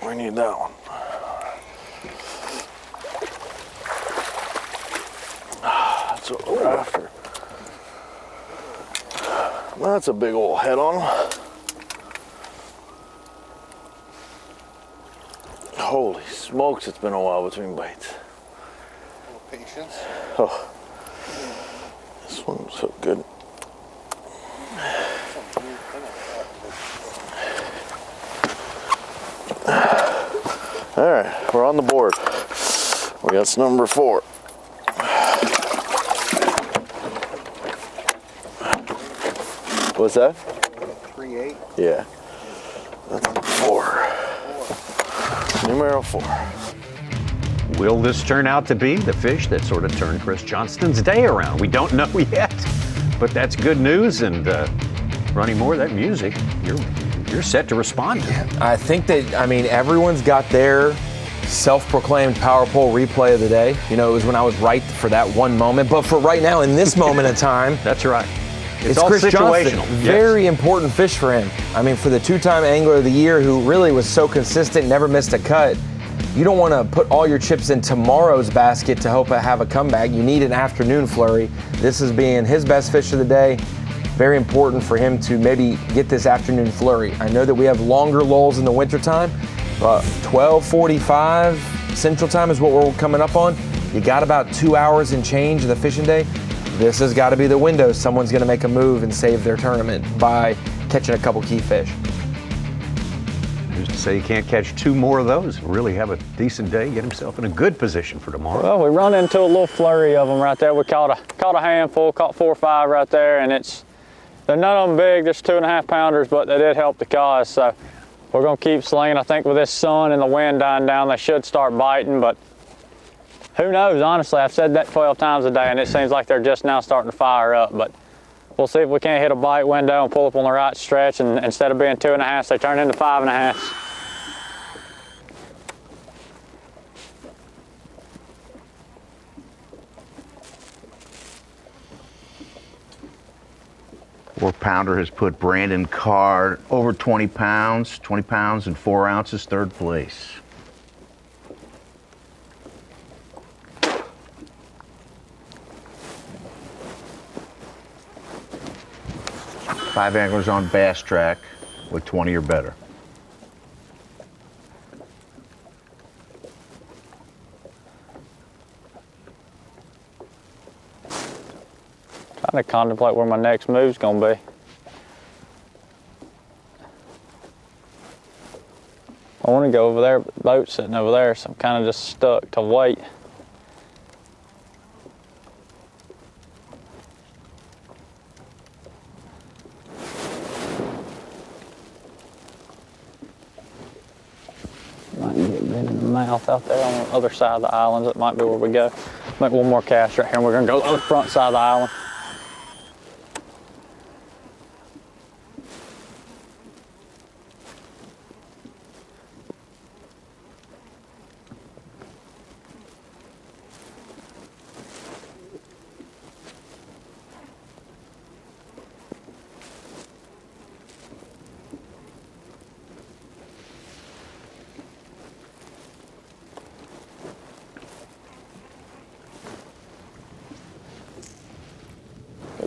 We need that one. That's what we're after. That's a big old head on him. Holy smokes, it's been a while between bites. Patience. Oh, this one's so good. All right, we're on the board. We got number 4. What's that? 3-8. Yeah. That's 4. Numero 4. Will this turn out to be the fish that sort of turned Chris Johnston's day around? We don't know yet, but that's good news. And Ronnie Moore, that music, you're set to respond to it. I think that, I mean, everyone's got their self-proclaimed power pole replay of the day. You know, it was when I was right for that one moment. But for right now, in this moment of time, that's right. It's all Chris situational. Johnston. Very important fish for him. I mean, for the two-time angler of the year who really was so consistent, never missed a cut, you don't want to put all your chips in tomorrow's basket to hope have a comeback. You need an afternoon flurry. This is being his best fish of the day. Very important for him to maybe get this afternoon flurry. I know that we have longer lulls in the wintertime, but 12:45 Central Time is what we're coming up on. You got about 2 hours and change of the fishing day. This has got to be the window. Someone's going to make a move and save their tournament by catching a couple key fish. Who's to say you can't catch 2 more of those, really have a decent day, get himself in a good position for tomorrow? Well, we run into a little flurry of them right there. We caught a handful, caught 4 or 5 right there, and they're none of them big, just 2.5 pounders, but they did help the cause. So we're gonna keep slinging. I think with this sun and the wind dying down, they should start biting, but who knows, honestly. I've said that 12 times a day, and it seems like they're just now starting to fire up, but we'll see if we can't hit a bite window and pull up on the right stretch, and instead of being 2.5, they turn into 5.5. Four-pounder has put Brandon Carr over 20 pounds and 4 ounces, third place. Five anglers on Bass Track with 20 or better. Trying to contemplate where my next move's gonna be. I want to go over there, but the boat's sitting over there, so I'm kind of just stuck to wait. Might get bit in the mouth out there on the other side of the island. That might be where we go. Make one more cast right here, and we're gonna go to the front side of the island.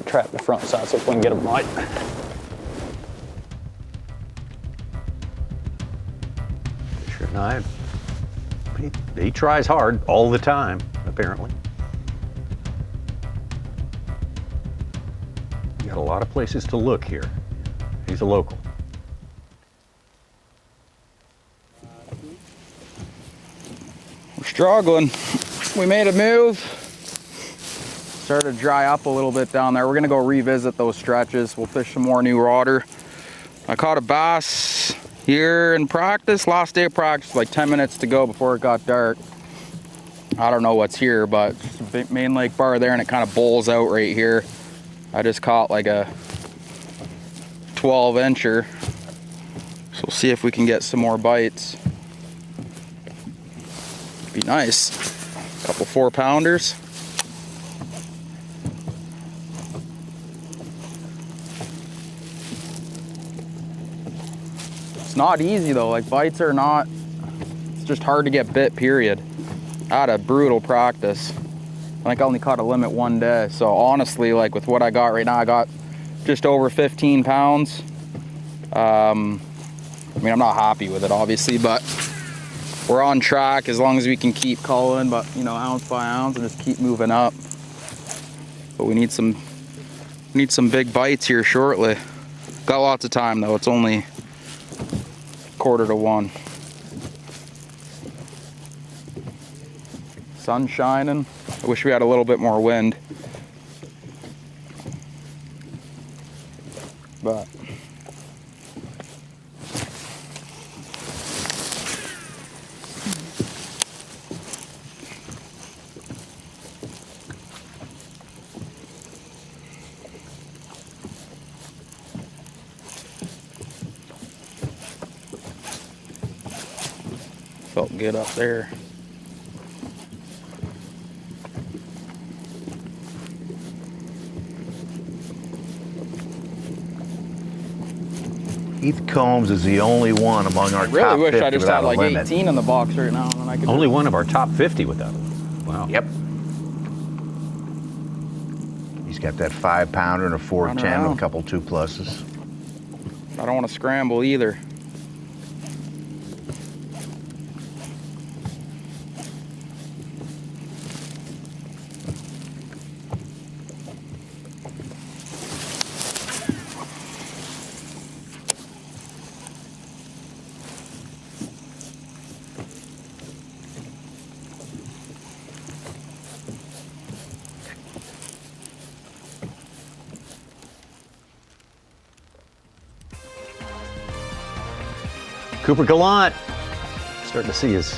Trap the front side, see if we can get a bite. Fisher and I, he tries hard all the time, apparently. You got a lot of places to look here. He's a local. We're struggling. We made a move. Started to dry up a little bit down there. We're gonna go revisit those stretches. We'll fish some more new water. I caught a bass here in practice, last day of practice, like 10 minutes to go before it got dark. I don't know what's here, but it's a big main lake bar there and it kind of bowls out right here. I just caught like a 12-incher. So we'll see if we can get some more bites. Be nice. A couple 4-pounders. It's not easy though, like bites are not, it's just hard to get bit, period. I had a brutal practice. I think I only caught a limit one day. So honestly, like with what I got right now, I got just over 15 pounds. I mean, I'm not happy with it obviously, but we're on track as long as we can keep calling, but you know, ounce by ounce and just keep moving up. But we need some big bites here shortly. Got lots of time though, it's only 1:45. Sun shining. I wish we had a little bit more wind. But look good up there. Heath Combs is the only one among our I really top wish 50 I just without had a like limit. 18 in the box right now, and I could. Only one of our top 50 with that. Wow. Yep. He's got that 5-pounder and a 410 with a couple 2+s. I don't want to scramble either. Cooper Gallant, starting to see his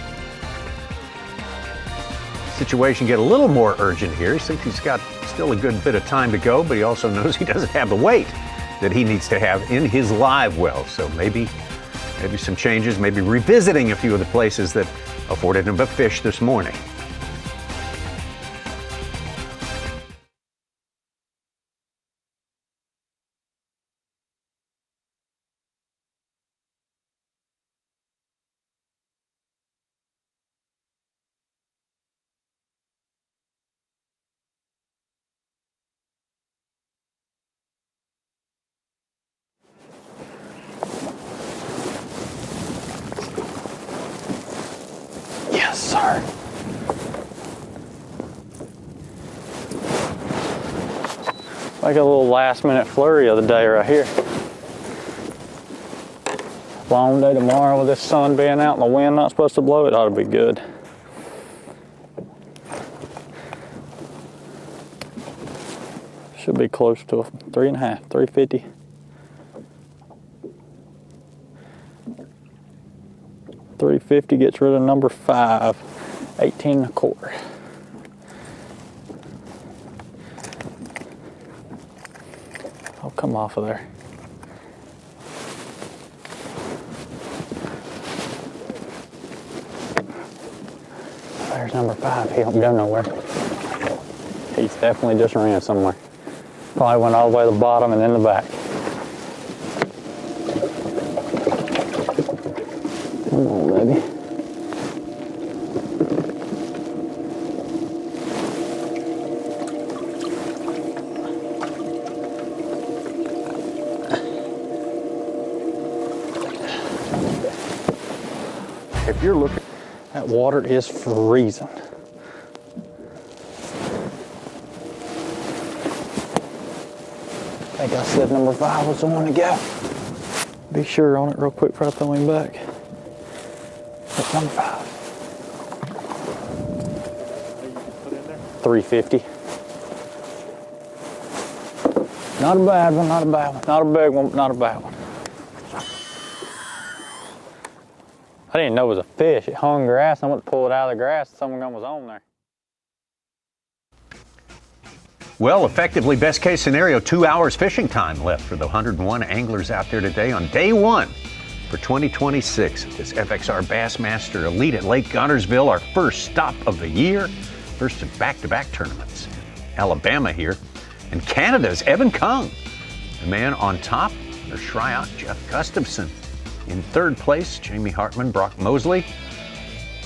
situation get a little more urgent here. He thinks he's got still a good bit of time to go, but he also knows he doesn't have the weight that he needs to have in his live well. So maybe some changes, maybe revisiting a few of the places that afforded him a fish this morning. Yes, sir. Like a little last minute flurry of the day right here. Long day tomorrow with this sun being out and the wind not supposed to blow, it ought to be good. Should be close to a 3.5, 350. $350 gets rid of number 5, 18 1/4. I'll come off of there. There's number 5. He don't go nowhere. He's definitely just ran somewhere. Probably went all the way to the bottom and then the back. Come on, baby. If you're looking, that water is freezing. I think I said number 5 was the one to go. Be sure on it real quick before I throw him back. That's number 5. 350. Not a bad one, not a bad one. Not a big one, but not a bad one. I didn't know it was a fish. It hung grass. I went to pull it out of the grass and someone was on there. Well, effectively, best case scenario, 2 hours fishing time left for the 101 anglers out there today on day 1 for 2026. This FXR Bassmaster Elite at Lake Guntersville, our first stop of the year, first of back-to-back tournaments. Alabama here, and Canada's Evan Kung, the man on top, their Shryock Jeff Gustafson. In 3rd place, Jamie Hartman, Brock Mosley,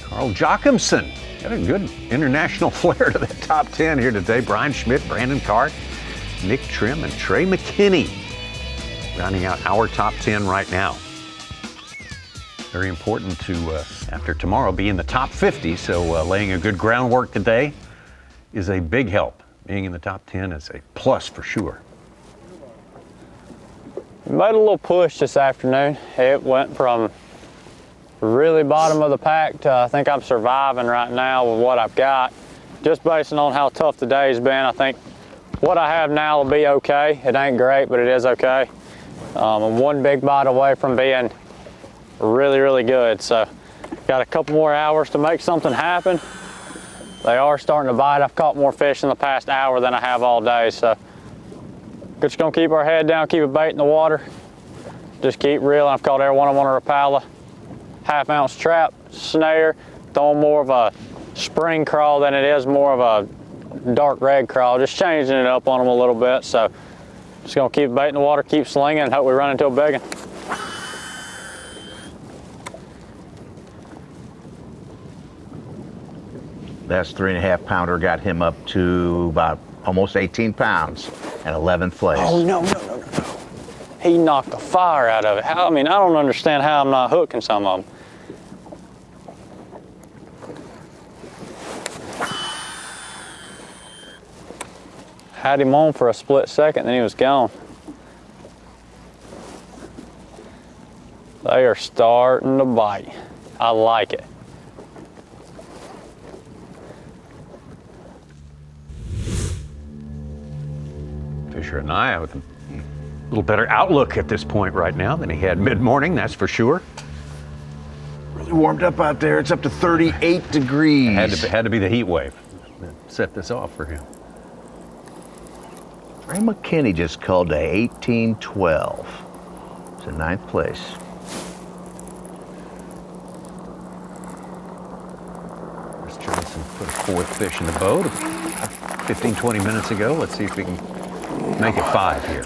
Carl Jochimson. Got a good international flair to that top 10 here today. Brian Schmidt, Brandon Carr, Nick Trim, and Trey McKinney rounding out our top 10 right now. Very important to, after tomorrow, be in the top 50, so laying a good groundwork today is a big help. Being in the top 10 is a plus for sure. Made a little push this afternoon. It went from really bottom of the pack to I think I'm surviving right now with what I've got. Just basing on how tough the day's been, I think what I have now will be okay. It ain't great, but it is okay. I'm one big bite away from being really, really good. So got a couple more hours to make something happen. They are starting to bite. I've caught more fish in the past hour than I have all day. So just gonna keep our head down, keep a bait in the water. Just keep reeling. I've caught every one of them on a Rapala, 1/2 ounce trap. snare, throwing more of a spring crawl than it is more of a dark red crawl, just changing it up on them a little bit. So just gonna keep baiting the water, keep slinging, and hope we run into a big one. That's 3.5 pounder got him up to about almost 18 pounds and 11th place. Oh, no. He knocked the fire out of it. I mean, I don't understand how I'm not hooking some of them. Had him on for a split second, then he was gone. They are starting to bite. I like it. Fisher and I with a little better outlook at this point right now than he had mid-morning, that's for sure. Really warmed up out there. It's up to 38 degrees. Had to be the heat wave that set this off for him. Ray McKinney just called to 18-12. It's in 9th place. Chris Johnson put a 4th fish in the boat 15-20 minutes ago. Let's see if we can make it 5 here.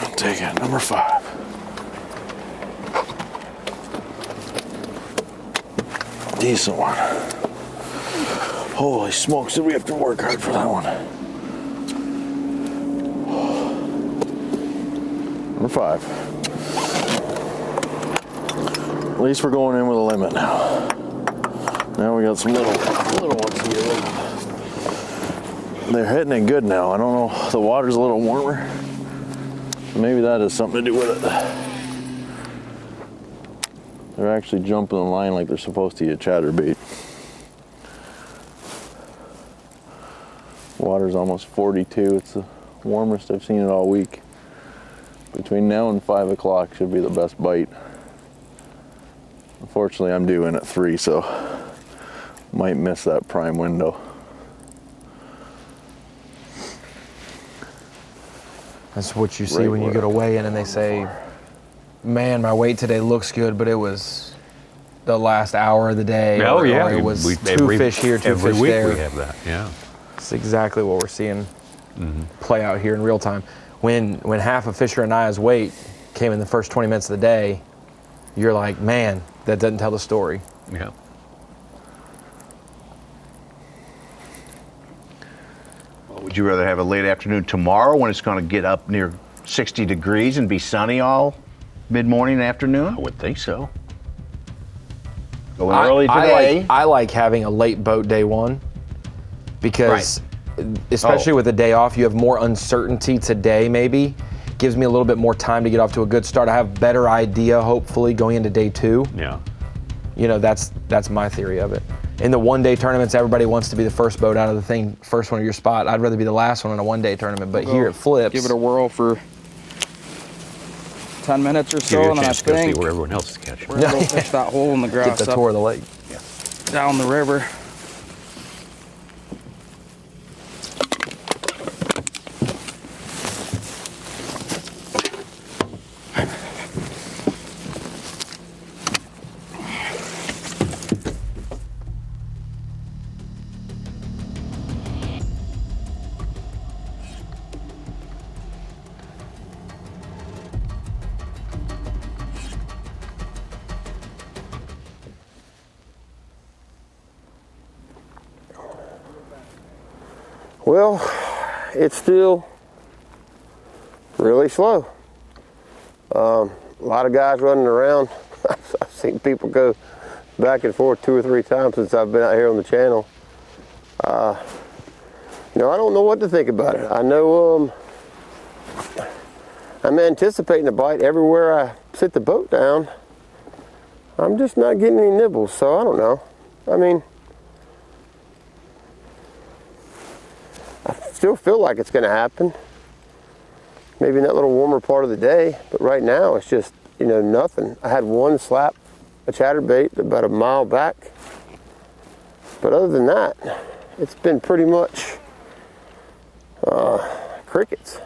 I'll take it, number 5. Decent one. Holy smokes, did we have to work hard for that one? Number 5. At least we're going in with a limit now. Now we got some little ones here. They're hitting it good now. I don't know, the water's a little warmer. Maybe that has something to do with it. They're actually jumping the line like they're supposed to eat a chatterbait. Water's almost 42. It's the warmest I've seen it all week. Between now and 5 o'clock should be the best bite. Unfortunately, I'm due in at 3, so might miss that prime window. That's what you see when you go to weigh in and they say, man, my weight today looks good, but it was the last hour of the day. Oh, yeah. Or it was 2 fish here, 2 fish there. Every week we have that, yeah. It's exactly what we're seeing play out here in real time. When half of Fisher and I's weight came in the first 20 minutes of the day, you're like, man, that doesn't tell the story. Yeah. Would you rather have a late afternoon tomorrow when it's going to get up near 60 degrees and be sunny all mid-morning and afternoon? I would think so. Going early today. I like having a late boat day one because, especially with the day off, you have more uncertainty today maybe. Gives me a little bit more time to get off to a good start. I have a better idea, hopefully, going into day 2. Yeah. You know, that's my theory of it. In the one-day tournaments, everybody wants to be the first boat out of the thing, first one of your spot. I'd rather be the last one in a one-day tournament, but here it flips. Give it a whirl for 10 minutes or so, and then I think see where everyone else is catching. we're gonna go fish that hole in the grass. Get the tour of the lake. Down the river. Well, it's still really slow. A lot of guys running around. I've seen people go back and forth 2 or 3 times since I've been out here on the channel. You know, I don't know what to think about it. I know I'm anticipating a bite everywhere I sit the boat down. I'm just not getting any nibbles, so I don't know. I mean, I still feel like it's going to happen. Maybe in that little warmer part of the day, but right now it's just, you know, nothing. I had one slap, a chatterbait about a mile back, but other than that, it's been pretty much crickets.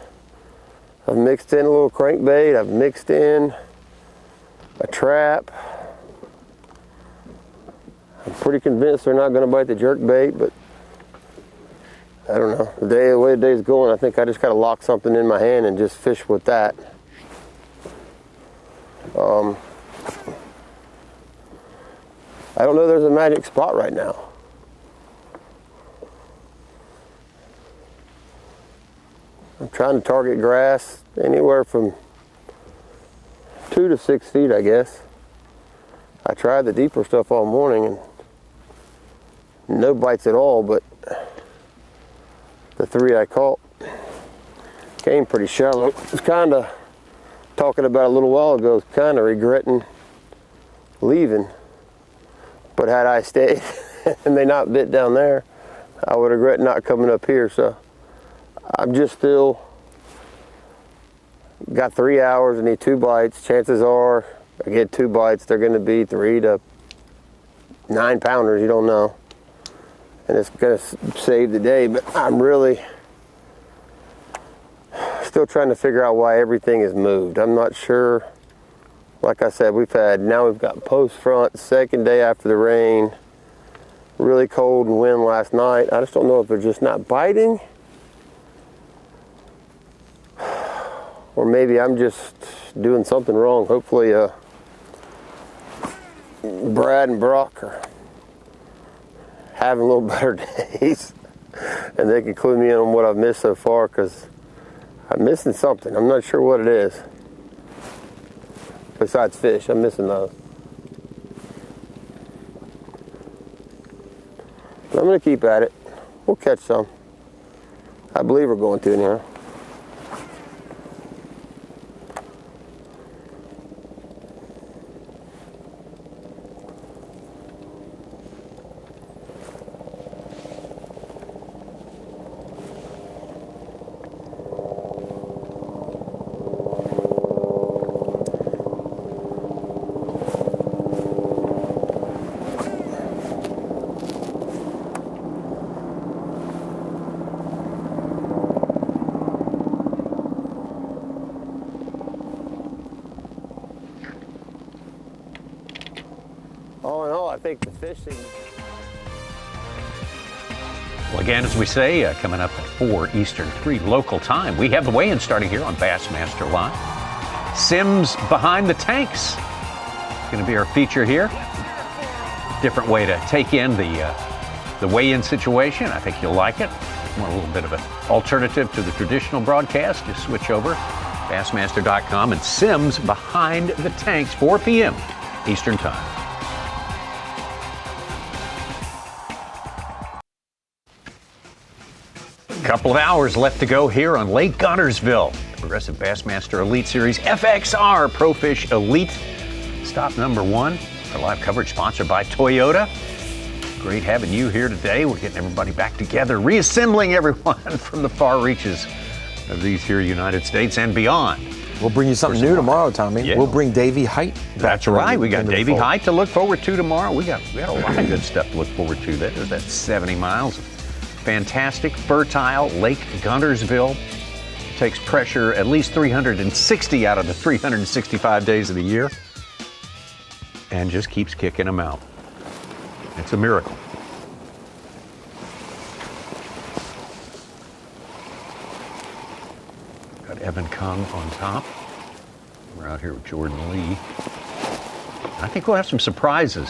I've mixed in a little crankbait. I've mixed in a trap. I'm pretty convinced they're not going to bite the jerk bait, but I don't know. The way the day's going, I think I just got to lock something in my hand and just fish with that. I don't know there's a magic spot right now. I'm trying to target grass anywhere from 2 to 6 feet, I guess. I tried the deeper stuff all morning and no bites at all, but the 3 I caught came pretty shallow. I was kind of talking about a little while ago, kind of regretting leaving. But had I stayed and they not bit down there, I would regret not coming up here. So I'm just still got 3 hours, I need 2 bites. Chances are I get 2 bites, they're going to be 3 to 9 pounders, you don't know. And it's going to save the day, but I'm really still trying to figure out why everything is moved. I'm not sure. Like I said, we've got post front, second day after the rain, really cold and wind last night. I just don't know if they're just not biting, or maybe I'm just doing something wrong. Hopefully Brad and Brock are having a little better days and they can clue me in on what I've missed so far, because I'm missing something. I'm not sure what it is. Besides fish, I'm missing those. But I'm going to keep at it. We'll catch some. I believe we're going to now. All in all, I think the fishing. Well, again, as we say, coming up at 4 Eastern, 3 local time, we have the weigh-in starting here on Bassmaster Live. Sims behind the tanks. Going to be our feature here. Different way to take in the weigh-in situation. I think you'll like it. Want a little bit of an alternative to the traditional broadcast? Just switch over, Bassmaster.com, and Sims behind the tanks, 4 p.m. Eastern time. Couple of hours left to go here on Lake Guntersville. The Progressive Bassmaster Elite Series FXR Pro Fish Elite. Stop number 1. Our live coverage sponsored by Toyota. Great having you here today. We're getting everybody back together, reassembling everyone from the far reaches of these here United States and beyond. We'll bring you something new tomorrow, Tommy. Yeah. We'll bring Davey Height. That's right. We got Davey Height to look forward to tomorrow. We got a lot of good stuff to look forward to. That's 70 miles. Fantastic, fertile Lake Guntersville. Takes pressure at least 360 out of the 365 days of the year and just keeps kicking them out. It's a miracle. Got Evan Kung on top. We're out here with Jordan Lee. I think we'll have some surprises,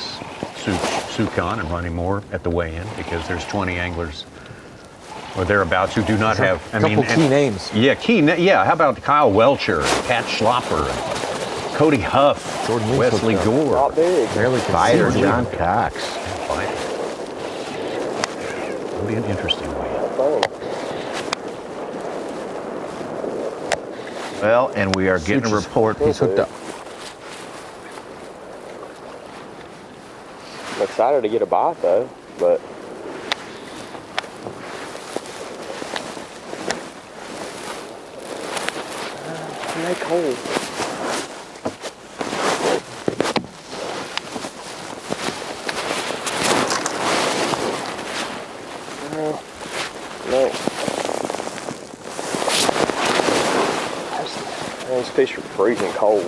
Sukon and Ronnie Moore at the weigh-in, because there's 20 anglers or thereabouts who do not have. Key names. Yeah, yeah. How about Kyle Welcher, Pat Schlopper, Cody Huff, Jordan Wesley Gore, Fighter John Cox. It'll be an interesting way. Well, and we are getting a report. He's hooked up. I'm excited to get a bite though, but they're cold. No. Those fish are freezing cold.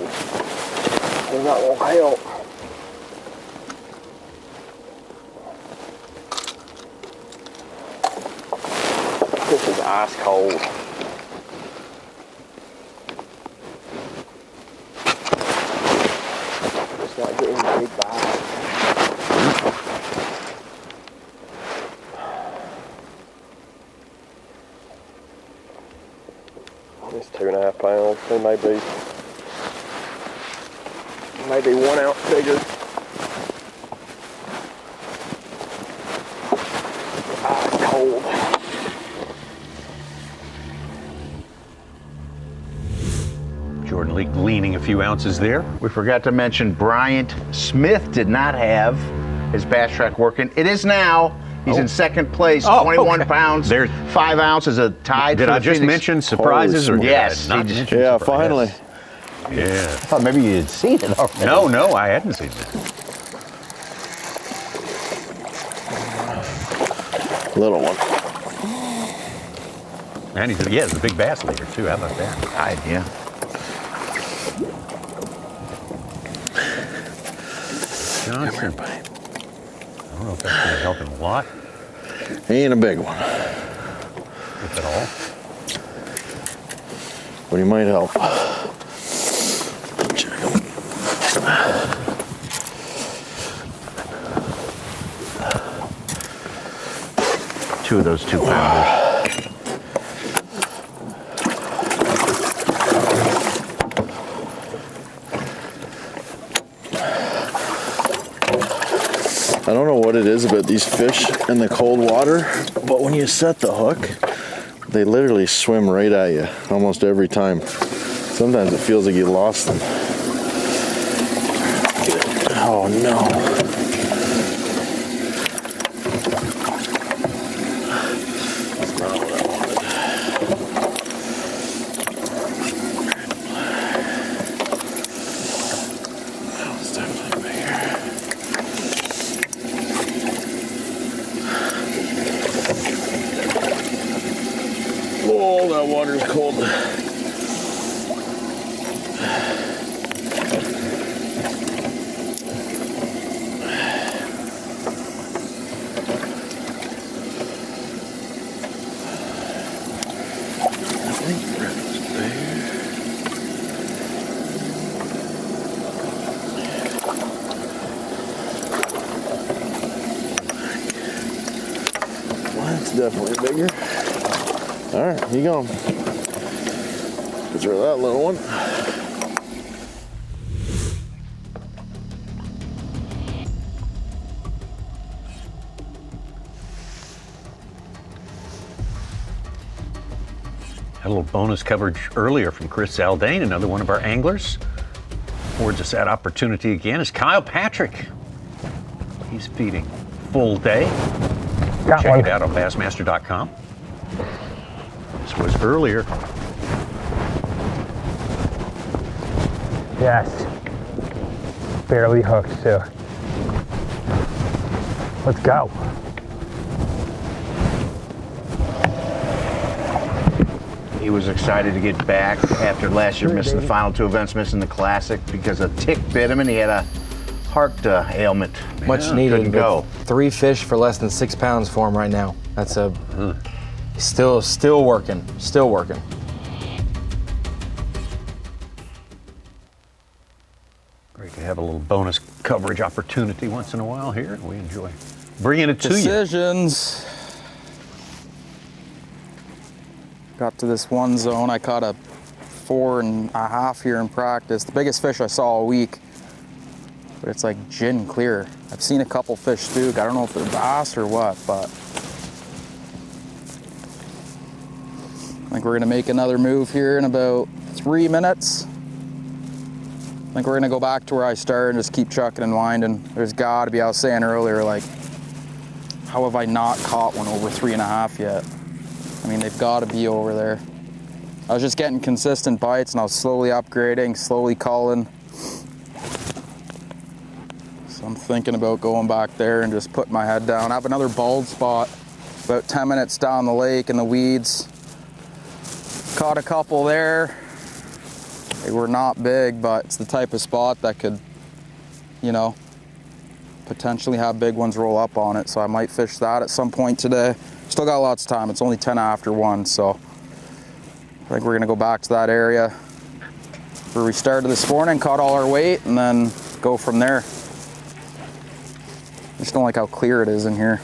And that will help. This is ice cold. Just not getting a big bite. It's 2.5 pounds. They may be 1 ounce bigger. Ice cold. Jordan Lee gleaning a few ounces there. We forgot to mention Bryant Smith did not have his bass track working. It is now. He's in second place, 21 pounds. There's 5 ounces of tide. Did I just mention surprises? Or yes. Yeah, finally. Yeah. I thought maybe you had seen it already. No, I hadn't seen that. Little one. And he's a big bass leader too. How about that? Yeah. Johnson. I don't know if that's going to help him a lot. He ain't a big one. If at all. But he might help. Two of those 2-pounders. I don't know what it is about these fish in the cold water, but when you set the hook, they literally swim right at you almost every time. Sometimes it feels like you lost them. Oh no. That's not what I wanted. That was definitely bigger. Oh, that water's cold. That's definitely bigger. All right, you go. Throw that little one. Had a little bonus coverage earlier from Chris Zaldane, another one of our anglers. Affords us that opportunity again is Kyle Patrick. He's feeding full day. Check it out on Bassmaster.com. This was earlier. Yes. Barely hooked too. Let's go. He was excited to get back after last year missing the final 2 events, missing the Classic because a tick bit him and he had a heart ailment. Much needed. Couldn't go. 3 fish for less than 6 pounds for him right now. That's a still working. Great to have a little bonus coverage opportunity once in a while here, and we enjoy bringing it to you. Decisions. Got to this one zone. I caught a 4.5 here in practice. The biggest fish I saw all week, but it's like gin clear. I've seen a couple fish spook. I don't know if they're bass or what, but I think we're gonna make another move here in about 3 minutes. I think we're gonna go back to where I started and just keep chucking and winding. There's gotta be, I was saying earlier, like, how have I not caught one over 3.5 yet? I mean, they've gotta be over there. I was just getting consistent bites and I was slowly upgrading, slowly culling. So I'm thinking about going back there and just putting my head down. I have another bald spot about 10 minutes down the lake in the weeds. Caught a couple there. We're not big, but it's the type of spot that could, you know, potentially have big ones roll up on it. So I might fish that at some point today. Still got lots of time. It's only 10 after 1, so I think we're gonna go back to that area where we started this morning, caught all our weight, and then go from there. I just don't like how clear it is in here.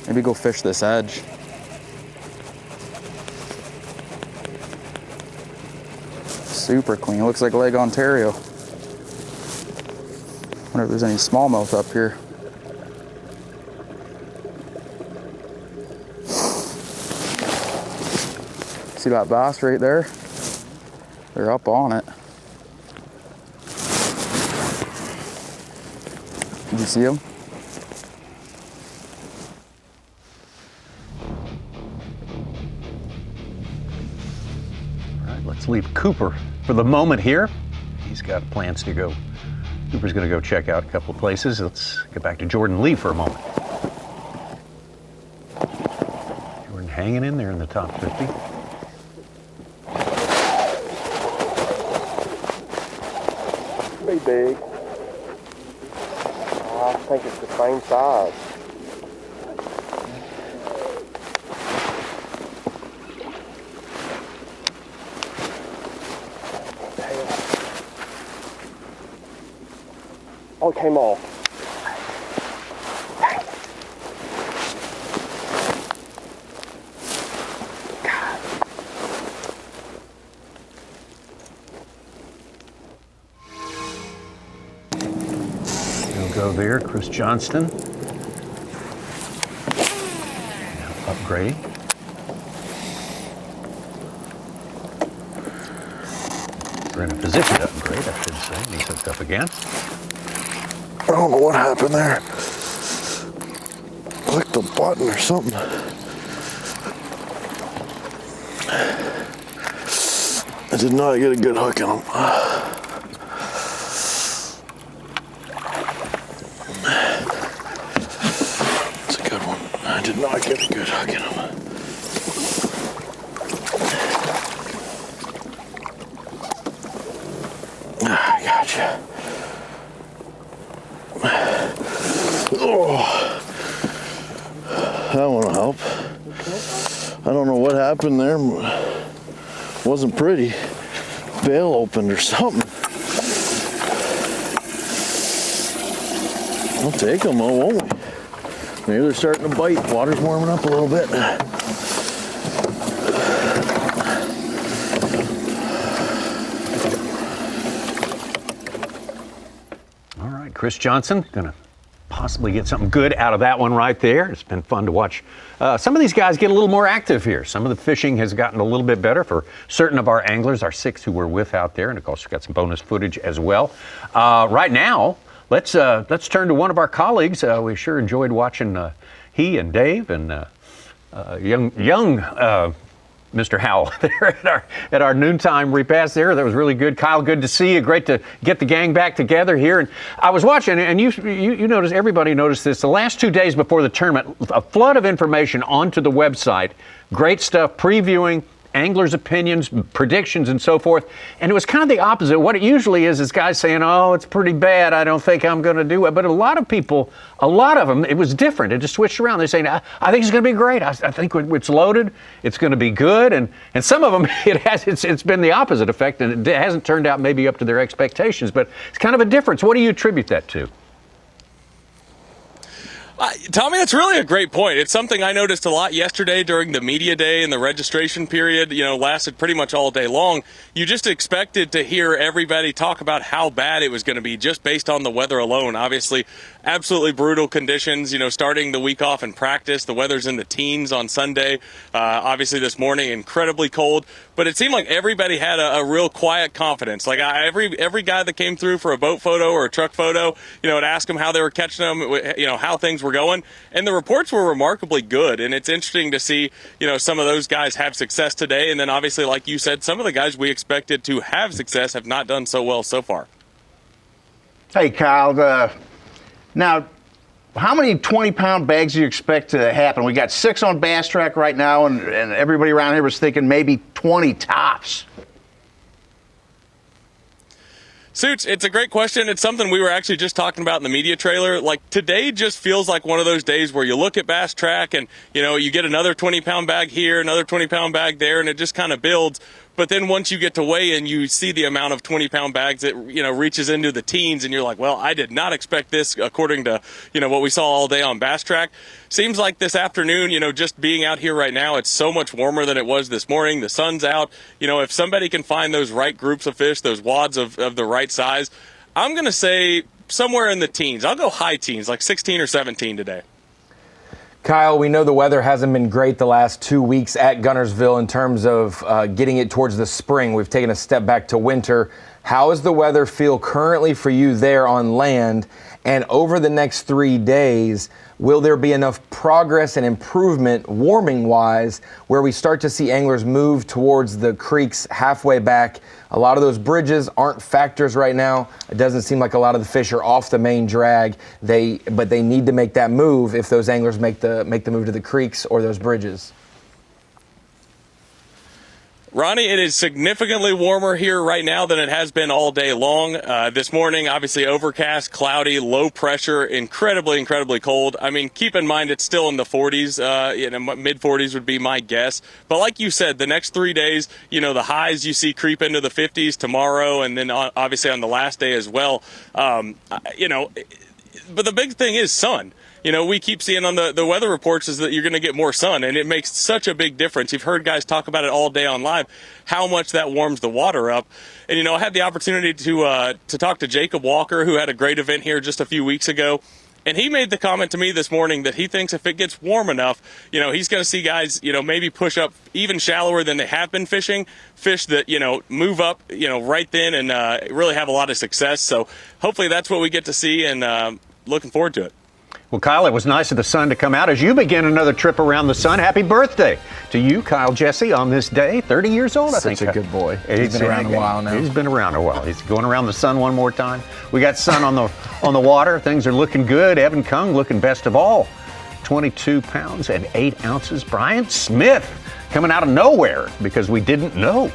Maybe go fish this edge. Super clean, looks like Lake Ontario. Wonder if there's any smallmouth up here. See that bass right there? They're up on it. Did you see them? All right, let's leave Cooper for the moment here. He's got plans to go. Cooper's going to go check out a couple of places. Let's get back to Jordan Lee for a moment. Jordan hanging in there in the top 50. Be big. I think it's the same size. Oh, it came off. Go there, Chris Johnston. Now upgrading. We're in a position to upgrade, I should say. He's hooked up again. I don't know what happened there. Clicked the button or something. I did not get a good hook in him. It's a good one. I did not get a good hook in him. I gotcha. Oh, that won't help. I don't know what happened there. Wasn't pretty. Bail opened or something. We'll take them, won't we? Maybe they're starting to bite. Water's warming up a little bit. All right, Chris Johnson, gonna possibly get something good out of that one right there. It's been fun to watch some of these guys get a little more active here. Some of the fishing has gotten a little bit better for certain of our anglers, our 6 who we're with out there, and of course we've got some bonus footage as well. Right now, let's turn to one of our colleagues. We sure enjoyed watching he and Dave and young Mr. Howell there at our noontime repass there. That was really good. Kyle, good to see you. Great to get the gang back together here. And I was watching, and you noticed, everybody noticed this, the last 2 days before the tournament, a flood of information onto the website. Great stuff, previewing anglers' opinions, predictions, and so forth. And it was kind of the opposite. What it usually is guys saying, oh, it's pretty bad. I don't think I'm going to do it. But a lot of people, a lot of them, it was different. It just switched around. They're saying, I think it's going to be great. I think it's loaded. It's going to be good. And some of them, it's been the opposite effect, and it hasn't turned out maybe up to their expectations. But it's kind of a difference. What do you attribute that to? Tommy, that's really a great point. It's something I noticed a lot yesterday during the media day and the registration period, lasted pretty much all day long. You just expected to hear everybody talk about how bad it was going to be just based on the weather alone. Obviously, absolutely brutal conditions, starting the week off in practice. The weather's in the teens on Sunday. Obviously this morning, incredibly cold. But it seemed like everybody had a real quiet confidence. Like every guy that came through for a boat photo or a truck photo, would ask them how they were catching them, how things were going. And the reports were remarkably good. And it's interesting to see, some of those guys have success today. And then obviously, like you said, some of the guys we expected to have success have not done so well so far. Hey, Kyle, now, how many 20-pound bags do you expect to happen? We got 6 on Bass Track right now, and everybody around here was thinking maybe 20 tops. Suits, it's a great question. It's something we were actually just talking about in the media trailer. Like, today just feels like one of those days where you look at Bass Track and, you get another 20-pound bag here, another 20-pound bag there, and it just kind of builds. But then once you get to weigh in, you see the amount of 20-pound bags that, reaches into the teens, and you're like, well, I did not expect this according to, what we saw all day on Bass Track. Seems like this afternoon, just being out here right now, it's so much warmer than it was this morning. The sun's out. If somebody can find those right groups of fish, those wads of the right size, I'm going to say somewhere in the teens. I'll go high teens, like 16 or 17 today. Kyle, we know the weather hasn't been great the last 2 weeks at Guntersville in terms of getting it towards the spring. We've taken a step back to winter. How does the weather feel currently for you there on land? And over the next 3 days, will there be enough progress and improvement warming-wise where we start to see anglers move towards the creeks halfway back? A lot of those bridges aren't factors right now. It doesn't seem like a lot of the fish are off the main drag. But they need to make that move if those anglers make the move to the creeks or those bridges. Ronnie, it is significantly warmer here right now than it has been all day long. This morning, obviously overcast, cloudy, low pressure, incredibly cold. I mean, keep in mind it's still in the 40s, mid 40s would be my guess. But like you said, the next 3 days, the highs you see creep into the 50s tomorrow, and then obviously on the last day as well. But the big thing is sun. We keep seeing on the weather reports is that you're going to get more sun, and it makes such a big difference. You've heard guys talk about it all day on live, how much that warms the water up. And, I had the opportunity to talk to Jacob Walker, who had a great event here just a few weeks ago. And he made the comment to me this morning that he thinks if it gets warm enough, he's going to see guys, maybe push up even shallower than they have been fishing, fish that, move up, right then and really have a lot of success. So hopefully that's what we get to see, and looking forward to it. Well, Kyle, it was nice of the sun to come out as you begin another trip around the sun. Happy birthday to you, Kyle Jesse, on this day. 30 years old, I think. Such a good boy. He's been around a while now. He's been around a while. He's going around the sun one more time. We got sun on the water. Things are looking good. Evan Kung looking best of all. 22 pounds and 8 ounces. Brian Smith coming out of nowhere because we didn't know.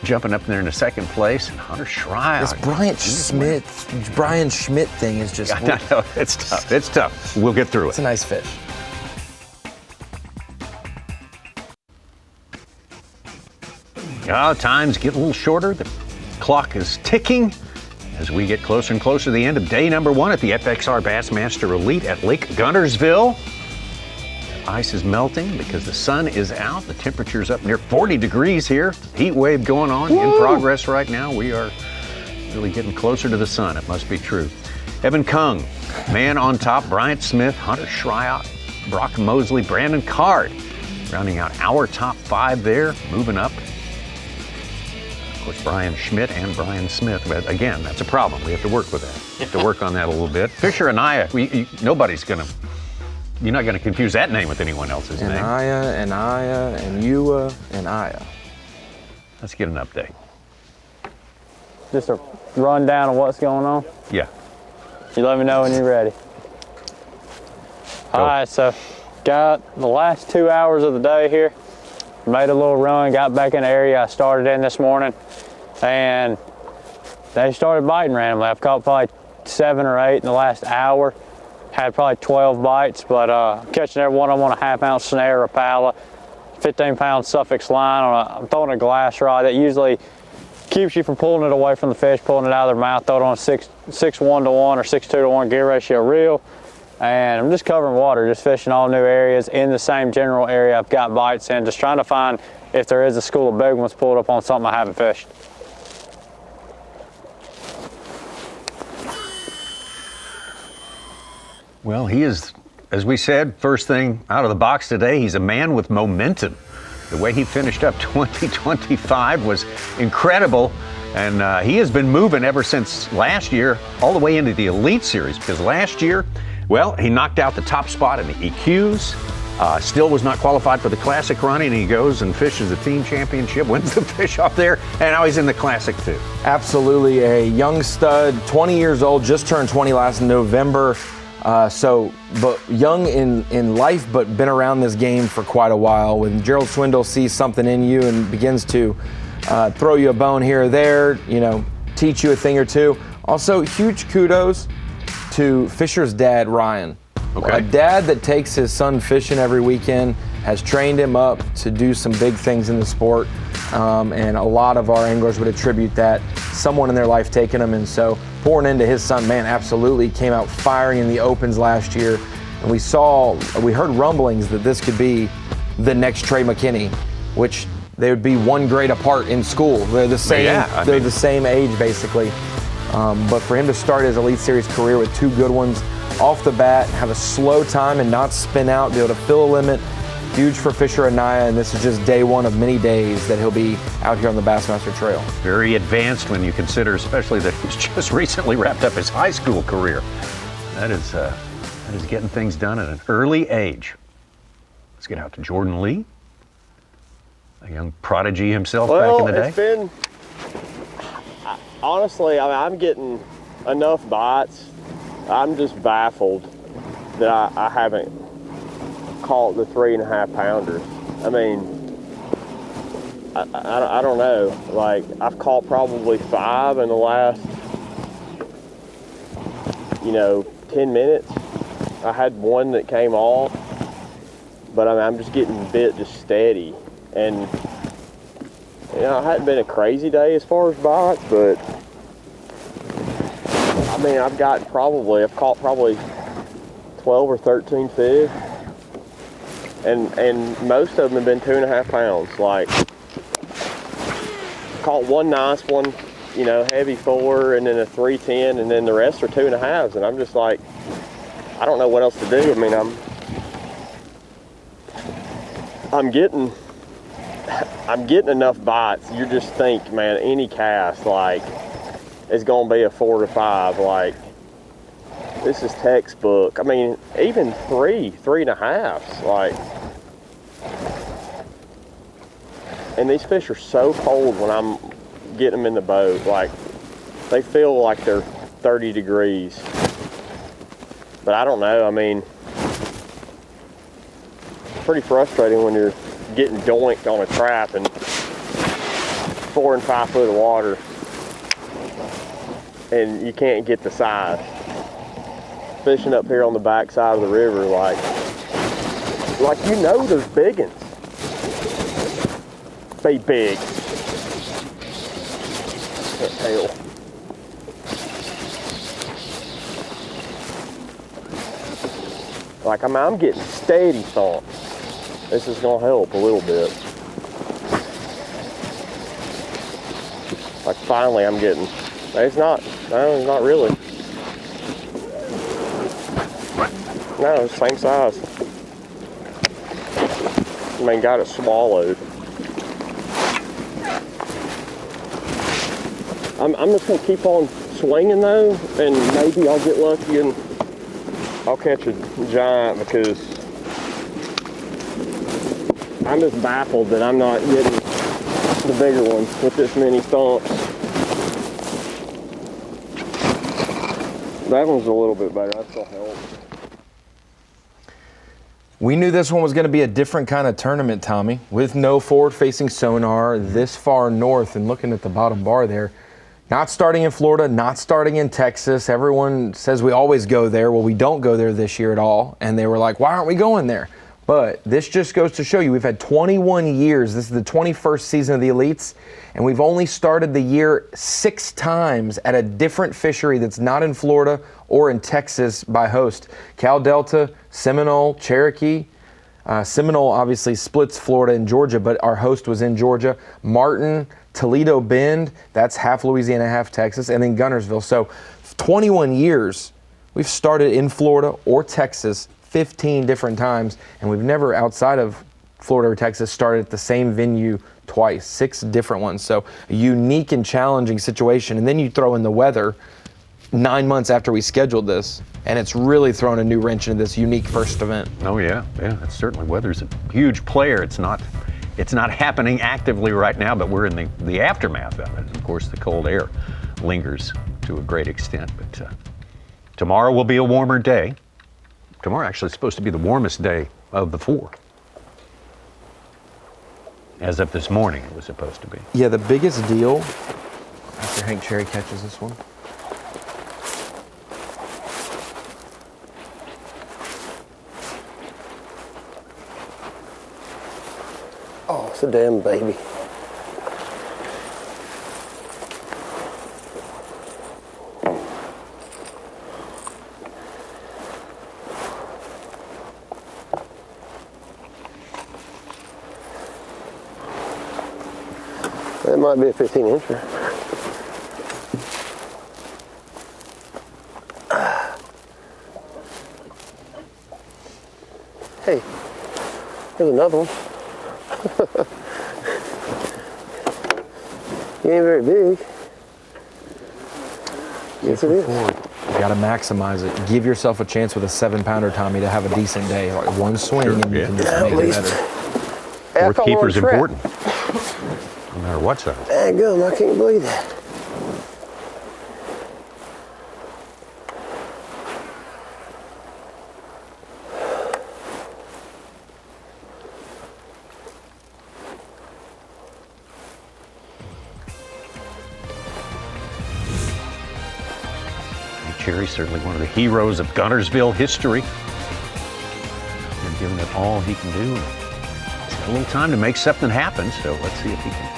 Jumping up there in the second place, and Hunter Schreier. This Brian Schmidt thing is just... I know, it's tough. It's tough. We'll get through it. It's a nice fish. Times get a little shorter. The clock is ticking as we get closer and closer to the end of day number 1 at the FXR Bassmaster Elite at Lake Guntersville. Ice is melting because the sun is out. The temperature's up near 40 degrees here. Heat wave going on in progress right now. We are really getting closer to the sun. It must be true. Evan Kung, man on top. Bryant Smith, Hunter Schreier, Brock Mosley, Brandon Card, rounding out our top 5 there. Moving up, of course, Brian Schmidt and Brian Smith. But again, that's a problem. We have to work with that. We have to work on that a little bit. Fisher Anaya, nobody's going to... You're not going to confuse that name with anyone else's name. Anaya, and Ewa, and Aya. Let's get an update. Just a rundown of what's going on? Yeah. You let me know when you're ready. All right, so got the last 2 hours of the day here. Made a little run, got back in the area I started in this morning, and they started biting randomly. I've caught probably 7 or 8 in the last hour. Had probably 12 bites, but catching every one of them on a half-ounce snare, Rapala, 15-pound Suffix line. I'm throwing a glass rod that usually keeps you from pulling it away from the fish, pulling it out of their mouth. Throw it on a 6-1 to 1 or 6-2 to 1 gear ratio reel. And I'm just covering water, just fishing all new areas in the same general area I've got bites in, just trying to find if there is a school of big ones pulled up on something I haven't fished. Well, he is, as we said, first thing out of the box today, he's a man with momentum. The way he finished up 2025 was incredible, and he has been moving ever since last year, all the way into the Elite Series, because last year, well, he knocked out the top spot in the EQs, still was not qualified for the Classic running, and he goes and fishes the team championship, wins the fish off there, and now he's in the Classic too. Absolutely, a young stud, 20 years old, just turned 20 last November. But young in life, but been around this game for quite a while. When Gerald Swindle sees something in you and begins to throw you a bone here or there, teach you a thing or two. Also, huge kudos to Fisher's dad, Ryan. Okay. A dad that takes his son fishing every weekend, has trained him up to do some big things in the sport, and a lot of our anglers would attribute that someone in their life taking them, and so pouring into his son, man, absolutely came out firing in the opens last year, and we heard rumblings that this could be the next Trey McKinney, which they would be one grade apart in school. They're the same. Yeah, they're the same age basically, but for him to start his Elite Series career with 2 good ones off the bat, have a slow time and not spin out, be able to fill a limit. Huge for Fisher Anaya, and this is just day one of many days that he'll be out here on the Bassmaster Trail. Very advanced when you consider, especially that he's just recently wrapped up his high school career. That is getting things done at an early age. Let's get out to Jordan Lee, a young prodigy himself back in the day. It's been, honestly, I'm getting enough bites. I'm just baffled that I haven't caught the 3.5 pounders. I mean, I don't know. Like, I've caught probably 5 in the last, 10 minutes. I had one that came off, but I mean, I'm just getting bit just steady. And, it hadn't been a crazy day as far as bites, but I mean, I've caught probably 12 or 13 fish. And most of them have been 2.5 pounds. Like, caught one nice one, heavy 4, and then a 310, and then the rest are 2.5s. And I'm just like, I don't know what else to do. I mean, I'm getting enough bites. You just think, man, any cast like is gonna be a 4 to 5. Like, this is textbook. I mean, even 3.5s, like. And these fish are so cold when I'm getting them in the boat. Like, they feel like they're 30 degrees. But I don't know, I mean, it's pretty frustrating when you're getting doinked on a trap in 4 and 5 foot of water and you can't get the size. Fishing up here on the back side of the river, like there's big ones. Be big. Can't tell. Like, I'm getting steady thumps. This is gonna help a little bit. Like, finally I'm getting, it's not really. No, it's the same size. I mean, got it swallowed. I'm just gonna keep on swinging though, and maybe I'll get lucky and I'll catch a giant, because I'm just baffled that I'm not getting the bigger ones with this many thumps. That one's a little bit better, that still helps. We knew this one was going to be a different kind of tournament, Tommy, with no forward-facing sonar this far north, and looking at the bottom bar there. Not starting in Florida, not starting in Texas. Everyone says we always go there. Well, we don't go there this year at all. And they were like, why aren't we going there? But this just goes to show you, we've had 21 years. This is the 21st season of the Elites. And we've only started the year 6 times at a different fishery that's not in Florida or in Texas by host. Cal Delta, Seminole, Cherokee. Seminole obviously splits Florida and Georgia, but our host was in Georgia. Martin, Toledo Bend, that's half Louisiana, half Texas, and then Guntersville. So 21 years, we've started in Florida or Texas 15 different times, and we've never, outside of Florida or Texas, started at the same venue twice, 6 different ones. So a unique and challenging situation. And then you throw in the weather 9 months after we scheduled this, and it's really thrown a new wrench into this unique first event. Oh yeah, it's certainly, weather's a huge player. It's not happening actively right now, but we're in the aftermath of it. Of course, the cold air lingers to a great extent, but tomorrow will be a warmer day. Tomorrow actually is supposed to be the warmest day of the 4. As of this morning, it was supposed to be. Yeah, the biggest deal After Hank Cherry catches this one. Oh, it's a damn baby. That might be a 15-incher. Hey, there's another one. He ain't very big. Yes, it is. You got to maximize it. Give yourself a chance with a 7-pounder, Tommy, to have a decent day. Like one swing and you can just make it better. Fourth keeper's important. No matter what size. Daggum, I can't believe that. Cherry's certainly one of the heroes of Guntersville history. Been giving it all he can do. He's got a little time to make something happen, so let's see if he can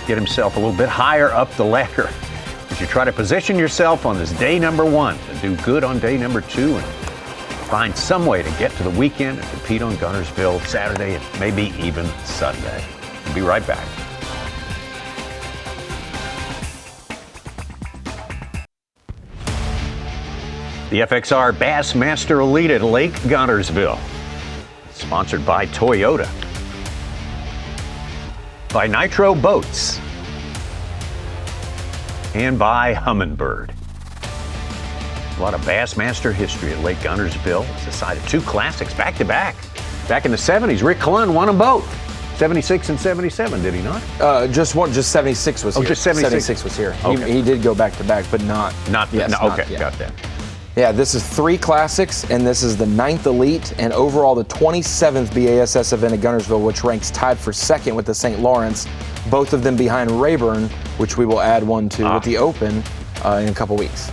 get himself a little bit higher up the ladder. As you try to position yourself on this day number 1 to do good on day number 2 and find some way to get to the weekend and compete on Guntersville Saturday and maybe even Sunday. We'll be right back. The FXR Bassmaster Elite at Lake Guntersville. Sponsored by Toyota. By Nitro Boats. And by Humminbird. A lot of Bassmaster history at Lake Guntersville. It's the site of 2 classics back to back. Back in the 70s, Rick Clunn won them both. 76 and 77, did he not? Just 76 was here. Oh, just 76? 76 was here. Okay. He did go back to back, but not. Okay, got that. Yeah, this is 3 classics, and this is the 9th Elite, and overall the 27th B.A.S.S event at Guntersville, which ranks tied for 2nd with the St. Lawrence, both of them behind Rayburn, which we will add one to with the Open in a couple weeks.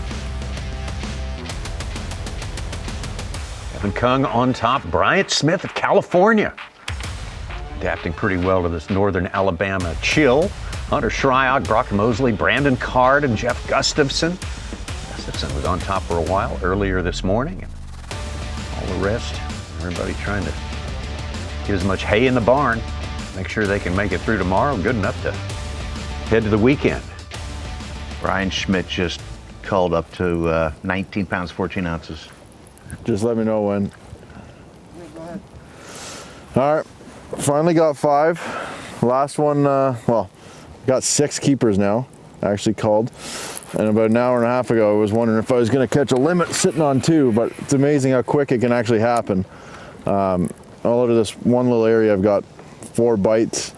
Kevin Kung on top, Bryant Smith of California. Adapting pretty well to this northern Alabama chill. Hunter Shryock, Brock Mosley, Brandon Card, and Jeff Gustafson. Gustafson was on top for a while earlier this morning. And all the rest, everybody trying to get as much hay in the barn, make sure they can make it through tomorrow, good enough to head to the weekend. Brian Schmidt just called up to 19 pounds, 14 ounces. Just let me know when. All right, finally got 5. Last one, well, got 6 keepers now, actually called. And about an hour and a half ago, I was wondering if I was going to catch a limit sitting on 2, but it's amazing how quick it can actually happen. All over this one little area, I've got 4 bites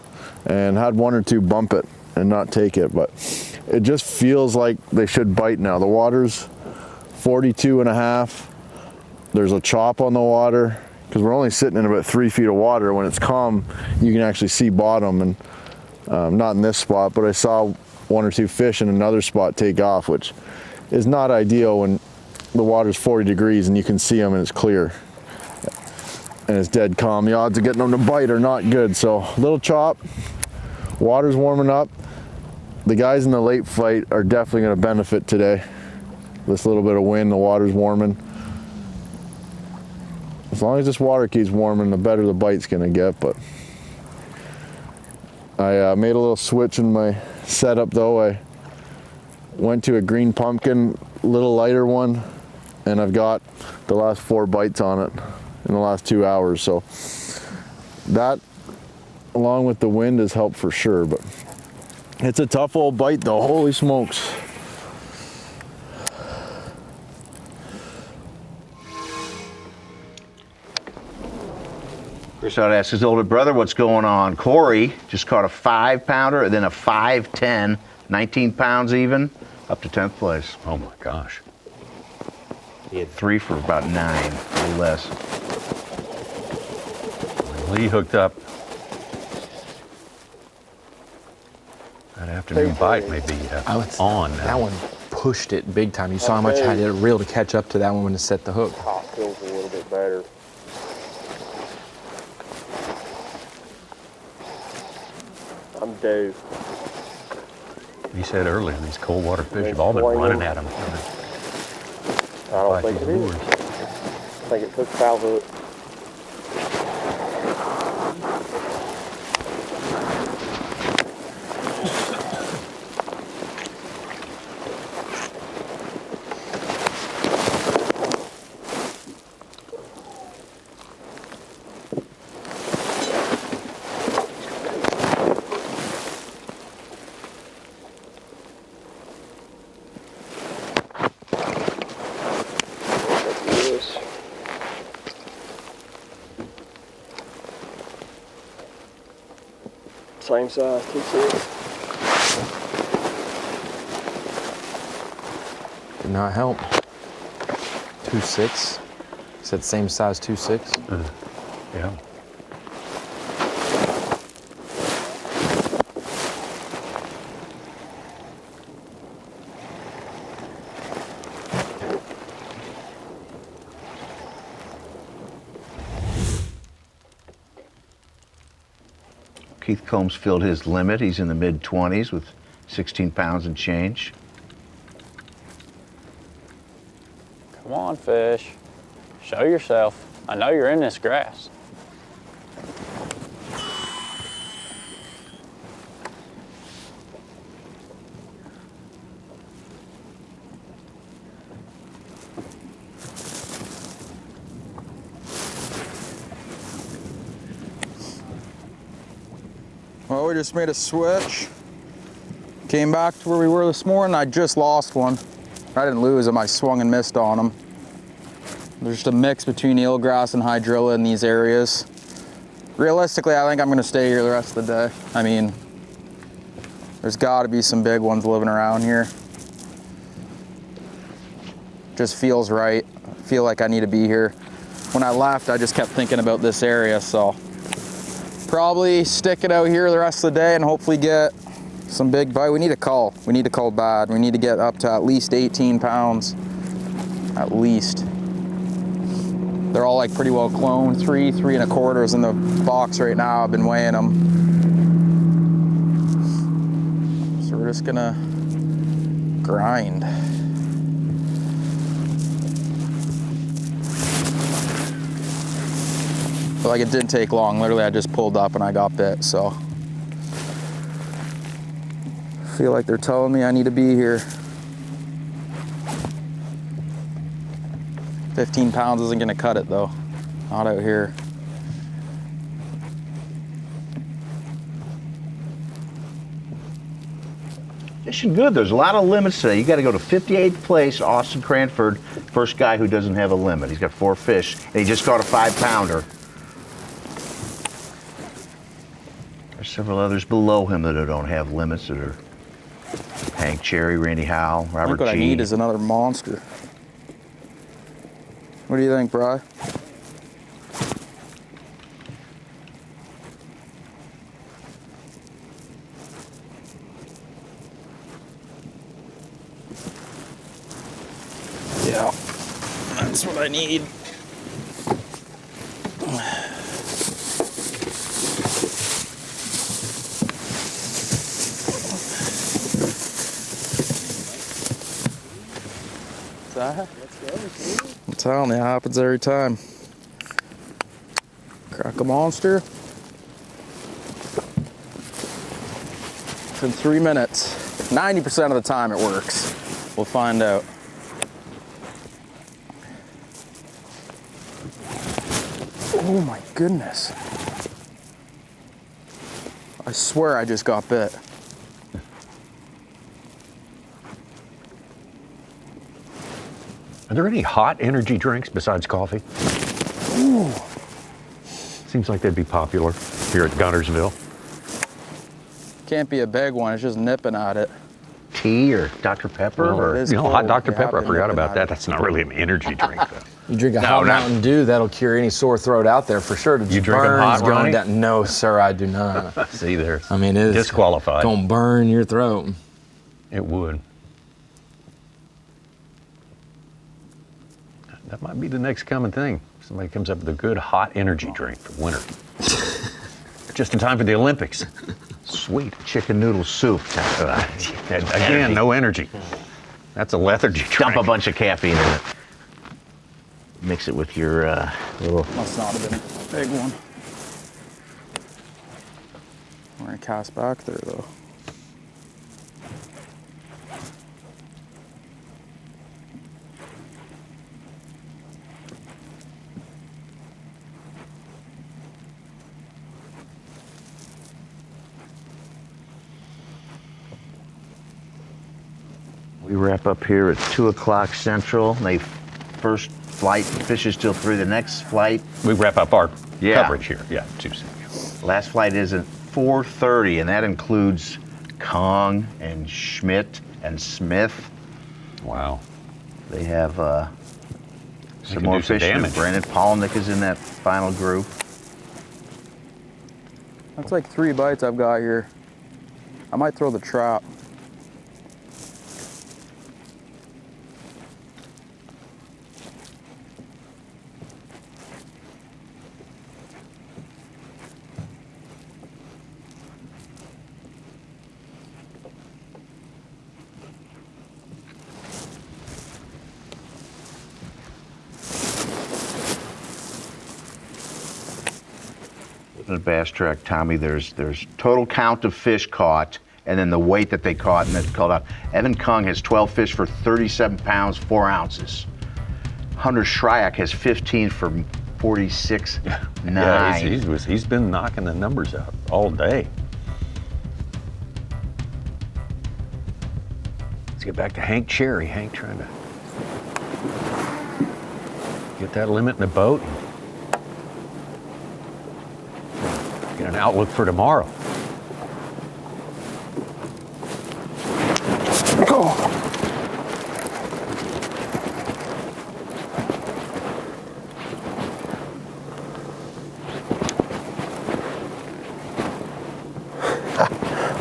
and had 1 or 2 bump it and not take it, but it just feels like they should bite now. The water's 42.5. There's a chop on the water because we're only sitting in about 3 feet of water. When it's calm, you can actually see bottom, and not in this spot, but I saw 1 or 2 fish in another spot take off, which is not ideal when the water's 40 degrees and you can see them and it's clear and it's dead calm. The odds of getting them to bite are not good. So little chop, water's warming up. The guys in the late fight are definitely going to benefit today. This little bit of wind, the water's warming. As long as this water keeps warming, the better the bite's going to get. But I made a little switch in my setup though. I went to a green pumpkin, little lighter one, and I've got the last 4 bites on it in the last 2 hours. So that, along with the wind, has helped for sure. But it's a tough old bite though, holy smokes. Chris ought to ask his older brother what's going on. Corey just caught a 5-pounder and then a 5-10, 19 pounds even, up to 10th place. Oh my gosh. He had 3 for about 9, a little less. Lee hooked up right after afternoon bite may be on. That one pushed it big time. You saw how much I had to reel to catch up to that one when it set the hook. Top feels a little bit better. I'm due. You said earlier, these cold water fish have all been running at them. I don't think it is. I think it took foul hook. Same size, 2.6. Did not help. 2.6. Said same size, 2.6. Yeah. Keith Combs filled his limit. He's in the mid-20s with 16 pounds and change. Come on, fish. Show yourself. I know you're in this grass. Well, we just made a switch. Came back to where we were this morning. I just lost one. I didn't lose them, I swung and missed on them. There's just a mix between eelgrass and hydrilla in these areas. Realistically, I think I'm gonna stay here the rest of the day. I mean, there's gotta be some big ones living around here. Just feels right. I feel like I need to be here. When I left, I just kept thinking about this area, so probably stick it out here the rest of the day and hopefully get some big bite. We need a cull. We need to cull bad. We need to get up to at least 18 pounds. At least. They're all like pretty well cloned. 3.25 is in the box right now. I've been weighing them. So we're just gonna grind. But like it didn't take long. Literally, I just pulled up and I got bit, so. I feel like they're telling me I need to be here. 15 pounds isn't gonna cut it though. Not out here. Fishing good. There's a lot of limits today. You got to go to 58th place, Austin Cranford, first guy who doesn't have a limit. He's got 4 fish, and he just caught a 5-pounder. There's several others below him that don't have limits that are Hank Cherry, Randy Howe, Robert I think what G. I need is another monster. What do you think, Bri? Yeah, that's what I need. I'm telling you, it happens every time. Crack a monster. In 3 minutes. 90% of the time it works. We'll find out. Oh my goodness. I swear I just got bit. Are there any hot energy drinks besides coffee? Ooh. Seems like they'd be popular here at Guntersville. Can't be a big one, it's just nipping at it. Tea or Dr. Pepper? Well, or hot Dr. Pepper, I forgot about that. That's not really an energy drink, though. You drink a hot Mountain Dew, that'll cure any sore throat out there for sure. You drink them hot, Ronnie? No, sir, I do not. See, there. I mean, it's disqualified. Gonna burn your throat. It would. That might be the next coming thing. Somebody comes up with a good hot energy drink for winter. Just in time for the Olympics. Sweet chicken noodle soup. Again, no energy. That's a lethargy drink. Dump a bunch of caffeine in it. Mix it with your little... Must not have been a big one. We're gonna cast back there though. We wrap up here at 2 o'clock Central. First flight fishes till 3. The next flight... We wrap up our coverage here. Yeah, 2 Last flight is at 4:30, and that includes Kong and Schmidt and Smith. Wow. They have some more fishing. Brandon Polnick is in that final group. That's like 3 bites I've got here. I might throw the trap. The bass track, Tommy, there's total count of fish caught, and then the weight that they caught, and it's called out. Evan Kung has 12 fish for 37 pounds, 4 ounces. Hunter Shryack has 15 for 46, 9. Yeah, he's been knocking the numbers out all day. Let's get back to Hank Cherry. Hank trying to get that limit in the boat. Get an outlook for tomorrow.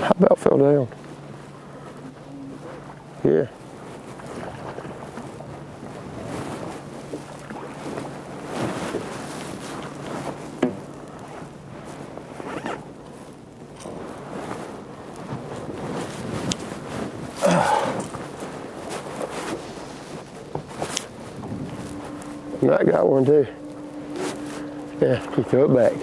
I about fell down. Yeah. I got one too. Yeah, you throw it back.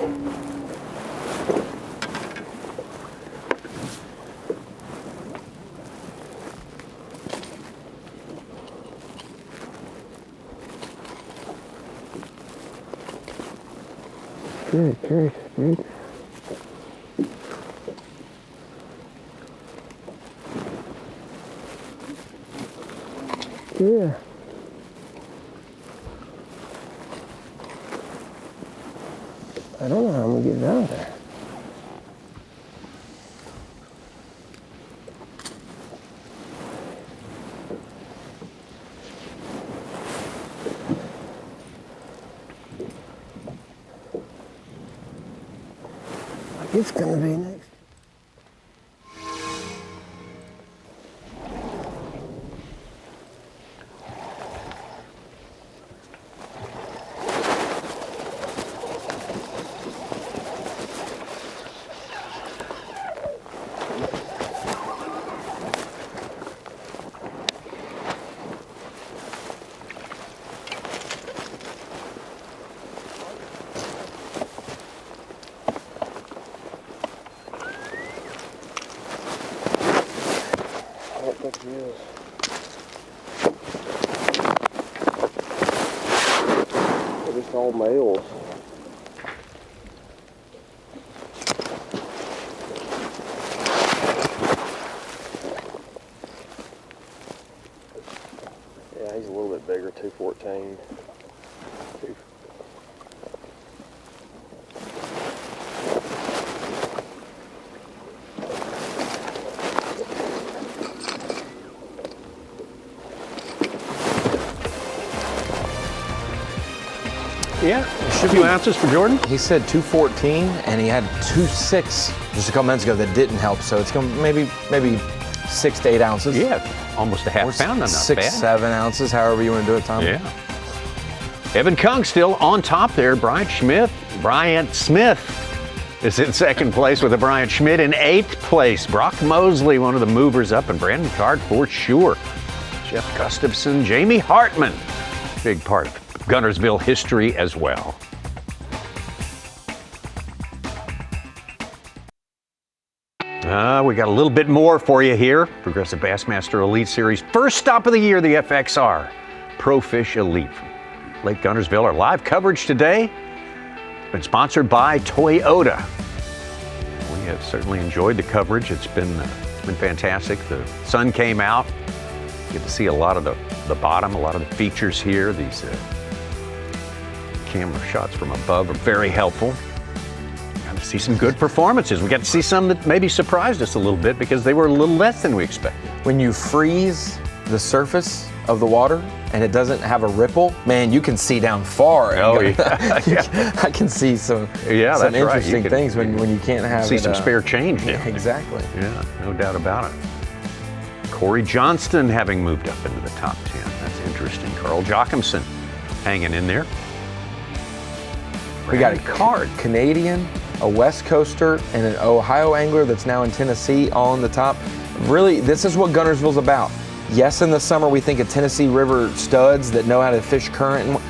Good grief, dude. Yeah. I don't know how I'm gonna get it out of there. Like it's gonna be next. They're just all males. Yeah, he's a little bit bigger, 214. Yeah, a few ounces for Jordan. He said 214, and he had 2.6 just a couple minutes ago that didn't help. So it's going maybe 6 to 8 ounces. Yeah, almost a half pound. Not 6, bad. 7 ounces, however you want to do it, Tom. Yeah. Evan Kung still on top there. Bryant Smith is in second place with a Bryant Schmidt in 8th place. Brock Mosley, one of the movers up, and Brandon Card for sure. Jeff Gustafson, Jamie Hartman, big part of Guntersville history as well. We got a little bit more for you here. Progressive Bassmaster Elite Series. First stop of the year, the FXR Pro Fish Elite from Lake Guntersville. Our live coverage today been sponsored by Toyota. We have certainly enjoyed the coverage. It's been fantastic. The sun came out. Get to see a lot of the bottom, a lot of the features here. These camera shots from above are very helpful. Got to see some good performances. We got to see some that maybe surprised us a little bit because they were a little less than we expected. When you freeze the surface of the water and it doesn't have a ripple, man, you can see down far. Oh, yeah. I can see some interesting things when you can't have see some spare change down there. Exactly. Yeah, no doubt about it. Corey Johnston having moved up into the top 10. That's interesting. Carl Jochimson hanging in there. We got a card, Canadian, a West Coaster, and an Ohio angler that's now in Tennessee all on the top. Really, this is what Guntersville's about. Yes, in the summer we think of Tennessee River studs that know how to fish current.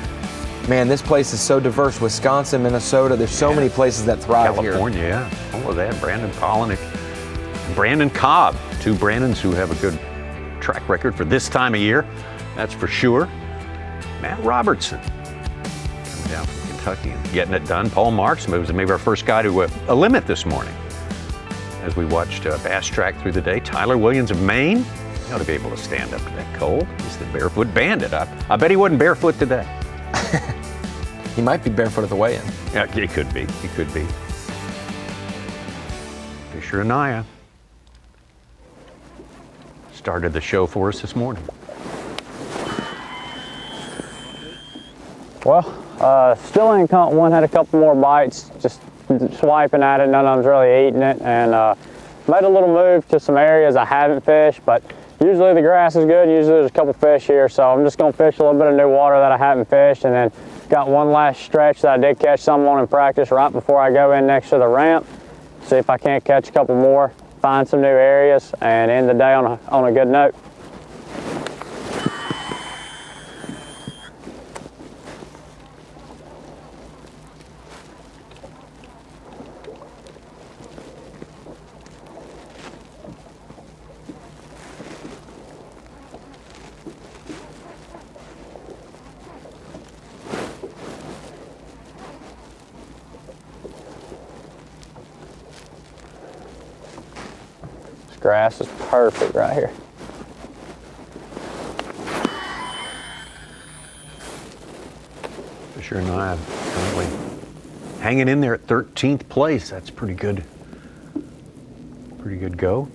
Man, this place is so diverse. Wisconsin, Minnesota, there's so many places that thrive California, here. yeah. All of that. Brandon Polinick, Brandon Cobb, two Brandons who have a good track record for this time of year. That's for sure. Matt Robertson, coming down from Kentucky and getting it done. Paul Marks was maybe our first guy to a limit this morning as we watched Bass track through the day. Tyler Williams of Maine. He ought to be able to stand up to that cold. He's the barefoot bandit. I bet he wasn't barefoot today. He might be barefoot at the weigh-in. Yeah, he could be. He could be. Fisher Anaya started the show for us this morning. Well, still ain't caught one. Had a couple more bites, just swiping at it. None of them's really eating it, and made a little move to some areas I haven't fished, but usually the grass is good. Usually there's a couple fish here, so I'm just gonna fish a little bit of new water that I haven't fished, and then got one last stretch that I did catch some on in practice right before I go in next to the ramp. See if I can't catch a couple more, find some new areas, and end the day on a good note. Grass is perfect right here. Fisher and I currently hanging in there at 13th place. That's pretty good. Pretty good go.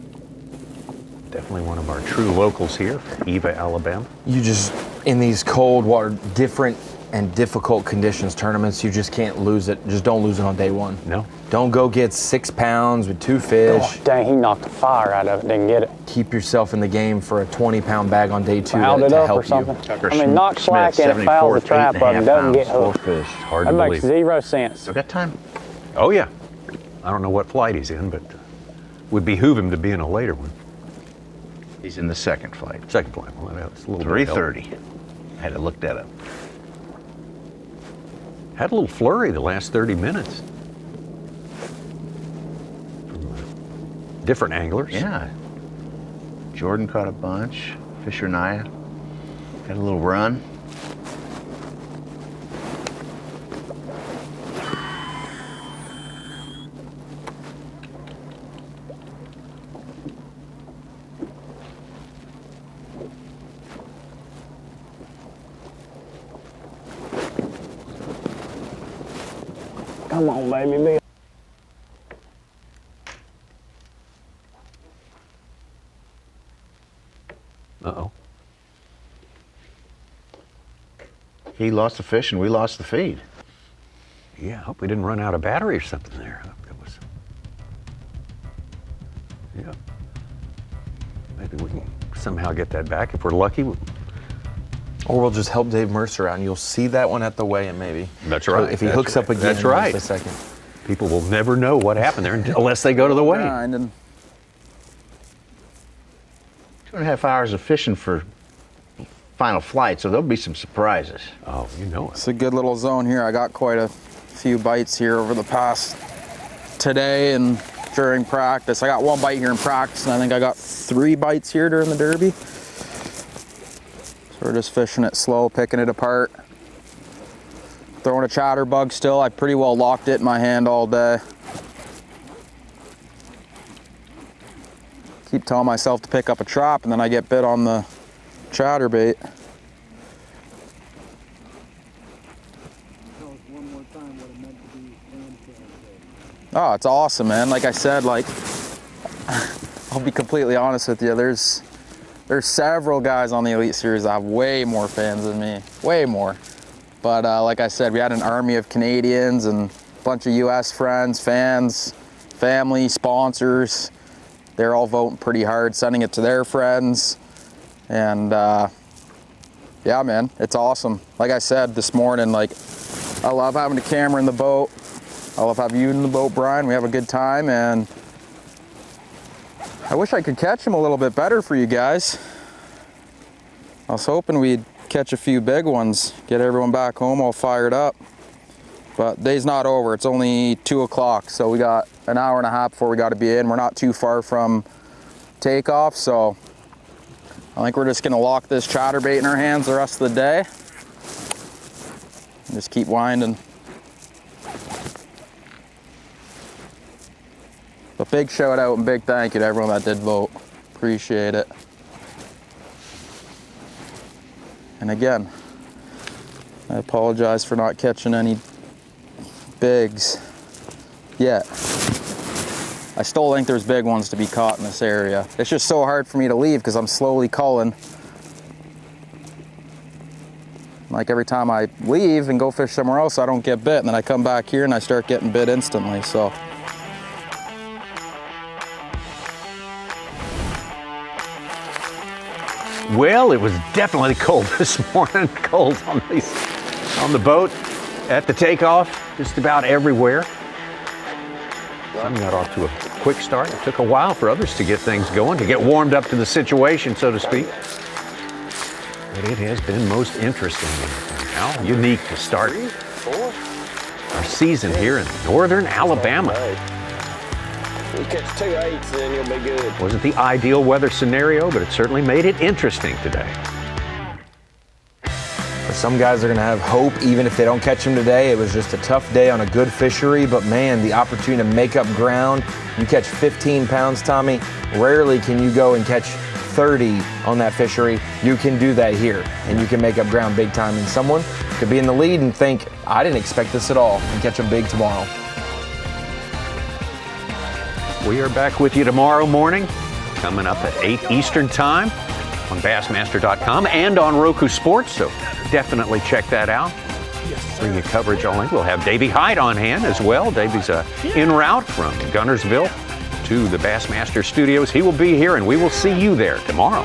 Definitely one of our true locals here from Eva, Alabama. You just, in these cold water, different and difficult conditions tournaments, you just can't lose it. Just don't lose it on day one. No. Don't go get 6 pounds with 2 fish. Oh, dang, he knocked the fire out of it, didn't get it. Keep yourself in the game for a 20-pound bag on day 2 Fouled it to up help or something. you. I mean, knock slack in it, fouls the trap up, and doesn't get hooked. Fish. Hard that to makes believe. 0 sense. Still got time. Oh yeah. I don't know what flight he's in, but would behoove him to be in a later one. He's in the second flight. Second flight. Well, that's a little 3:30. I had to look that up. Had a little flurry the last 30 minutes. From different anglers. Yeah. Jordan caught a bunch. Fisher Naya had a little run. Come on, baby, be. Uh-oh. He lost the fish and we lost the feed. Yeah, I hope we didn't run out of battery or something there. Yeah. Maybe we can somehow get that back if we're lucky. Or we'll just help Dave Mercer out, and you'll see that one at the weigh-in maybe. That's right. If he hooks up again that's right. in just a second. People will never know what happened there unless they go to the weigh-in. 2.5 hours of fishing for final flight, so there'll be some surprises. Oh, you know it. It's a good little zone here. I got quite a few bites here over the past today and during practice. I got 1 bite here in practice, and I think I got 3 bites here during the derby. So we're just fishing it slow, picking it apart. Throwing a chatterbug still. I pretty well locked it in my hand all day. Keep telling myself to pick up a trap, and then I get bit on the chatterbait. Oh, it's awesome, man. Like I said, like, I'll be completely honest with you. There's several guys on the Elite Series that have way more fans than me, way more. But like I said, we had an army of Canadians and a bunch of US friends, fans, family, sponsors. They're all voting pretty hard, sending it to their friends. And yeah, man, it's awesome. Like I said this morning, like, I love having a camera in the boat. I love having you in the boat, Brian. We have a good time, and I wish I could catch them a little bit better for you guys. I was hoping we'd catch a few big ones, get everyone back home all fired up. But day's not over. It's only 2 o'clock, so we got an hour and a half before we got to be in. We're not too far from takeoff, so I think we're just gonna lock this chatterbait in our hands the rest of the day and just keep winding. A big shout out and big thank you to everyone that did vote. Appreciate it. And again, I apologize for not catching any bigs yet. I still think there's big ones to be caught in this area. It's just so hard for me to leave because I'm slowly culling. Like every time I leave and go fish somewhere else, I don't get bit, and then I come back here and I start getting bit instantly, so. Well, it was definitely cold this morning. Cold on the boat, at the takeoff, just about everywhere. Some got off to a quick start. It took a while for others to get things going, to get warmed up to the situation, so to speak. But it has been most interesting. How unique to start our season here in northern Alabama. You catch 2 8s, then you'll be good. Wasn't the ideal weather scenario, but it certainly made it interesting today. For some guys, they're going to have hope even if they don't catch them today. It was just a tough day on a good fishery, but man, the opportunity to make up ground. You catch 15 pounds, Tommy. Rarely can you go and catch 30 on that fishery. You can do that here, and you can make up ground big time. And someone could be in the lead and think, I didn't expect this at all, and catch them big tomorrow. We are back with you tomorrow morning, coming up at 8 Eastern Time on Bassmaster.com and on Roku Sports, so definitely check that out. Bring you coverage all in. We'll have Davey Hyde on hand as well. Davey's en route from Guntersville to the Bassmaster studios. He will be here, and we will see you there tomorrow.